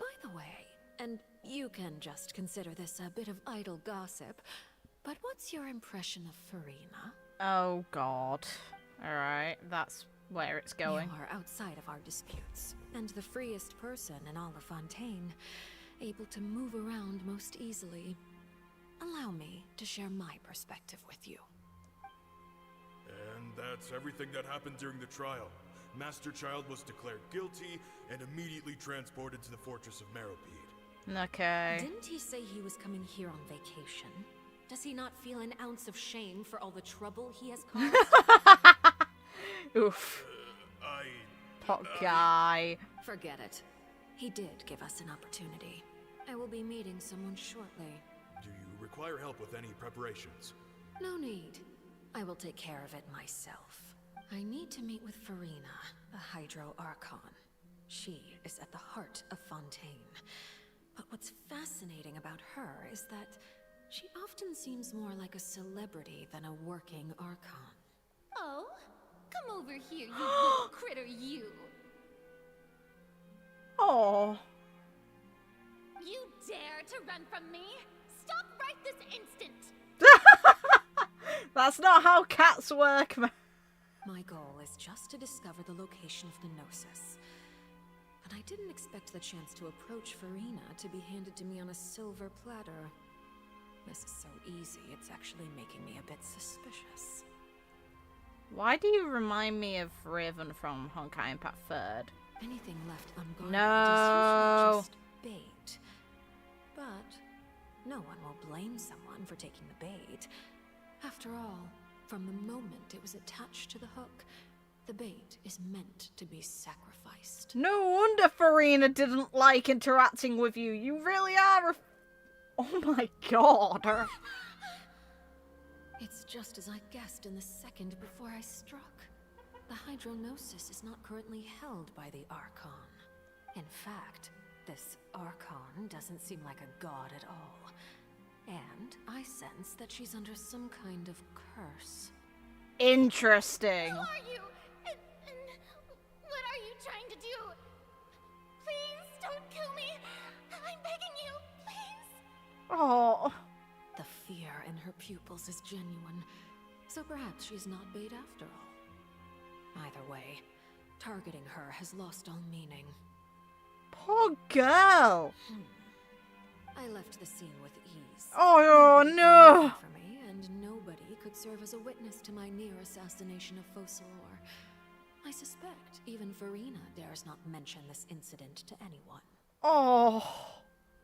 By the way, and you can just consider this a bit of idle gossip, but what's your impression of Furina? Oh god. Alright, that's where it's going. You are outside of our disputes, and the freest person in all of Fontaine, able to move around most easily. Allow me to share my perspective with you. And that's everything that happened during the trial. Master Childe was declared guilty and immediately transported to the fortress of Meripede. Okay. Didn't he say he was coming here on vacation? Does he not feel an ounce of shame for all the trouble he has caused? Oof. Pot guy. Forget it. He did give us an opportunity. I will be meeting someone shortly. Do you require help with any preparations? No need. I will take care of it myself. I need to meet with Furina, the Hydro Archon. She is at the heart of Fontaine. But what's fascinating about her is that she often seems more like a celebrity than a working Archon. Oh? Come over here, you little critter, you! Oh. You dare to run from me? Stop right this instant! That's not how cats work, man. My goal is just to discover the location of the Gnosis. But I didn't expect the chance to approach Furina to be handed to me on a silver platter. This is so easy, it's actually making me a bit suspicious. Why do you remind me of Raven from Honkai Impact 3rd? Anything left unguarded No. is usually just bait. But no one will blame someone for taking the bait. After all, from the moment it was attached to the hook, the bait is meant to be sacrificed. No wonder Furina didn't like interacting with you. You really are a... Oh my god. It's just as I guessed in the second before I struck. The Hydronosis is not currently held by the Archon. In fact, this Archon doesn't seem like a god at all. And I sense that she's under some kind of curse. Interesting. Who are you? And what are you trying to do? Please don't kill me. I'm begging you, please. Oh. The fear in her pupils is genuine, so perhaps she's not bait after all. Either way, targeting her has lost all meaning. Poor girl. I left the scene with ease. Oh no! For me, and nobody could serve as a witness to my near assassination of Focalor. I suspect even Furina dares not mention this incident to anyone. Oh.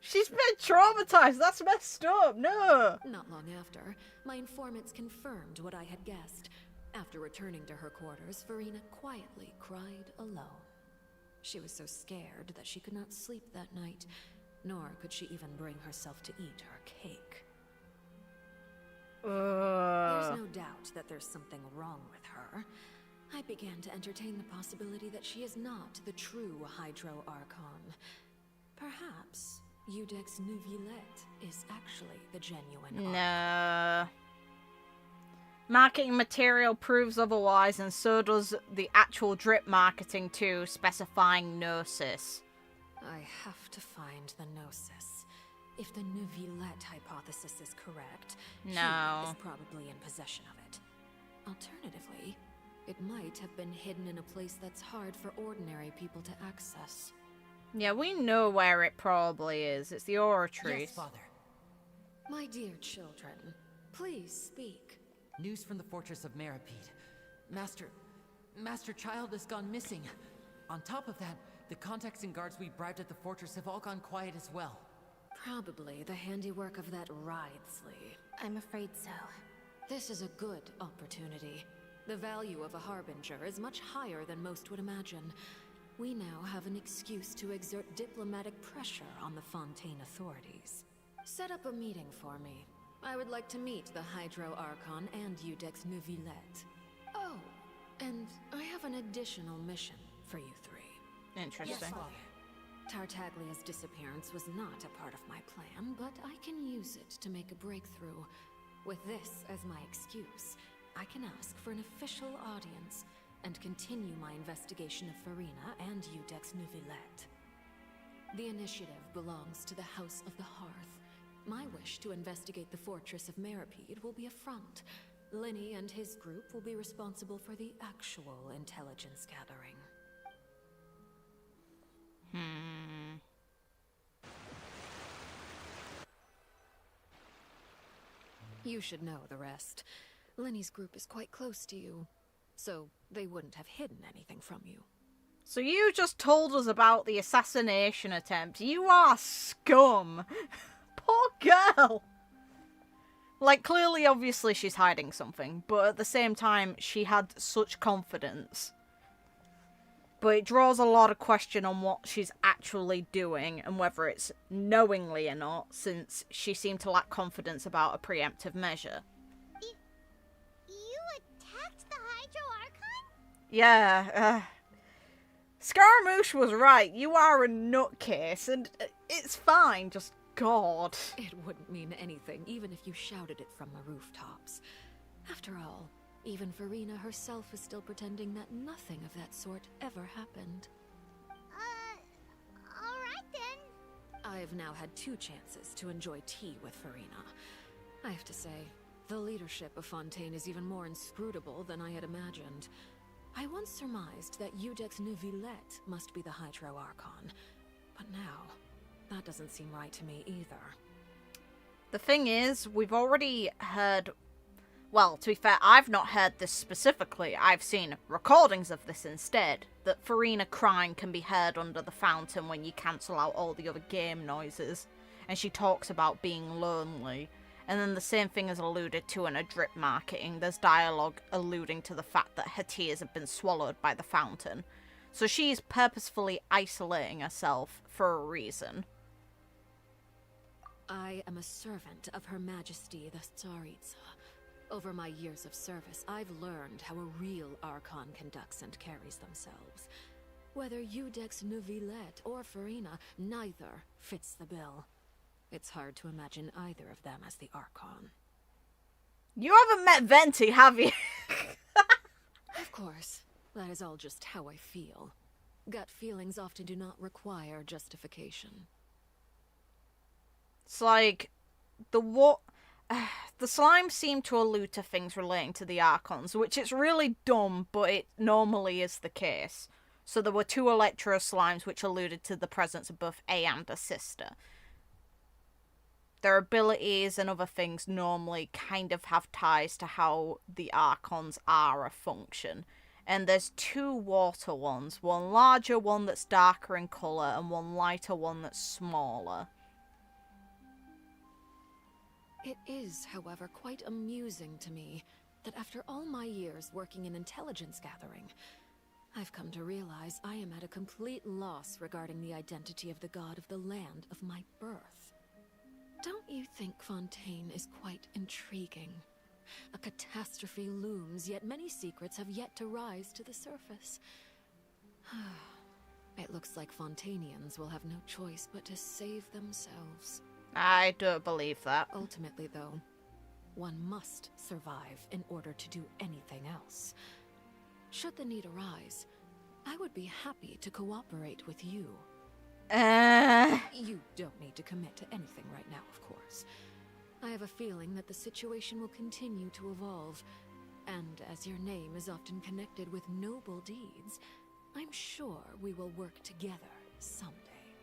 She's been traumatized. That's messed up. No. Not long after, my informants confirmed what I had guessed. After returning to her quarters, Furina quietly cried alone. She was so scared that she could not sleep that night, nor could she even bring herself to eat her cake. There's no doubt that there's something wrong with her. I began to entertain the possibility that she is not the true Hydro Archon. Perhaps Eudex Neuvillette is actually the genuine No. Marketing material proves otherwise, and so does the actual drip marketing too, specifying Gnosis. I have to find the Gnosis. If the Neuvillette hypothesis is correct, No. he is probably in possession of it. Alternatively, it might have been hidden in a place that's hard for ordinary people to access. Yeah, we know where it probably is. It's the oratory. Yes, Father. My dear children, please speak. News from the fortress of Meripede. Master Childe has gone missing. On top of that, the contacts and guards we bribed at the fortress have all gone quiet as well. Probably the handiwork of that Writhsley. I'm afraid so. This is a good opportunity. The value of a harbinger is much higher than most would imagine. We now have an excuse to exert diplomatic pressure on the Fontaine authorities. Set up a meeting for me. I would like to meet the Hydro Archon and Iudex Neuvillette. Oh, and I have an additional mission for you three. Interesting. Yes, Father. Tartaglia's disappearance was not a part of my plan, but I can use it to make a breakthrough. With this as my excuse, I can ask for an official audience and continue my investigation of Farina and Iudex Neuvillette. The initiative belongs to the House of the Hearth. My wish to investigate the fortress of Meripede will be a front. Linny and his group will be responsible for the actual intelligence gathering. You should know the rest. Linny's group is quite close to you, so they wouldn't have hidden anything from you. So you just told us about the assassination attempt. You are scum. Poor girl. Like, clearly, obviously, she's hiding something, but at the same time, she had such confidence. But it draws a lot of question on what she's actually doing and whether it's knowingly or not, since she seemed to lack confidence about a preemptive measure. You attacked the Hydro Archon? Yeah, Scaramouche was right. You are a nutcase, and it's fine, just God. It wouldn't mean anything, even if you shouted it from the rooftops. After all, even Farina herself is still pretending that nothing of that sort ever happened. Alright then. I've now had 2 chances to enjoy tea with Farina. I have to say, the leadership of Fontaine is even more inscrutable than I had imagined. I once surmised that Iudex Neuvillette must be the Hydro Archon, but now, that doesn't seem right to me either. The thing is, we've already heard... Well, to be fair, I've not heard this specifically. I've seen recordings of this instead. That Farina crying can be heard under the fountain when you cancel out all the other game noises. And she talks about being lonely. And then the same thing is alluded to in a drip marketing. There's dialogue alluding to the fact that her tears have been swallowed by the fountain. So she's purposefully isolating herself for a reason. I am a servant of Her Majesty the Tsaritsa. Over my years of service, I've learned how a real Archon conducts and carries themselves. Whether Iudex Neuvillette or Farina, neither fits the bill. It's hard to imagine either of them as the Archon. You haven't met Venti, have you? Of course. That is all just how I feel. Gut feelings often do not require justification. It's like... The slimes seem to allude to things relating to the Archons, which is really dumb, but it normally is the case. So there were 2 Electro slimes which alluded to the presence of both a and a sister. Their abilities and other things normally kind of have ties to how the Archons are a function. And there's 2 water ones, one larger one that's darker in colour and one lighter one that's smaller. It is, however, quite amusing to me that after all my years working in intelligence gathering, I've come to realize I am at a complete loss regarding the identity of the god of the land of my birth. Don't you think Fontaine is quite intriguing? A catastrophe looms, yet many secrets have yet to rise to the surface. It looks like Fontainians will have no choice but to save themselves. I don't believe that. Ultimately, though, one must survive in order to do anything else. Should the need arise, I would be happy to cooperate with you. You don't need to commit to anything right now, of course. I have a feeling that the situation will continue to evolve. And as your name is often connected with noble deeds, I'm sure we will work together someday.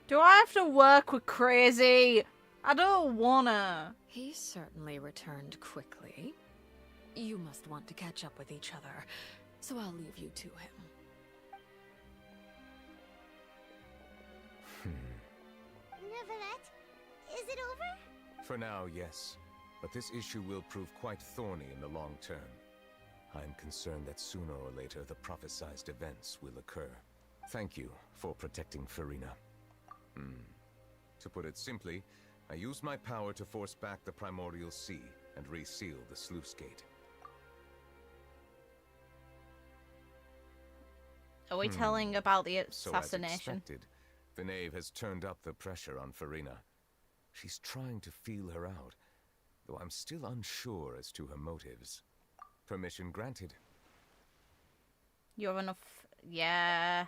Do I have to work with Crazy? I don't wanna. He certainly returned quickly. You must want to catch up with each other, so I'll leave you to him. Neuvillette, is it over? For now, yes. But this issue will prove quite thorny in the long term. I'm concerned that sooner or later the prophesized events will occur. Thank you for protecting Furina. To put it simply, I used my power to force back the primordial sea and reseal the sluice gate. Are we telling about the So assassination? as expected, the knave has turned up the pressure on Furina. She's trying to feel her out, though I'm still unsure as to her motives. Permission granted. You have enough... Yeah...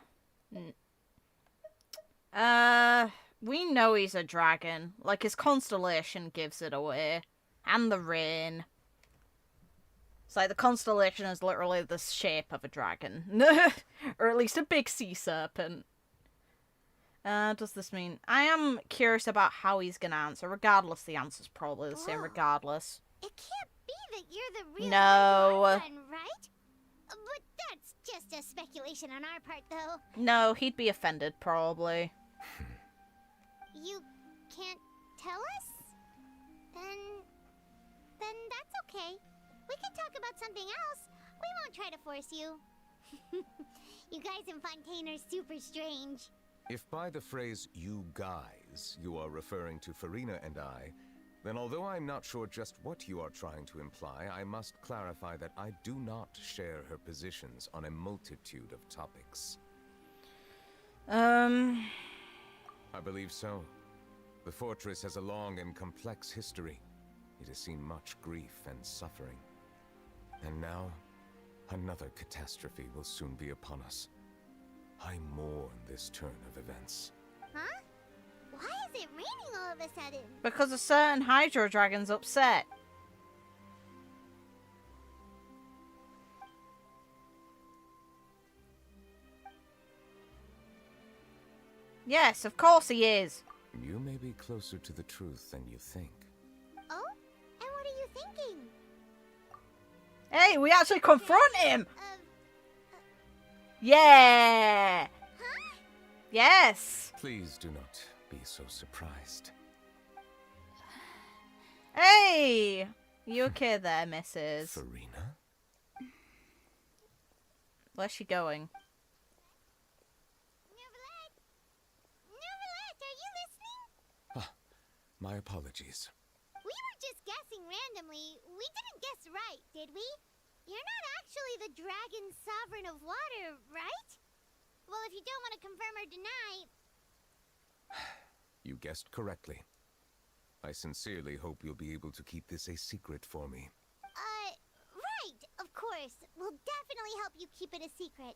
We know he's a dragon. Like, his constellation gives it away. And the rain. It's like the constellation is literally the shape of a dragon. Or at least a big sea serpent. Does this mean... I am curious about how he's gonna answer. Regardless, the answer's probably the same regardless. It can't be that you're the real No. one, right? But that's just a speculation on our part, though. No, he'd be offended, probably. You can't tell us? Then that's okay. We can talk about something else. We won't try to force you. You guys in Fontaine are super strange. If by the phrase, you guys, you are referring to Furina and I, then although I'm not sure just what you are trying to imply, I must clarify that I do not share her positions on a multitude of topics. I believe so. The fortress has a long and complex history. It has seen much grief and suffering. And now, another catastrophe will soon be upon us. I mourn this turn of events. Huh? Why is it raining all of a sudden? Because a certain Hydro Dragon's upset. Yes, of course he is. You may be closer to the truth than you think. Oh? And what are you thinking? Hey, we actually confront him! Yeah! Huh? Yes! Please do not be so surprised. Hey! You okay there, missus? Furina? Where's she going? Neuvillette, are you listening? My apologies. We were just guessing randomly. We didn't guess right, did we? You're not actually the dragon sovereign of water, right? Well, if you don't want to confirm or deny... You guessed correctly. I sincerely hope you'll be able to keep this a secret for me. Right, of course. We'll definitely help you keep it a secret.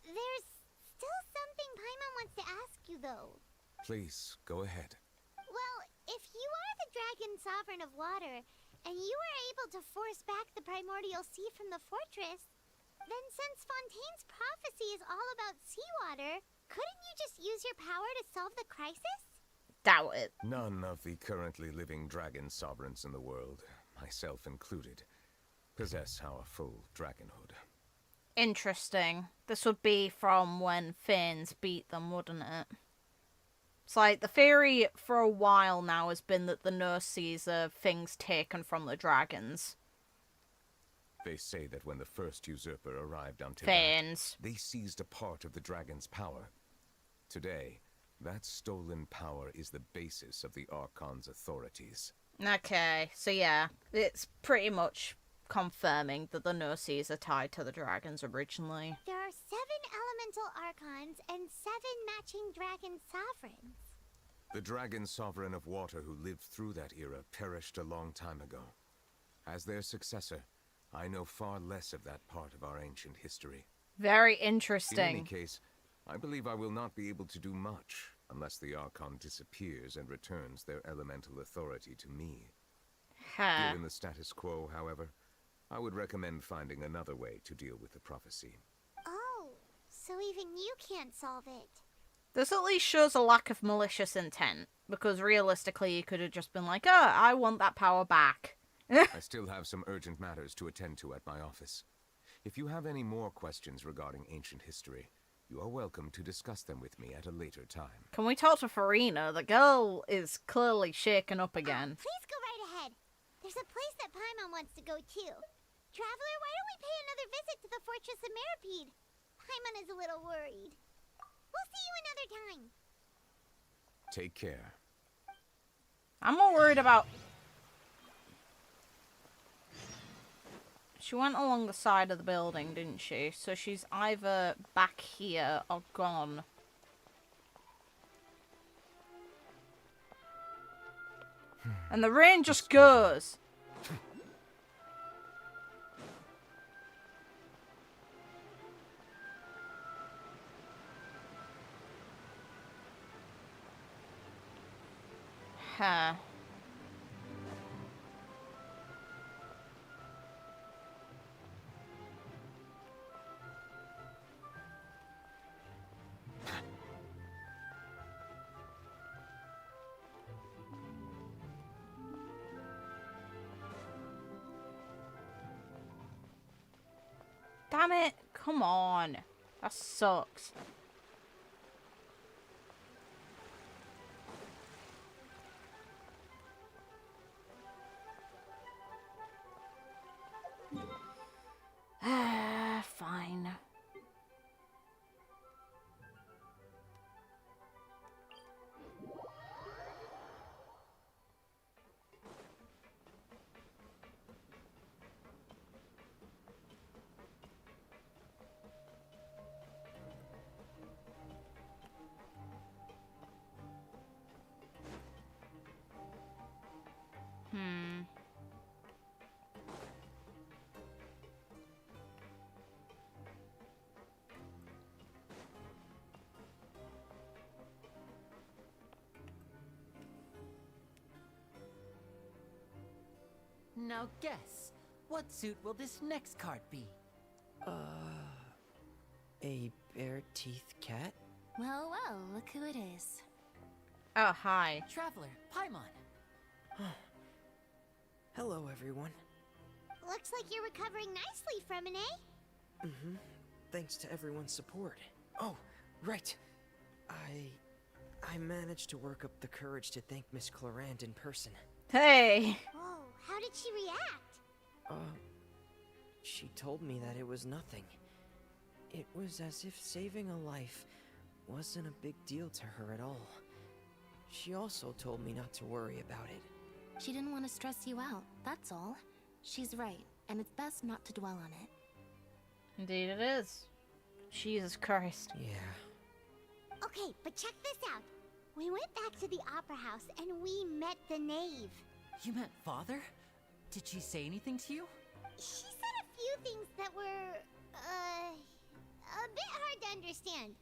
There's still something Paimon wants to ask you, though. Please, go ahead. Well, if you are the dragon sovereign of water, and you were able to force back the primordial sea from the fortress, then since Fontaine's prophecy is all about seawater, couldn't you just use your power to solve the crisis? Doubt it. None of the currently living dragon sovereigns in the world, myself included, possess our full dragonhood. Interesting. This would be from when Fanes beat them, wouldn't it? It's like, the theory for a while now has been that the Nurse sees are things taken from the dragons. They say that when the first usurper arrived on Tibet, Fanes. they seized a part of the dragon's power. Today, that stolen power is the basis of the Archon's authorities. Okay, so yeah, it's pretty much confirming that the Nurses are tied to the dragons originally. There are 7 elemental archons and 7 matching dragon sovereigns. The dragon sovereign of water who lived through that era perished a long time ago. As their successor, I know far less of that part of our ancient history. Very In interesting. any case, I believe I will not be able to do much unless the Archon disappears and returns their elemental authority to me. Given the status quo, however, I would recommend finding another way to deal with the prophecy. Oh, so even you can't solve it. This at least shows a lack of malicious intent, because realistically you could have just been like, oh, I want that power back. I still have some urgent matters to attend to at my office. If you have any more questions regarding ancient history, you are welcome to discuss them with me at a later time. Can we talk to Farina? The girl is clearly shaken up again. Please go right ahead. There's a place that Paimon wants to go too. Traveler, why don't we pay another visit to the Fortress of Meropide? Paimon is a little worried. We'll see you another time. Take care. I'm more worried about... She went along the side of the building, didn't she? So she's either back here or gone. And the rain just goes. Huh. Damn it! Come on. That sucks. Fine. Now guess, what suit will this next card be? A bare-teeth cat? Well, well, look who it is. Oh, hi. Traveler, Paimon. Hello, everyone. Looks like you're recovering nicely from an A. Mm-hmm. Thanks to everyone's support. Oh, right. I managed to work up the courage to thank Miss Clorand in person. Hey! Whoa, how did she react? She told me that it was nothing. It was as if saving a life wasn't a big deal to her at all. She also told me not to worry about it. She didn't want to stress you out, that's all. She's right, and it's best not to dwell on it. Indeed it is. Jesus Christ. Yeah. Okay, but check this out. We went back to the Opera House and we met the knave. You met Father? Did she say anything to you? She said a few things that were, a bit hard to understand.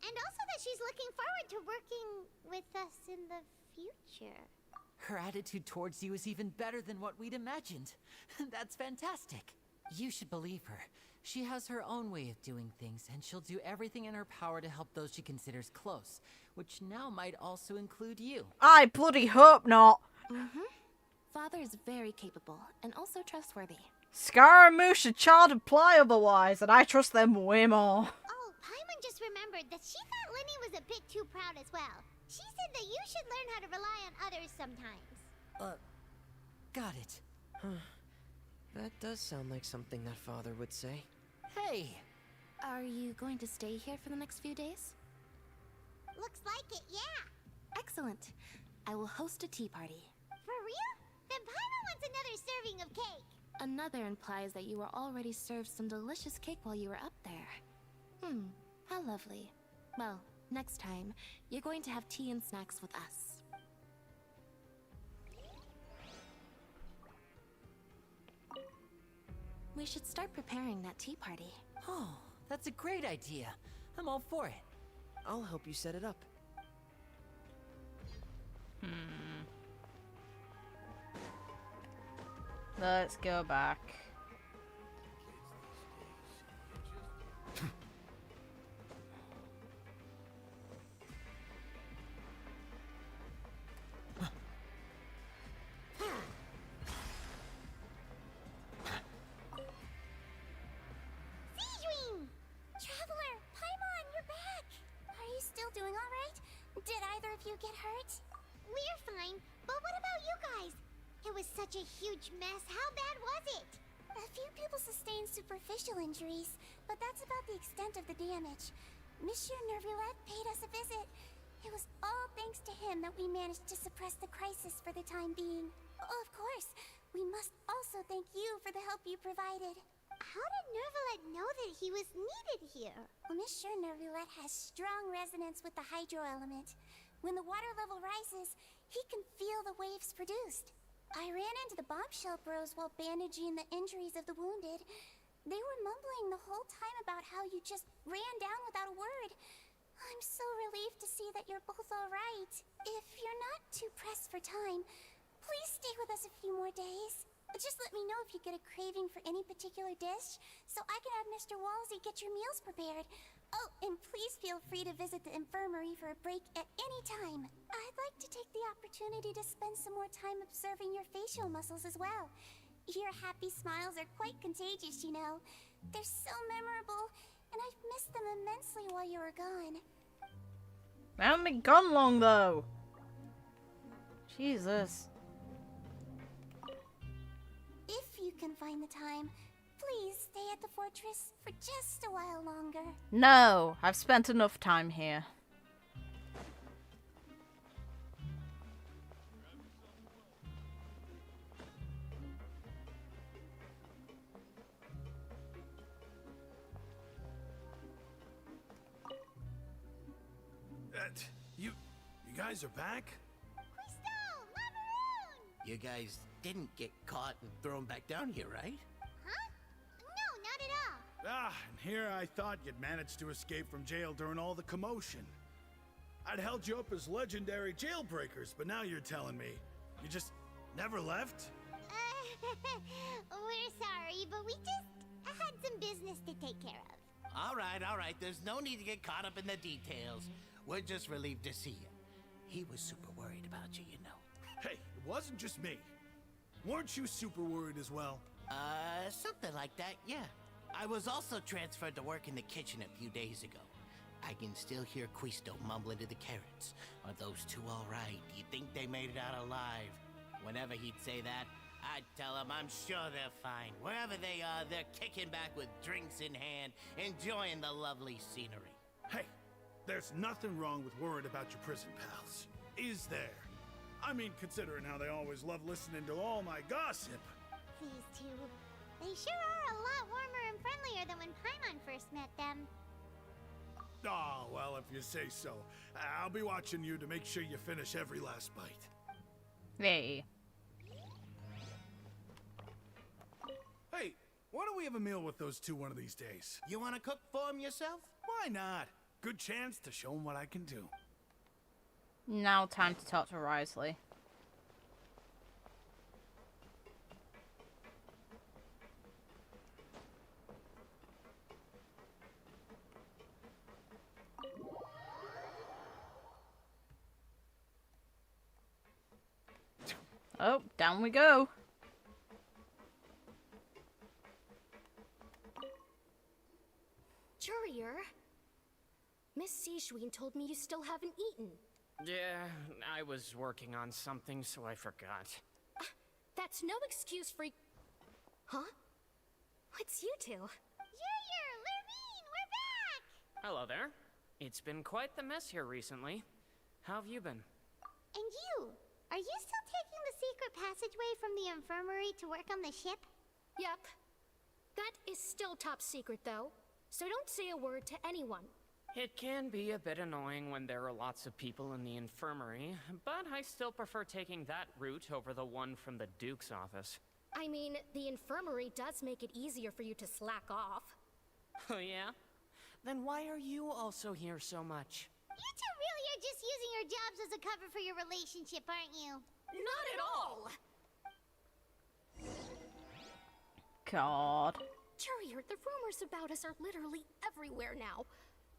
And also that she's looking forward to working with us in the future. Her attitude towards you is even better than what we'd imagined. That's fantastic. You should believe her. She has her own way of doing things, and she'll do everything in her power to help those she considers close, which now might also include you. I bloody hope not. Father is very capable, and also trustworthy. Scaramouche and Childe imply otherwise, and I trust them way more. Oh, Paimon just remembered that she thought Linny was a bit too proud as well. She said that you should learn how to rely on others sometimes. Got it. That does sound like something that Father would say. Hey! Are you going to stay here for the next few days? Looks like it, yeah. Excellent. I will host a tea party. For real? Then Paimon wants another serving of cake. Another implies that you were already served some delicious cake while you were up there. How lovely. Well, next time, you're going to have tea and snacks with us. We should start preparing that tea party. Oh, that's a great idea. I'm all for it. I'll help you set it up. Let's go back. Traveler, Paimon, you're back! Are you still doing alright? Did either of you get hurt? We're fine, but what about you guys? It was such a huge mess. How bad was it? A few people sustained superficial injuries, but that's about the extent of the damage. Monsieur Neuvillette paid us a visit. It was all thanks to him that we managed to suppress the crisis for the time being. Of course, we must also thank you for the help you provided. How did Neuvillette know that he was needed here? Well, Monsieur Neuvillette has strong resonance with the hydro element. When the water level rises, he can feel the waves produced. I ran into the bombshell bros while bandaging the injuries of the wounded. They were mumbling the whole time about how you just ran down without a word. I'm so relieved to see that you're both alright. If you're not too pressed for time, please stay with us a few more days. Just let me know if you get a craving for any particular dish, so I can have Mr. Walsey get your meals prepared. Oh, and please feel free to visit the infirmary for a break at any time. I'd like to take the opportunity to spend some more time observing your facial muscles as well. Your happy smiles are quite contagious, you know. They're so memorable, and I've missed them immensely while you were gone. I haven't been gone long, though. Jesus. If you can find the time, please stay at the fortress for just a while longer. No, I've spent enough time here. You guys are back? You guys didn't get caught and thrown back down here, right? Huh? No, not at all. Ah, and here I thought you'd managed to escape from jail during all the commotion. I'd held you up as legendary jailbreakers, but now you're telling me you just never left? We're sorry, but we just had some business to take care of. All right. There's no need to get caught up in the details. We're just relieved to see you. He was super worried about you, you know. Hey, it wasn't just me. Weren't you super worried as well? Something like that, yeah. I was also transferred to work in the kitchen a few days ago. I can still hear Quisto mumbling to the carrots. Are those two all right? Do you think they made it out alive? Whenever he'd say that, I'd tell him I'm sure they're fine. Wherever they are, they're kicking back with drinks in hand, enjoying the lovely scenery. Hey, there's nothing wrong with worrying about your prison pals. Is there? I mean, considering how they always love listening to all my gossip. These two, they sure are a lot warmer and friendlier than when Paimon first met them. Oh, well, if you say so. I'll be watching you to make sure you finish every last bite. Hey. Hey, why don't we have a meal with those two one of these days? You want to cook for them yourself? Why not? Good chance to show them what I can do. Now time to talk to Risley. Oh, down we go. Jurier, Miss Sijouin told me you still haven't eaten. Yeah, I was working on something, so I forgot. That's no excuse for... Huh? What's you two? Jurier, Lurvine, we're back! Hello there. It's been quite the mess here recently. How have you been? And you? Are you still taking the secret passageway from the infirmary to work on the ship? Yep. That is still top secret, though. So don't say a word to anyone. It can be a bit annoying when there are lots of people in the infirmary, but I still prefer taking that route over the one from the Duke's office. I mean, the infirmary does make it easier for you to slack off. Oh yeah? Then why are you also here so much? You two really are just using your jobs as a cover for your relationship, aren't you? Not at all! God. Courier, the rumors about us are literally everywhere now.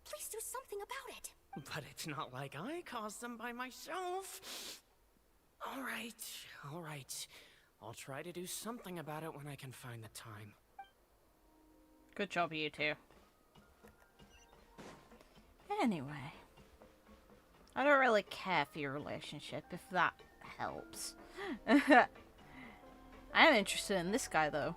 Please do something about it. But it's not like I caused them by myself. All right. I'll try to do something about it when I can find the time. Good job, you two. Anyway. I don't really care for your relationship, if that helps. I am interested in this guy, though.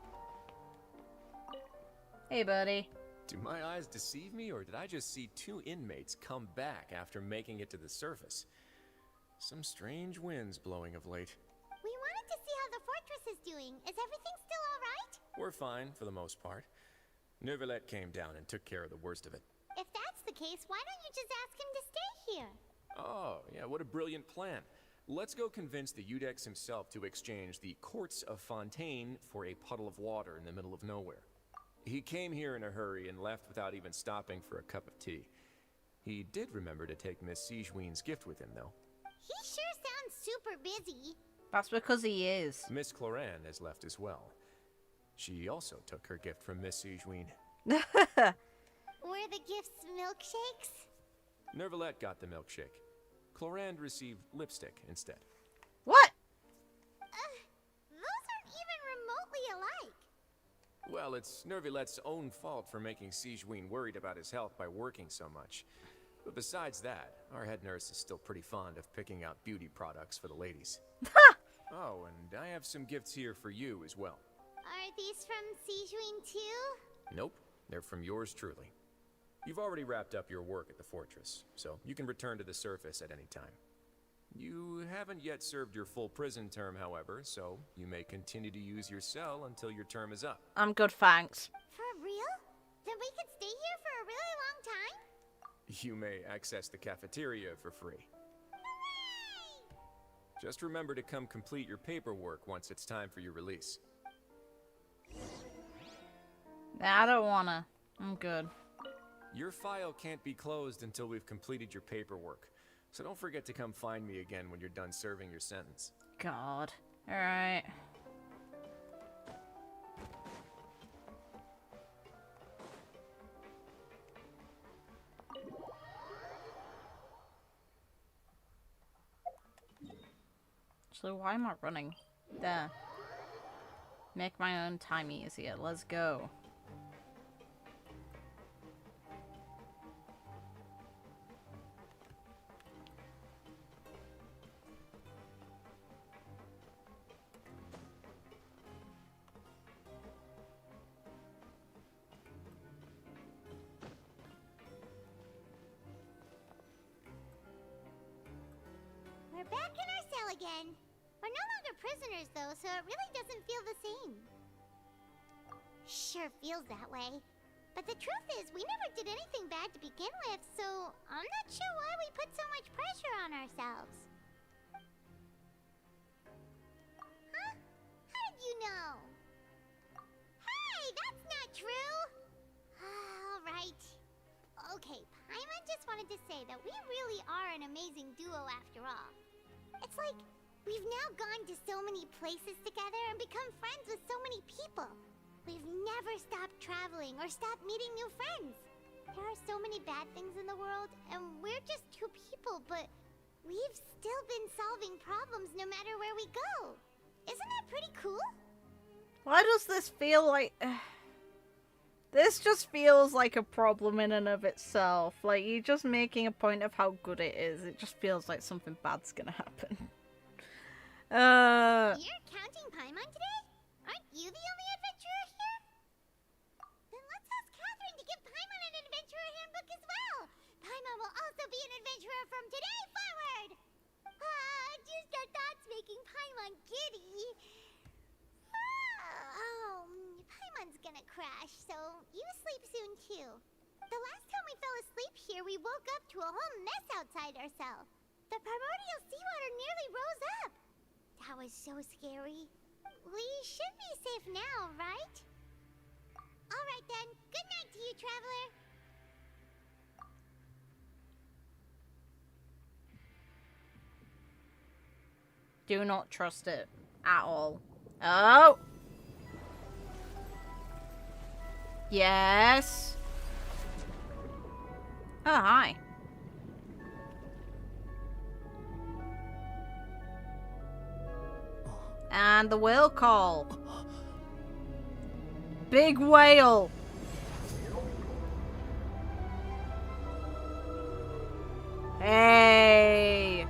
Hey, buddy. Do my eyes deceive me, or did I just see 2 inmates come back after making it to the surface? Some strange winds blowing of late. We wanted to see how the fortress is doing. Is everything still alright? We're fine, for the most part. Neuvillette came down and took care of the worst of it. If that's the case, why don't you just ask him to stay here? Oh, yeah, what a brilliant plan. Let's go convince the Udex himself to exchange the courts of Fontaine for a puddle of water in the middle of nowhere. He came here in a hurry and left without even stopping for a cup of tea. He did remember to take Miss Sigewinne's gift with him, though. He sure sounds super busy. That's because he is. Miss Cloran has left as well. She also took her gift from Miss Sigewinne. Were the gifts milkshakes? Neuvillette got the milkshake. Cloran received lipstick instead. What? Those aren't even remotely alike. Well, it's Neuvillette's own fault for making Sigewinne worried about his health by working so much. But besides that, our head nurse is still pretty fond of picking out beauty products for the ladies. Oh, and I have some gifts here for you as well. Are these from Sigewinne too? Nope, they're from yours truly. You've already wrapped up your work at the fortress, so you can return to the surface at any time. You haven't yet served your full prison term, however, so you may continue to use your cell until your term is up. I'm good, thanks. For real? Then we could stay here for a really long time? You may access the cafeteria for free. Hooray! Just remember to come complete your paperwork once it's time for your release. Nah, I don't wanna. I'm good. Your file can't be closed until we've completed your paperwork, so don't forget to come find me again when you're done serving your sentence. God. Alright. So why am I running? There. Make my own time easier. Let's go. We're back in our cell again. We're no longer prisoners, though, so it really doesn't feel the same. Sure feels that way. But the truth is, we never did anything bad to begin with, so I'm not sure why we put so much pressure on ourselves. Huh? How did you know? Hey, that's not true! Alright. Okay, Paimon just wanted to say that we really are an amazing duo after all. It's like, we've now gone to so many places together and become friends with so many people. We've never stopped traveling or stopped meeting new friends. There are so many bad things in the world, and we're just two people, but we've still been solving problems no matter where we go. Isn't that pretty cool? Why does this feel like... This just feels like a problem in and of itself. Like, you're just making a point of how good it is. It just feels like something bad's gonna happen. You're counting Paimon today? Aren't you the only adventurer here? Then let's ask Catherine to give Paimon an adventurer handbook as well. Paimon will also be an adventurer from today forward. Just our thoughts making Paimon giddy. Paimon's gonna crash, so you sleep soon too. The last time we fell asleep here, we woke up to a whole mess outside our cell. The primordial seawater nearly rose up. That was so scary. We should be safe now, right? Alright then, good night to you, traveler. do not trust it at all. Oh! Yes! Oh, hi. And the whale call. Big whale. Hey.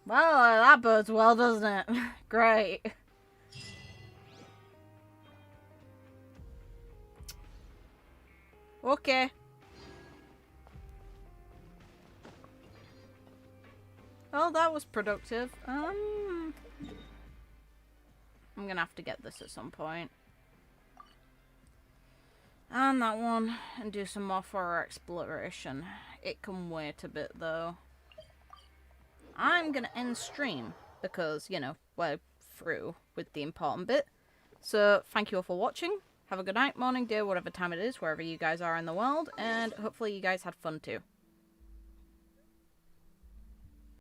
Well, that bodes well, doesn't it? Great. Okay. Well, that was productive. I'm gonna have to get this at some point. And that one, and do some more for our exploration. It can wait a bit, though. I'm gonna end stream, because, you know, we're through with the important bit. So, thank you all for watching. Have a good night, morning, day, whatever time it is, wherever you guys are in the world, and hopefully you guys had fun too.